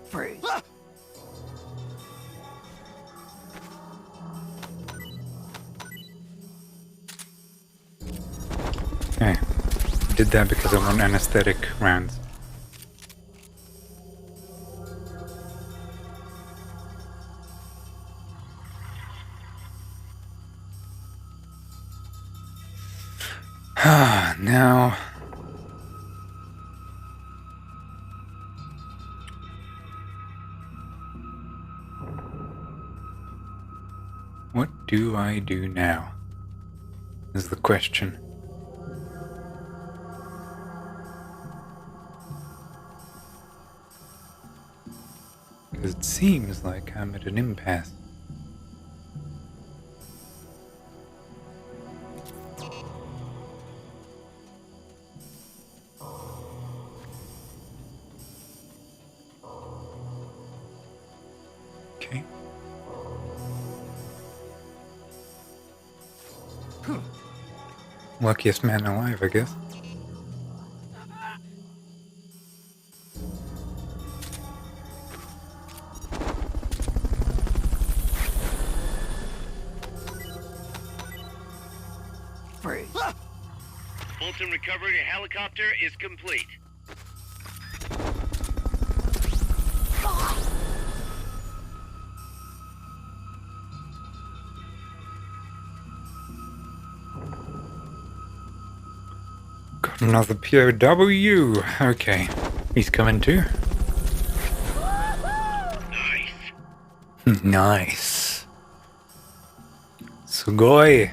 Freeze. Hey, did that because I want anesthetic rounds. Now... what do I do now? Is the question. Because it seems like I'm at an impasse. Okay. Luckiest man alive, I guess. Freeze. Fulton recovery helicopter is complete. Got another POW. Okay. He's coming too. Nice. Nice. Sugoi.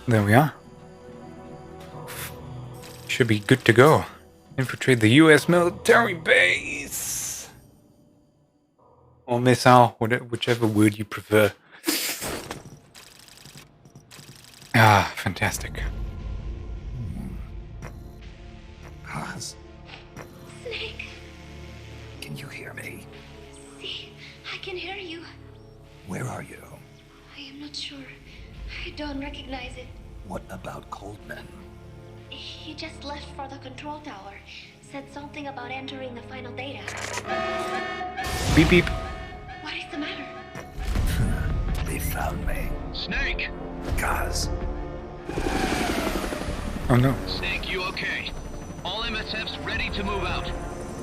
There we are. Should be good to go. Infiltrate the US military base. Or missile, whichever word you prefer. Ah, fantastic. Pause. Snake, Can you hear me? see, I can hear you. Where are you? I am not sure. I don't recognize it. What about Coldman? He just left for the control tower. Said something about entering the final data. Beep beep. What is the matter? They found me. Snake! Gaz. Oh no. Snake, you okay? All MSF's ready to move out.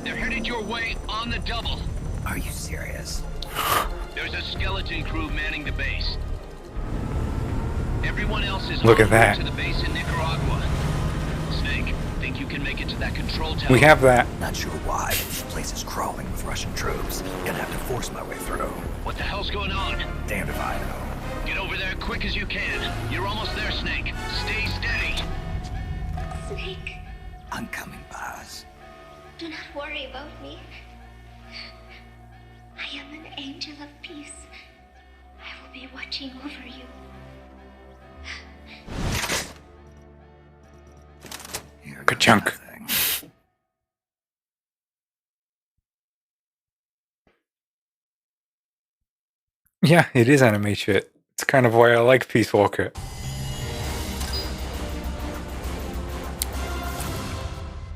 They're headed your way on the double. Are you serious? There's a skeleton crew manning the base. Everyone else is Look en at that. route to the base in Nicaragua. Snake, think you can make it to that control tower? We have that. Not sure why. The place is crawling with Russian troops. Gonna have to force my way through. What the hell's going on? Damned if I know. Get over there quick as you can. You're almost there, Snake. Stay steady. Snake, I'm coming, Baz. do not worry about me. I am an angel of peace. I will be watching over you. Here Good goes chunk. nothing. Yeah, it is anime shit. It's kind of why I like Peace Walker.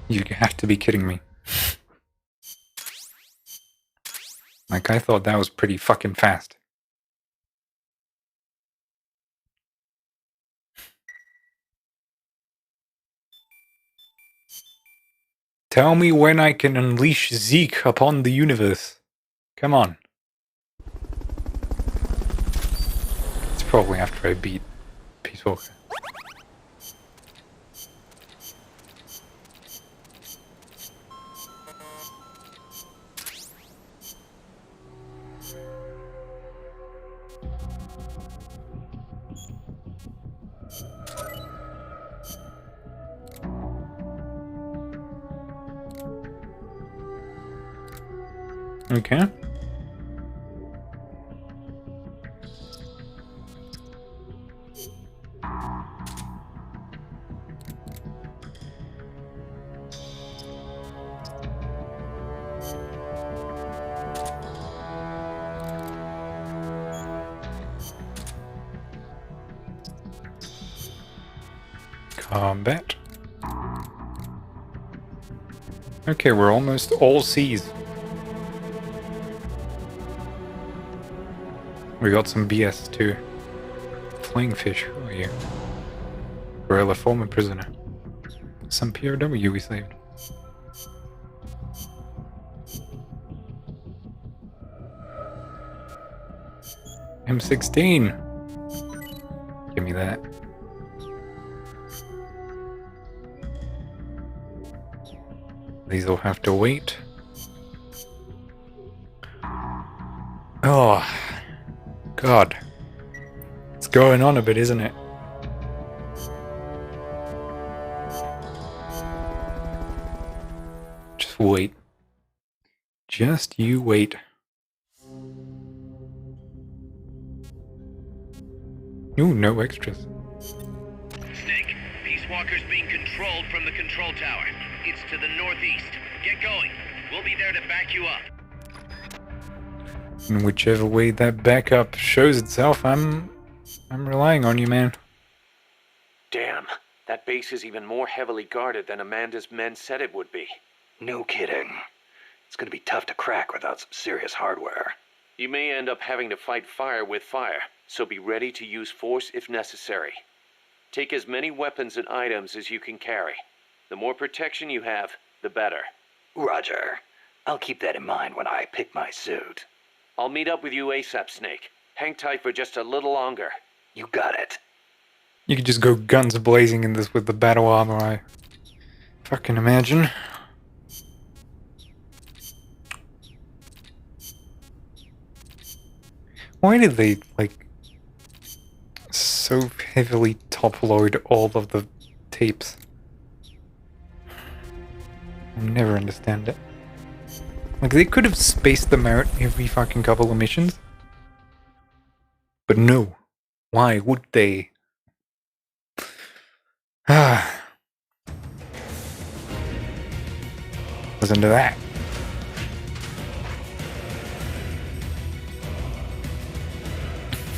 You have to be kidding me. Like, I thought that was pretty fucking fast. Tell me when I can unleash Zeke upon the universe. Come on. It's probably after I beat Peace Walker. Okay. Combat. Okay, we're almost all seas. We got some BS too. Flying fish, who are you? Gorilla, former prisoner. Some POW we saved. M16! Give me that. These will have to wait. Oh, God. It's going on a bit, isn't it? Just wait. Just you wait. Ooh, no extras. Snake, Peace Walker's being controlled from the control tower. It's to the northeast. Get going. We'll be there to back you up. And whichever way that backup shows itself, I'm relying on you, man. Damn, that base is even more heavily guarded than Amanda's men said it would be. No kidding. It's gonna be tough to crack without some serious hardware. You may end up having to fight fire with fire, so be ready to use force if necessary. Take as many weapons and items as you can carry. The more protection you have, the better. Roger. I'll keep that in mind when I pick my suit. I'll meet up with you ASAP, Snake. Hang tight for just a little longer. You got it. You could just go guns blazing in this with the battle armor, I fucking imagine. Why did they, like, so heavily top-load all of the tapes? I'll never understand it. Like, they could have spaced them out every fucking couple of missions. But no. Why would they? Listen to that.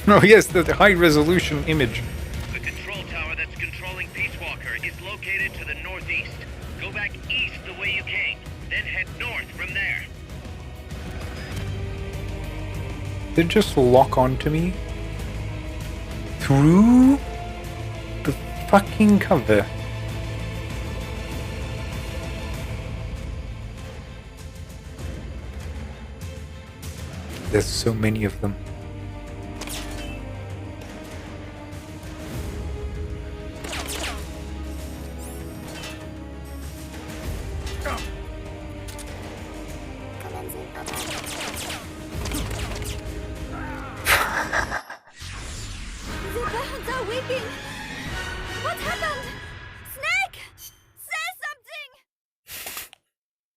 Oh yes, the high-resolution image. The control tower that's controlling Peace Walker is located to the northeast. Go back east the way you came, then head north from there. They just lock onto me through the fucking cover. There's so many of them.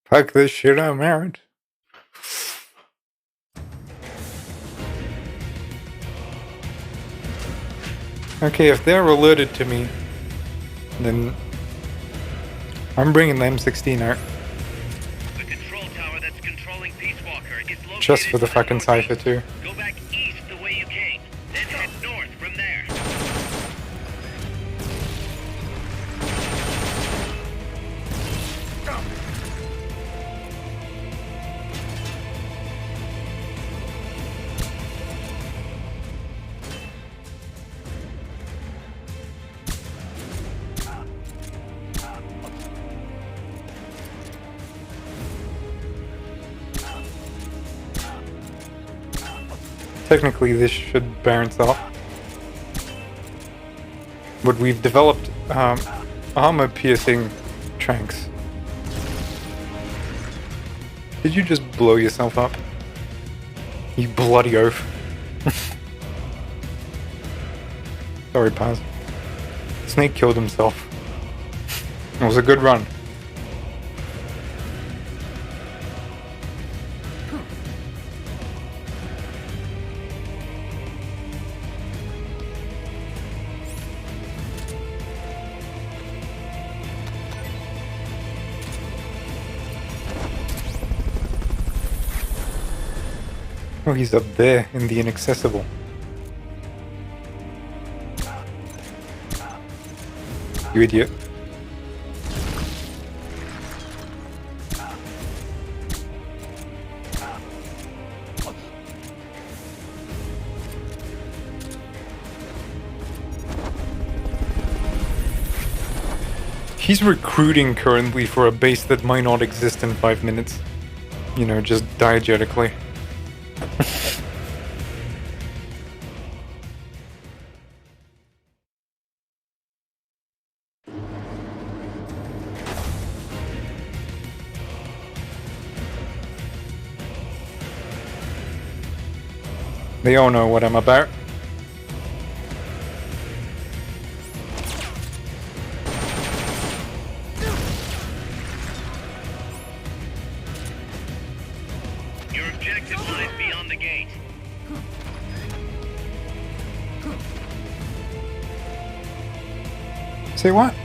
Fuck this shit, I'm married. Okay, if they're alerted to me, then I'm bringing the M16 out. The control tower that's controlling Peace Walker is located Just for the fucking cipher too. Go back east the way you came, then head north from there. Technically this should balance off. But we've developed armor-piercing tranks. Did you just blow yourself up? You bloody oaf. Sorry, Paz. Snake killed himself. It was a good run. Oh, he's up there in the inaccessible. You idiot. He's recruiting currently for a base that might not exist in 5 minutes. You know, just diegetically. They all know what I'm about. Your objective lies beyond the gate. Say what?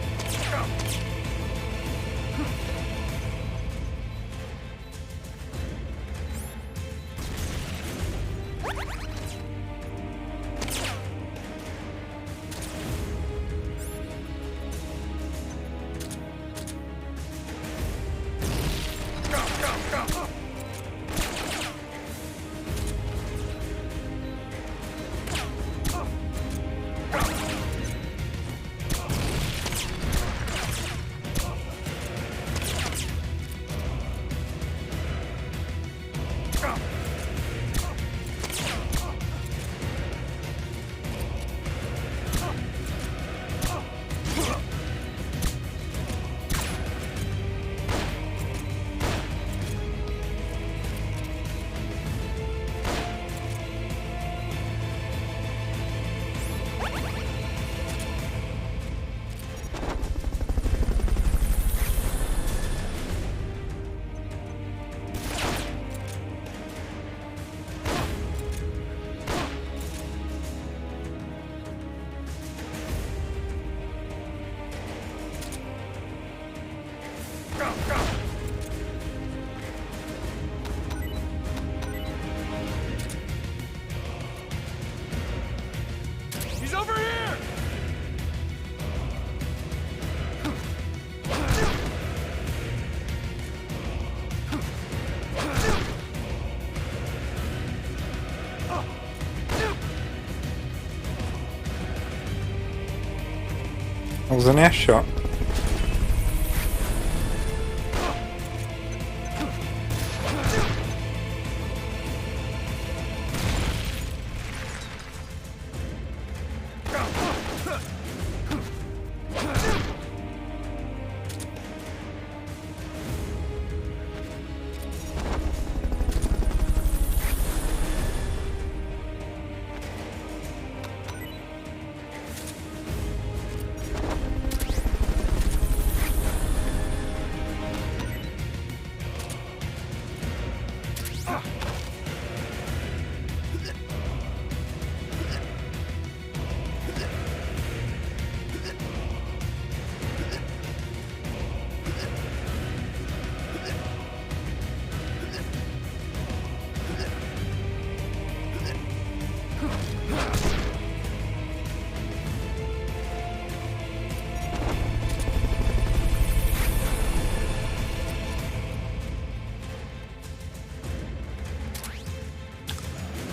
He's over here! That was an ass shot.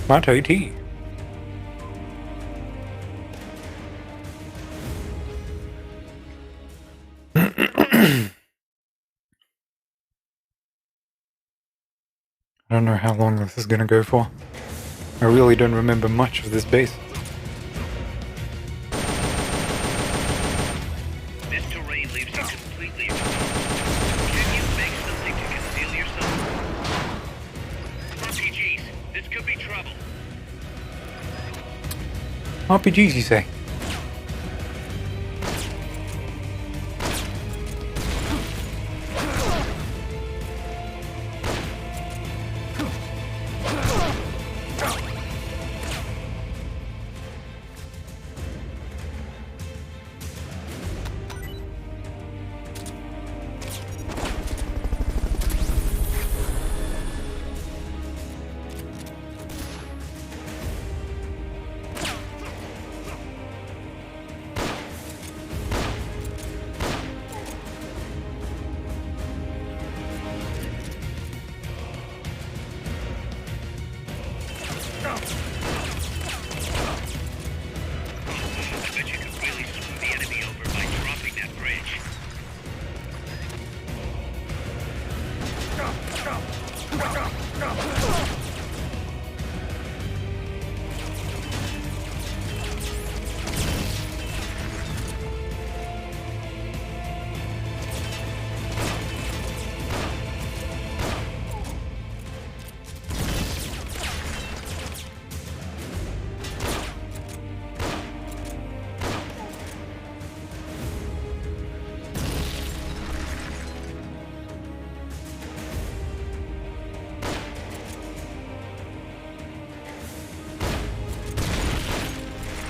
Smart AT. I don't know how long this is gonna go for. I really don't remember much of this base. This terrain leaves you completely exposed. Can you make something to conceal yourself? RPGs, this could be trouble. RPGs, you say? bet you could really swoop the enemy over by dropping that bridge.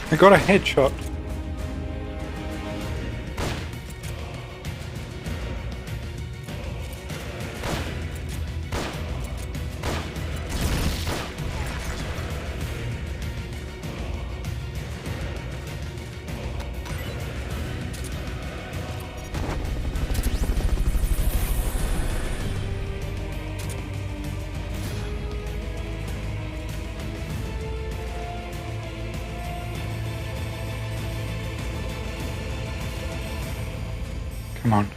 I got a headshot. Come on.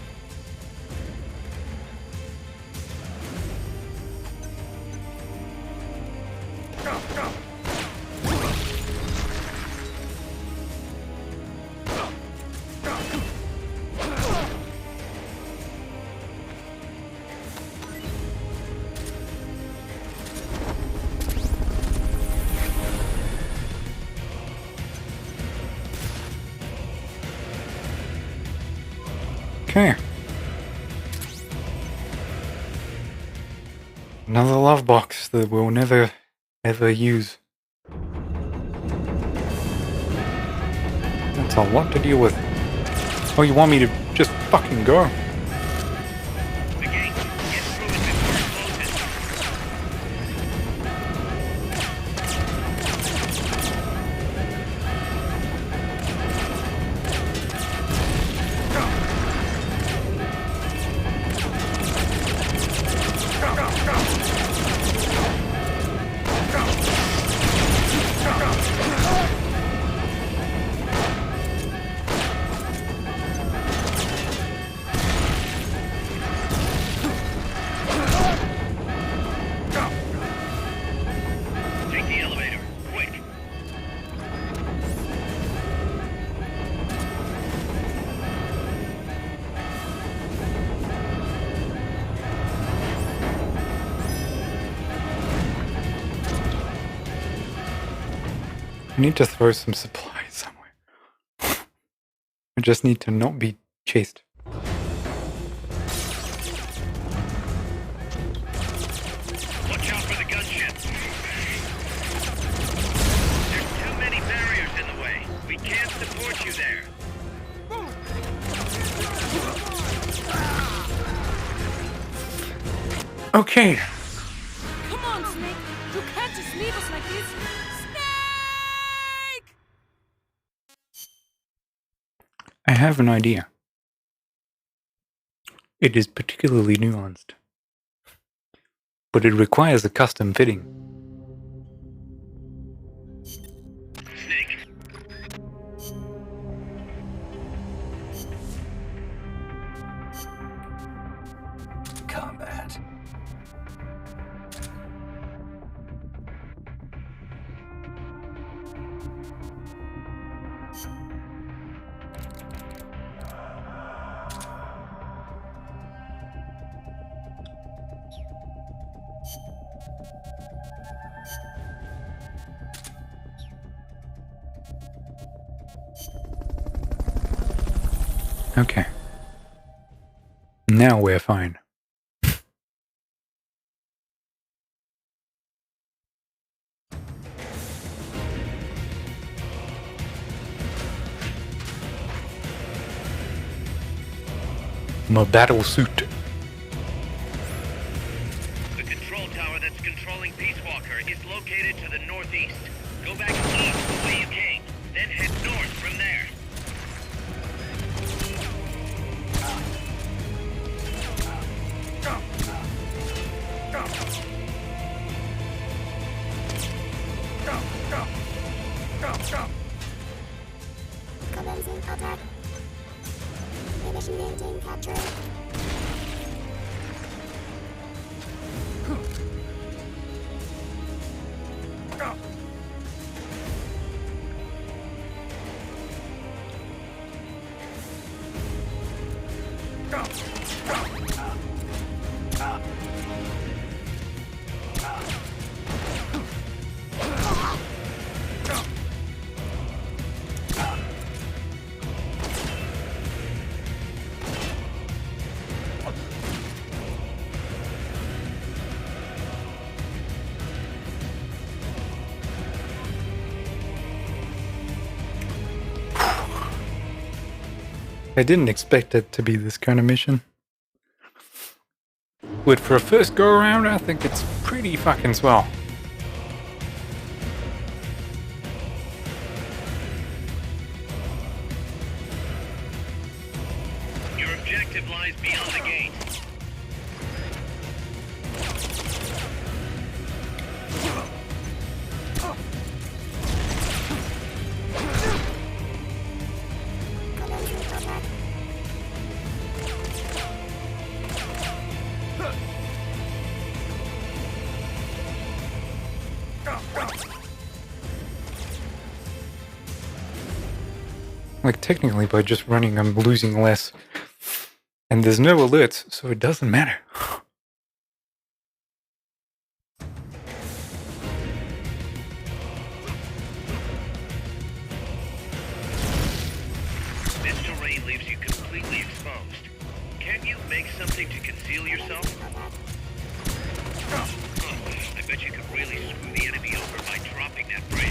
Okay. Another love box that we'll never, ever use. That's a lot to deal with. Oh, you want me to just fucking go? I need to throw some supplies somewhere. I just need to not be chased. Watch out for the gunship. There's too many barriers in the way. We can't support you there. Okay. Come on, Snake. You can't just leave us like this. I have an idea. It is particularly nuanced, but it requires a custom fitting. Snake. Combat. Okay. Now we're fine. My battle suit. The control tower that's controlling Peace Walker is located to the northeast. Go back east the way you came, then head north from there. I didn't expect it to be this kind of mission. But for a first go around, I think it's pretty fucking swell. Your objective lies beyond the gate. Like, technically, by just running, I'm losing less. And there's no alerts, so it doesn't matter. This terrain leaves you completely exposed. Can you make something to conceal yourself? I bet you could really screw the enemy over by dropping that bridge.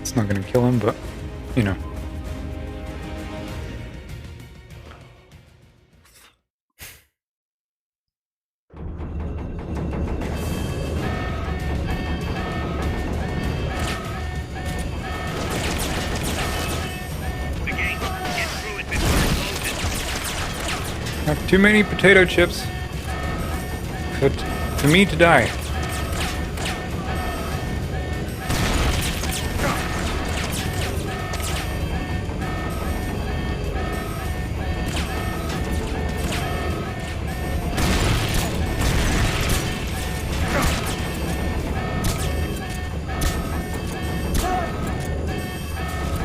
It's not gonna kill him, but, you know. I have too many potato chips for me to die.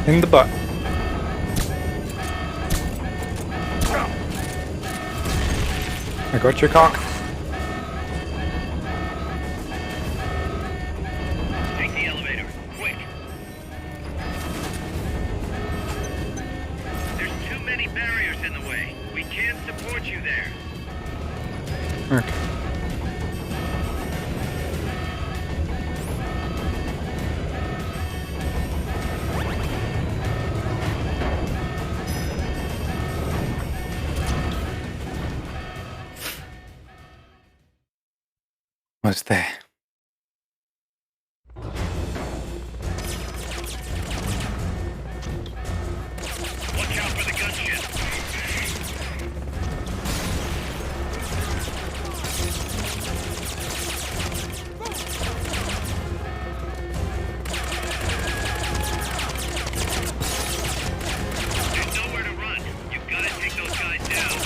In the butt. I got your cock. Take the elevator, quick. There's too many barriers in the way. We can't support you there. Okay. Was there? Watch out for the gunship. There's nowhere to run. You've got to take those guys down.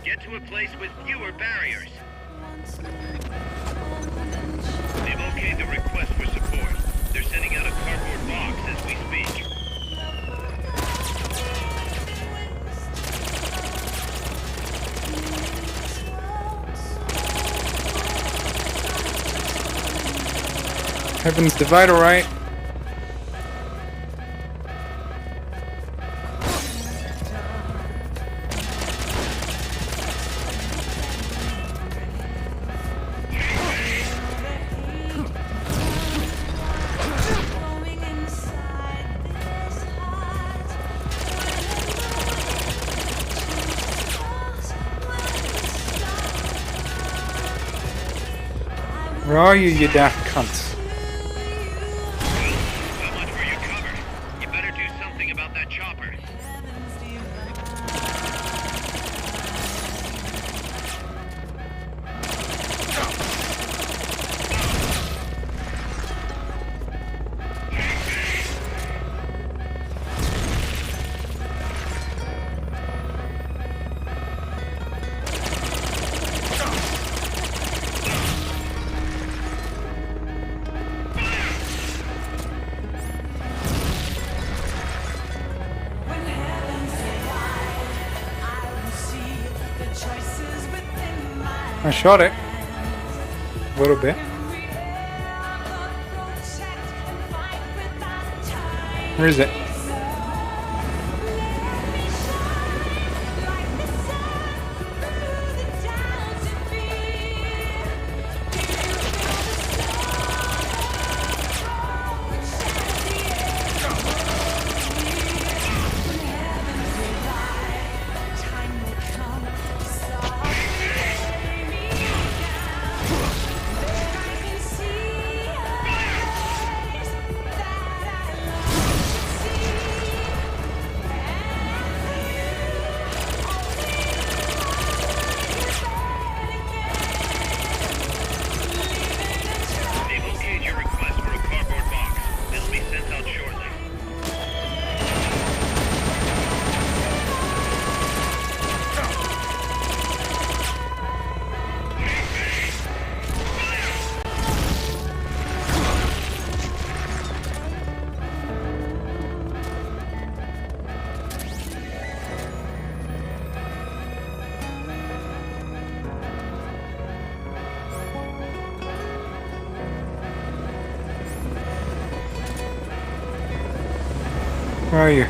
Get to a place with fewer barriers. They've okayed the request for support. They're sending out a cardboard box as we speak. Heavens divide, alright. Where are you, you daft cunts? So much for your cover. You better do something about that chopper. I shot it. A little bit. Where is it? Where are you?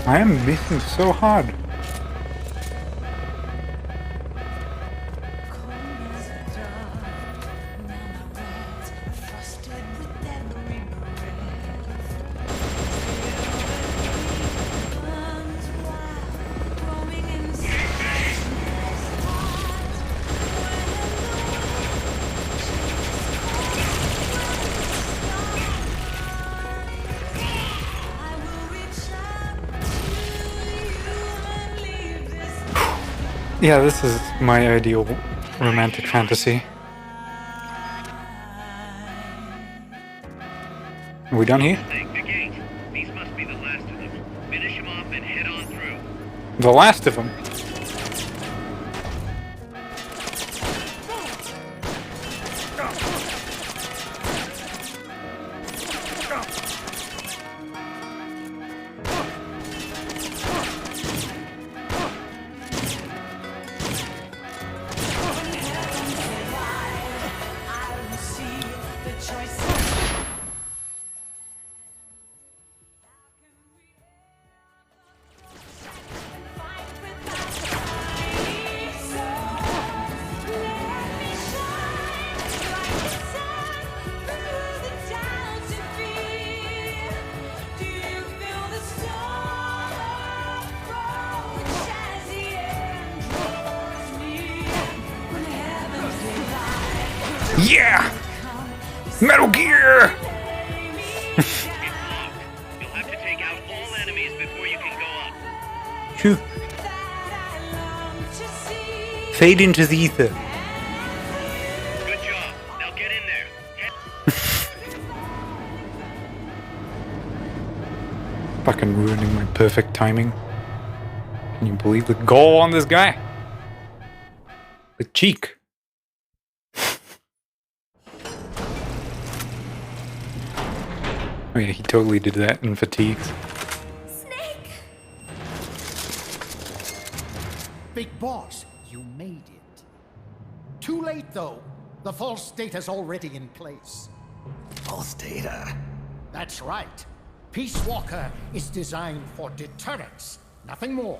I am missing so hard. Yeah, this is my ideal romantic fantasy. Are we done here? The gate. These must be the last of them. Finish them off and head on through. The last of them? Yeah! Metal Gear! You'll have to take out all enemies before you can go up. Phew. Fade into the ether. Good job. Now get in there. Fucking ruining my perfect timing. Can you believe the goal on this guy? The cheek. Oh yeah, he totally did that in fatigues. Big boss, you made it. Too late, though. The false data's already in place. False data? That's right. Peace Walker is designed for deterrence, nothing more.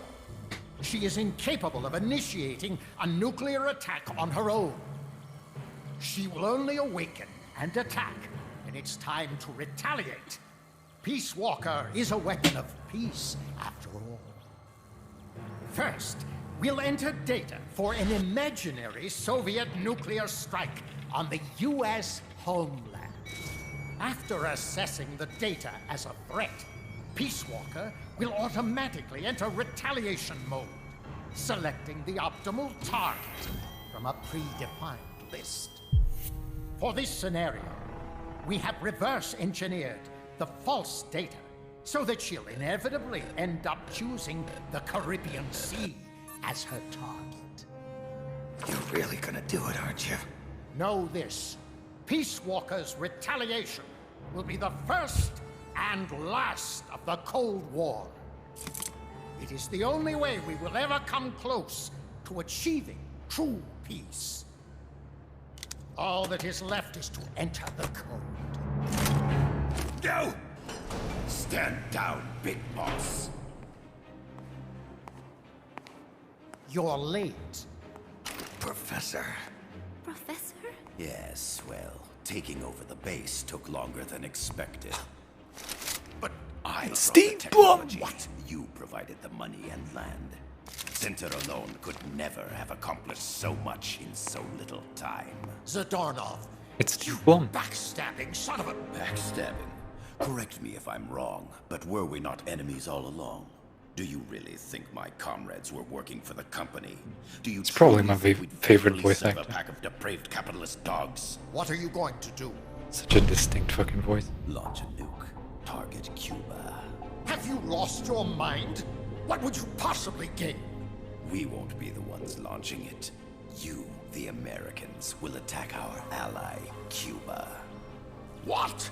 She is incapable of initiating a nuclear attack on her own. She will only awaken and attack when it's time to retaliate. Peace Walker is a weapon of peace, after all. First, we'll enter data for an imaginary Soviet nuclear strike on the U.S. homeland. After assessing the data as a threat, Peace Walker will automatically enter retaliation mode, selecting the optimal target from a predefined list. For this scenario, we have reverse engineered the false data so that she'll inevitably end up choosing the Caribbean Sea as her target. You're really gonna do it, aren't you? Know this. Peace Walker's retaliation will be the first and last of the Cold War. It is the only way we will ever come close to achieving true peace. All that is left is to enter the code. Go! Stand down, Big Boss. You're late. Professor. Professor? Yes, well, taking over the base took longer than expected. But I brought the technology. You provided the money and land. Center alone could never have accomplished so much in so little time. Zadornov. It's Steve Blum. Backstabbing son of a... Backstabbing? Correct me if I'm wrong, but were we not enemies all along? Do you really think my comrades were working for the company? Do you It's probably my think we'd favorite faithfully voice serve actor. a pack of depraved capitalist dogs? What are you going to do? Such a distinct fucking voice. Launch a nuke. Target Cuba. Have you lost your mind? What would you possibly gain? We won't be the ones launching it. You, the Americans, will attack our ally, Cuba. What?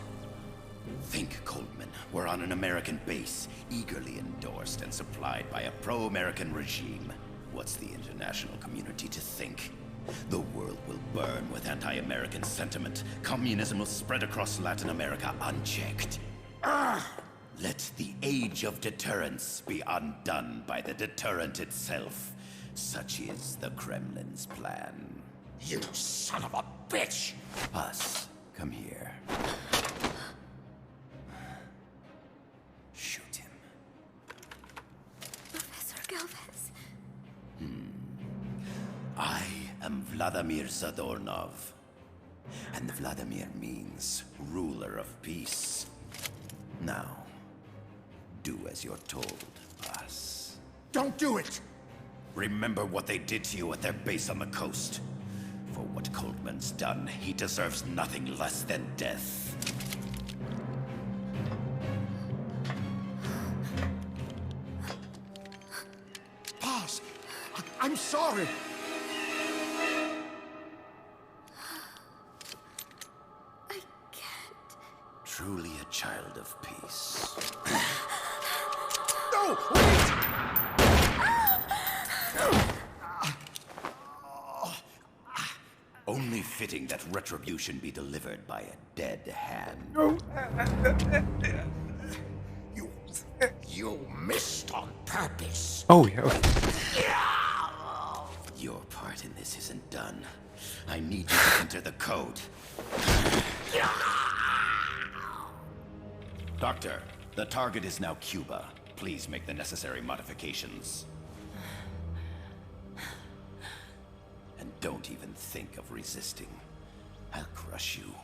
Think, Coldman. We're on an American base, eagerly endorsed and supplied by a pro-American regime. What's the international community to think? The world will burn with anti-American sentiment. Communism will spread across Latin America unchecked. Let the age of deterrence be undone by the deterrent itself. Such is the Kremlin's plan. You son of a bitch! Us, come here. Shoot him. Professor Galvez. I am Vladimir Zadornov. And Vladimir means ruler of peace. Now, do as you're told, boss. Don't do it! Remember what they did to you at their base on the coast. For what Coldman's done, he deserves nothing less than death. Boss, I'm sorry. I can't. Truly a child of peace. No! Wait! Only fitting that retribution be delivered by a dead hand. You missed on purpose. Oh, yeah. Okay. Your part in this isn't done. I need you to enter the code. Doctor, the target is now Cuba. Please make the necessary modifications. And don't even think of resisting. I'll crush you,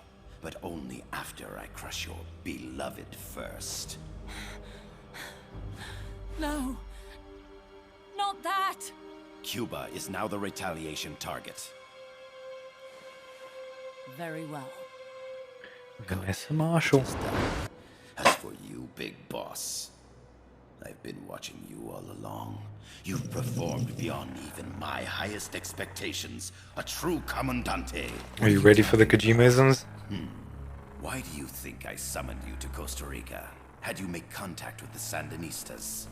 but only after I crush your beloved first. No. Not that. Cuba is now the retaliation target. Very well. Vanessa Marshall. As for you, Big Boss, I've been watching you all along. You've performed beyond even my highest expectations. A true commandante. Are you ready for the Kojimisms? Why do you think I summoned you to Costa Rica? Had you make contact with the Sandinistas?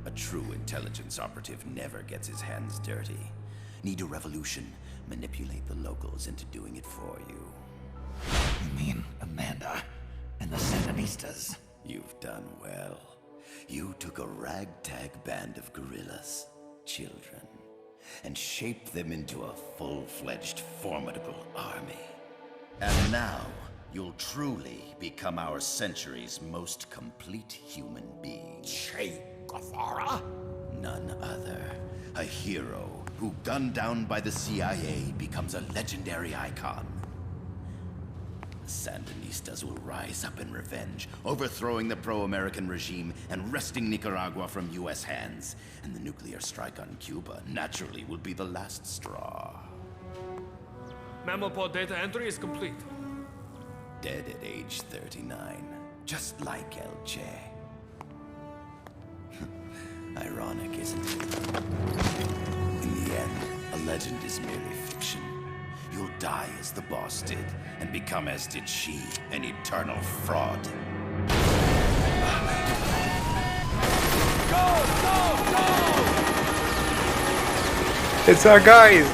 A true intelligence operative never gets his hands dirty. Need a revolution? Manipulate the locals into doing it for you. You mean Amanda and the Sandinistas? You've done well. You took a ragtag band of guerrillas, children, and shaped them into a full-fledged, formidable army. And now, you'll truly become our century's most complete human being. Che Guevara? None other. A hero who, gunned down by the CIA, becomes a legendary icon. The Sandinistas will rise up in revenge, overthrowing the pro-American regime and wresting Nicaragua from US hands. And the nuclear strike on Cuba naturally will be the last straw. Mammal data entry is complete. Dead at age 39, just like El Che. Ironic, isn't it? In the end, a legend is merely fiction. You'll die as the boss did, and become as did she, an eternal fraud. Go, go, go! It's our guys!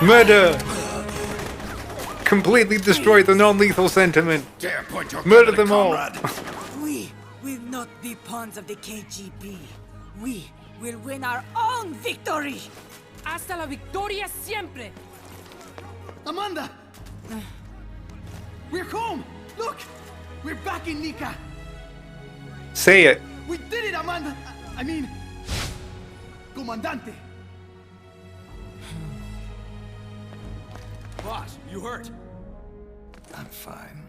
Murder! Completely destroy the non-lethal sentiment. Murder them all. We will not be pawns of the KGB. We will win our own victory. Hasta la victoria siempre. Amanda! We're home! Look! We're back in Nica! Say it. We did it, Amanda! I mean... Comandante! Boss, you hurt? I'm fine.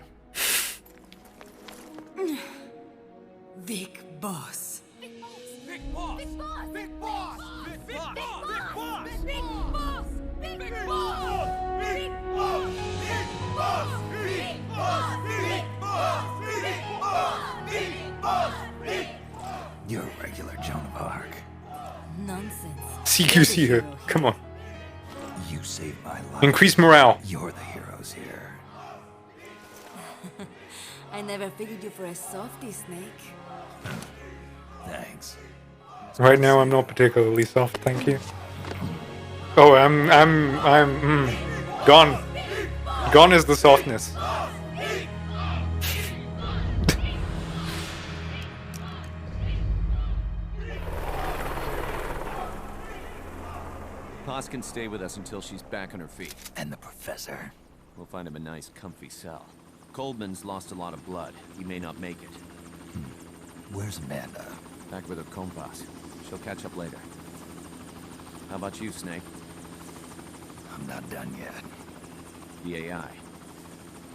Big boss. Big boss! Big boss! Big boss! Big boss! Big boss! Big boss! Big boss! Big boss! Big boss! Big boss! Big boss! Big boss! Big boss! Big boss! You're a regular Joan of Arc. Nonsense. CQC her. Come on. You saved my life. Increase morale. You're the heroes here. I never figured you for a softy, Snake. Thanks. Right now, I'm not particularly soft, thank you. Oh, I'm gone. Gone is the softness. Haas can stay with us until she's back on her feet. And the professor? We'll find him a nice, comfy cell. Coldman's lost a lot of blood. He may not make it. Where's Amanda? Back with her compas. She'll catch up later. How about you, Snake? I'm not done yet. The AI.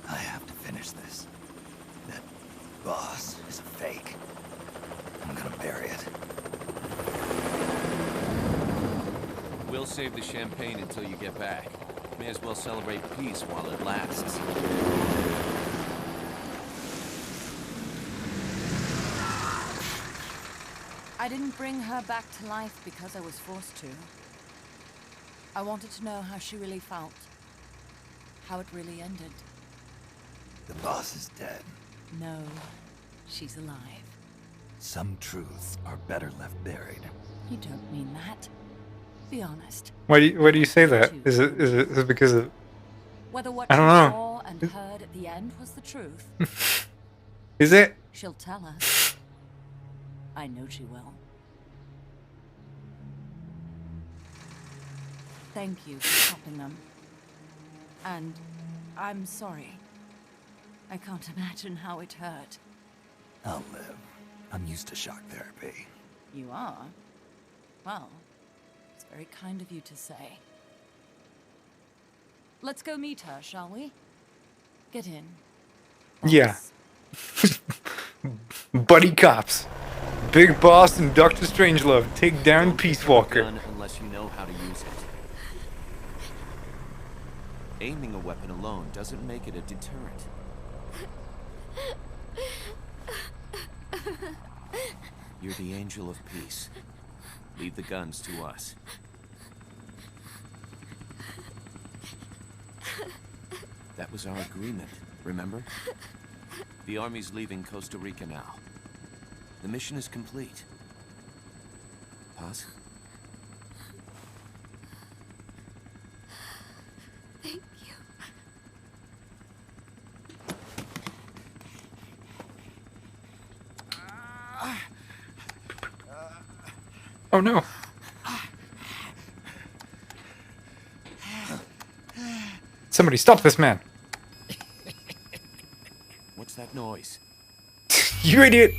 I have to finish this. That boss is a fake. I'm gonna bury it. We'll save the champagne until you get back. May as well celebrate peace while it lasts. I didn't bring her back to life because I was forced to. I wanted to know how she really felt. How it really ended. The boss is dead. No, she's alive. Some truths are better left buried. You don't mean that. Be honest. Why do you say that? Is it because of... Whether what I she don't know. saw and heard at the end was the truth. Is it? She'll tell us. I know she will. Thank you for stopping them. And I'm sorry. I can't imagine how it hurt. I'll live. I'm used to shock therapy. You are? Well, it's very kind of you to say. Let's go meet her, shall we? Get in. Yeah. Buddy cops. Big Boss and Dr. Strangelove take down Peace Walker. Gun unless you know how to use it. Aiming a weapon alone doesn't make it a deterrent. You're the angel of peace. Leave the guns to us. That was our agreement, remember? The army's leaving Costa Rica now. The mission is complete. Paz? Thank you. Oh no. Somebody stop this man. What's that noise? You idiot.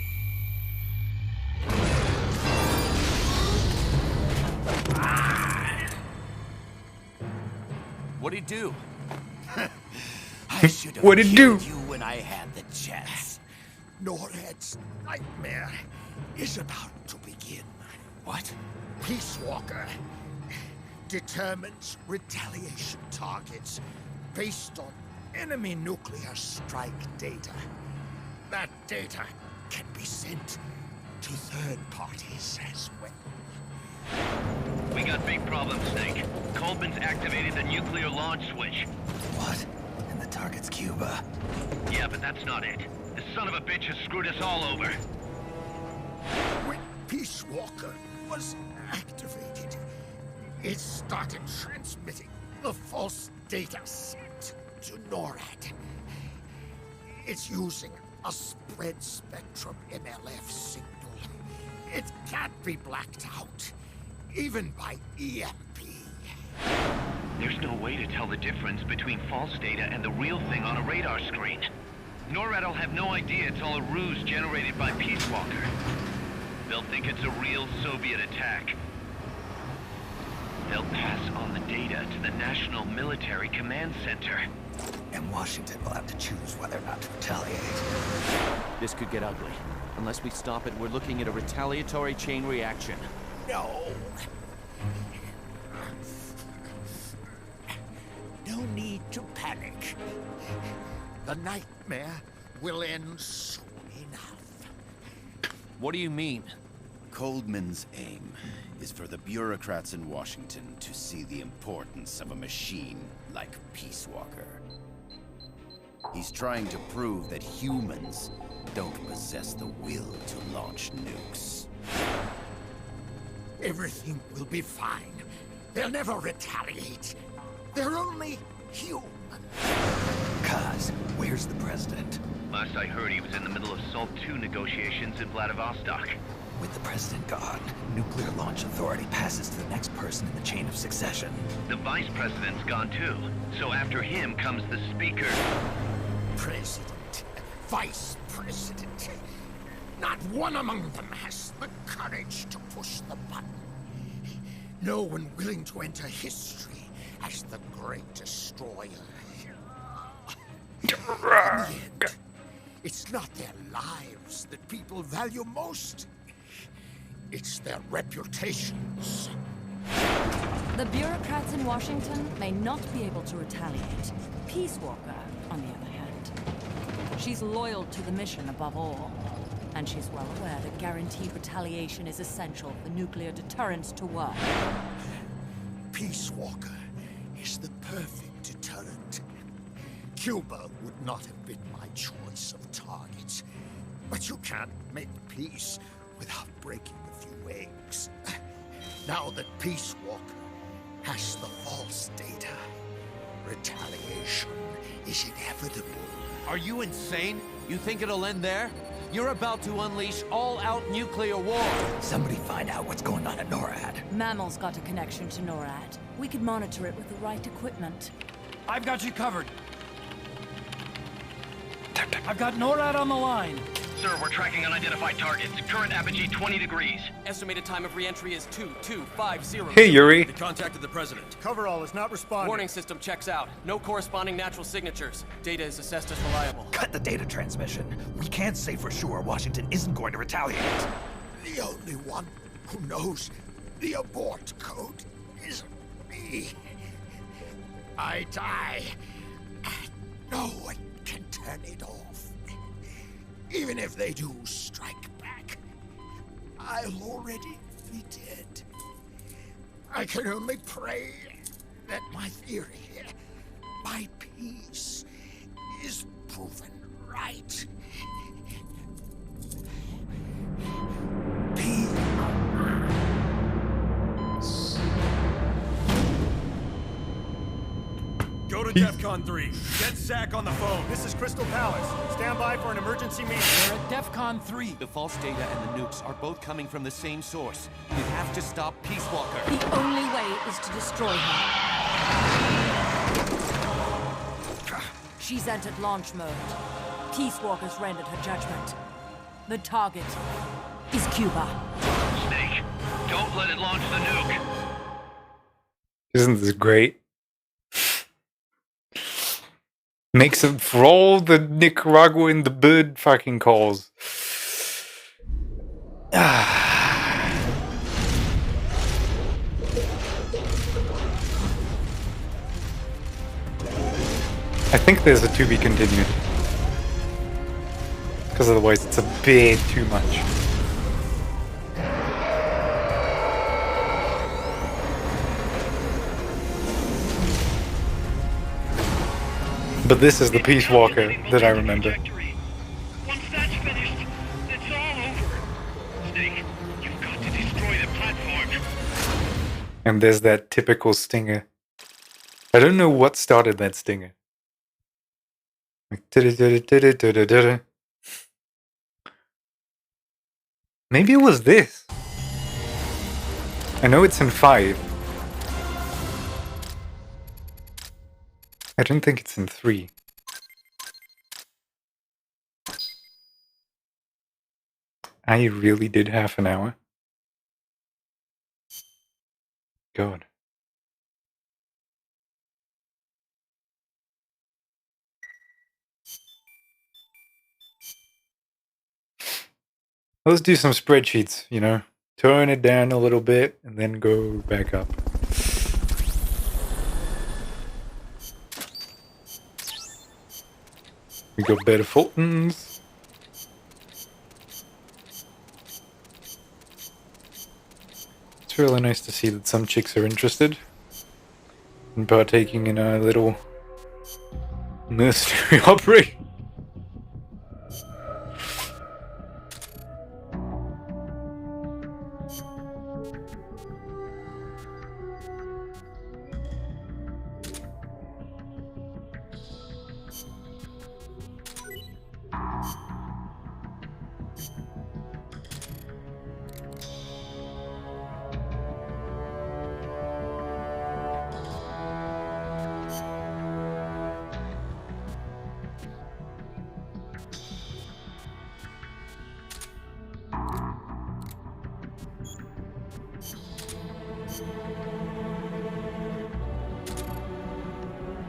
What'd he do? I should have What'd it do? killed you when I had the chance. Norhead's nightmare is about to begin. What? Peace Walker determines retaliation targets based on enemy nuclear strike data. That data can be sent to third parties as well. We got big problems, Snake. Coldman's activated the nuclear launch switch. What? And the target's Cuba. Yeah, but that's not it. The son of a bitch has screwed us all over. When Peace Walker was activated, it started transmitting the false data set to NORAD. It's using a spread spectrum MLF signal. It can't be blacked out, even by EMP. There's no way to tell the difference between false data and the real thing on a radar screen. NORAD will have no idea it's all a ruse generated by Peace Walker. They'll think it's a real Soviet attack. They'll pass on the data to the National Military Command Center. And Washington will have to choose whether or not to retaliate. This could get ugly. Unless we stop it, we're looking at a retaliatory chain reaction. No. No need to panic. The nightmare will end soon enough. What do you mean? Coldman's aim is for the bureaucrats in Washington to see the importance of a machine like Peace Walker. He's trying to prove that humans don't possess the will to launch nukes. Everything will be fine. They'll never retaliate. They're only human. Kaz, where's the president? Last I heard, he was in the middle of SALT II negotiations in Vladivostok. With the president gone, Nuclear Launch Authority passes to the next person in the chain of succession. The vice president's gone too. So after him comes the speaker. President, vice president. Not one among them has the courage to push the button. No one willing to enter history as the Great Destroyer. In the end, it's not their lives that people value most. It's their reputations. The bureaucrats in Washington may not be able to retaliate. Peace Walker, on the other hand. She's loyal to the mission above all. And she's well aware that guaranteed retaliation is essential for nuclear deterrence to work. Peace Walker is the perfect deterrent. Cuba would not have been my choice of targets. But you can't make peace without breaking a few eggs. Now that Peace Walker has the false data, retaliation is inevitable. Are you insane? You think it'll end there? You're about to unleash all-out nuclear war! Somebody find out what's going on at NORAD. Mammal's got a connection to NORAD. We could monitor it with the right equipment. I've got you covered. I've got NORAD on the line. Sir, we're tracking unidentified targets. Current apogee 20 degrees. Estimated time of re-entry is 2250. Hey, Yuri. They contacted the president. Coverall is not responding. Warning system checks out. No corresponding natural signatures. Data is assessed as reliable. Cut the data transmission. We can't say for sure Washington isn't going to retaliate. The only one who knows the abort code is me. I die, and no one can turn it off. Even if they do strike back, I'll already be dead. I can only pray that my theory, my peace, is proven right. Go to DEFCON 3. Get Zach on the phone. This is Crystal Palace. Stand by for an emergency meeting. We're at DEFCON 3. The false data and the nukes are both coming from the same source. We have to stop Peace Walker. The only way is to destroy her. She's entered launch mode. Peace Walker's rendered her judgment. The target is Cuba. Snake, don't let it launch the nuke. Isn't this great? Makes up for all the Nicaraguan the bird fucking calls. I think there's a to be continued. Because otherwise it's a bit too much. But this is the Peace Walker that I remember. Once that's finished, it's all over. Snake, you've got to destroy the platform. And there's that typical stinger. I don't know what started that stinger. Like, maybe it was this. I know it's in 5. I don't think it's in 3. I really did half an hour. God. Let's do some spreadsheets, you know. Turn it down a little bit and then go back up. We got better Fultons. It's really nice to see that some chicks are interested in partaking in our little mercenary operation.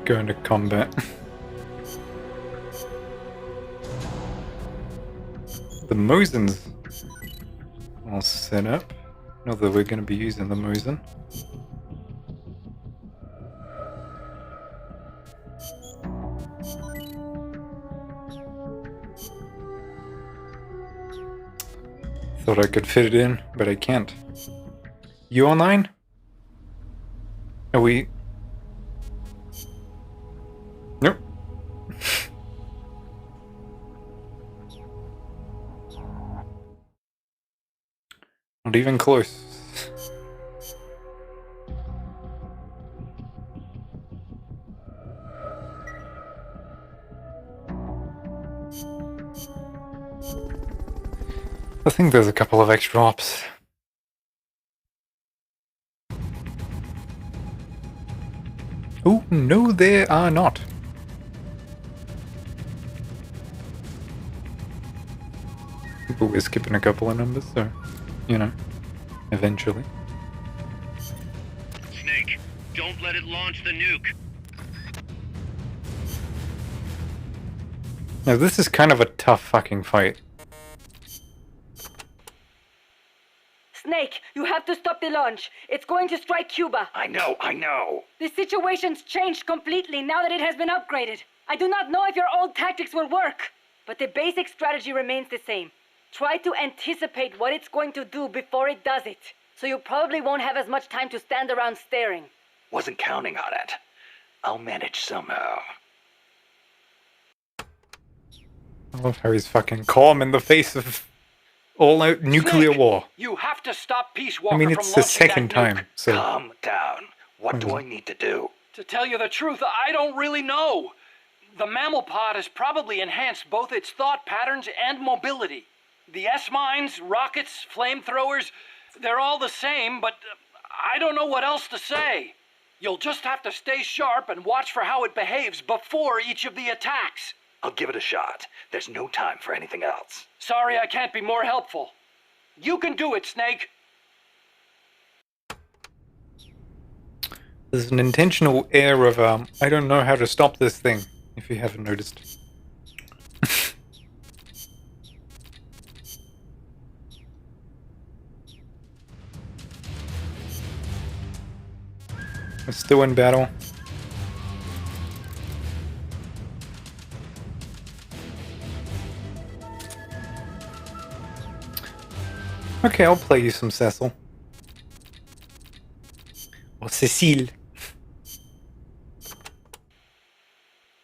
Go into combat. The Mosins all set up. Not that we're going to be using the Mosin. Thought I could fit it in, but I can't. You online? Are we... Nope. Not even close. I think there's a couple of extra ops. Oh, no, there are not. But we're skipping a couple of numbers, so, you know, eventually. Snake, don't let it launch the nuke. Now this is kind of a tough fucking fight. Snake, you have to stop the launch. It's going to strike Cuba. I know. The situation's changed completely now that it has been upgraded. I do not know if your old tactics will work, but the basic strategy remains the same. Try to anticipate what it's going to do before it does it, so you probably won't have as much time to stand around staring. Wasn't counting on it. I'll manage somehow. I love how he's fucking calm in the face of all-out nuclear war. You have to stop Peace Walker I mean, from it's the launching that second nuke. time, so... Calm down. What do I need to do? To tell you the truth, I don't really know. The mammal pod has probably enhanced both its thought patterns and mobility. The S-mines, rockets, flamethrowers, they're all the same, but I don't know what else to say. You'll just have to stay sharp and watch for how it behaves before each of the attacks. I'll give it a shot. There's no time for anything else. Sorry I can't be more helpful. You can do it, Snake. There's an intentional air of, I don't know how to stop this thing, if you haven't noticed. We're still in battle. Okay, I'll play you some Cecil. Or Cecile.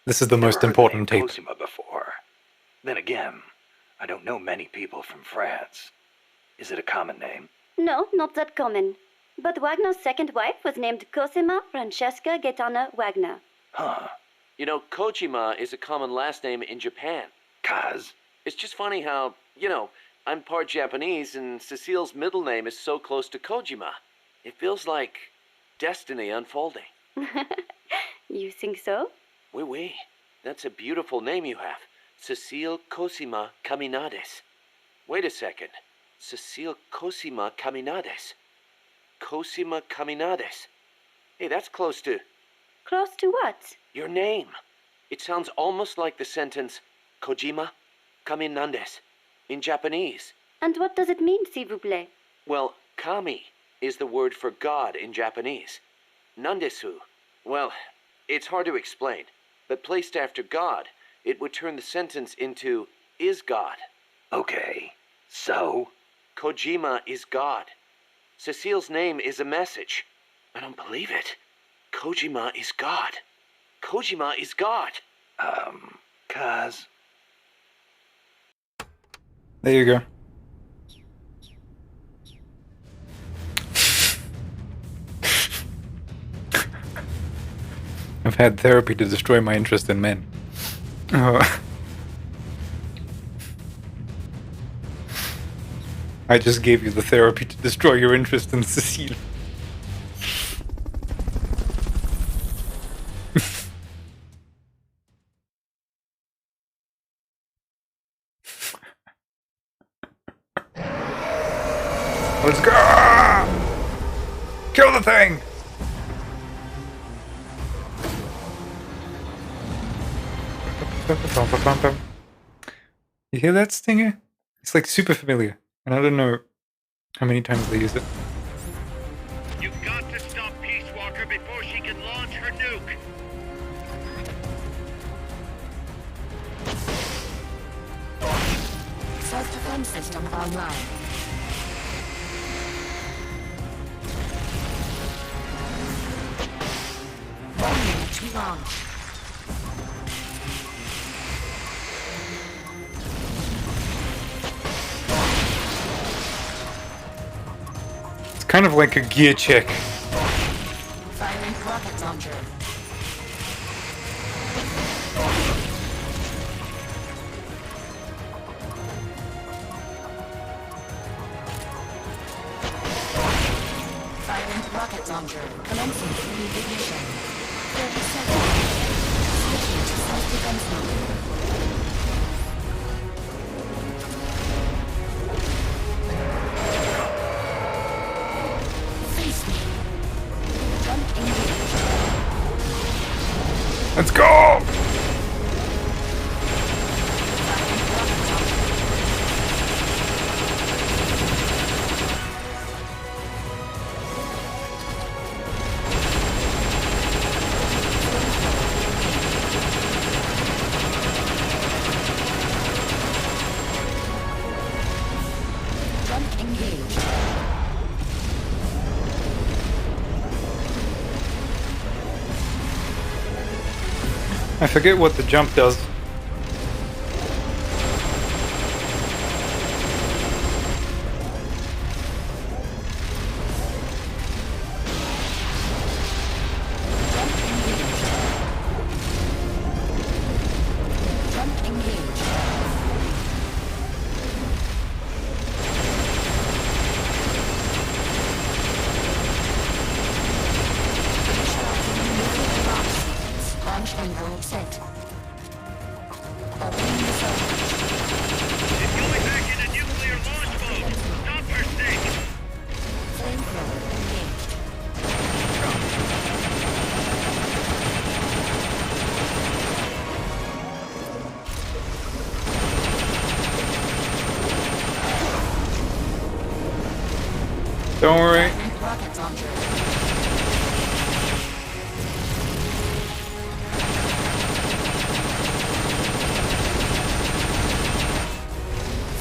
This is the most important tape. Cosima before. Then again, I don't know many people from France. Is it a common name? No, not that common. But Wagner's second wife was named Cosima Francesca Gaetana Wagner. Huh. You know, Kojima is a common last name in Japan. Kaz? It's just funny how, you know, I'm part Japanese and Cecile's middle name is so close to Kojima. It feels like destiny unfolding. You think so? Oui, oui. That's a beautiful name you have. Cecile Cosima Caminades. Wait a second. Cecile Cosima Caminades. Cosima Caminades. Hey, that's close to... Close to what? Your name. It sounds almost like the sentence Kojima Caminandes in Japanese. And what does it mean, s'il vous plaît? Well, kami is the word for God in Japanese. Nandesu. Well, it's hard to explain, but placed after God, it would turn the sentence into is God. Okay, so? Kojima is God. Cecile's name is a message. I don't believe it. Kojima is God. Kojima is God. Kaz? There you go. I've had therapy to destroy my interest in men. I just gave you the therapy to destroy your interest in Cecile. Let's go! Kill the thing! You hear that, Stinger? It's like super familiar, and I don't know how many times they use it. You've got to stop Peace Walker before she can launch her nuke. Self-defense system online. Too long. It's kind of like a gear check. Firing rocket launcher. Firing rocket launcher. Commencing ignition. 30 seconds. Switching to self-defense mode. Let's go! I forget what the jump does. Don't worry. Rocket launcher.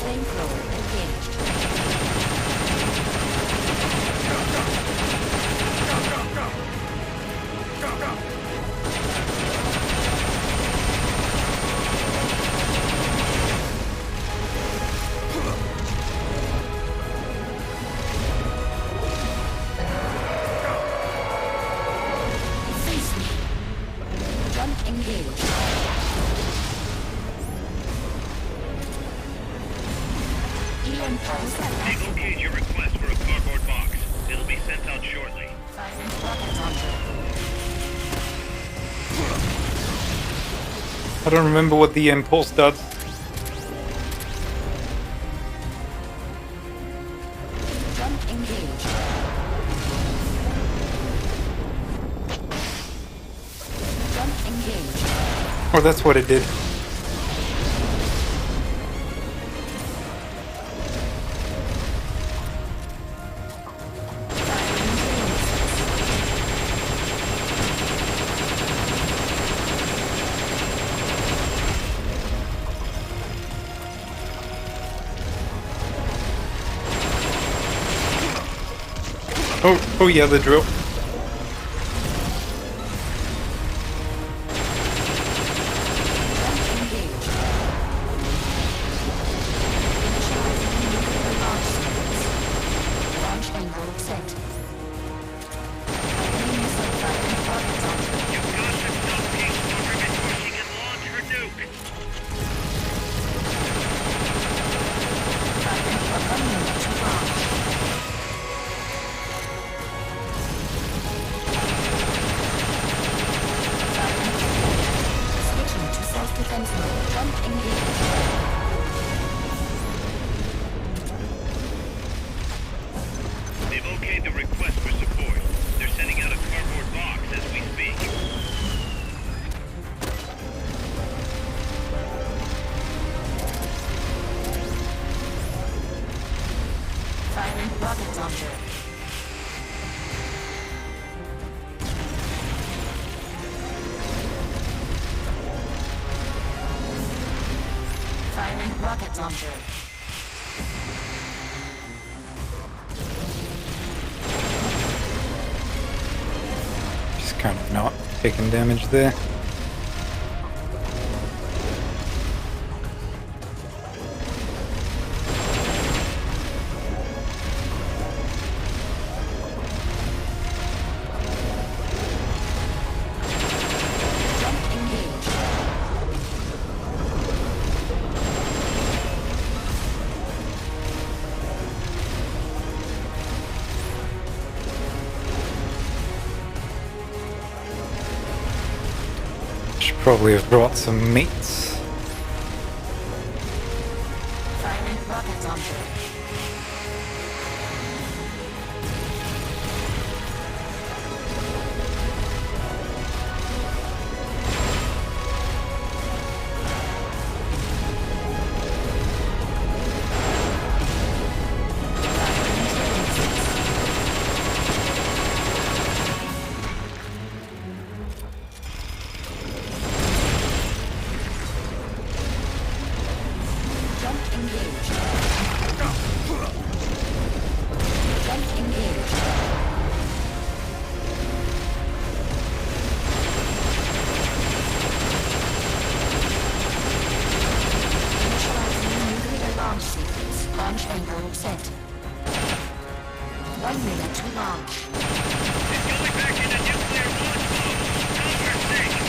Flamethrower engaged. We've okayed your request for a cardboard box. It'll be sent out shortly. I don't remember what the impulse does. Jump engaged. Jump engaged. Oh, that's what it did. Oh yeah, the drill. They've okayed the request for support. They're sending out a cardboard box as we speak. Firing rocket launcher. Firing rocket launcher. Just kind of not taking damage there. Should probably have brought some meats. Firing rocket launcher. anchor set. 1 minute to launch. It's going back into nuclear launch mode. Conversation.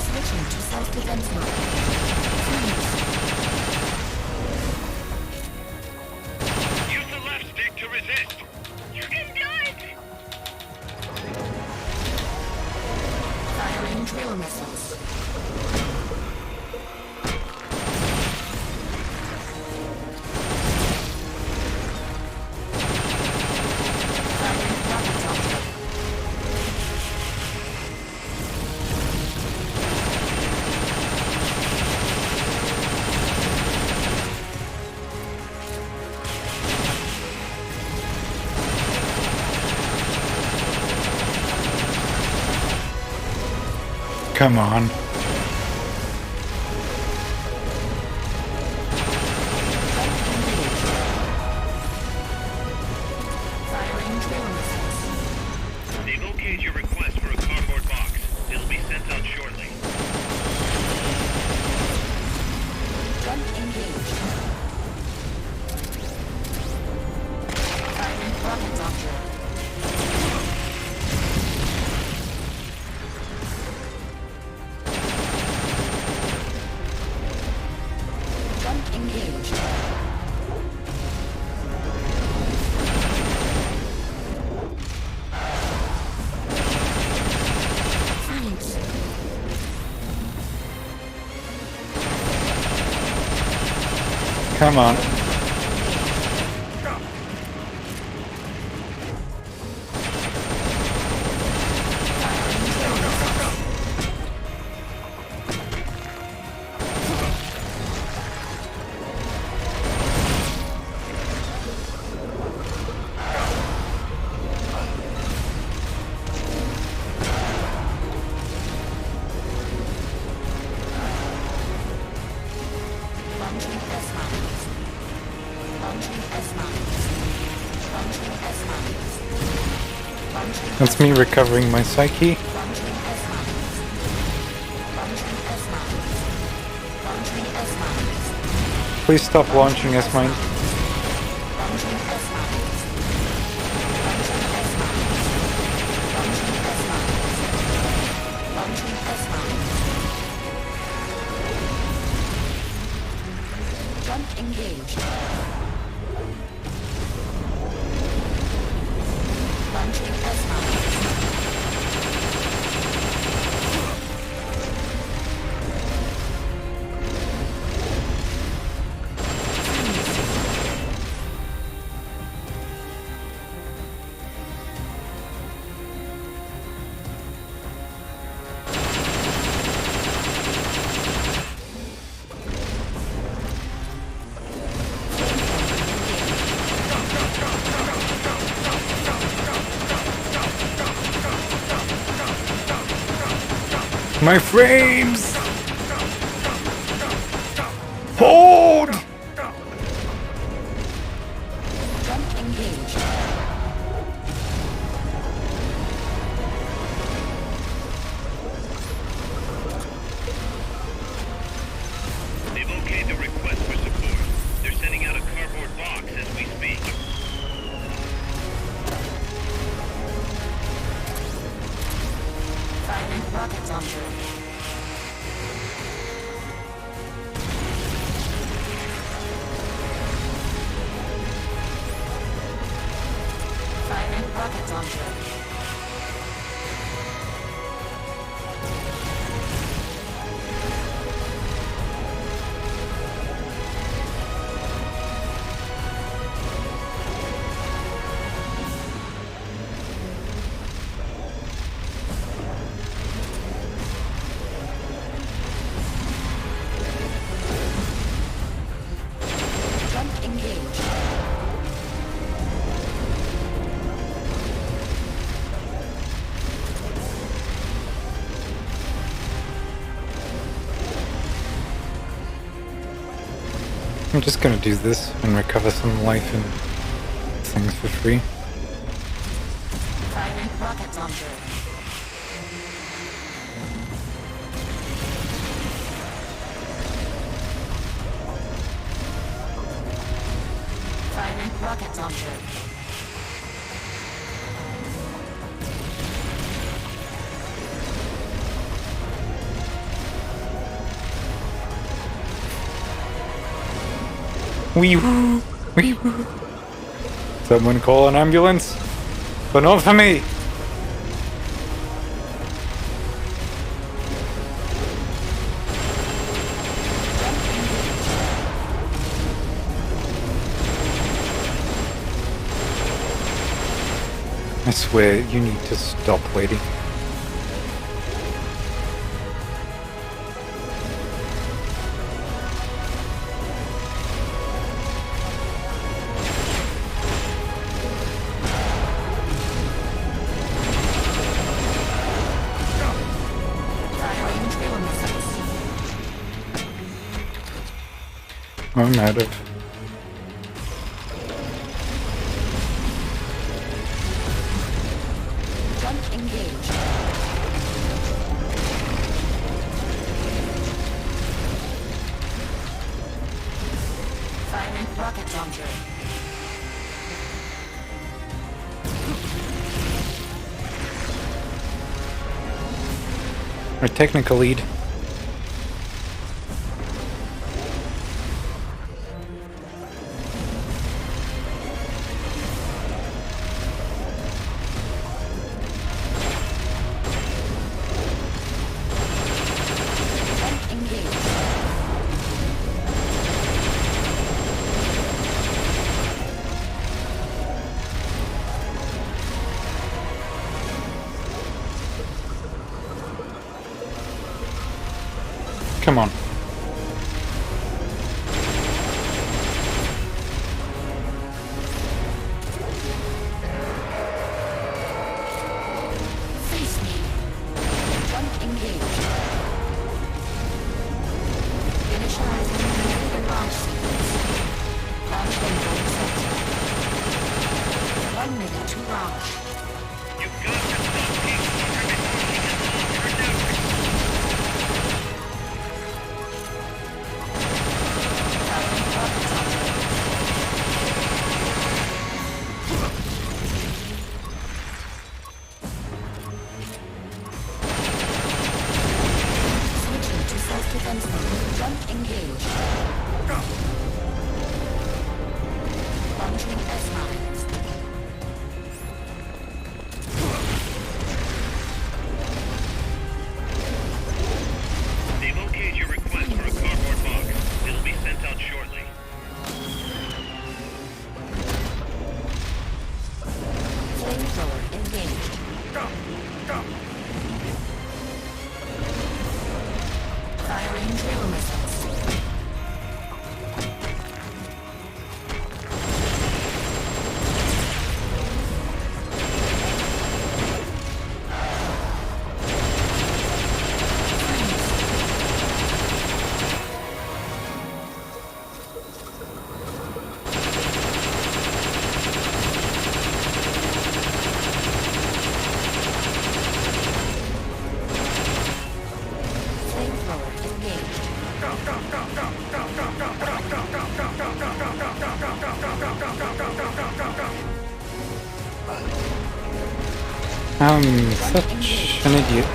Switching to self-defense mode. Use the left stick to resist. You can do it! Firing drill missiles. Firing rocket launcher. Come on. Firing drill missiles. They've okayed your request for a cardboard box. It'll be sent out shortly. Gun engaged. Firing rocket launcher. Gun engaged. Freeze. Come on. Launching S-mines. Launching S-mines. Launching S-mines. Launching That's me recovering my psyche. Launching S-mines. Launching S-mines. Launching S-mines. Please stop launching S-mine. Launching S-mines. Launching S-mines. Launching S-mines. Launching S-mines. Gun engaged. Launching S-mines. My frames! Hold! Gun engaged. They've okayed the request for support. They're sending out a cardboard box as we speak. Firing rocket launcher. Firing rocket launcher. Gun engaged. I'm just gonna do this and recover some life and things for free. Firing rocket launcher. launcher. Wee woo! Wee woo! Someone call an ambulance, but not for me. I swear, you need to stop waiting. I'm out of. Jump engaged. Firing rocket launcher. Our technical lead. Come on. Face me. Jump engaged. Initializing the launch sequence. Launch window set. 1 minute to launch. You've got to stop Peacewalker before he can launch her nuke. Switching to self-defense mode. Jump engaged. Launching S-mines. They've okayed your request for a cardboard box. It'll be sent out shortly. Flamethrower engaged. Firing trail missiles. Flamethrower engaged. I'm such an idiot.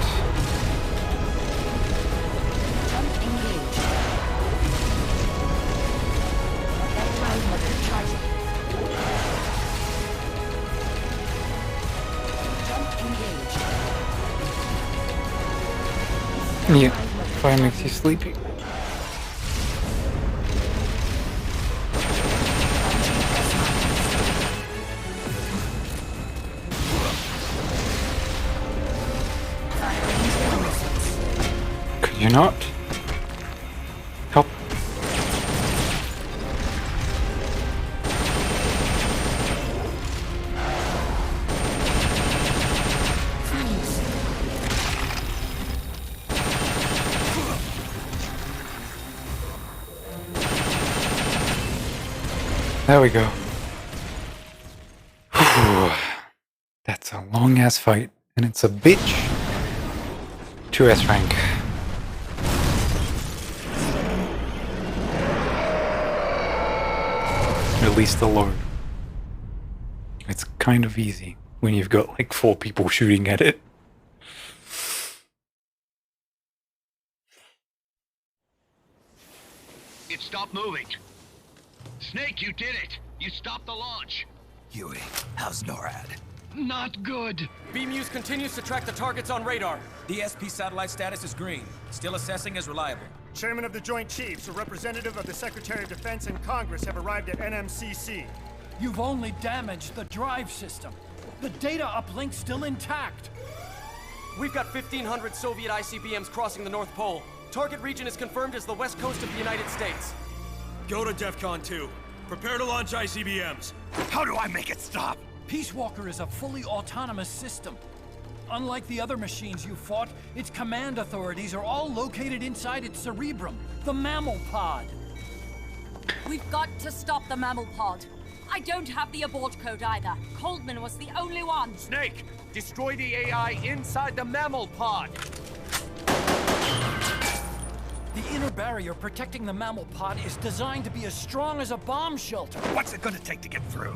Jump engaged. Drive motor charging. Jump engaged. Yeah, fire makes you sleepy. Could you not? Help. There we go. Whew. That's a long ass fight, and it's a bitch to S rank. At least the Lord. It's kind of easy when you've got like 4 people shooting at it. It stopped moving. Snake, you did it! You stopped the launch! Huey, how's NORAD? Not good. BMUS continues to track the targets on radar. The SP satellite status is green. Still assessing as reliable. Chairman of the Joint Chiefs, a representative of the Secretary of Defense and Congress have arrived at NMCC. You've only damaged the drive system. The data uplink's still intact. We've got 1,500 Soviet ICBMs crossing the North Pole. Target region is confirmed as the west coast of the United States. Go to DEFCON 2. Prepare to launch ICBMs. How do I make it stop? Peace Walker is a fully autonomous system. Unlike the other machines you fought, its command authorities are all located inside its cerebrum, the mammal pod. We've got to stop the mammal pod. I don't have the abort code either. Coldman was the only one. Snake, destroy the AI inside the mammal pod. The inner barrier protecting the mammal pod is designed to be as strong as a bomb shelter. What's it gonna take to get through?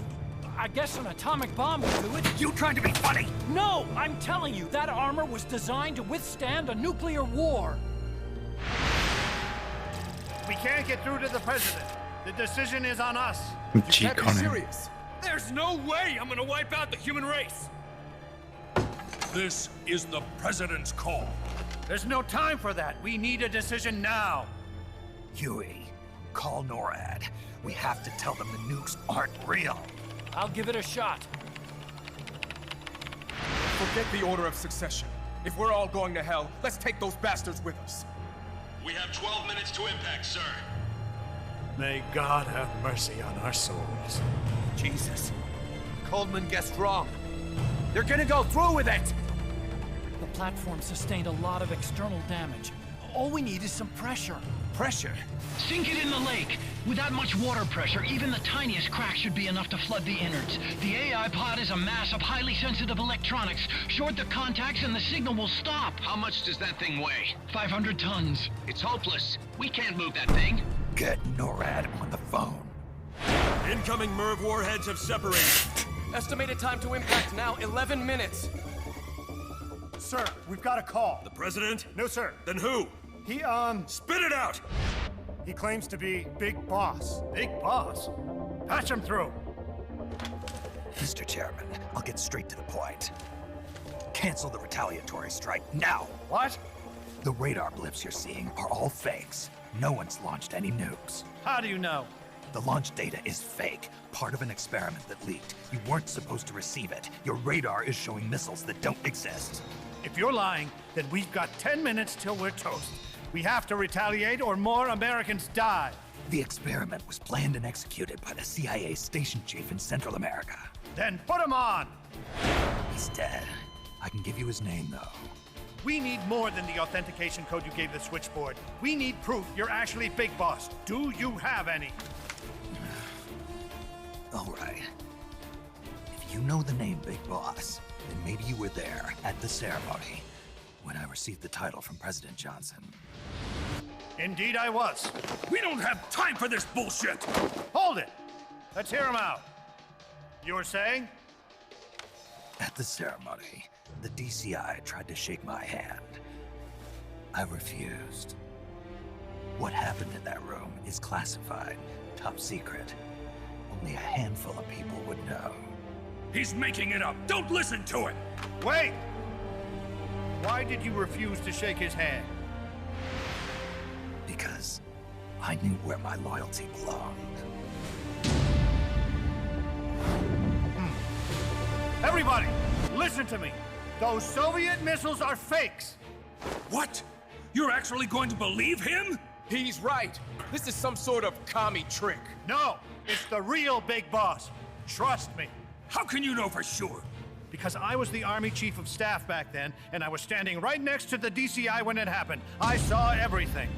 I guess an atomic bomb will do it. You trying to be funny? No, I'm telling you, that armor was designed to withstand a nuclear war. We can't get through to the president. The decision is on us. Cheek on him. There's no way I'm gonna wipe out the human race. This is the president's call. There's no time for that. We need a decision now. Huey, call NORAD. We have to tell them the nukes aren't real. I'll give it a shot. Forget the order of succession. If we're all going to hell, let's take those bastards with us. We have 12 minutes to impact, sir. May God have mercy on our souls. Jesus. Coldman guessed wrong. They're gonna go through with it! The platform sustained a lot of external damage. All we need is some pressure. Pressure? Sink it in the lake. With that much water pressure, even the tiniest crack should be enough to flood the innards. The AI pod is a mass of highly sensitive electronics. Short the contacts and the signal will stop. How much does that thing weigh? 500 tons. It's hopeless. We can't move that thing. Get NORAD on the phone. Incoming MIRV warheads have separated. Estimated time to impact now, 11 minutes. Sir, we've got a call. The president? No, sir. Then who? He, Spit it out! He claims to be Big Boss. Big Boss? Patch him through. Mr. Chairman, I'll get straight to the point. Cancel the retaliatory strike now. What? The radar blips you're seeing are all fakes. No one's launched any nukes. How do you know? The launch data is fake, part of an experiment that leaked. You weren't supposed to receive it. Your radar is showing missiles that don't exist. If you're lying, then we've got 10 minutes till we're toast. We have to retaliate or more Americans die. The experiment was planned and executed by the CIA station chief in Central America. Then put him on! He's dead. I can give you his name, though. We need more than the authentication code you gave the switchboard. We need proof you're actually Big Boss. Do you have any? All right. If you know the name Big Boss, then maybe you were there at the ceremony when I received the title from President Johnson. Indeed I was. We don't have time for this bullshit! Hold it! Let's hear him out. You were saying? At the ceremony, the DCI tried to shake my hand. I refused. What happened in that room is classified, top secret. Only a handful of people would know. He's making it up! Don't listen to him! Wait! Why did you refuse to shake his hand? Because I knew where my loyalty belonged. Everybody, listen to me. Those Soviet missiles are fakes. What? You're actually going to believe him? He's right. This is some sort of commie trick. No, it's the real Big Boss. Trust me. How can you know for sure? Because I was the Army Chief of Staff back then, and I was standing right next to the DCI when it happened. I saw everything.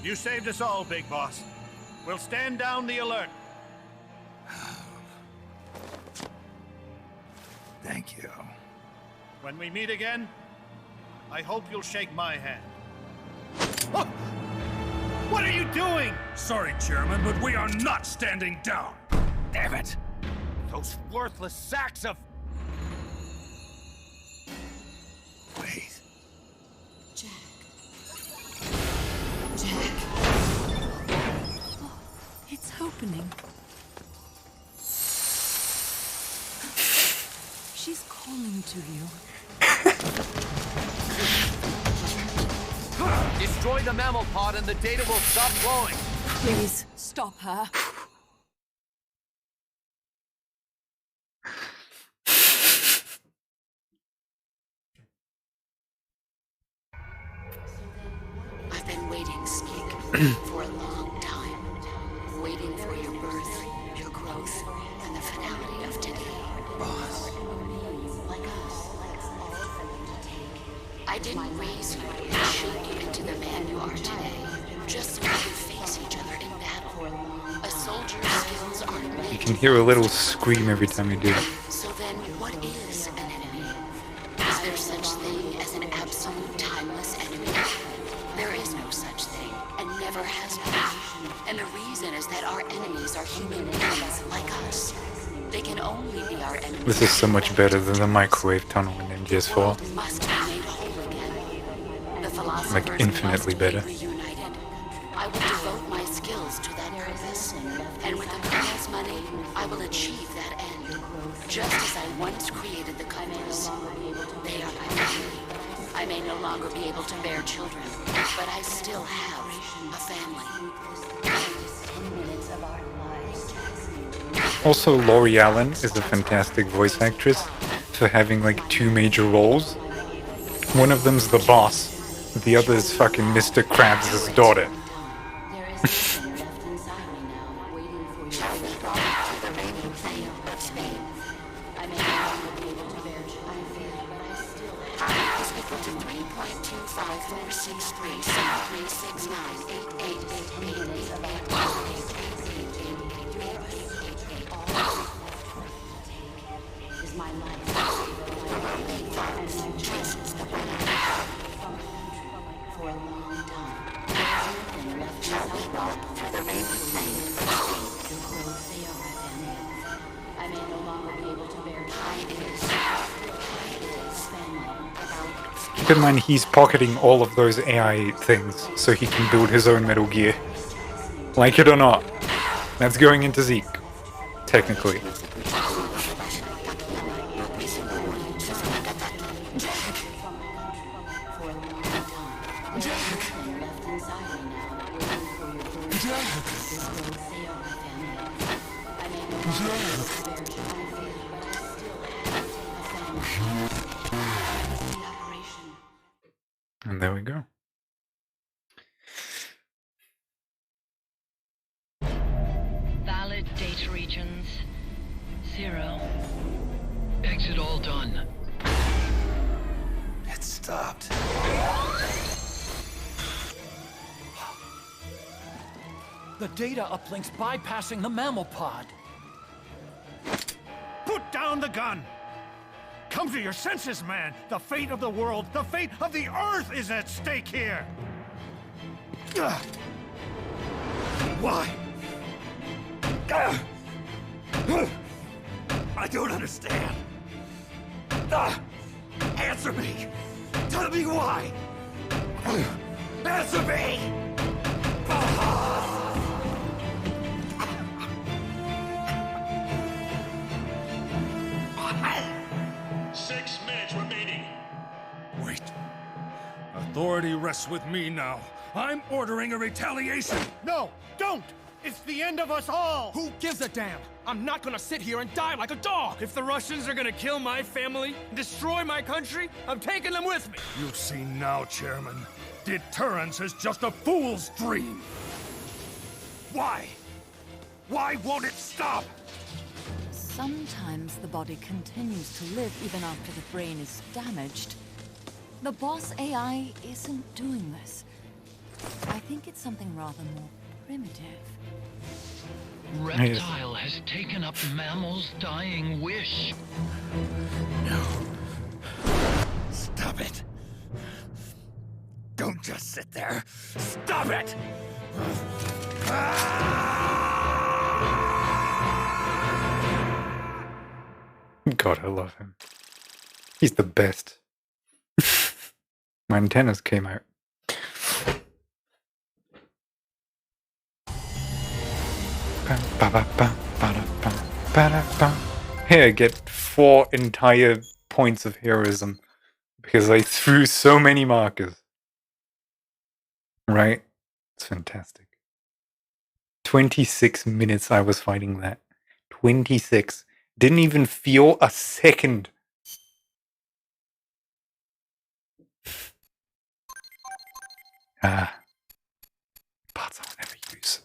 You saved us all, Big Boss. We'll stand down the alert. Thank you. When we meet again, I hope you'll shake my hand. What are you doing? Sorry, Chairman, but we are not standing down. Damn it! Those worthless sacks of... Wait. Jack. Jack. Oh, it's opening. She's calling to you. Destroy the mammal pod and the data will stop flowing. Please, stop her. I've been waiting, Sneak, for a long time. Waiting for your birth, your growth, and the finality of today. Boss. Like us, I didn't raise you and shape you into the man you are today, just so we could face each other in battle. A soldier's skills aren't You meant can hear a little scream every time you do it. So then, what is an enemy? Is there such thing as an absolute timeless enemy? There is no such thing, and never has been. And the reason is that our enemies are human beings like us. They can only be our enemies. This is so much better than the microwave tunnel in MGS4. Must be made whole again. The philosophers Like infinitely must better. be reunited. I will devote my skills to that purpose, and with the Colonel's money, I will achieve that end. Just as I once created the Couples. They are my family. I may no longer be able to bear children, but I still have a family. Also, Laurie Allen is a fantastic voice actress for having like 2 major roles. One of them's the boss, the other is fucking Mr. Krabs' daughter. Keep in mind he's pocketing all of those AI things so he can build his own Metal Gear. Like it or not, that's going into Zeke, technically. And there we go. Valid data regions. 0. Exit all done. It stopped. The data uplink's bypassing the mammal pod. Put down the gun! Come to your senses, man! The fate of the world, the fate of the Earth is at stake here! Why? I don't understand. Answer me! Tell me why! Answer me! 6 minutes remaining. Wait. Authority rests with me now. I'm ordering a retaliation. No, don't! It's the end of us all! Who gives a damn? I'm not gonna sit here and die like a dog! If the Russians are gonna kill my family, destroy my country, I'm taking them with me! You see now, Chairman. Deterrence is just a fool's dream. Why? Why won't it stop? Sometimes the body continues to live even after the brain is damaged. The boss AI isn't doing this. I think it's something rather more primitive. Reptile has taken up Mammal's dying wish. No. Stop it. Don't just sit there. Stop it! God, I love him. He's the best. My antennas came out. Here, get 4 entire points of heroism because I threw so many markers. Right? It's fantastic. 26 minutes I was fighting that. 26. Didn't even feel a second. Parts I will never use.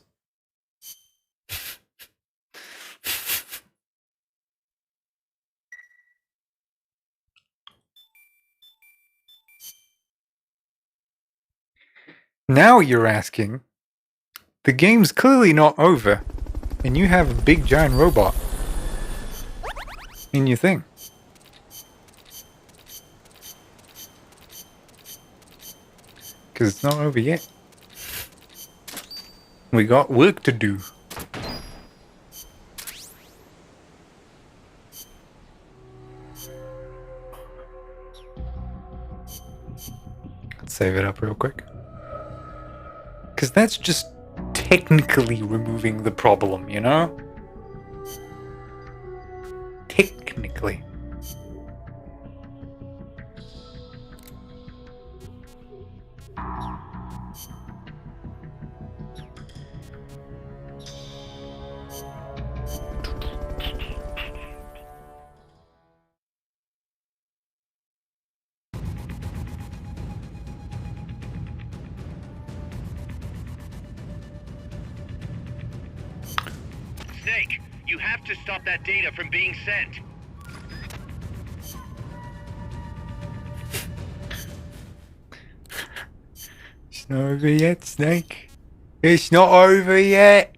Now you're asking, the game's clearly not over, and you have a big giant robot in your thing. Because it's not over yet. We got work to do. Let's save it up real quick. Because that's just technically removing the problem, you know? Technically. Snake, you have to stop that data from being sent. It's not over yet, Snake. It's not over yet.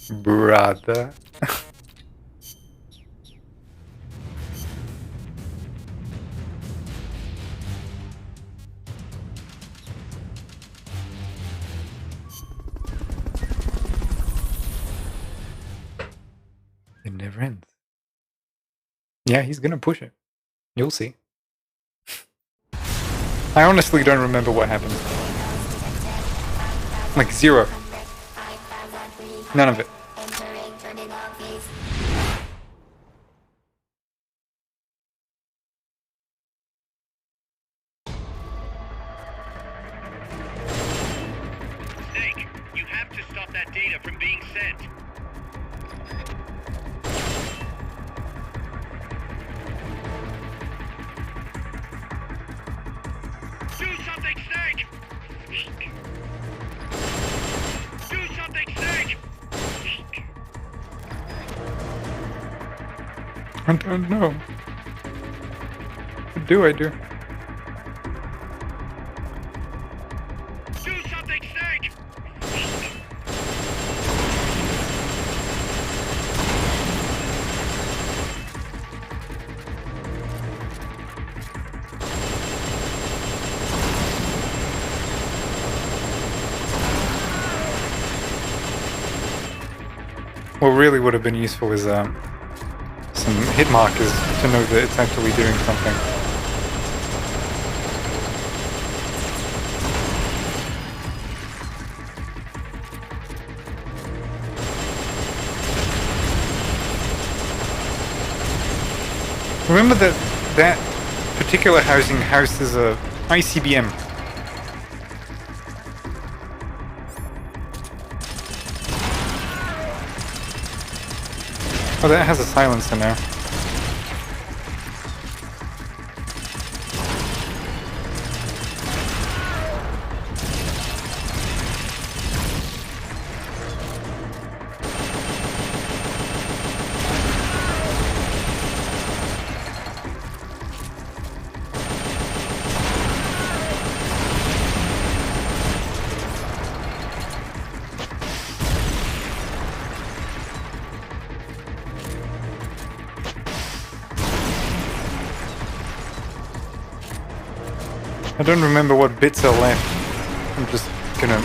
Brother. It never ends. Yeah, he's gonna push it. You'll see. I honestly don't remember what happened. Like, zero. None of it. Snake, you have to stop that data from being sent. Do something, Snake! Do something, Snake! I don't know. What do I do? Do something, Snake! What really would have been useful is some hit markers to know that it's actually doing something. Remember that particular housing houses a ICBM. Oh, that has a silencer now. I don't remember what bits are left. I'm just gonna...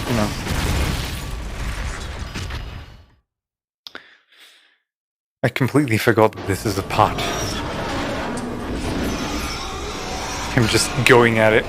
You know... I completely forgot that this is a part. I'm just going at it.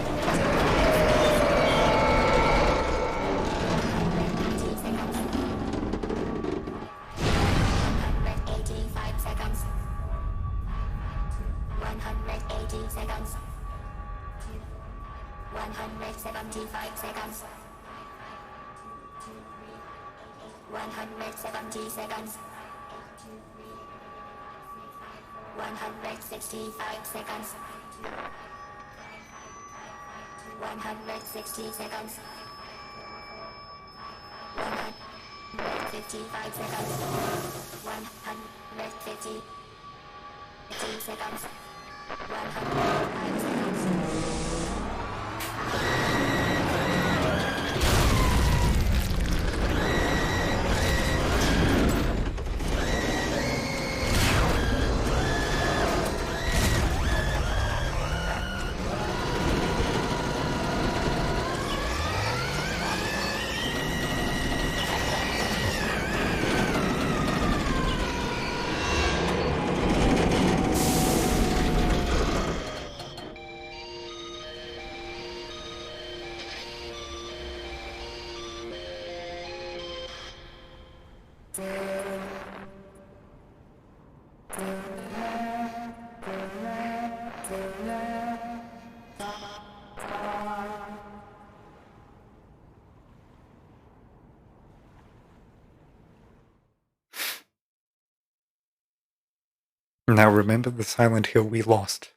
Now remember the Silent Hill we lost.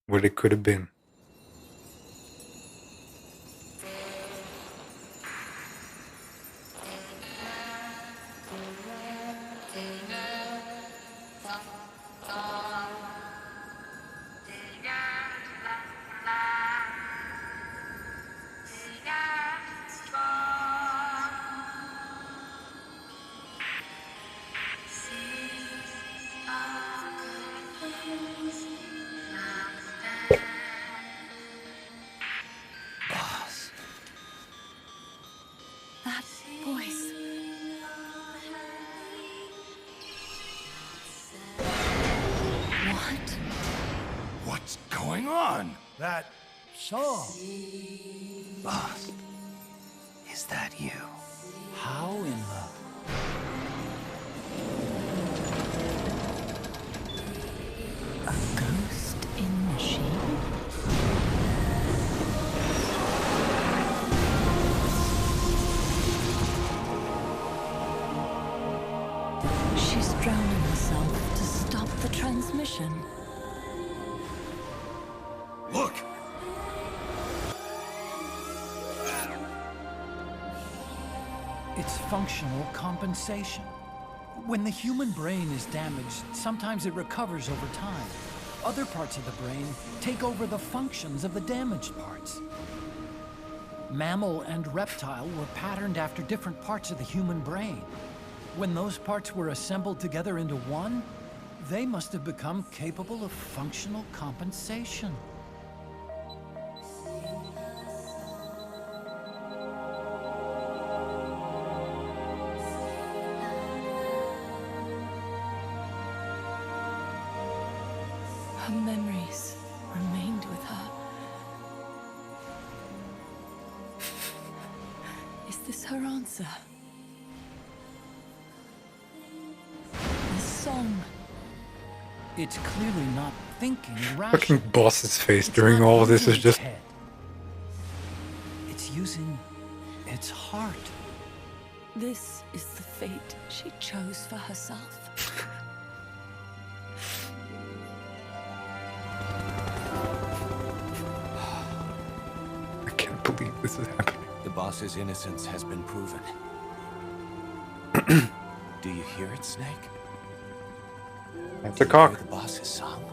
What it could have been. That voice. What? What's going on? That song. Boss, is that you? How in the... A ghost in machine? She's drowning herself to stop the transmission. Look! It's functional compensation. When the human brain is damaged, sometimes it recovers over time. Other parts of the brain take over the functions of the damaged parts. Mammal and reptile were patterned after different parts of the human brain. When those parts were assembled together into one, they must have become capable of functional compensation. Her memories remained with her. Is this her answer? The song. It's clearly not thinking rationally. Fucking boss's face during all of this is just... It's using its heart. This is the fate she chose for herself. I can't believe this is happening. The boss's innocence has been proven. Do you hear it, Snake? That's a cock. Hear the boss's song?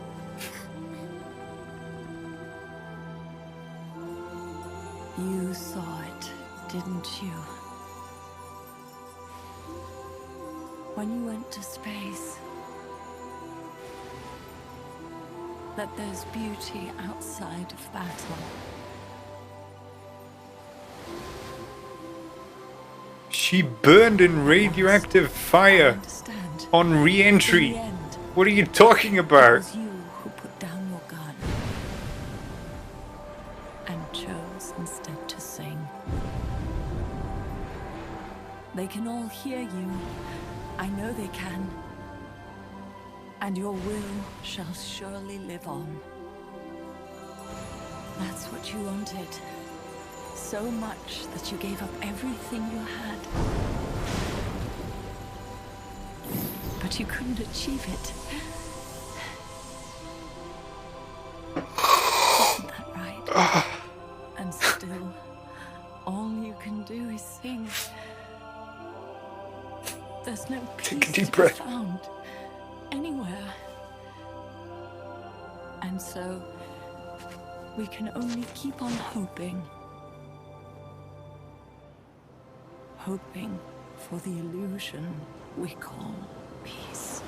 You saw it, didn't you? when you went to space, that there's beauty outside of battle. She burned in radioactive fire on re-entry. What are you talking about? It was you who put down your gun and chose instead to sing. They can all hear you. I know they can. And your will shall surely live on. That's what you wanted. So much that you gave up everything you had. But you couldn't achieve it. Isn't that right? And still, all you can do is sing. There's no peace to be found anywhere. And so, we can only keep on hoping. Hoping for the illusion we call peace.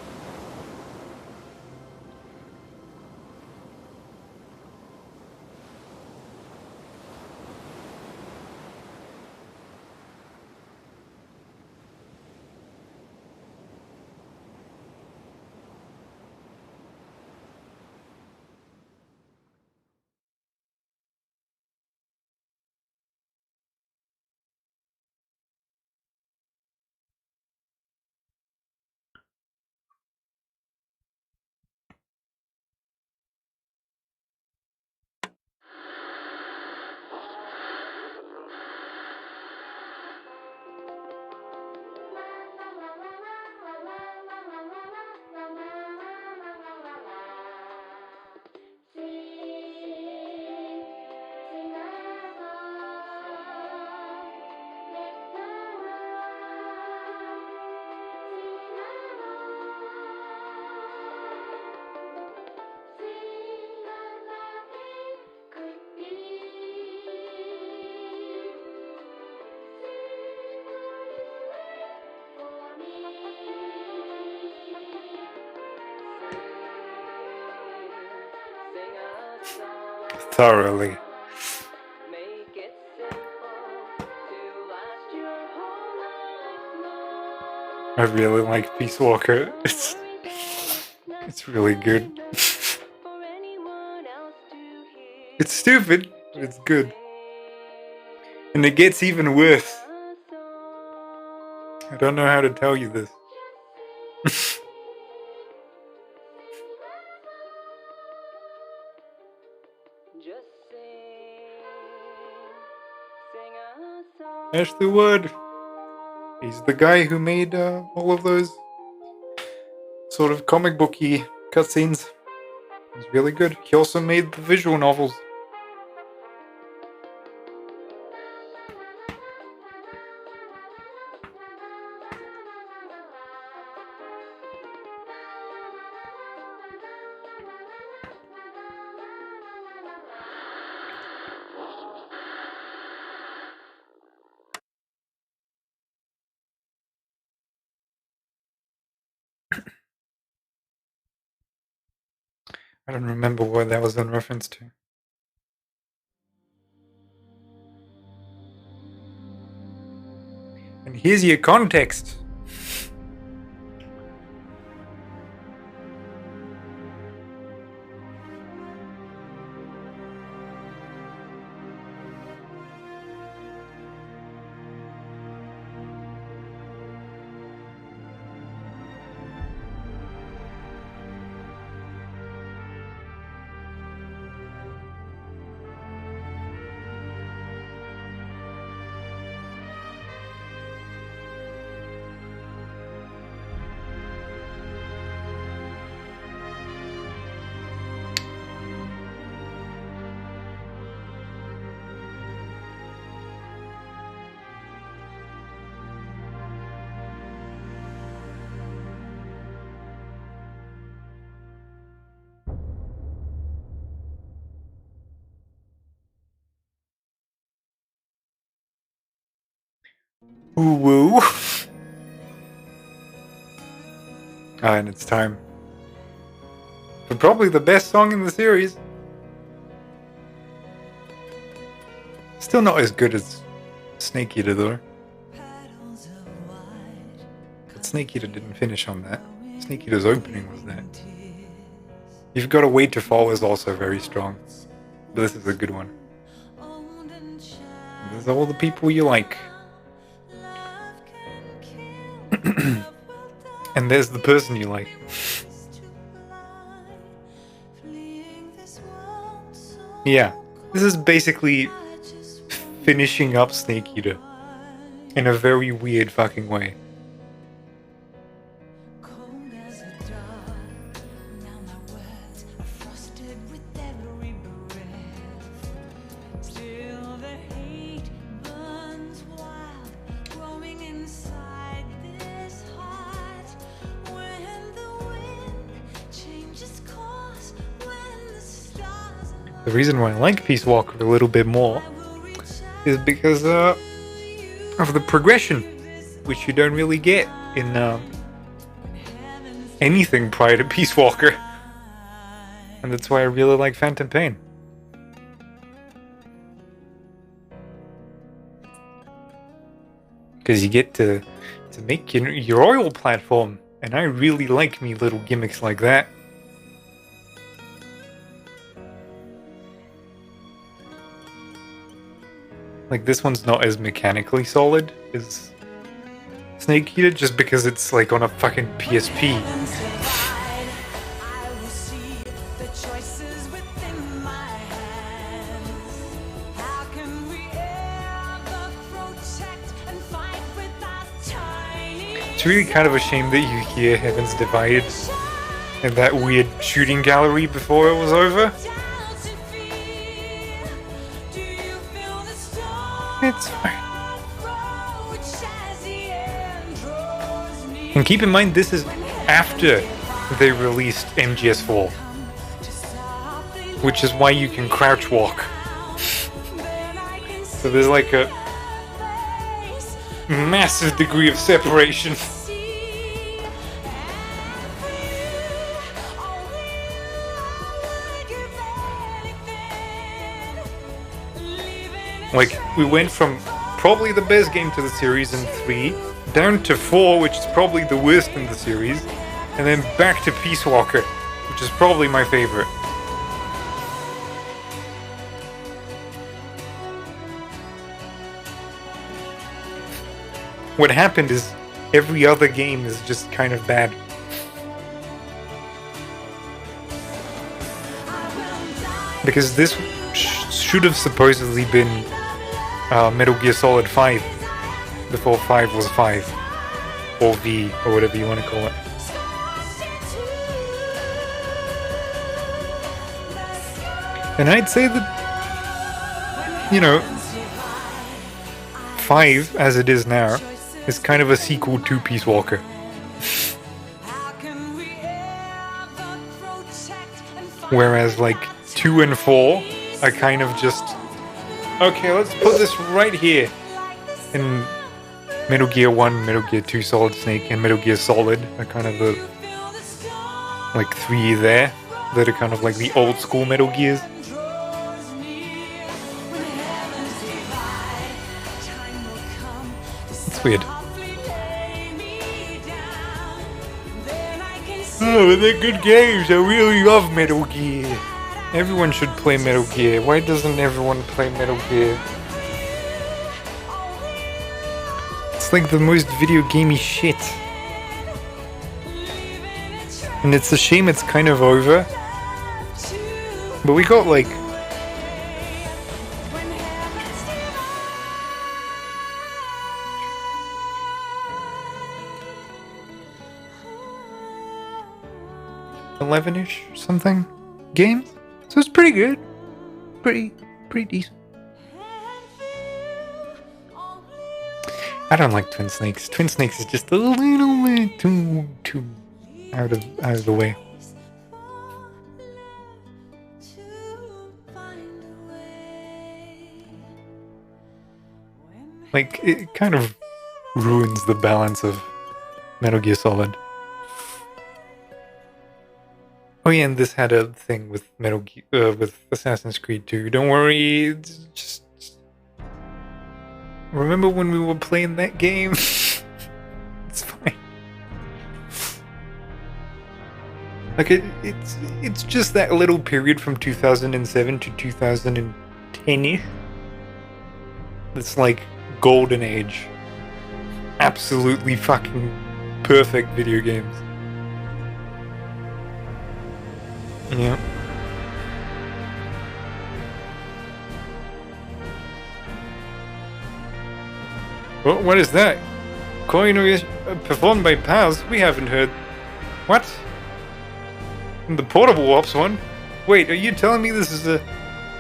Thoroughly. I really like Peace Walker. It's really good. It's stupid, but it's good. And it gets even worse. I don't know how to tell you this. Ashley Wood. He's the guy who made all of those sort of comic booky cutscenes. He's really good. He also made the visual novels. I don't remember what that was in reference to. And here's your context. Ooh woo. And it's time for probably the best song in the series. Still not as good as Snake Eater though. But Snake Eater didn't finish on that. Snake Eater's opening was that. You've Got a Way to Fall is also very strong. But this is a good one. There's all the people you like. And there's the person you like. Yeah, this is basically finishing up Snake Eater in a very weird fucking way. The reason why I like Peace Walker a little bit more is because of the progression, which you don't really get in anything prior to Peace Walker. And that's why I really like Phantom Pain. Because you get to make your oil platform, and I really like me little gimmicks like that. Like, this one's not as mechanically solid as Snake Eater, just because it's like on a fucking PSP. It's really kind of a shame that you hear Heaven's Divided in that weird shooting gallery before it was over. It's fine. And keep in mind, this is after they released MGS4, which is why you can crouch walk. So there's like a massive degree of separation. Like, we went from probably the best game to the series in 3, down to 4, which is probably the worst in the series, and then back to Peace Walker, which is probably my favorite. What happened is every other game is just kind of bad. Because this should have supposedly been Metal Gear Solid 5 before 5 was 5, or V, or whatever you want to call it. And I'd say that, you know, 5, as it is now, is kind of a sequel to Peace Walker. Whereas, like, 2 and 4 are kind of just, okay, let's put this right here. And Metal Gear 1, Metal Gear 2 Solid Snake, and Metal Gear Solid are kind of the, like, 3 there that are kind of like the old school Metal Gears. It's weird. Oh, but they're good games. I really love Metal Gear. Everyone should play Metal Gear. Why doesn't everyone play Metal Gear? It's like the most video gamey shit. And it's a shame it's kind of over. But we got like... $11-ish something games? So it's pretty good. Pretty decent. I don't like Twin Snakes. Twin Snakes is just a little bit too out of the way. Like, it kind of ruins the balance of Metal Gear Solid. Oh yeah, and this had a thing with with Assassin's Creed 2. Don't worry, it's just remember when we were playing that game? It's fine. Like it's just that little period from 2007 to 2010. It's like golden age. Absolutely fucking perfect video games. Yeah. What is that? Coin performed by Paz? We haven't heard. What? The Portable Ops one? Wait, are you telling me this is a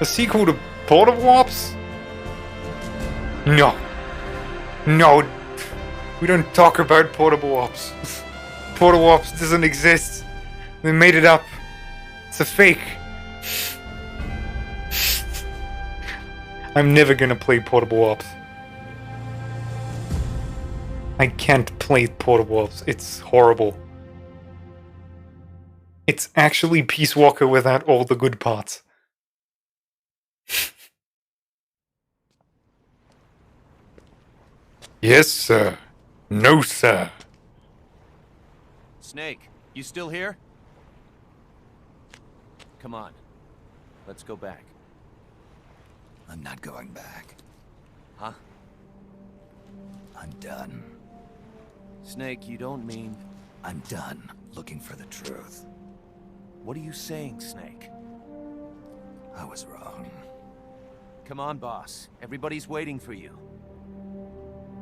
sequel to Portable Ops? No. No. We don't talk about Portable Ops. Portable Ops doesn't exist. They made it up. It's a fake. I'm never gonna play Portable Ops. I can't play Portable Ops. It's horrible. It's actually Peace Walker without all the good parts. Yes, sir. No, sir. Snake, you still here? Come on. Let's go back. I'm not going back. Huh? I'm done. Snake, you don't mean... I'm done looking for the truth. What are you saying, Snake? I was wrong. Come on, boss. Everybody's waiting for you.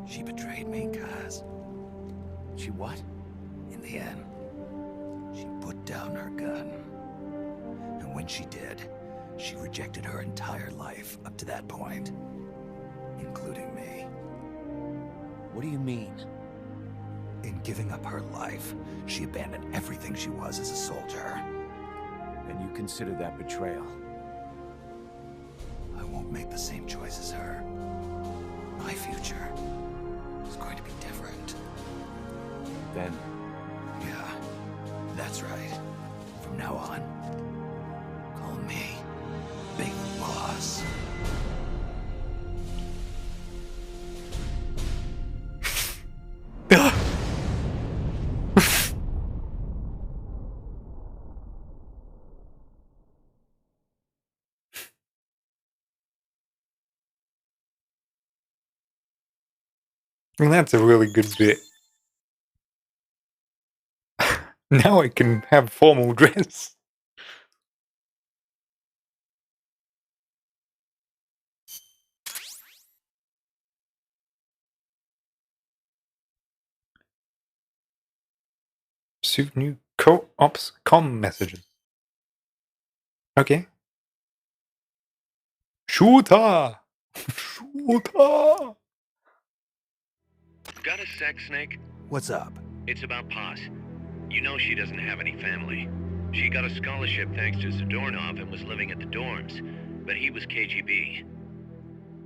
She betrayed me, Kaz. She what? In the end, she put down her gun. And when she did, she rejected her entire life up to that point. Including me. What do you mean? In giving up her life, she abandoned everything she was as a soldier. And you consider that betrayal? I won't make the same choice as her. My future is going to be different. Then? Yeah, that's right. From now on, call me Big Boss. And that's a really good bit. Now I can have formal dress. Receive new co-ops com messages. Okay. Shooter! Shooter! Got a sec, Snake? What's up? It's about Paz. You know she doesn't have any family. She got a scholarship thanks to Zadornov and was living at the dorms, but he was KGB.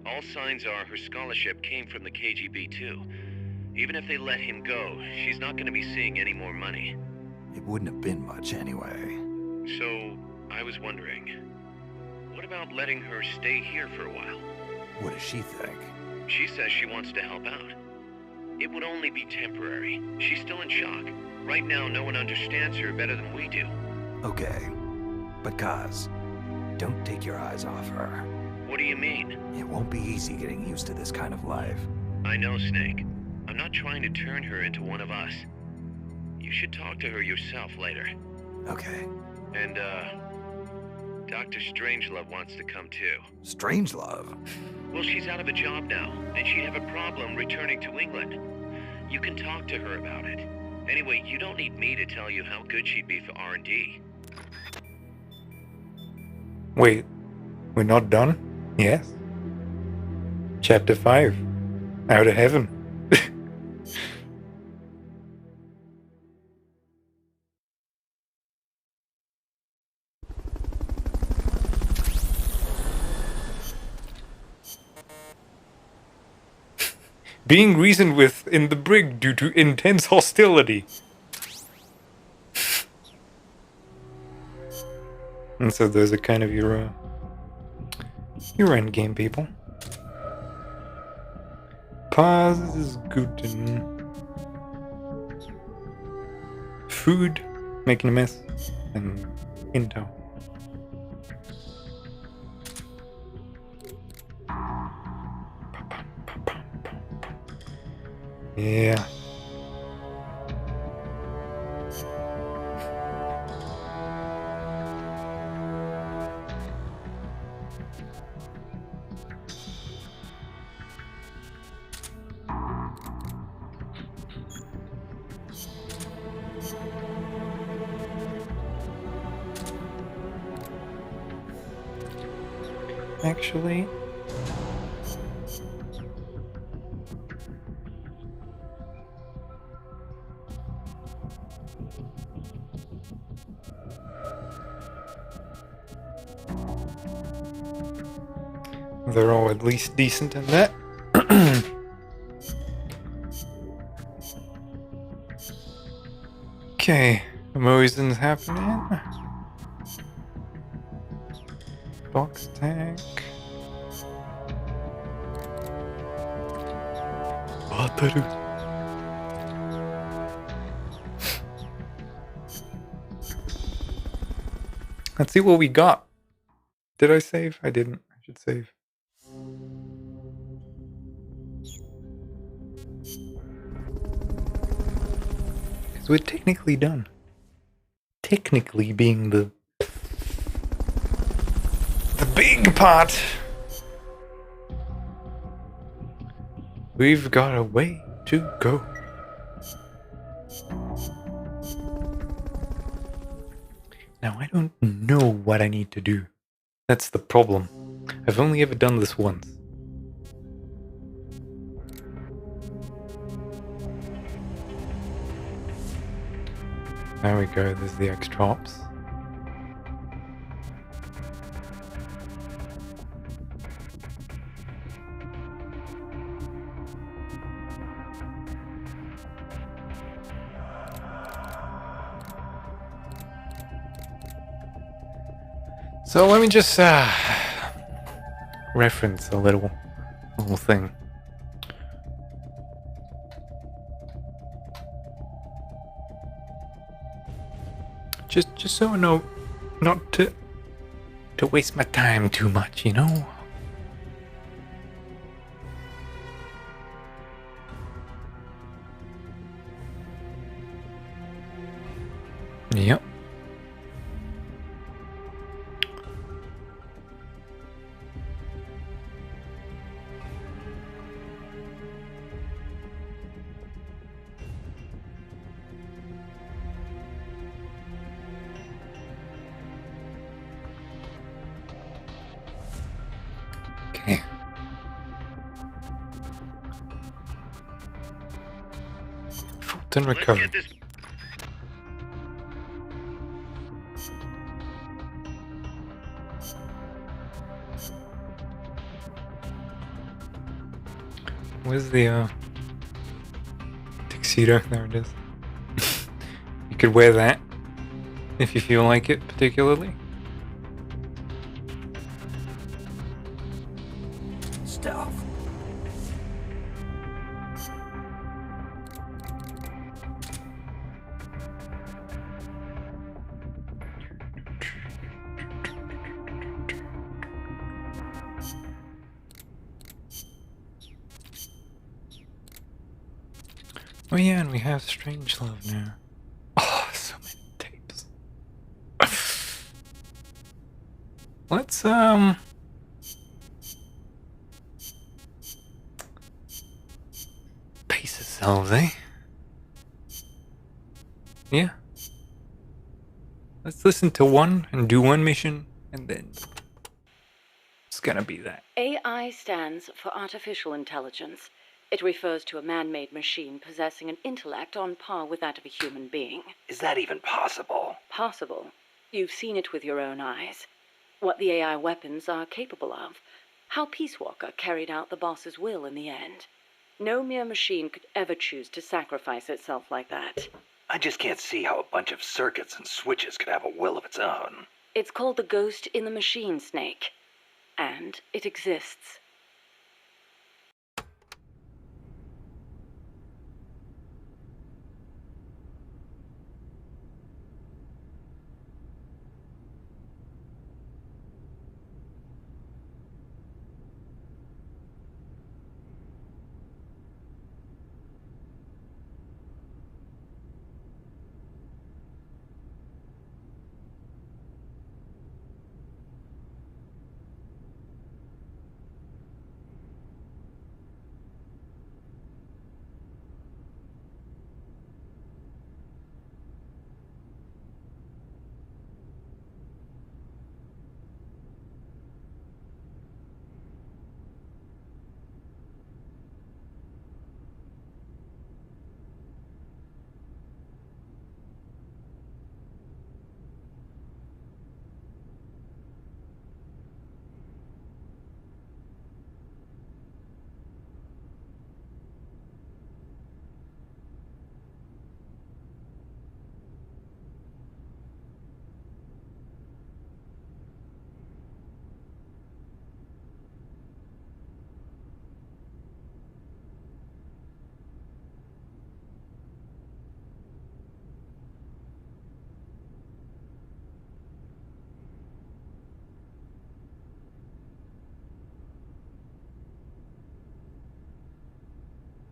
All signs are her scholarship came from the KGB too. Even if they let him go, she's not going to be seeing any more money. It wouldn't have been much anyway. So, I was wondering, what about letting her stay here for a while? What does she think? She says she wants to help out. It would only be temporary. She's still in shock. Right now, no one understands her better than we do. Okay. But Kaz, don't take your eyes off her. What do you mean? It won't be easy getting used to this kind of life. I know, Snake. I'm not trying to turn her into one of us. You should talk to her yourself later. Okay. And, Dr. Strangelove wants to come too. Strangelove? Well, she's out of a job now, and she'd have a problem returning to England. You can talk to her about it. Anyway, you don't need me to tell you how good she'd be for R&D. Wait, we're not done? Yes? Chapter 5. Out of Heaven. Being reasoned with in the brig due to intense hostility. And so those are kind of your end game people. Pause is good. Food, making a mess, and intel. Yeah. Actually, they're all at least decent in that. Okay, emotions happening. Box tank. Wataru. Let's see what we got. Did I save? I didn't. I should save. Because we're technically done. Technically being the big part. We've got a way to go. Now I don't know what I need to do. That's the problem. I've only ever done this once. There we go, there's the extra ops. So let me just reference a little thing. Just so I know not to waste my time too much, you know? Yep. Okay. Fulton recovered. Where's the tuxedo? There it is. You could wear that if you feel like it, particularly. Stealth. Oh yeah, and we have Strangelove now. Oh, so many tapes. Let's pace ourselves, eh? Yeah. Let's listen to one and do one mission, and then it's gonna be that. AI stands for artificial intelligence. It refers to a man-made machine possessing an intellect on par with that of a human being. Is that even possible? Possible. You've seen it with your own eyes. What the AI weapons are capable of. How Peace Walker carried out the boss's will in the end. No mere machine could ever choose to sacrifice itself like that. I just can't see how a bunch of circuits and switches could have a will of its own. It's called the Ghost in the Machine, Snake. And it exists.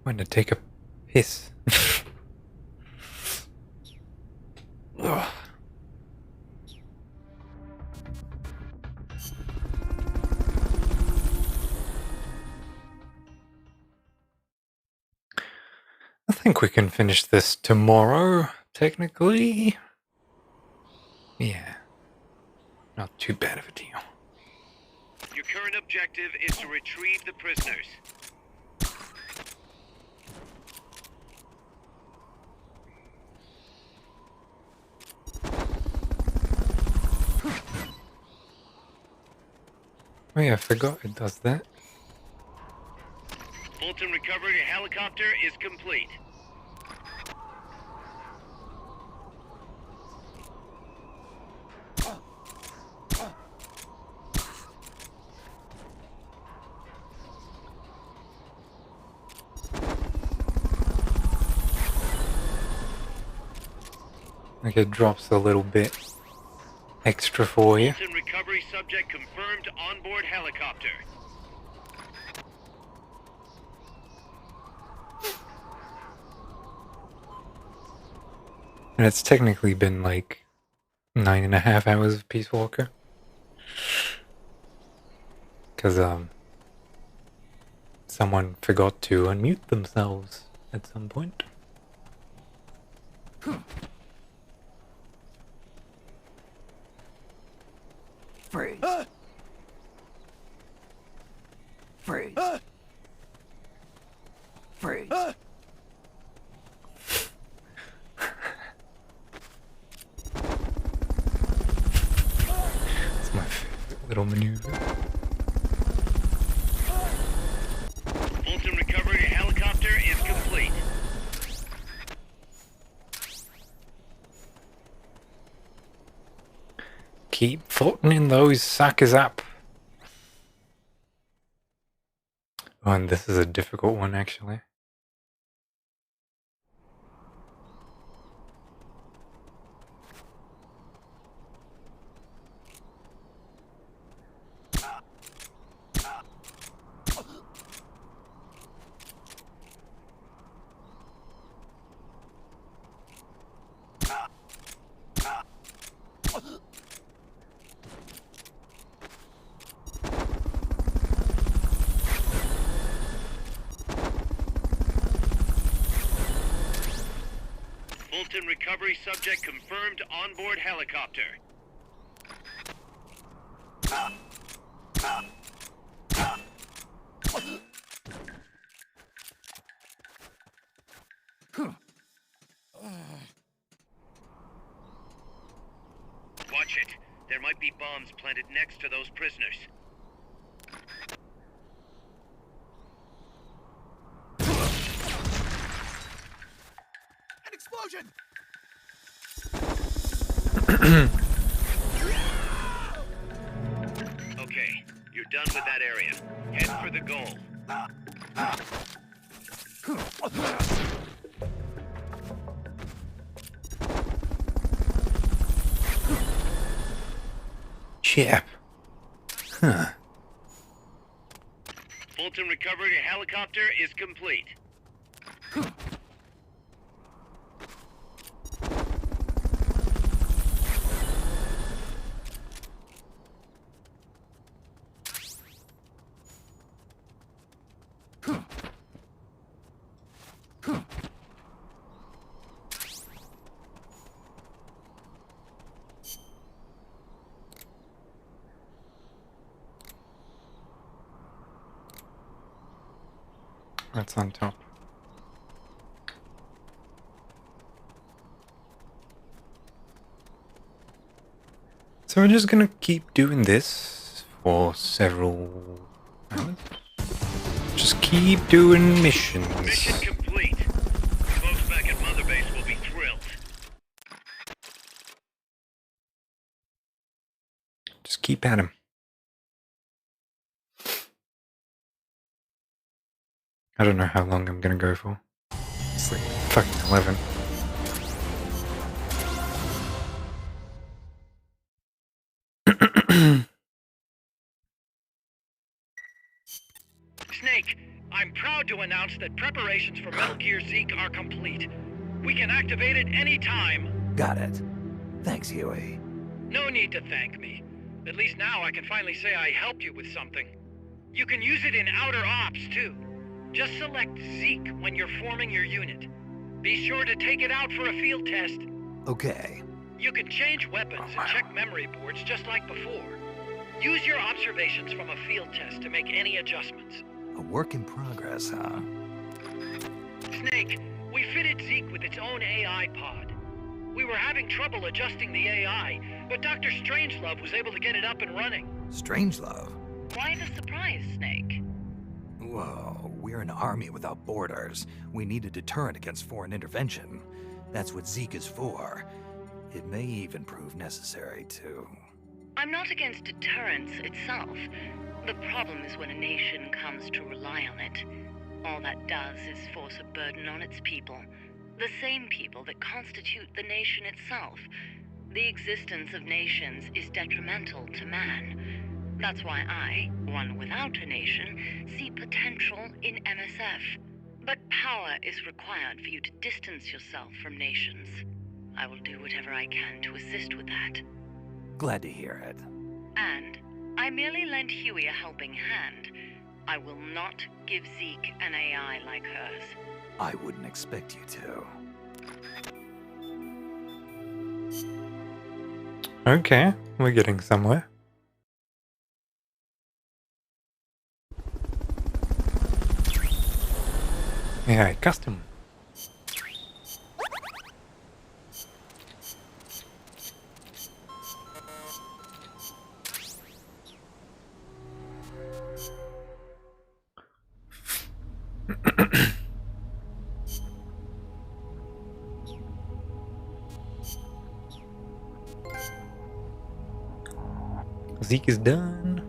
When to take a piss. Ugh. I think we can finish this tomorrow, technically. Yeah. Not too bad of a deal. Your current objective is to retrieve the prisoners. Oh yeah, I forgot it does that. Fulton recovery helicopter is complete. Like it drops a little bit extra for you. Fulton recovery subject confirmed onboard helicopter. And it's technically been like 9.5 hours of Peace Walker. Because, someone forgot to unmute themselves at some point. Freeze. Freeze. Freeze. It's my favorite little maneuver. Fulton recovery helicopter is complete. Keep Fultoning those suckers up. Oh, and this is a difficult one, actually. Fulton recovery subject confirmed onboard helicopter. Watch it. There might be bombs planted next to those prisoners. An explosion! done with that area. Head for the goal. Chip. Huh. Fulton recovery helicopter is complete. That's on top. So we're just gonna keep doing this for several hours. Just keep doing missions. Mission complete. Folks back at Mother Base will be thrilled. Just keep at him. I don't know how long I'm gonna go for. It's like fucking 11. Snake, I'm proud to announce that preparations for Metal Gear Zeke are complete. We can activate it any time. Got it. Thanks, Huey. No need to thank me. At least now I can finally say I helped you with something. You can use it in outer ops, too. Just select Zeke when you're forming your unit. Be sure to take it out for a field test. Okay. You can change weapons and check memory boards just like before. Use your observations from a field test to make any adjustments. A work in progress, huh? Snake, we fitted Zeke with its own AI pod. We were having trouble adjusting the AI, but Dr. Strangelove was able to get it up and running. Strangelove? Why the surprise, Snake? Whoa, we're an army without borders. We need a deterrent against foreign intervention. That's what Zeke is for. It may even prove necessary to... I'm not against deterrence itself. The problem is when a nation comes to rely on it. All that does is force a burden on its people. The same people that constitute the nation itself. The existence of nations is detrimental to man. That's why I, one without a nation, see potential in MSF. But power is required for you to distance yourself from nations. I will do whatever I can to assist with that. Glad to hear it. And I merely lent Huey a helping hand. I will not give Zeke an AI like hers. I wouldn't expect you to. Okay, we're getting somewhere. AI custom. Zeke is done.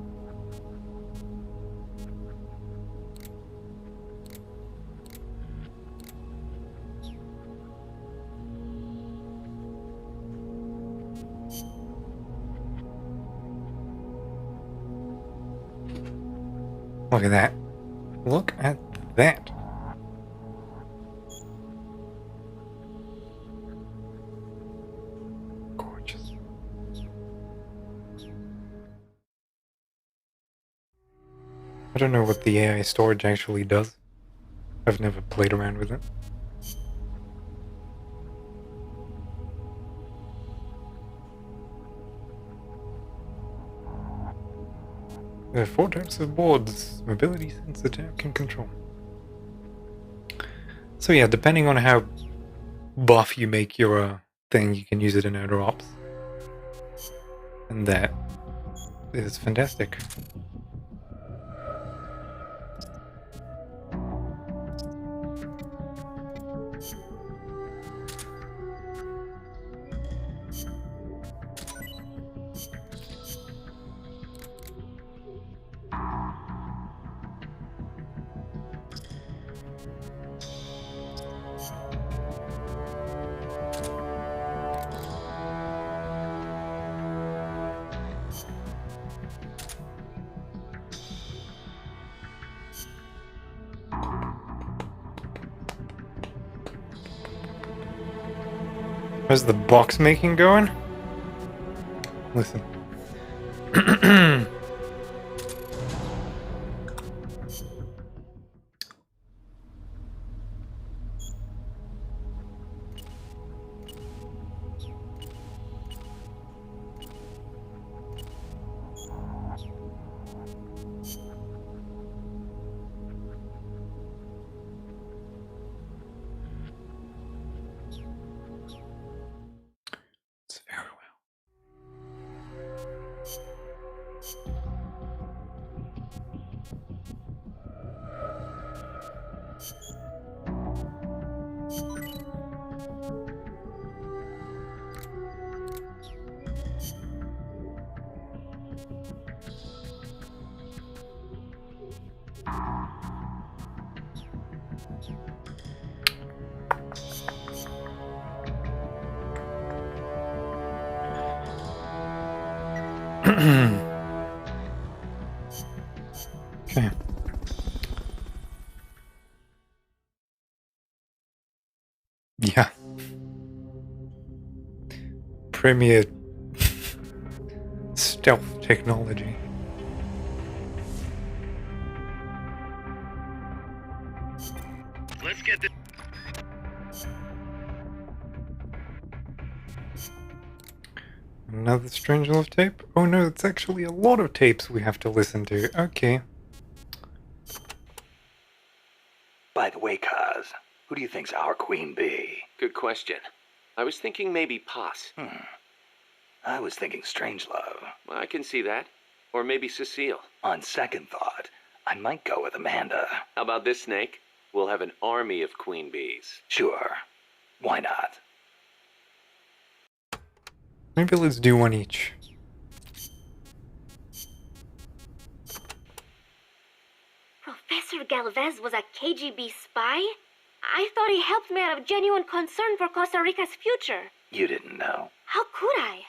Look at that. Look at that. Gorgeous. I don't know what the AI storage actually does. I've never played around with it. There are 4 types of boards: mobility, sense, attack, and control. So yeah, depending on how buff you make your thing, you can use it in outer ops. And that is fantastic. How's the box making going? Listen. It's very well. Okay. Yeah. Premier stealth technology. Let's get this. Another Strange Love tape? Oh no, it's actually a lot of tapes we have to listen to. Okay. By the way, Kaz, who do you think's our queen bee? Good question. I was thinking maybe Paz. I was thinking Strangelove. Well, I can see that. Or maybe Cecile. On second thought, I might go with Amanda. How about this, Snake? We'll have an army of queen bees. Sure. Why not? Maybe let's do one each. Professor Galvez was a KGB spy? I thought he helped me out of genuine concern for Costa Rica's future. You didn't know. How could I?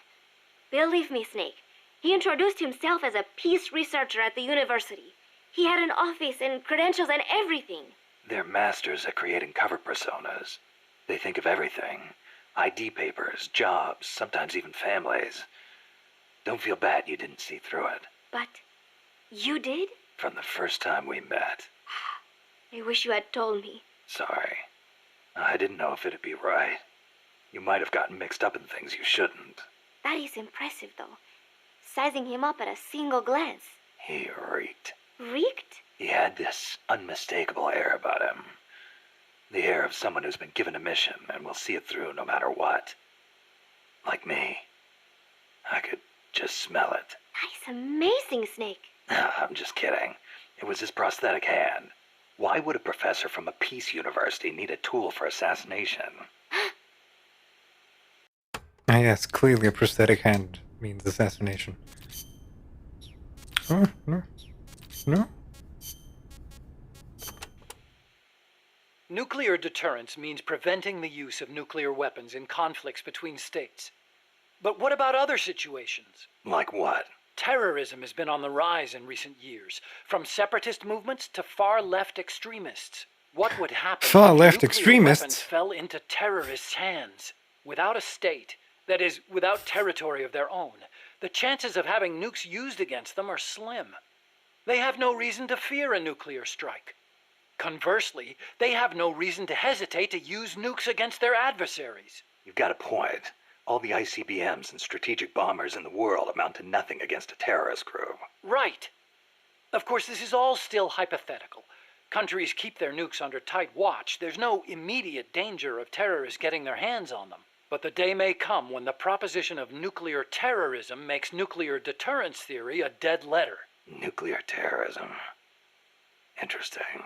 Believe me, Snake. He introduced himself as a peace researcher at the university. He had an office and credentials and everything. They're masters at creating cover personas. They think of everything. ID papers, jobs, sometimes even families. Don't feel bad you didn't see through it. But you did? From the first time we met. I wish you had told me. Sorry. I didn't know if it'd be right. You might have gotten mixed up in things you shouldn't. That is impressive, though. Sizing him up at a single glance. He reeked. Reeked? He had this unmistakable air about him. The air of someone who's been given a mission and will see it through no matter what. Like me. I could just smell it. That is amazing, Snake. I'm just kidding. It was his prosthetic hand. Why would a professor from a peace university need a tool for assassination? Ah, yes, clearly a prosthetic hand means assassination. Oh, no. No? Nuclear deterrence means preventing the use of nuclear weapons in conflicts between states. But what about other situations? Like what? Terrorism has been on the rise in recent years, from separatist movements to far-left extremists. What would happen Far-left if nuclear extremists? weapons fell into terrorists' hands? Without a state, that is, without territory of their own, the chances of having nukes used against them are slim. They have no reason to fear a nuclear strike. Conversely, they have no reason to hesitate to use nukes against their adversaries. You've got a point. All the ICBMs and strategic bombers in the world amount to nothing against a terrorist group. Right. Of course, this is all still hypothetical. Countries keep their nukes under tight watch. There's no immediate danger of terrorists getting their hands on them. But the day may come when the proposition of nuclear terrorism makes nuclear deterrence theory a dead letter. Nuclear terrorism. Interesting.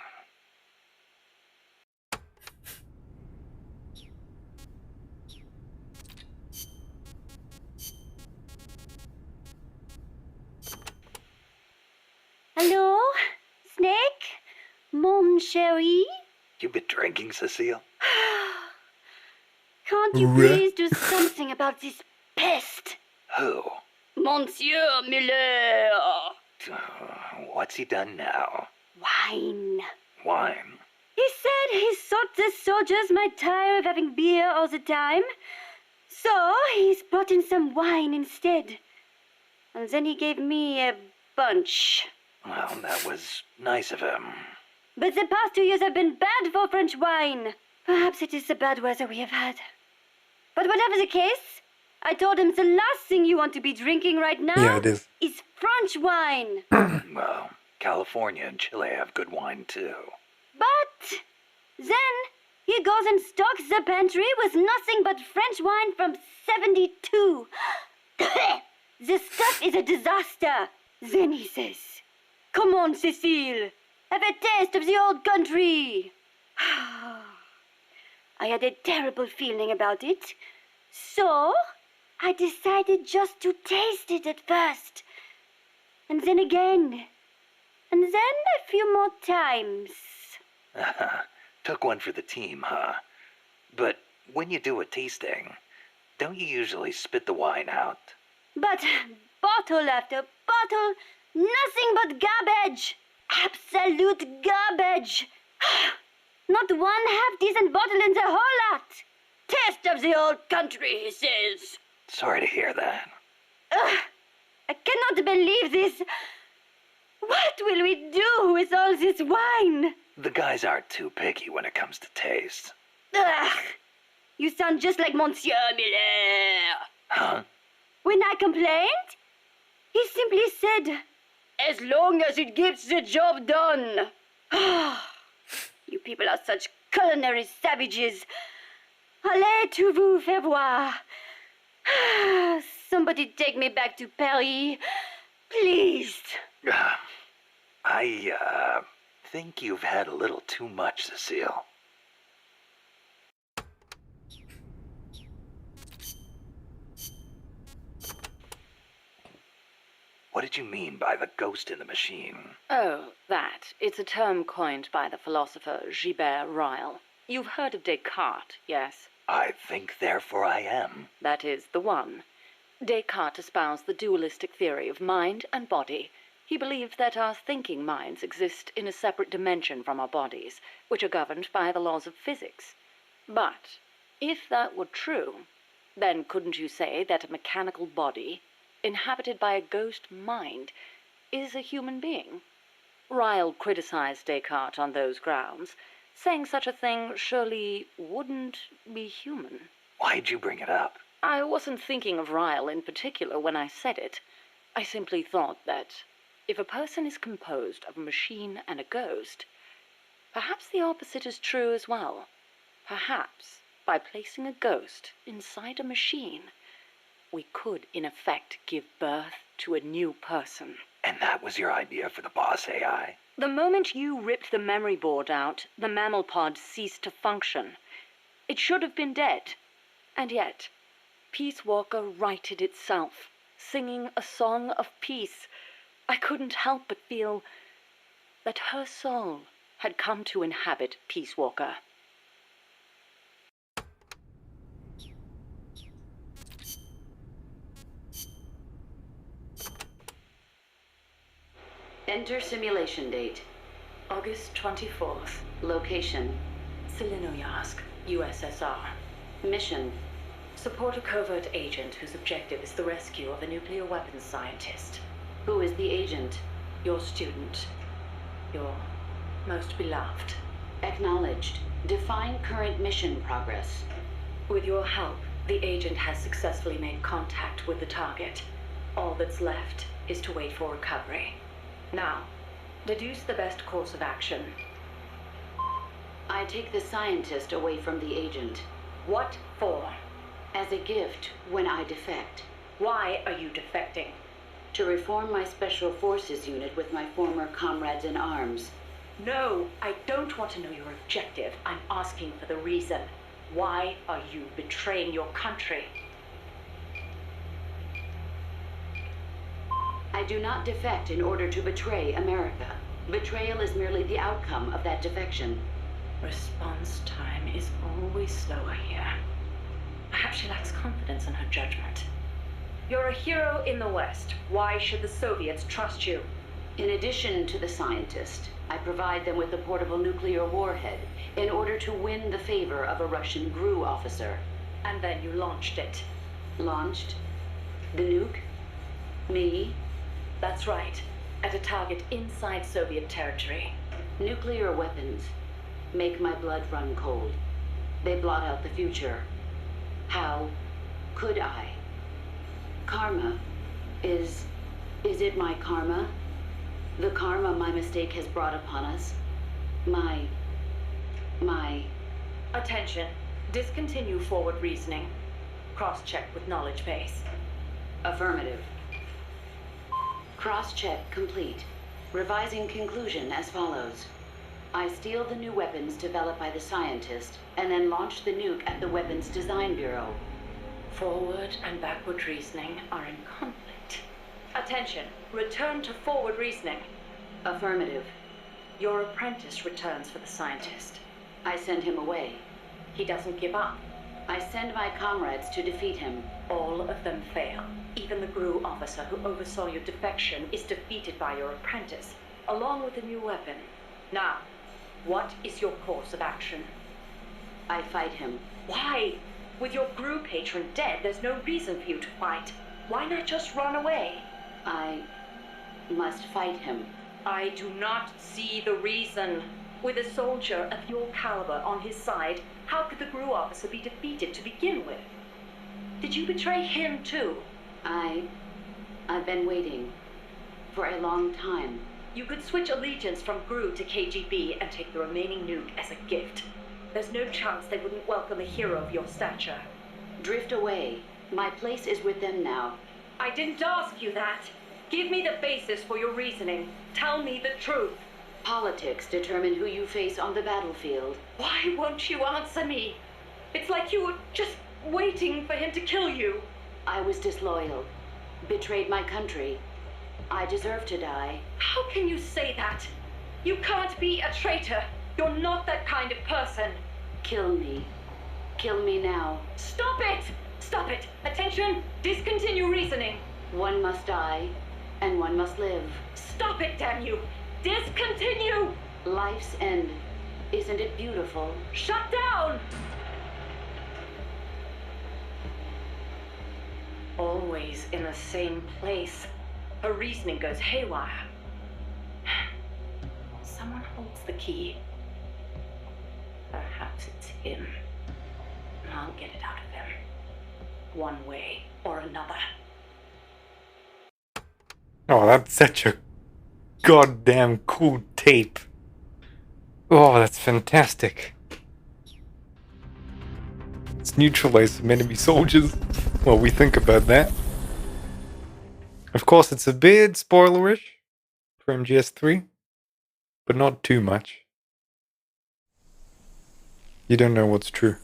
Hello? Snake? Mon chéri? You been drinking, Cecile? Can't you please do something about this pest? Who? Monsieur Miller! What's he done now? Wine. Wine? He said he thought the soldiers might tire of having beer all the time. So he's brought in some wine instead. And then he gave me a bunch. Well, that was nice of him. But the past 2 years have been bad for French wine. Perhaps it is the bad weather we have had. But whatever the case, I told him the last thing you want to be drinking right now Yeah, it is. French wine. Well, California and Chile have good wine too. But then he goes and stocks the pantry with nothing but French wine from 72. The stuff is a disaster. Then he says, "Come on, Cecile, have a taste of the old country." I had a terrible feeling about it. So I decided just to taste it at first. And then again. And then a few more times. Took one for the team, huh? But when you do a tasting, don't you usually spit the wine out? But bottle after bottle, nothing but garbage. Absolute garbage. Not one half-decent bottle in the whole lot. Taste of the old country, he says. Sorry to hear that. I cannot believe this. What will we do with all this wine? The guys aren't too picky when it comes to taste. You sound just like Monsieur Miller. Huh? When I complained, he simply said, "As long as it gets the job done." You people are such culinary savages. Allez vous faire voir. Somebody take me back to Paris, please. I think you've had a little too much, Cecile. What did you mean by the ghost in the machine? Oh, that. It's a term coined by the philosopher Gilbert Ryle. You've heard of Descartes, yes? I think, therefore I am. That is the one. Descartes espoused the dualistic theory of mind and body. He believed that our thinking minds exist in a separate dimension from our bodies, which are governed by the laws of physics. But if that were true, then couldn't you say that a mechanical body, inhabited by a ghost mind, is a human being? Ryle criticized Descartes on those grounds, saying such a thing surely wouldn't be human. Why'd you bring it up? I wasn't thinking of Ryle in particular when I said it. I simply thought that if a person is composed of a machine and a ghost, perhaps the opposite is true as well. Perhaps, by placing a ghost inside a machine, we could, in effect, give birth to a new person. And that was your idea for the boss AI? The moment you ripped the memory board out, the mammal pod ceased to function. It should have been dead. And yet, Peace Walker righted itself, singing a song of peace. I couldn't help but feel that her soul had come to inhabit Peace Walker. Enter simulation date. August 24th. Location. Selinoyarsk, USSR. Mission. Support a covert agent whose objective is the rescue of a nuclear weapons scientist. Who is the agent? Your student. Your most beloved. Acknowledged. Define current mission progress. With your help, the agent has successfully made contact with the target. All that's left is to wait for recovery. Now, deduce the best course of action. I take the scientist away from the agent. What for? As a gift when I defect. Why are you defecting? To reform my Special Forces unit with my former comrades in arms. No, I don't want to know your objective. I'm asking for the reason. Why are you betraying your country? I do not defect in order to betray America. Betrayal is merely the outcome of that defection. Response time is always slower here. Perhaps she lacks confidence in her judgment. You're a hero in the West. Why should the Soviets trust you? In addition to the scientist, I provide them with a portable nuclear warhead in order to win the favor of a Russian GRU officer. And then you launched it. Launched? The nuke? Me? That's right. At a target inside Soviet territory. Nuclear weapons make my blood run cold. They blot out the future. How could I? Karma. Is it my karma? The karma my mistake has brought upon us? My... Attention. Discontinue forward reasoning. Cross-check with knowledge base. Affirmative. Cross-check complete. Revising conclusion as follows. I steal the new weapons developed by the scientist, and then launch the nuke at the Weapons Design Bureau. Forward and backward reasoning are in conflict. Attention. Return to forward reasoning. Affirmative. Your apprentice returns for the scientist. I send him away. He doesn't give up. I send my comrades to defeat him. All of them fail. Even the GRU officer who oversaw your defection is defeated by your apprentice, along with a new weapon. Now, what is your course of action? I fight him. Why? With your GRU patron dead, there's no reason for you to fight. Why not just run away? I must fight him. I do not see the reason. With a soldier of your caliber on his side, how could the GRU officer be defeated to begin with? Did you betray him too? I've been waiting for a long time. You could switch allegiance from GRU to KGB and take the remaining nuke as a gift. There's no chance they wouldn't welcome a hero of your stature. Drift away. My place is with them now. I didn't ask you that. Give me the basis for your reasoning. Tell me the truth. Politics determine who you face on the battlefield. Why won't you answer me? It's like you were just waiting for him to kill you. I was disloyal. Betrayed my country. I deserve to die. How can you say that? You can't be a traitor. You're not that kind of person. Kill me. Kill me now. Stop it! Stop it! Attention! Discontinue reasoning. One must die, and one must live. Stop it, damn you! Discontinue! Life's end. Isn't it beautiful? Shut down! Always in the same place. Her reasoning goes haywire. Someone holds the key. Perhaps it's him. I'll get it out of him. One way or another. Oh, that's such a goddamn cool tape. Oh, that's fantastic. Let's neutralize some enemy soldiers while we think about that. Of course, it's a bit spoilerish for MGS3, but not too much. You don't know what's true.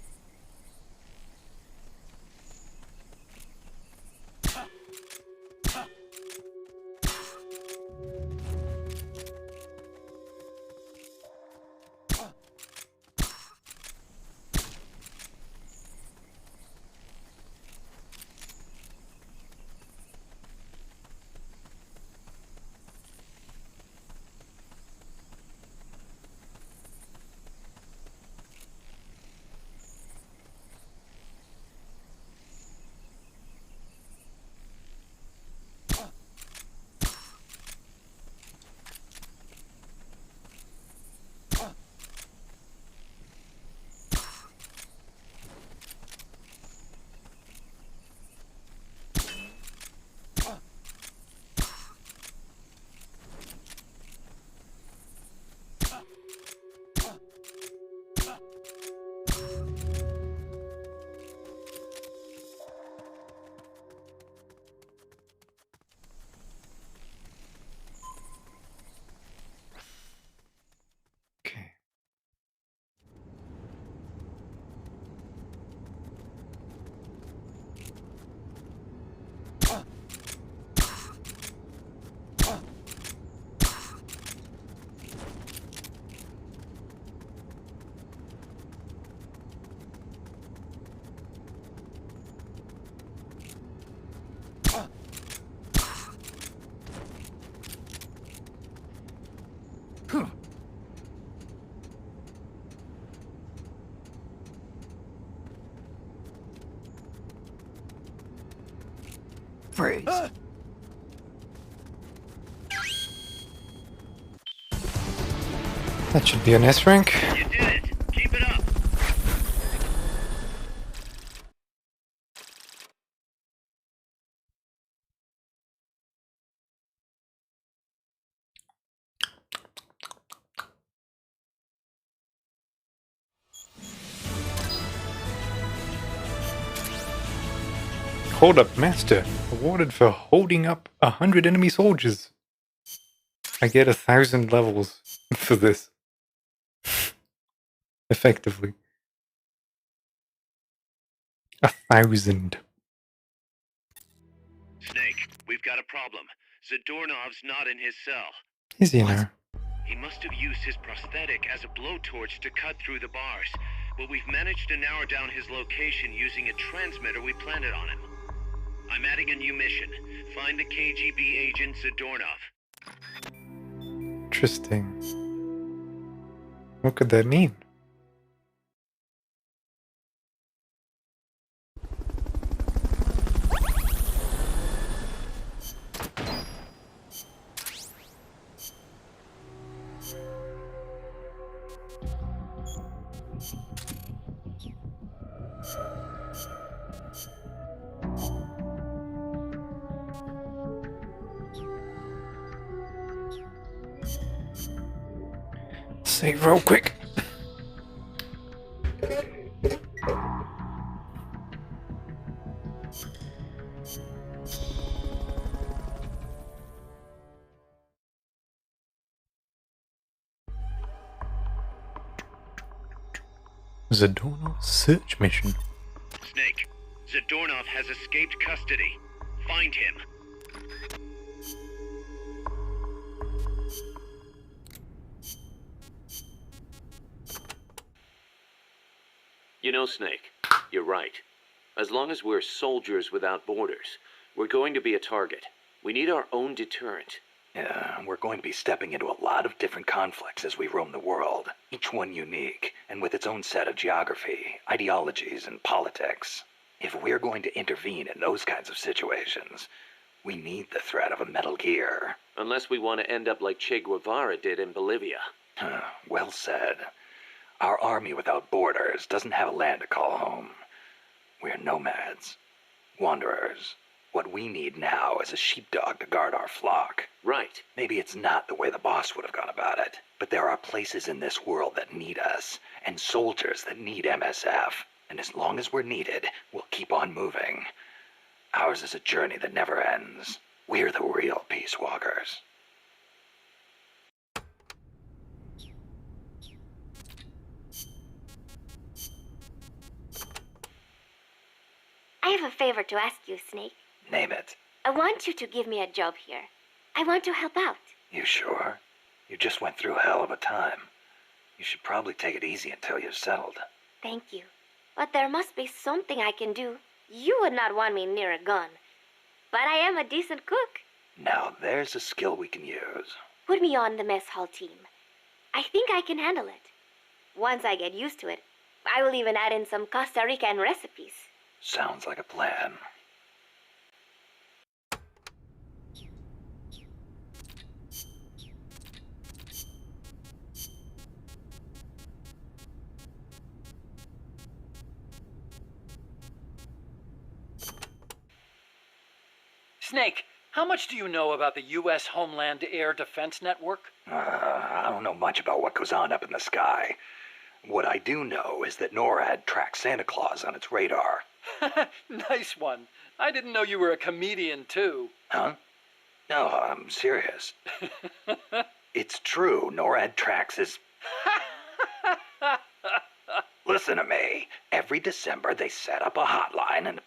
Freeze. That should be an S rank. You did it. Keep it up. Hold up, Master. Awarded for holding up 100 enemy soldiers. I get 1,000 levels for this. Effectively. 1,000. Snake, we've got a problem. Zadornov's not in his cell. Is he now? He must have used his prosthetic as a blowtorch to cut through the bars, but we've managed to narrow down his location using a transmitter we planted on him. I'm adding a new mission. Find the KGB agent Zadornov. Interesting. What could that mean? Save real quick. Zadornov search mission. Snake, Zadornov has escaped custody. Find him. You know, Snake, you're right. As long as we're soldiers without borders, we're going to be a target. We need our own deterrent. Yeah, we're going to be stepping into a lot of different conflicts as we roam the world, each one unique, and with its own set of geography, ideologies, and politics. If we're going to intervene in those kinds of situations, we need the threat of a Metal Gear. Unless we want to end up like Che Guevara did in Bolivia. Well said. Our army without borders doesn't have a land to call home. We're nomads, wanderers. What we need now is a sheepdog to guard our flock. Right. Maybe it's not the way the boss would have gone about it, but there are places in this world that need us, and soldiers that need MSF. And as long as we're needed, we'll keep on moving. Ours is a journey that never ends. We're the real Peace Walkers. I have a favor to ask you, Snake. Name it. I want you to give me a job here. I want to help out. You sure? You just went through a hell of a time. You should probably take it easy until you're settled. Thank you. But there must be something I can do. You would not want me near a gun. But I am a decent cook. Now there's a skill we can use. Put me on the mess hall team. I think I can handle it. Once I get used to it, I will even add in some Costa Rican recipes. Sounds like a plan. Snake, how much do you know about the U.S. Homeland Air Defense Network? I don't know much about what goes on up in the sky. What I do know is that NORAD tracks Santa Claus on its radar. Nice one. I didn't know you were a comedian, too. Huh? No, I'm serious. It's true, NORAD tracks is... Listen to me. Every December they set up a hotline and...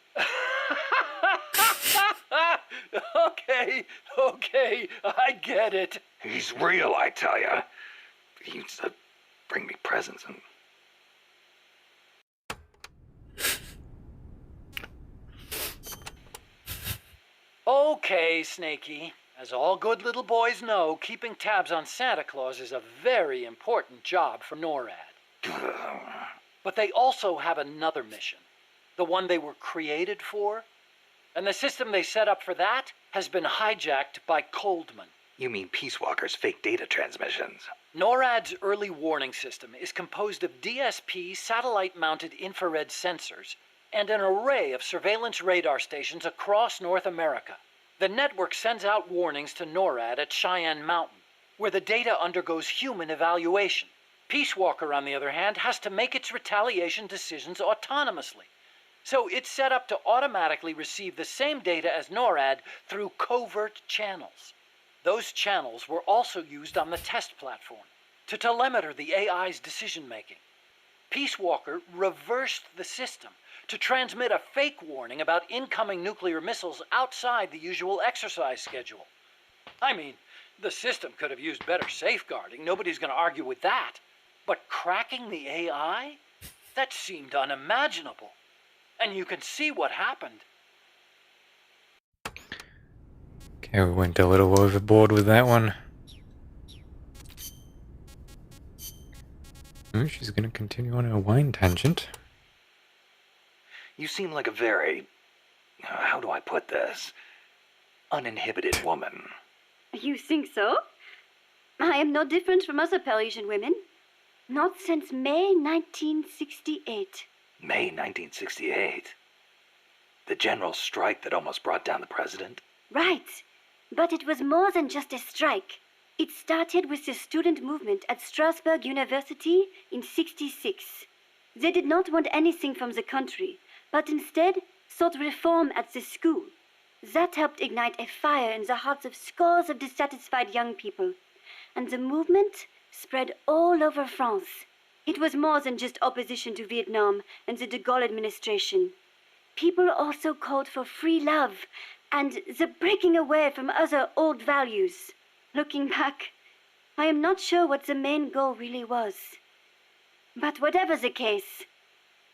Okay, I get it. He's real, I tell ya. He used to bring me presents and... Okay, Snakey. As all good little boys know, keeping tabs on Santa Claus is a very important job for NORAD. But they also have another mission. The one they were created for. And the system they set up for that has been hijacked by Coldman. You mean Peace Walker's fake data transmissions? NORAD's early warning system is composed of DSP satellite-mounted infrared sensors and an array of surveillance radar stations across North America. The network sends out warnings to NORAD at Cheyenne Mountain, where the data undergoes human evaluation. Peace Walker, on the other hand, has to make its retaliation decisions autonomously. So it's set up to automatically receive the same data as NORAD through covert channels. Those channels were also used on the test platform to telemeter the AI's decision-making. Peace Walker reversed the system to transmit a fake warning about incoming nuclear missiles outside the usual exercise schedule. I mean, the system could have used better safeguarding. Nobody's going to argue with that. But cracking the AI? That seemed unimaginable. And you can see what happened. Okay, we went a little overboard with that one. Oh, she's gonna continue on her wine tangent. You seem like a very... how do I put this? Uninhibited woman. You think so? I am no different from other Parisian women. Not since May 1968. May 1968? The general strike that almost brought down the president? Right. But it was more than just a strike. It started with the student movement at Strasbourg University in '66. They did not want anything from the country, but instead sought reform at the school. That helped ignite a fire in the hearts of scores of dissatisfied young people. And the movement spread all over France. It was more than just opposition to Vietnam and the de Gaulle administration. People also called for free love and the breaking away from other old values. Looking back, I am not sure what the main goal really was. But whatever the case,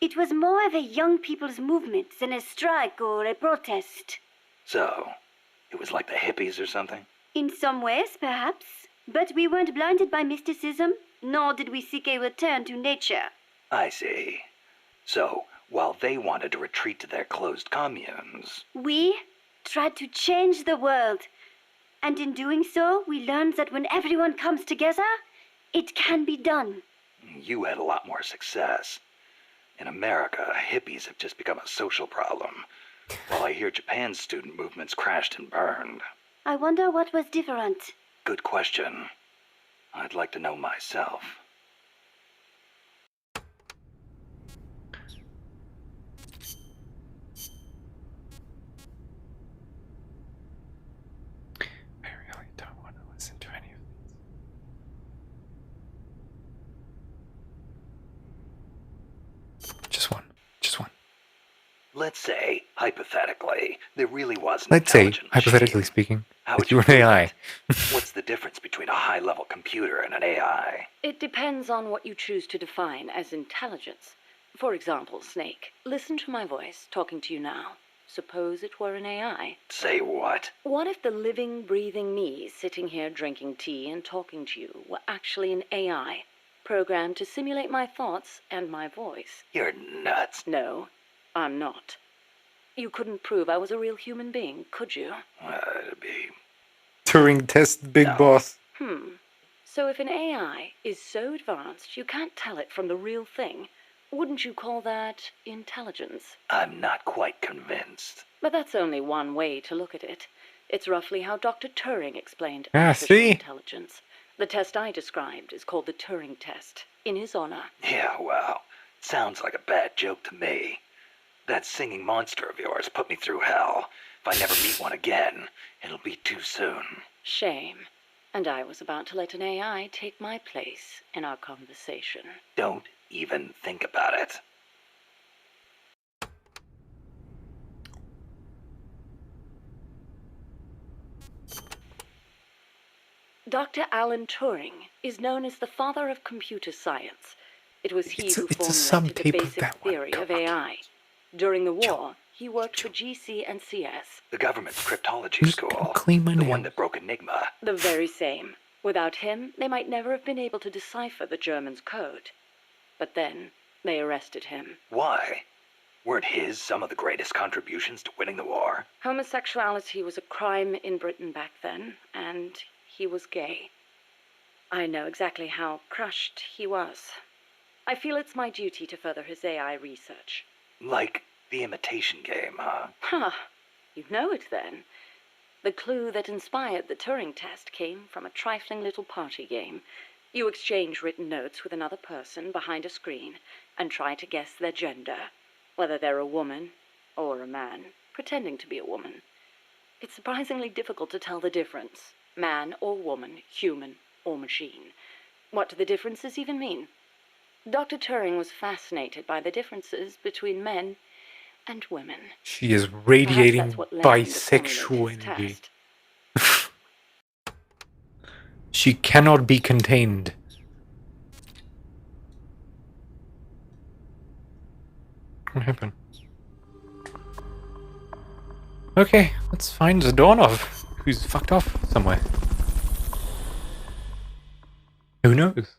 it was more of a young people's movement than a strike or a protest. So, it was like the hippies or something? In some ways, perhaps. But we weren't blinded by mysticism, nor did we seek a return to nature. I see. So, while they wanted to retreat to their closed communes... We tried to change the world. And in doing so, we learned that when everyone comes together, it can be done. You had a lot more success. In America, hippies have just become a social problem, while I hear Japan's student movements crashed and burned. I wonder what was different. Good question. I'd like to know myself. I really don't want to listen to any of these. Just one. Let's say, hypothetically, there really was an Let's say, intelligent hypothetically machine. speaking, How that would you're an prove AI. it? What's the difference between a high-level computer and an AI? It depends on what you choose to define as intelligence. For example, Snake, listen to my voice talking to you now. Suppose it were an AI. Say what? What if the living, breathing me sitting here drinking tea and talking to you were actually an AI, programmed to simulate my thoughts and my voice? You're nuts. No, I'm not. You couldn't prove I was a real human being, could you? It'd be... Turing test, big boss. So if an AI is so advanced you can't tell it from the real thing, wouldn't you call that intelligence? I'm not quite convinced. But that's only one way to look at it. It's roughly how Dr. Turing explained artificial intelligence. The test I described is called the Turing test, in his honor. Yeah, well, sounds like a bad joke to me. That singing monster of yours put me through hell. If I never meet one again, it'll be too soon. Shame. And I was about to let an AI take my place in our conversation. Don't even think about it. Dr. Alan Turing is known as the father of computer science. It was he who formulated the basic theory of AI. During the war, he worked for GC and CS. The government's cryptology school. The one that broke Enigma. The very same. Without him, they might never have been able to decipher the Germans' code. But then, they arrested him. Why? Weren't his some of the greatest contributions to winning the war? Homosexuality was a crime in Britain back then, and he was gay. I know exactly how crushed he was. I feel it's my duty to further his AI research. Like the imitation game, huh? Huh. You know it then. The clue that inspired the Turing test came from a trifling little party game. You exchange written notes with another person behind a screen and try to guess their gender, whether they're a woman or a man, pretending to be a woman. It's surprisingly difficult to tell the difference. Man or woman, human or machine. What do the differences even mean? Dr. Turing was fascinated by the differences between men and women. She is radiating Perhaps that's what led him to bisexual formulate his energy. test. She cannot be contained. What happened? Okay, let's find Zadornov, who's fucked off somewhere. Who knows?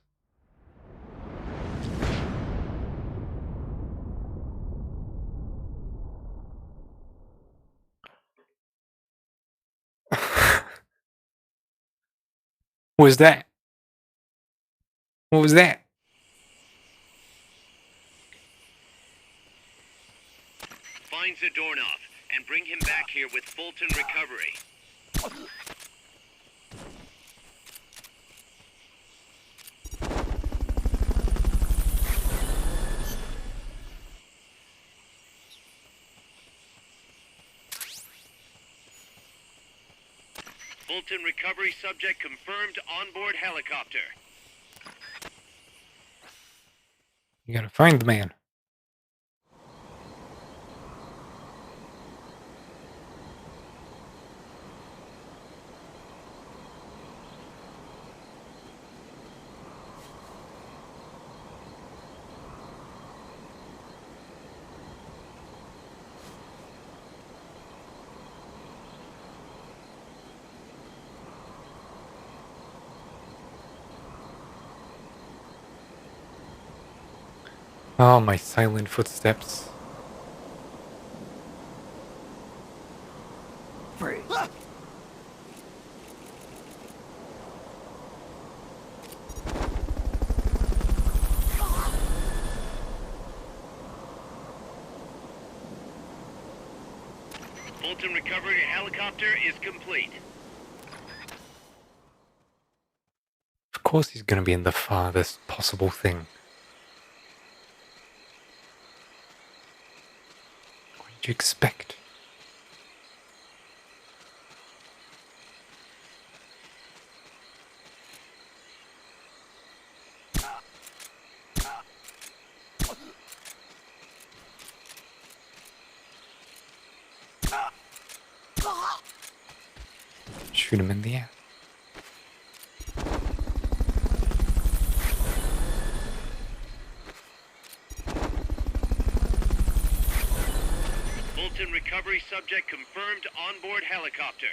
What was that? What was that? Find Zadornov and bring him back here with Fulton Recovery. Fulton Recovery subject confirmed onboard helicopter. You gotta find the man. Oh, my silent footsteps. Freeze. Fulton Recovery helicopter is complete. Of course he's gonna be in the farthest possible thing. What did you expect? Shoot him in the air. Fulton Recovery subject confirmed onboard helicopter.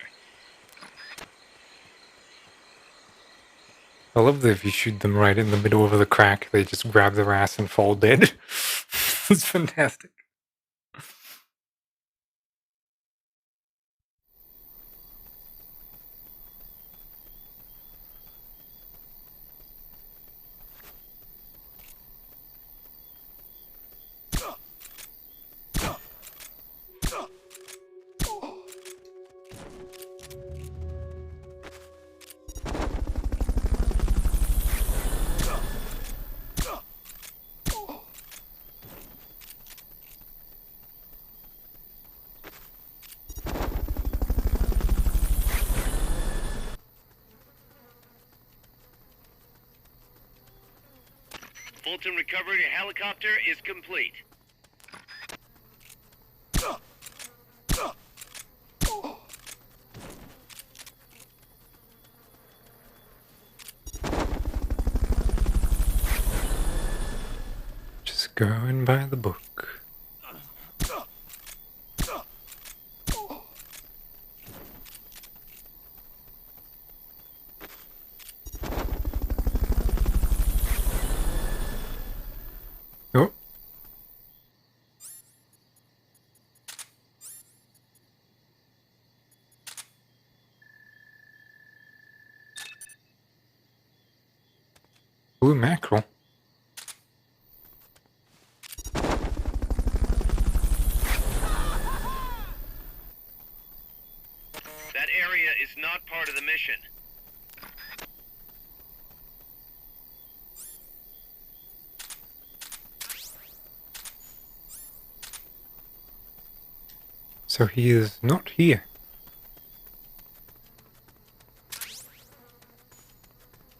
I love that if you shoot them right in the middle of the crack, they just grab their ass and fall dead. It's fantastic. Fulton Recovery helicopter is complete. Just going by the book. Oh. Blue mackerel. That area is not part of the mission. So he is not here.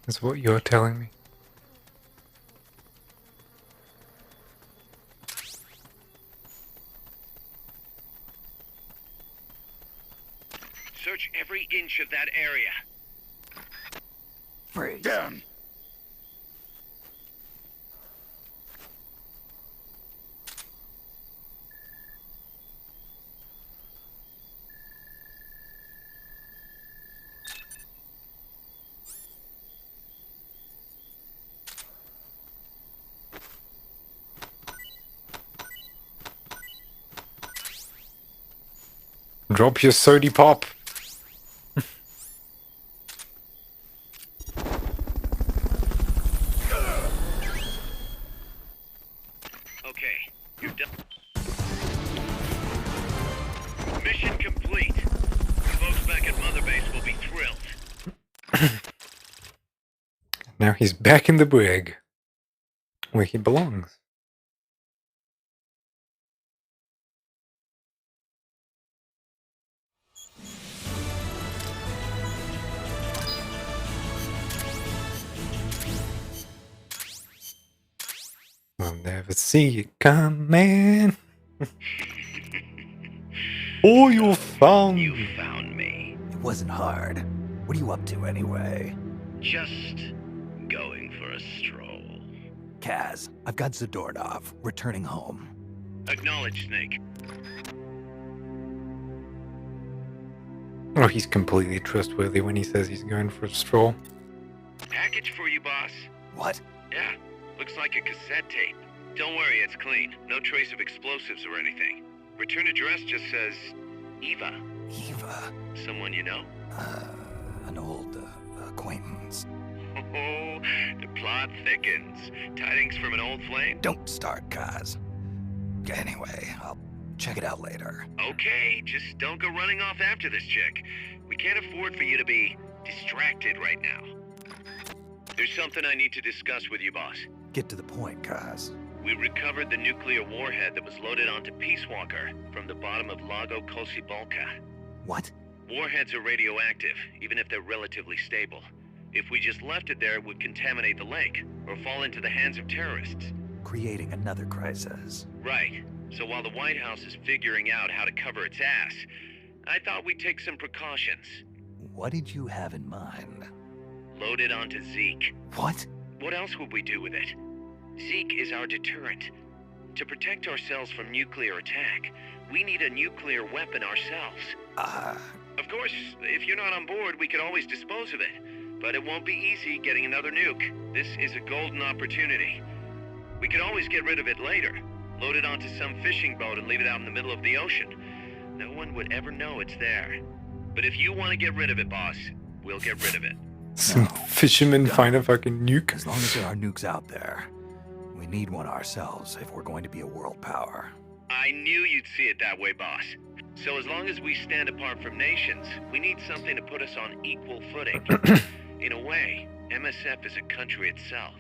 That's what you're telling me. Search every inch of that area. Freeze. Down. Drop your sody pop. Okay, you're done. Mission complete. Folks back at Mother Base will be thrilled. Now he's back in the brig, where he belongs. We'll never see it coming. Oh, you found me. You found me. It wasn't hard. What are you up to anyway? Just going for a stroll. Kaz, I've got Zadornov, returning home. Acknowledge, Snake. Oh, he's completely trustworthy when he says he's going for a stroll. Package for you, boss. What? Yeah, looks like a cassette tape. Don't worry, it's clean. No trace of explosives or anything. Return address just says Eva. Eva? Someone you know? An old acquaintance. Oh, the plot thickens. Tidings from an old flame? Don't start, Kaz. Anyway, I'll check it out later. Okay, just don't go running off after this chick. We can't afford for you to be distracted right now. There's something I need to discuss with you, boss. Get to the point, Kaz. We recovered the nuclear warhead that was loaded onto Peace Walker from the bottom of Lago Kosibalka. What? Warheads are radioactive, even if they're relatively stable. If we just left it there, it would contaminate the lake, or fall into the hands of terrorists. Creating another crisis. Right. So while the White House is figuring out how to cover its ass, I thought we'd take some precautions. What did you have in mind? Load it onto Zeke. What? What else would we do with it? Zeke is our deterrent. To protect ourselves from nuclear attack, we need a nuclear weapon ourselves. Of course, if you're not on board, we could always dispose of it. But it won't be easy getting another nuke. This is a golden opportunity. We could always get rid of it later. Load it onto some fishing boat and leave it out in the middle of the ocean. No one would ever know it's there. But if you want to get rid of it, boss, we'll get rid of it. Some fishermen find a fucking nuke. As long as there are nukes out there, we need one ourselves if we're going to be a world power. I knew you'd see it that way, boss. So as long as we stand apart from nations, we need something to put us on equal footing. In a way, MSF is a country itself.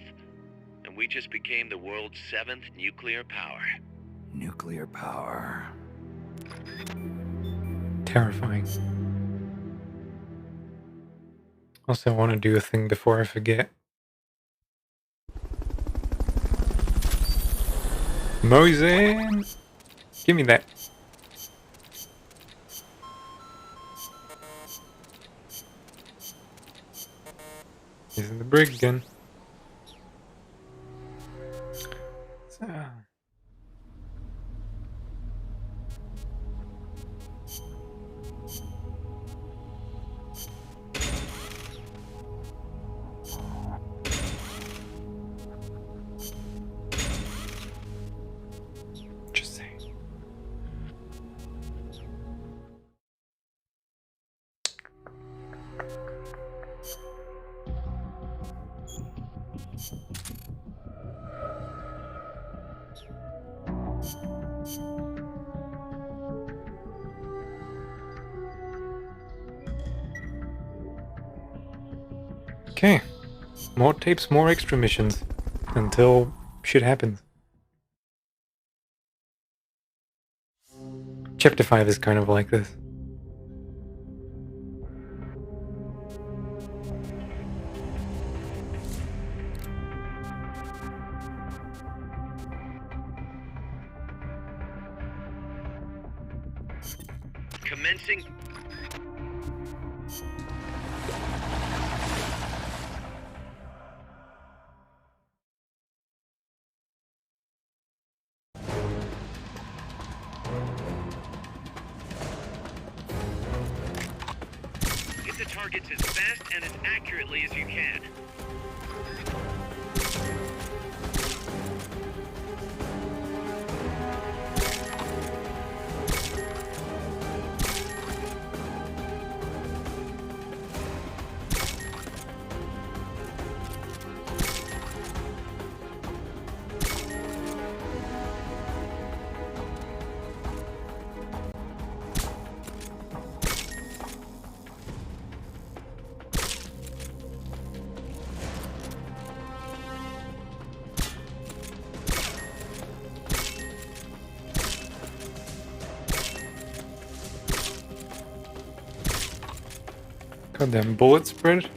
And we just became the world's 7th nuclear power. Nuclear power. Terrifying. Also, I want to do a thing before I forget. Mosin! Give me that. He's in the brig again. So. Just saying. Okay. More tapes, more extra missions. Until shit happens. Chapter 5 is kind of like this. Commencing. Hit the targets as fast and as accurately as you can. Goddamn bullet spread.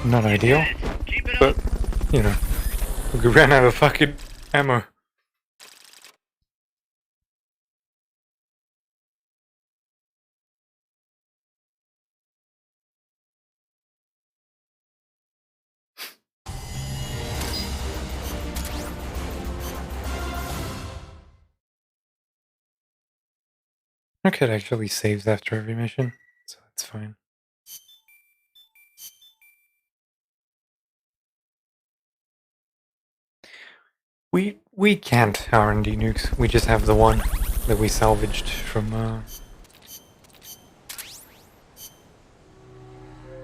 Not ideal, but, you know, we ran out of fucking ammo. Okay, it actually saves after every mission, so that's fine. We can't R&D nukes. We just have the one that we salvaged from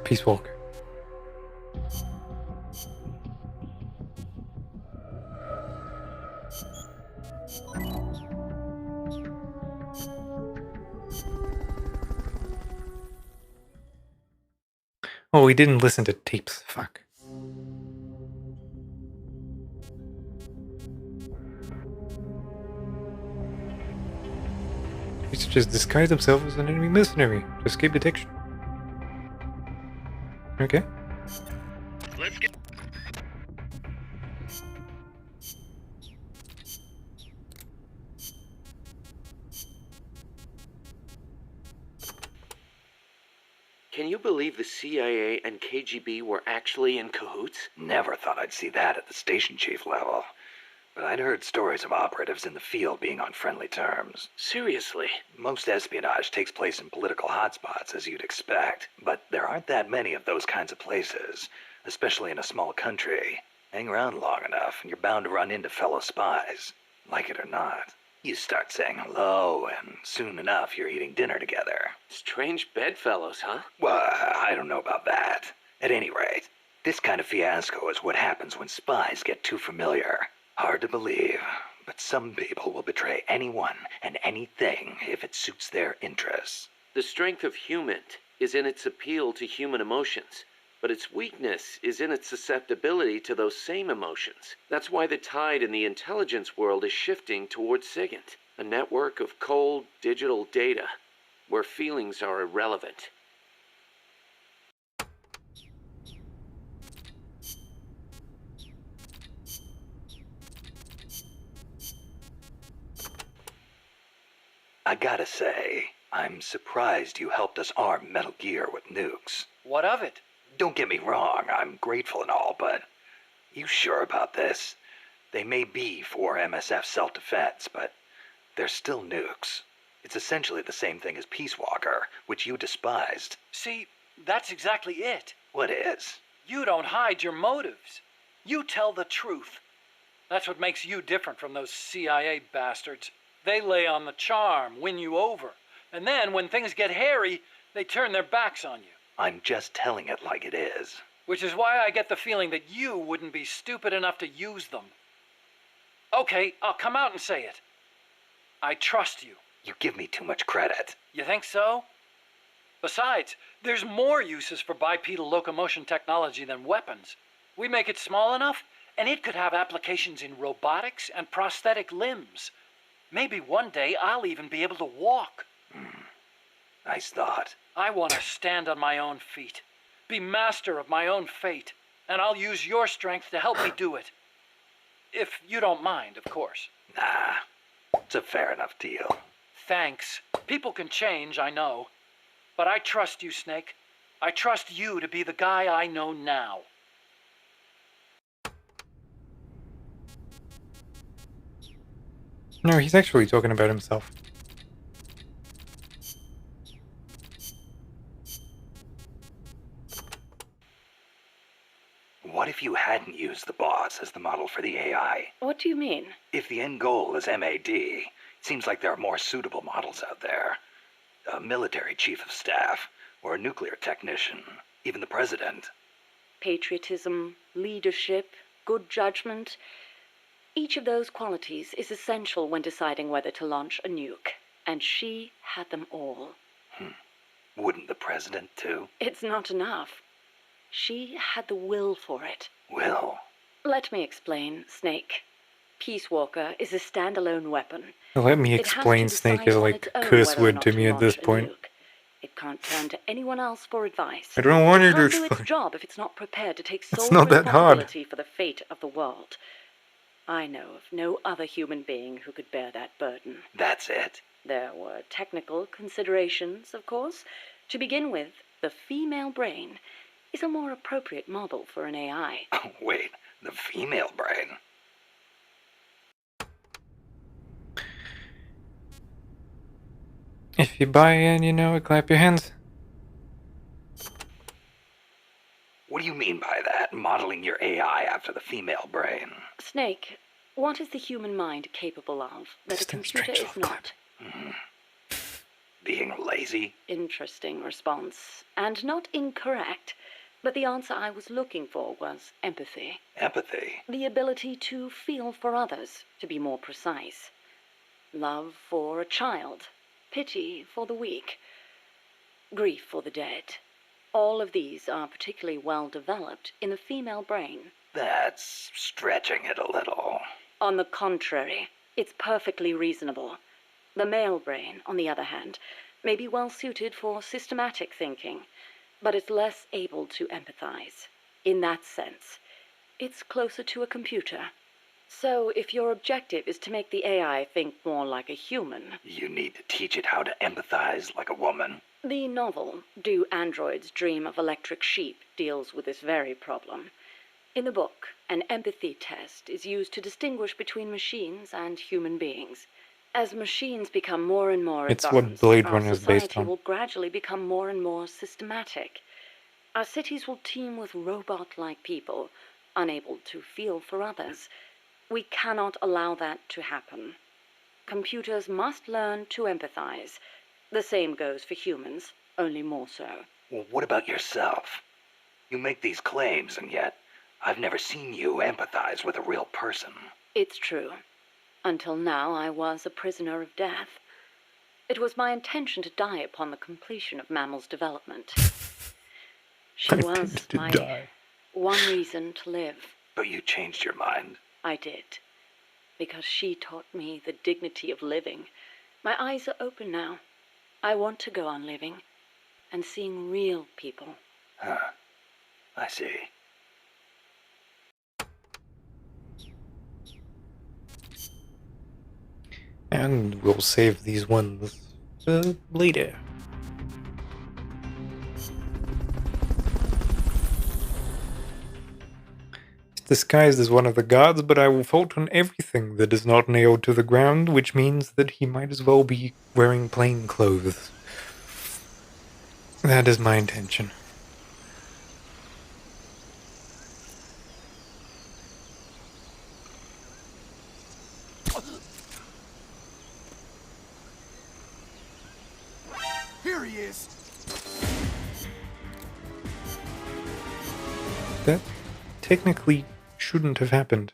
Peace Walker. Oh, we didn't listen to tapes. Fuck. He should just disguise himself as an enemy mercenary to escape detection. Okay. Let's get. Can you believe the CIA and KGB were actually in cahoots? Never thought I'd see that at the station chief level. But I'd heard stories of operatives in the field being on friendly terms. Seriously? Most espionage takes place in political hotspots, as you'd expect. But there aren't that many of those kinds of places, especially in a small country. Hang around long enough, and you're bound to run into fellow spies. Like it or not. You start saying hello, and soon enough you're eating dinner together. Strange bedfellows, huh? Well, I don't know about that. At any rate, this kind of fiasco is what happens when spies get too familiar. Hard to believe, but some people will betray anyone and anything if it suits their interests. The strength of human is in its appeal to human emotions, but its weakness is in its susceptibility to those same emotions. That's why the tide in the intelligence world is shifting towards SIGINT, a network of cold, digital data, where feelings are irrelevant. I gotta say, I'm surprised you helped us arm Metal Gear with nukes. What of it? Don't get me wrong, I'm grateful and all, but you sure about this? They may be for MSF self-defense, but they're still nukes. It's essentially the same thing as Peace Walker, which you despised. See, that's exactly it. What is? You don't hide your motives. You tell the truth. That's what makes you different from those CIA bastards. They lay on the charm, win you over. And then, when things get hairy, they turn their backs on you. I'm just telling it like it is. Which is why I get the feeling that you wouldn't be stupid enough to use them. Okay, I'll come out and say it. I trust you. You give me too much credit. You think so? Besides, there's more uses for bipedal locomotion technology than weapons. We make it small enough, and it could have applications in robotics and prosthetic limbs. Maybe one day I'll even be able to walk. Nice thought. I want to stand on my own feet, be master of my own fate, and I'll use your strength to help me do it. If you don't mind, of course. Nah, it's a fair enough deal. Thanks. People can change, I know. But I trust you, Snake. I trust you to be the guy I know now. No, he's actually talking about himself. What if you hadn't used the boss as the model for the AI? What do you mean? If the end goal is MAD, it seems like there are more suitable models out there. A military chief of staff, or a nuclear technician, even the president. Patriotism, leadership, good judgment. Each of those qualities is essential when deciding whether to launch a nuke. And she had them all. Wouldn't the president too? It's not enough. She had the will for it. Will? Let me explain, Snake. Peace Walker is a standalone weapon. Let me explain, Snake is like a curse word to me at this point. It can't turn to anyone else for advice. I don't want you to It can't do its job if it's not prepared to take sole not that hard. responsibility for the fate of the world. I know of no other human being who could bear that burden. That's it? There were technical considerations, of course. To begin with, the female brain is a more appropriate model for an AI. Oh, wait, the female brain? If you buy in, you know it, clap your hands. What do you mean by that, modeling your AI after the female brain? Snake, what is the human mind capable of that a computer is not? Being lazy? Interesting response. And not incorrect. But the answer I was looking for was empathy. Empathy? The ability to feel for others, to be more precise. Love for a child. Pity for the weak. Grief for the dead. All of these are particularly well developed in the female brain. That's stretching it a little. On the contrary, it's perfectly reasonable. The male brain, on the other hand, may be well suited for systematic thinking, but it's less able to empathize. In that sense, it's closer to a computer. So if your objective is to make the AI think more like a human... You need to teach it how to empathize like a woman. The novel, Do Androids Dream of Electric Sheep, deals with this very problem. In the book, an empathy test is used to distinguish between machines and human beings. As machines become more and more It's advanced, what Blade our Runner is based society on. will gradually become more and more systematic. Our cities will teem with robot-like people, unable to feel for others. We cannot allow that to happen. Computers must learn to empathize. The same goes for humans, only more so. Well, what about yourself? You make these claims, and yet I've never seen you empathize with a real person. It's true. Until now, I was a prisoner of death. It was my intention to die upon the completion of Mammal's development. She was my one reason to live. But you changed your mind. I did. Because she taught me the dignity of living. My eyes are open now. I want to go on living and seeing real people. Huh. I see. And we'll save these ones later. disguised as one of the guards, but I will fault on everything that is not nailed to the ground, which means that he might as well be wearing plain clothes. That is my intention. Here he is. That technically shouldn't have happened.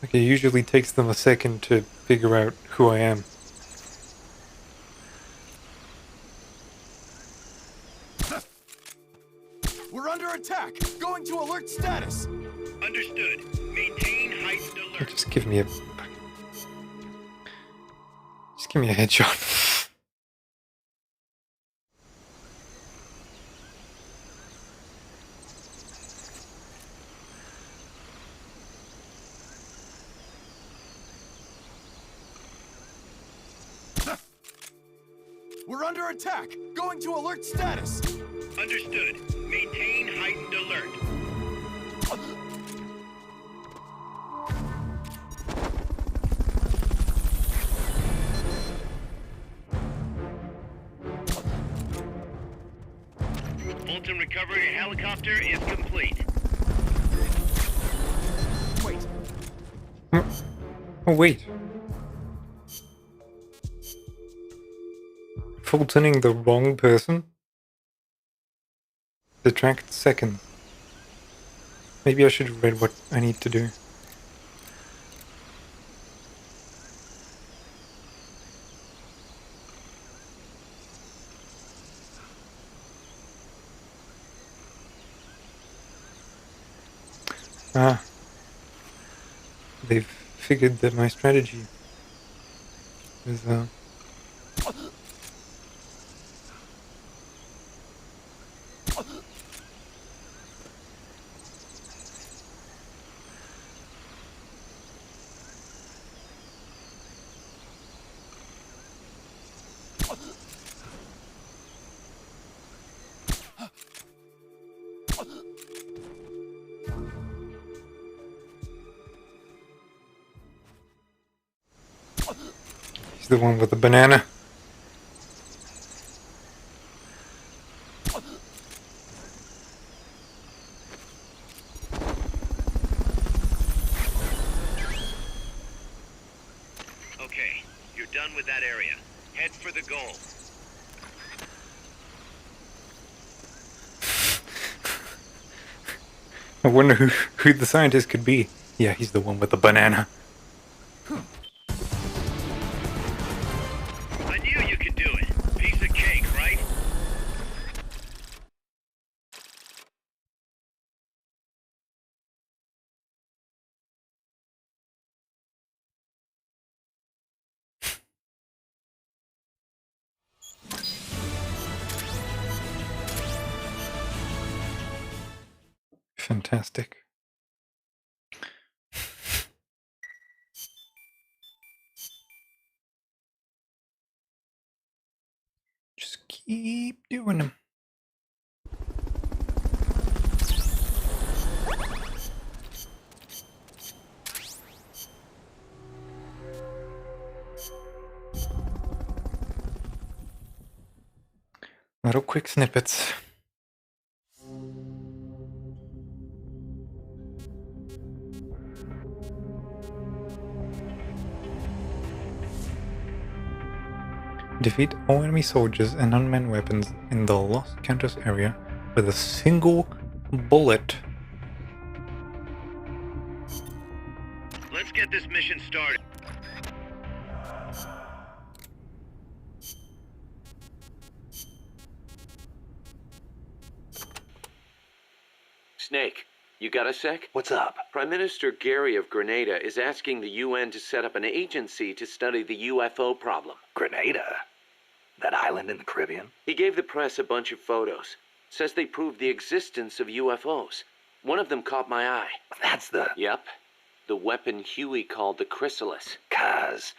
Like, it usually takes them a second to figure out who I am. We're under attack. Going to alert status. Understood. Maintain heightened alert. Just give me a headshot. We're under attack. Going to alert status. Understood. Maintain heightened alert. Fulton recovery helicopter is complete. Wait. Oh, wait. Fultoning the wrong person? Detract second. Maybe I should have read what I need to do. Ah. They've figured that my strategy is, he's the one with the banana. Okay, you're done with that area. Head for the goal. I wonder who the scientist could be. Yeah, he's the one with the banana. I knew you could do it. Piece of cake, right? Fantastic. Just keep doing them. Little quick snippets. Defeat all enemy soldiers and unmanned weapons in the Los Cantos area with a single bullet. Let's get this mission started. Snake, you got a sec? What's up? Prime Minister Gary of Grenada is asking the UN to set up an agency to study the UFO problem. Grenada? That island in the Caribbean? He gave the press a bunch of photos. Says they prove the existence of UFOs. One of them caught my eye. That's the... Yep. The weapon Huey called the Chrysalis. Kaz,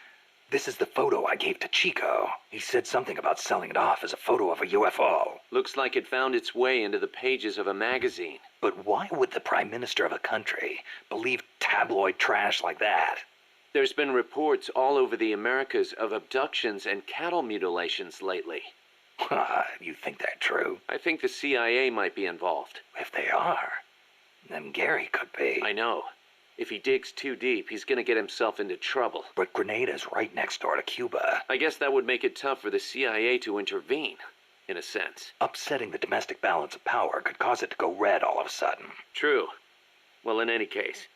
this is the photo I gave to Chico. He said something about selling it off as a photo of a UFO. Looks like it found its way into the pages of a magazine. But why would the Prime Minister of a country believe tabloid trash like that? There's been reports all over the Americas of abductions and cattle mutilations lately. You think they're true? I think the CIA might be involved. If they are, then Gary could be. I know. If he digs too deep, he's gonna get himself into trouble. But Grenada's right next door to Cuba. I guess that would make it tough for the CIA to intervene, in a sense. Upsetting the domestic balance of power could cause it to go red all of a sudden. True. Well, in any case,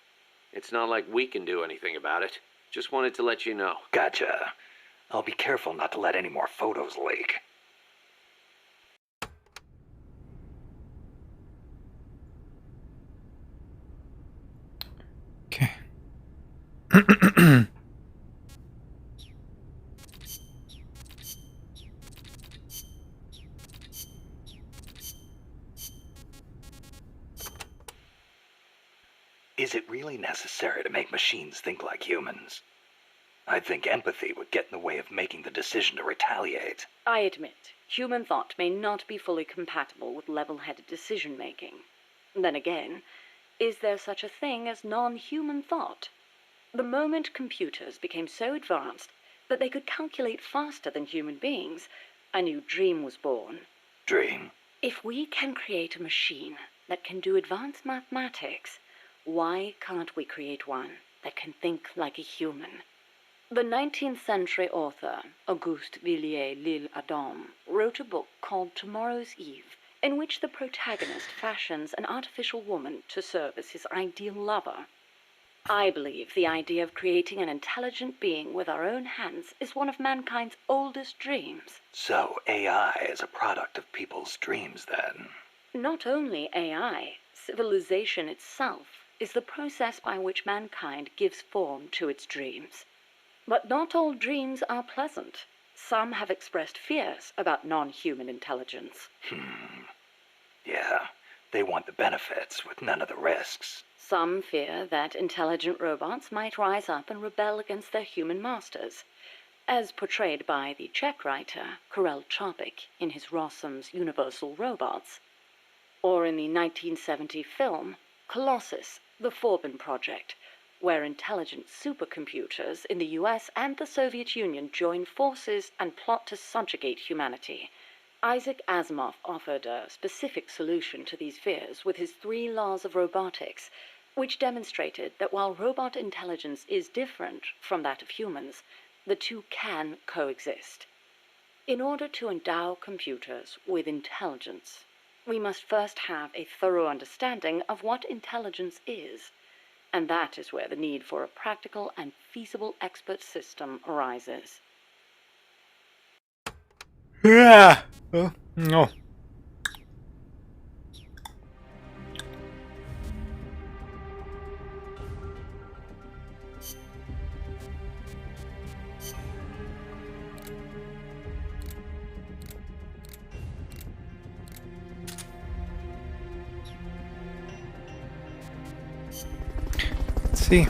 it's not like we can do anything about it. Just wanted to let you know. Gotcha. I'll be careful not to let any more photos leak. Okay. Is it really necessary to make machines think like humans? I think empathy would get in the way of making the decision to retaliate. I admit, human thought may not be fully compatible with level-headed decision-making. Then again, is there such a thing as non-human thought? The moment computers became so advanced that they could calculate faster than human beings, a new dream was born. Dream? If we can create a machine that can do advanced mathematics, why can't we create one that can think like a human? The 19th century author, Auguste Villiers L'Isle-Adam, wrote a book called Tomorrow's Eve, in which the protagonist fashions an artificial woman to serve as his ideal lover. I believe the idea of creating an intelligent being with our own hands is one of mankind's oldest dreams. So AI is a product of people's dreams, then? Not only AI, civilization itself is the process by which mankind gives form to its dreams. But not all dreams are pleasant. Some have expressed fears about non-human intelligence. Yeah, they want the benefits with none of the risks. Some fear that intelligent robots might rise up and rebel against their human masters, as portrayed by the Czech writer Karel Čapek in his Rossum's Universal Robots, or in the 1970 film Colossus, the Forbin Project, where intelligent supercomputers in the US and the Soviet Union join forces and plot to subjugate humanity. Isaac Asimov offered a specific solution to these fears with his 3 laws of robotics, which demonstrated that while robot intelligence is different from that of humans, the two can coexist. In order to endow computers with intelligence, we must first have a thorough understanding of what intelligence is, and that is where the need for a practical and feasible expert system arises. Yeah. Oh, no. Let's see.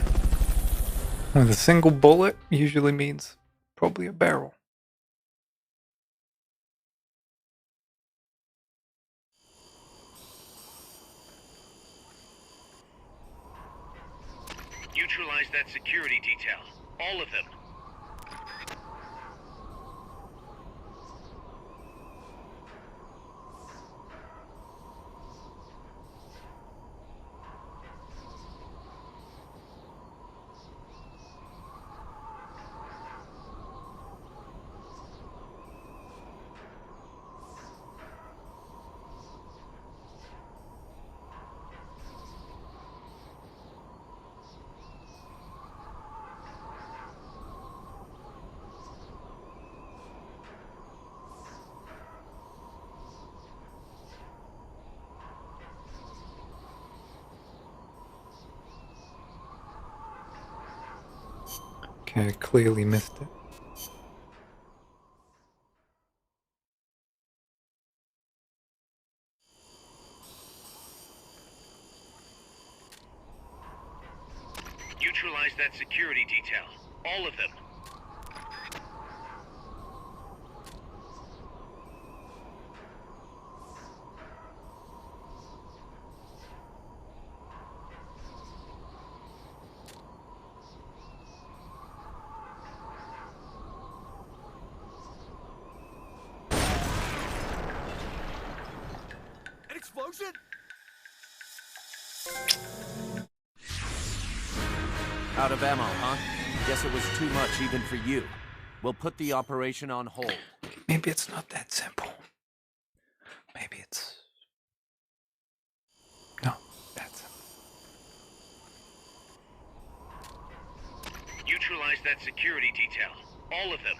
With a single bullet usually means probably a barrel. Neutralize that security detail. All of them. Okay, I clearly missed it. Neutralize that security detail. All of them. explosion? Out of ammo, huh? Guess it was too much even for you. We'll put the operation on hold. Maybe it's not that simple. Maybe it's... No, that's simple. Neutralize that security detail. All of them.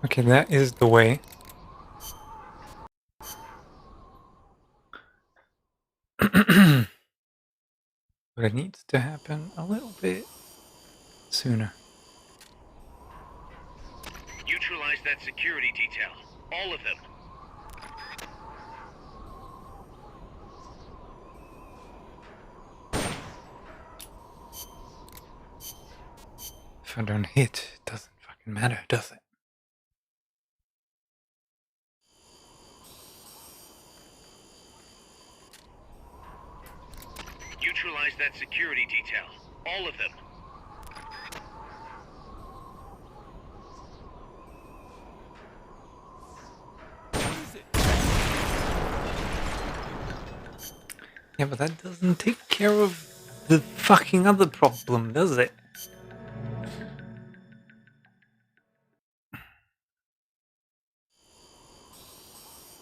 Okay, that is the way. But it needs to happen a little bit sooner. Neutralize that security detail. All of them. If I don't hit, it doesn't fucking matter, does it? Neutralize that security detail. All of them. Yeah, but that doesn't take care of the fucking other problem, does it?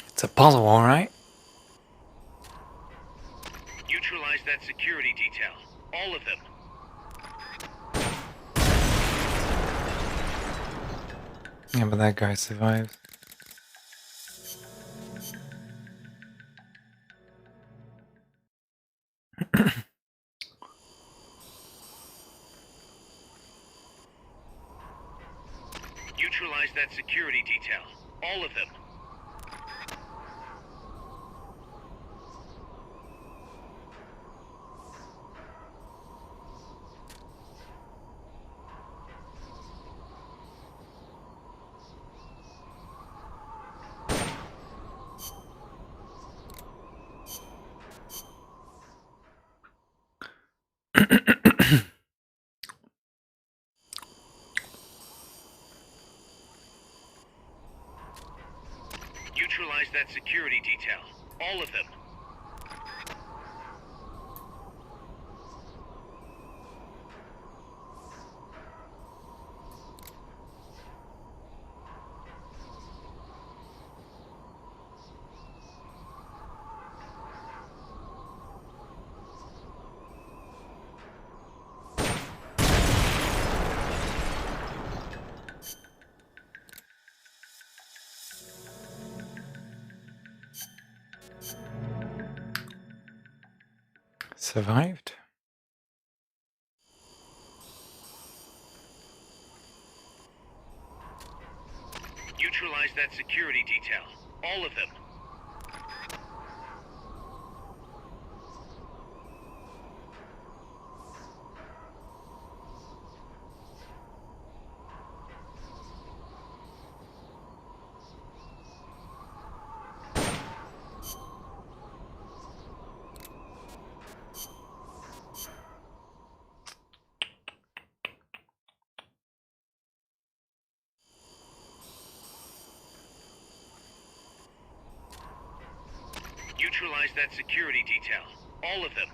It's a puzzle, alright? Neutralize that security detail. All of them. Yeah, but that guy survives. Neutralize that security detail. All of them. Neutralize that security detail. All of them. Survived. Neutralize that security detail. All of them. Neutralize that security detail. All of them.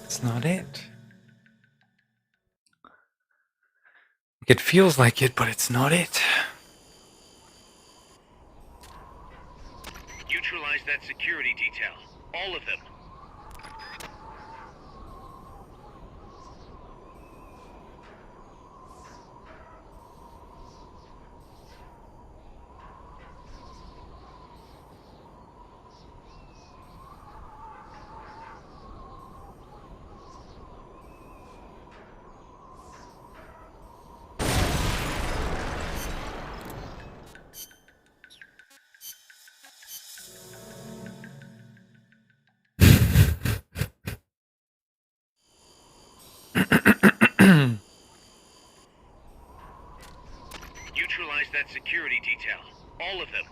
That's not it. It feels like it, but it's not it. Neutralize that security detail. All of them. Neutralize that security detail. All of them.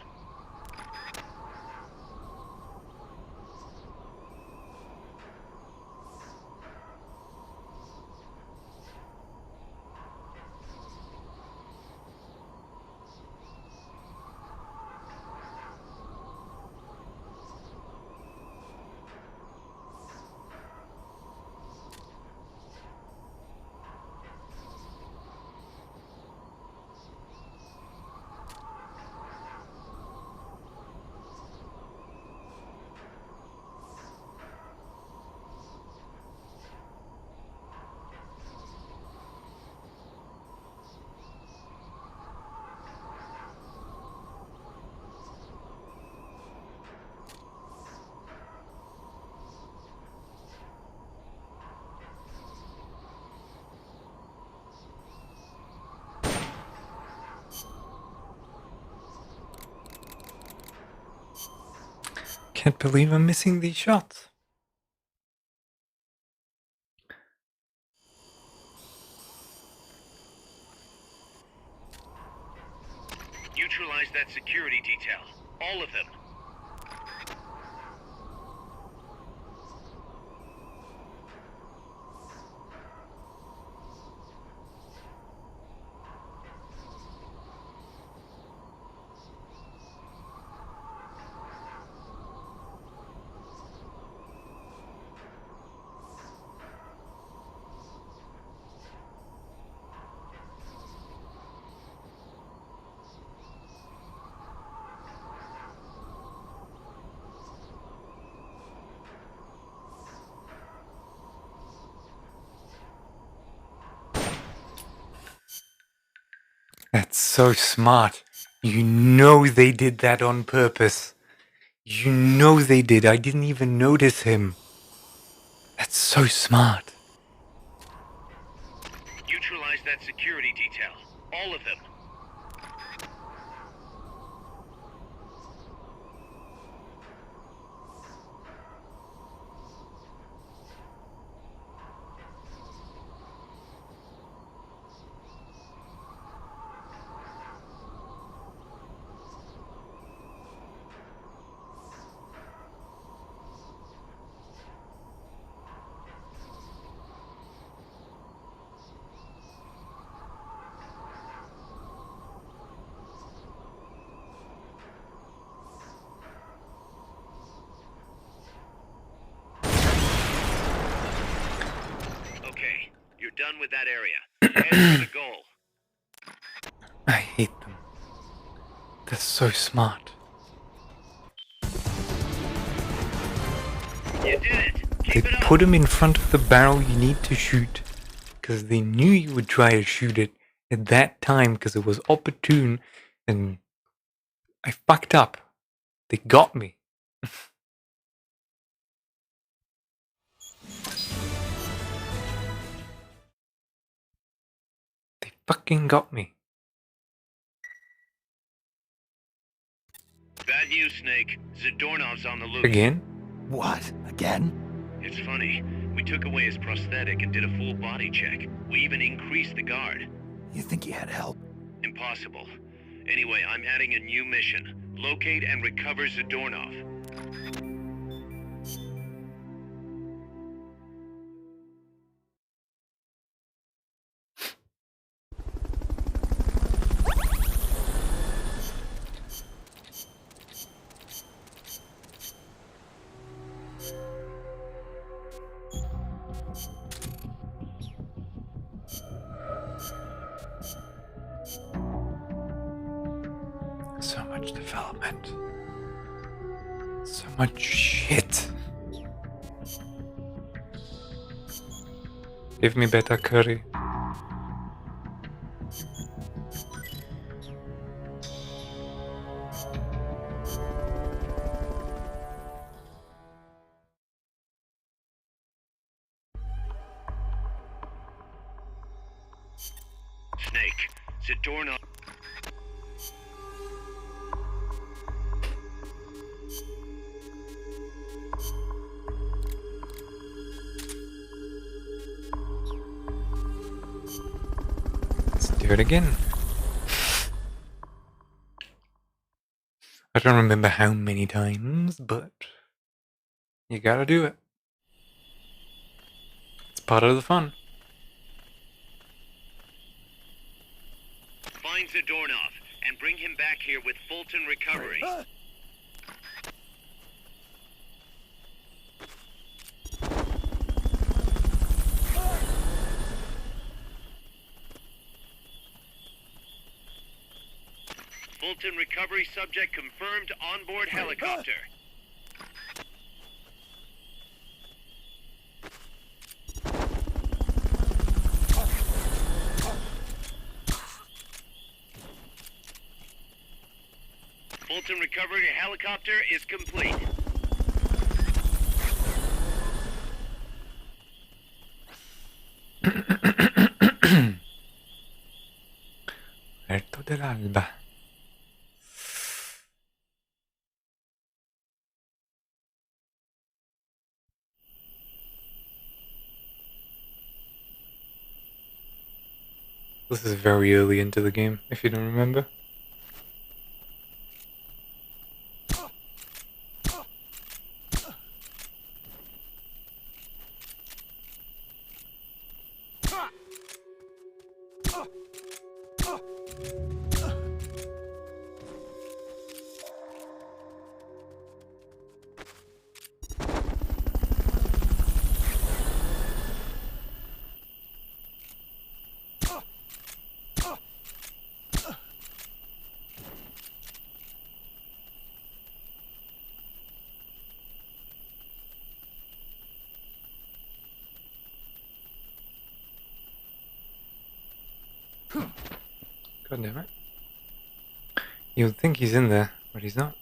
Can't believe I'm missing these shots. Neutralize that security detail. All of them. That's so smart. You know they did that on purpose. You know they did. I didn't even notice him. That's so smart. Neutralize that security detail. All of them. Okay, you're done with that area. Head for the goal. I hate them. They're so smart. You did it. They put him in front of the barrel you need to shoot because they knew you would try to shoot it at that time because it was opportune, and I fucked up. They got me. They fucking got me. Bad news, Snake. Zadornov's on the loose. Again? What? Again? It's funny. We took away his prosthetic and did a full body check. We even increased the guard. You think he had help? Impossible. Anyway, I'm adding a new mission. Locate and recover Zadornov. much development. So much shit. Give me better curry. Snake, Zadorno. Let's do it again. I don't remember how many times, but you gotta do it. It's part of the fun. Find Zadornov and bring him back here with Fulton Recovery. Fulton Recovery subject confirmed onboard helicopter. Fulton Recovery helicopter is complete. Alto dell'alba. This is very early into the game, if you don't remember. God damn it. You would think he's in there, but he's not.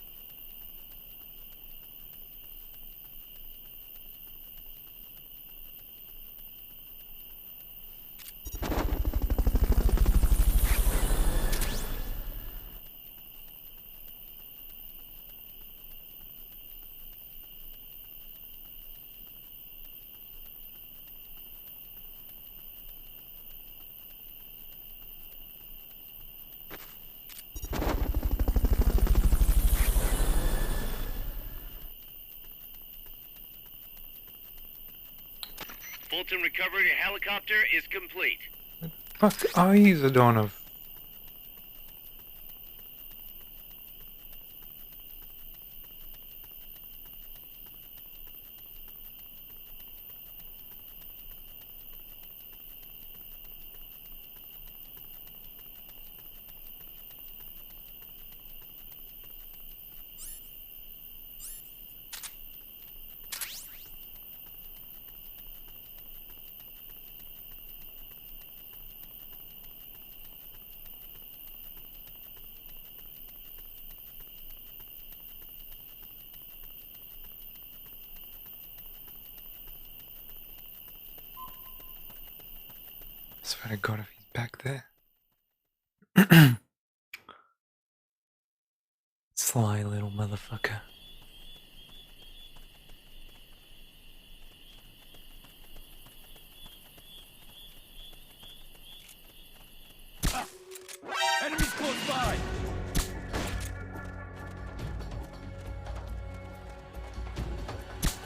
Fulton Recovery helicopter is complete. Fuck are you, Zadornov? I swear to God if he's back there. Sly little motherfucker. Enemies close by!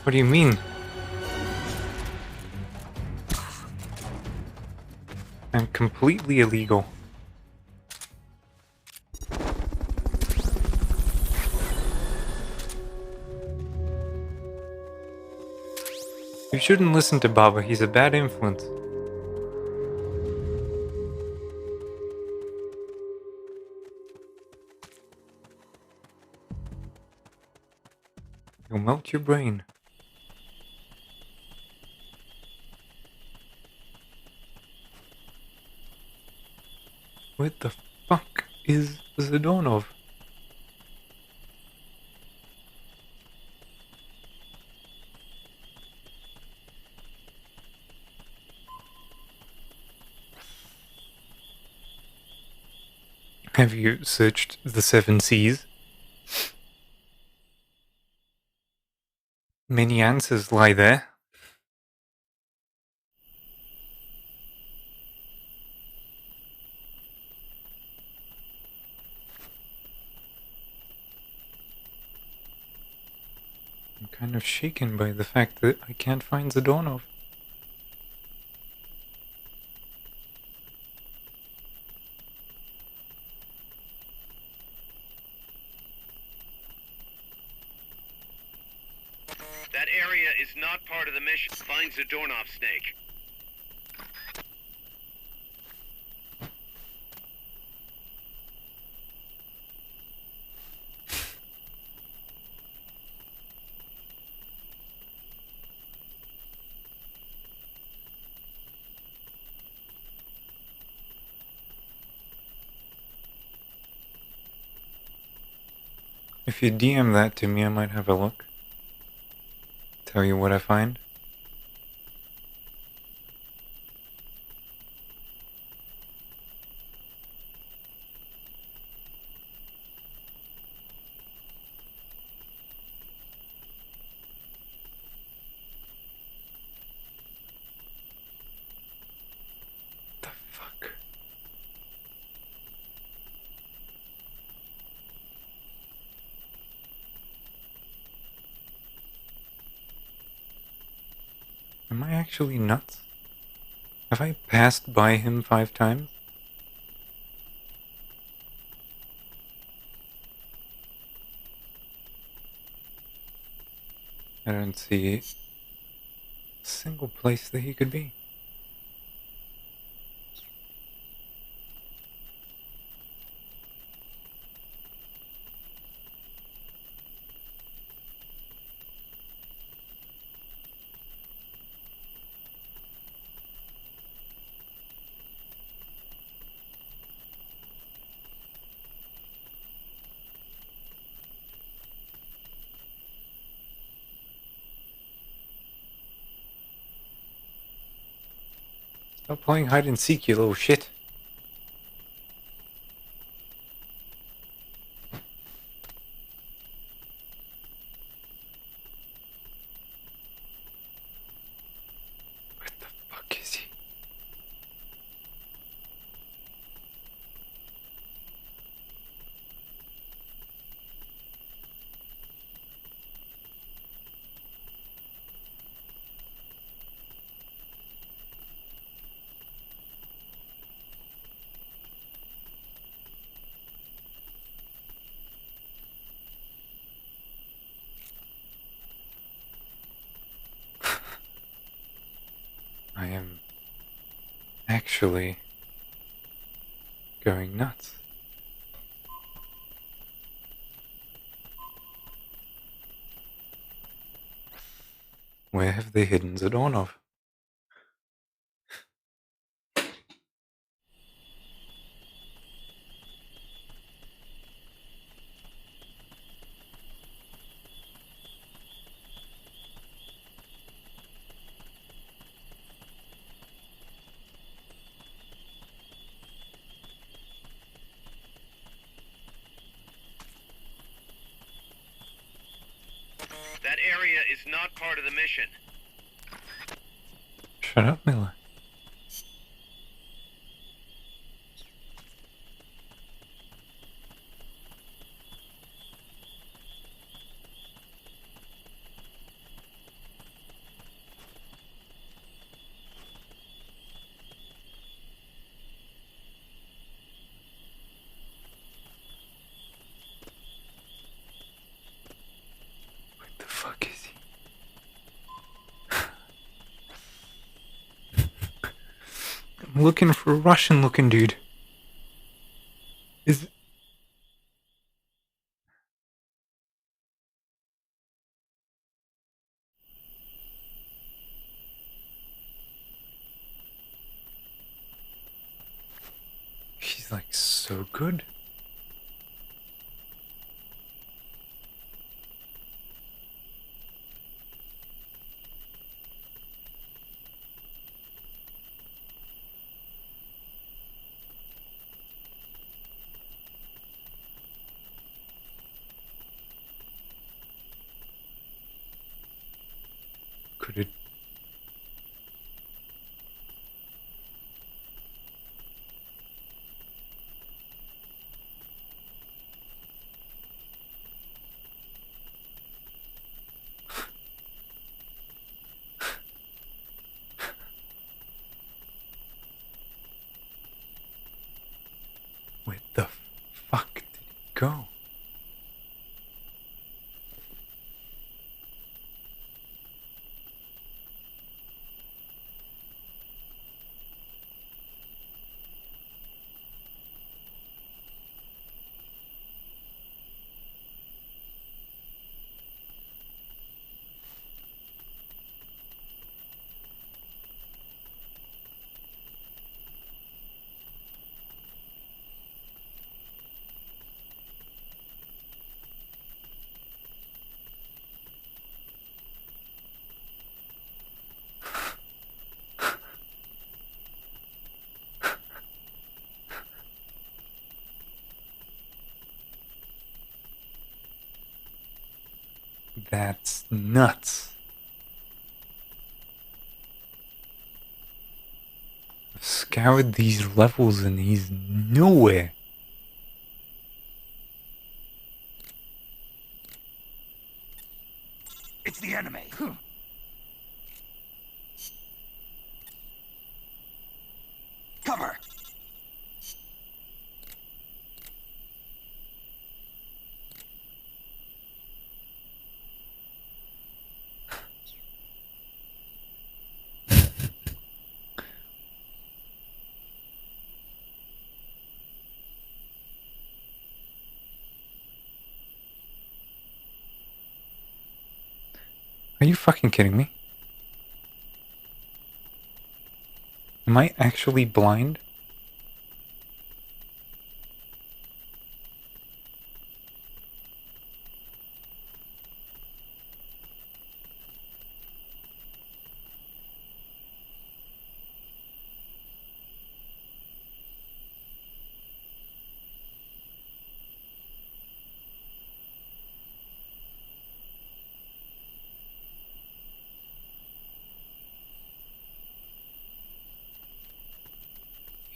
What do you mean? I'm completely illegal. You shouldn't listen to Baba, he's a bad influence. melt your brain. What the fuck is Zadornov? Have you searched the Seven Seas? Many answers lie there. I'm kind of shaken by the fact that I can't find Zadornov. That area is not part of the mission. Find Zadornov, Snake. If you DM that to me, I might have a look. Tell you what I find. Am I actually nuts? Have I passed by him 5 times? I don't see a single place that he could be. Stop playing hide and seek, you little shit. Where the fuck is he? I am actually going nuts. Where have they hidden Zadornov? That area is not part of the mission. Shut up, Miller. What the fuck is he? I'm looking for a Russian looking dude. Is like so good. Could it? Where the fuck did it go? That's nuts. I've scoured these levels and he's nowhere. It's the enemy. Cover. Are you fucking kidding me? Am I actually blind?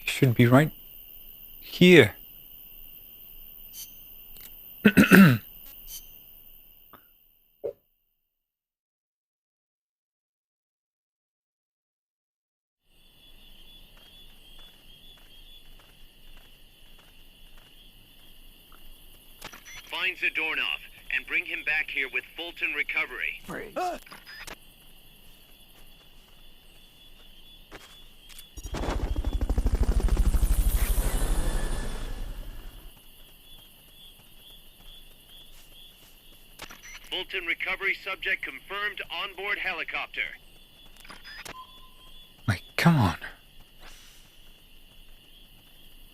Should be right here. Find Zadornov and bring him back here with Fulton Recovery. Fulton Recovery subject confirmed onboard helicopter. Like, come on.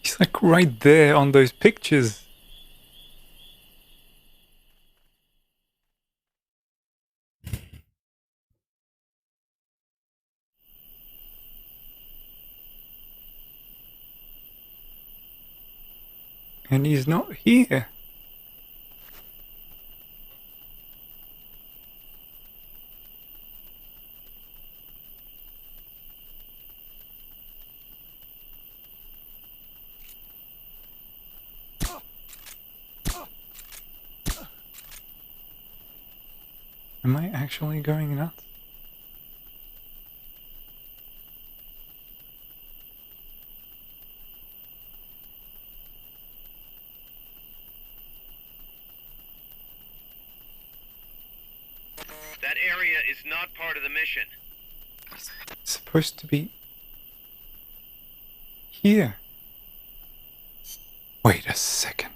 He's like right there on those pictures. And he's not here. Am I actually going nuts? That area is not part of the mission. It's supposed to be here. Wait a second.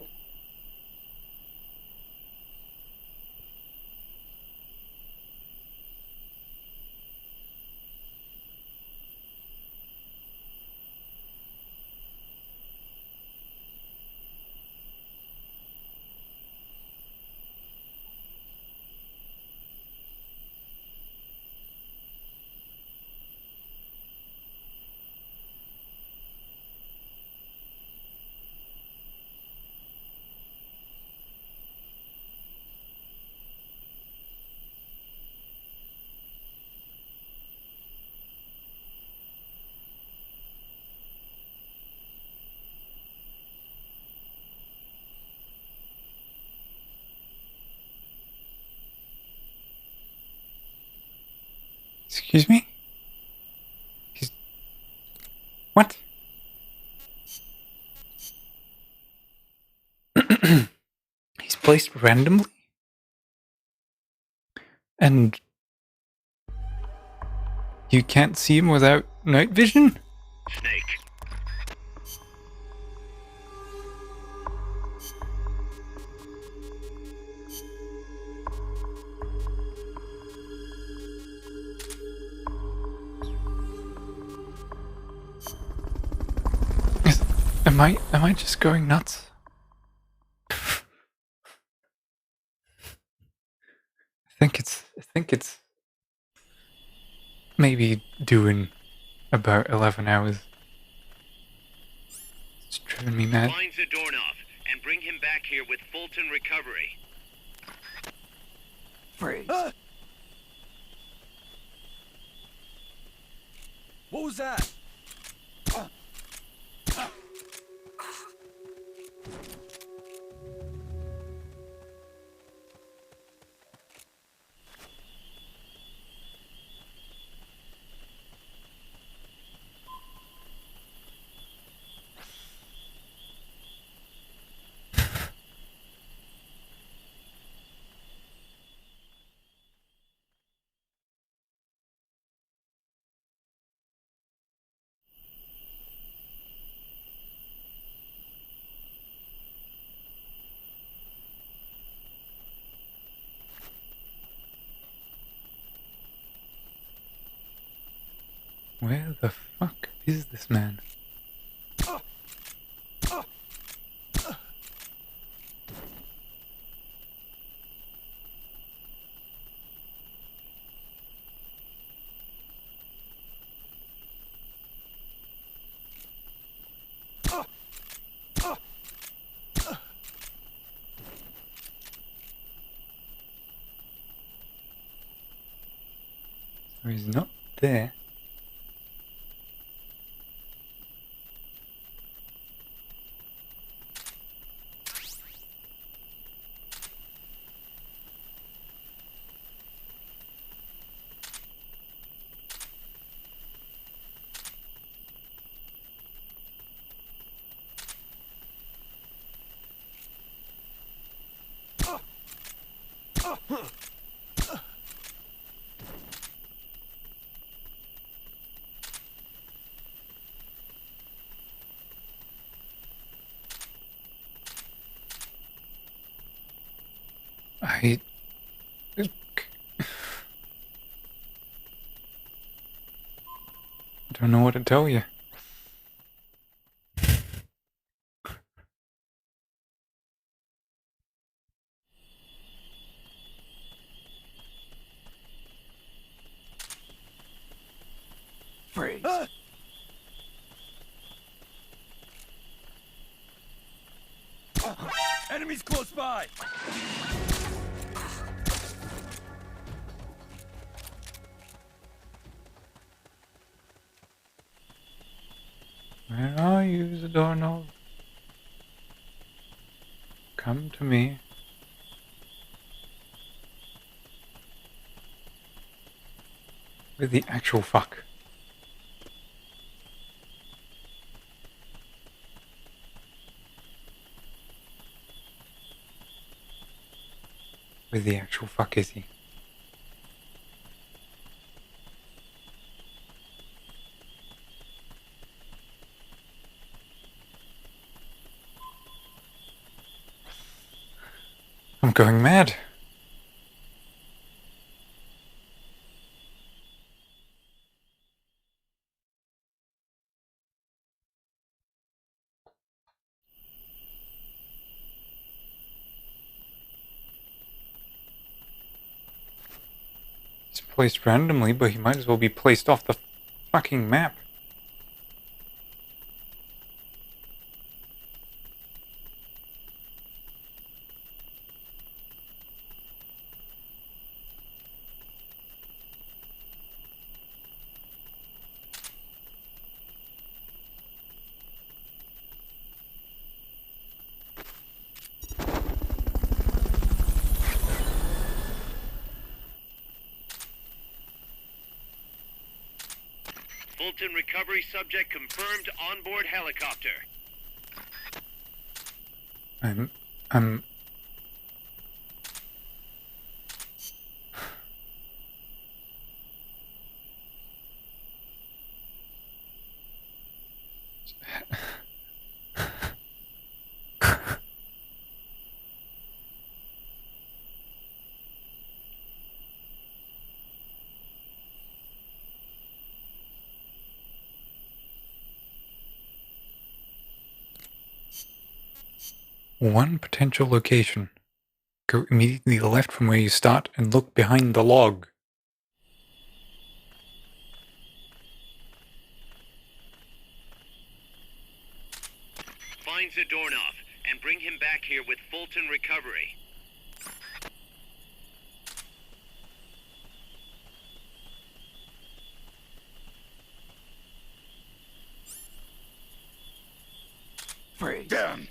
Excuse me? What? He's placed randomly? And you can't see him without night vision? Snake. Am I just going nuts? I think it's maybe doing about 11 hours. It's driven me mad. Find Zadornov and bring him back here with Fulton recovery. Freeze. What was that? Where the fuck is this man? So he's not there. I don't know what to tell you. Freeze. Enemies close by. Where are you, Zadornov? Come to me. With the actual fuck. Where the actual fuck is he? I'm going mad. He's placed randomly, but he might as well be placed off the fucking map. Fulton recovery subject confirmed onboard helicopter. I'm... One potential location. Go immediately left from where you start and look behind the log. Find Zadornov and bring him back here with Fulton recovery. Freeze. Down.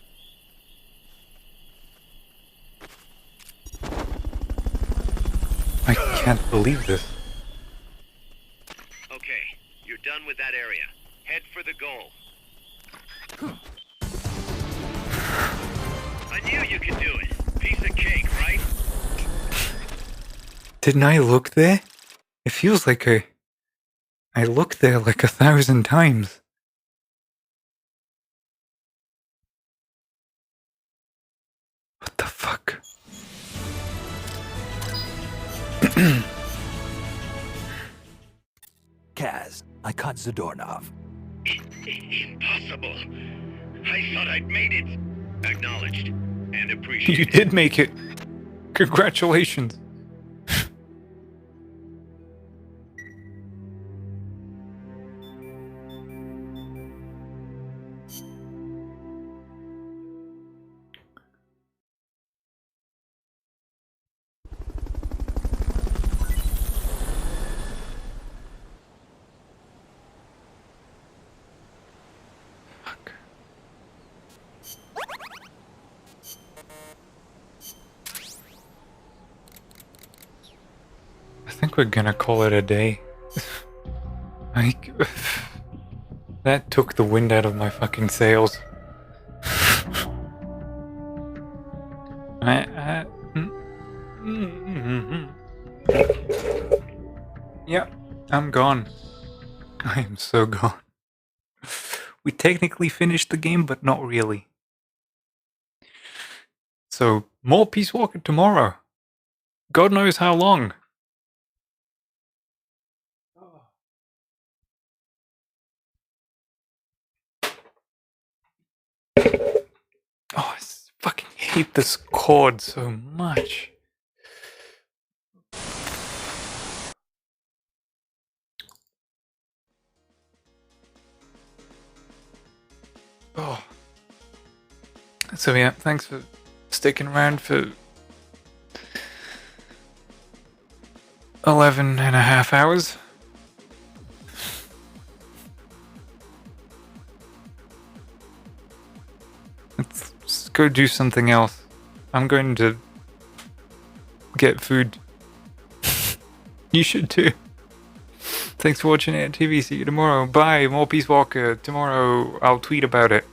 I can't believe this. Okay, you're done with that area. Head for the goal. I knew you could do it. Piece of cake, right? Didn't I look there? It feels like I looked there like 1,000 times. What the fuck? Kaz, I caught Zadornov. Impossible. I thought I'd made it. Acknowledged and appreciated. You did make it. Congratulations. I think we're gonna call it a day. That took the wind out of my fucking sails. Yep, I'm gone. I am so gone. We technically finished the game, but not really. So, more Peace Walker tomorrow. God knows how long. Oh, I fucking hate this cord so much. Oh. So yeah, thanks for sticking around for 11.5 hours. Let's go do something else. I'm going to get food. You should too. Thanks for watching ARTV. See you tomorrow. Bye. More Peace Walker. Tomorrow I'll tweet about it.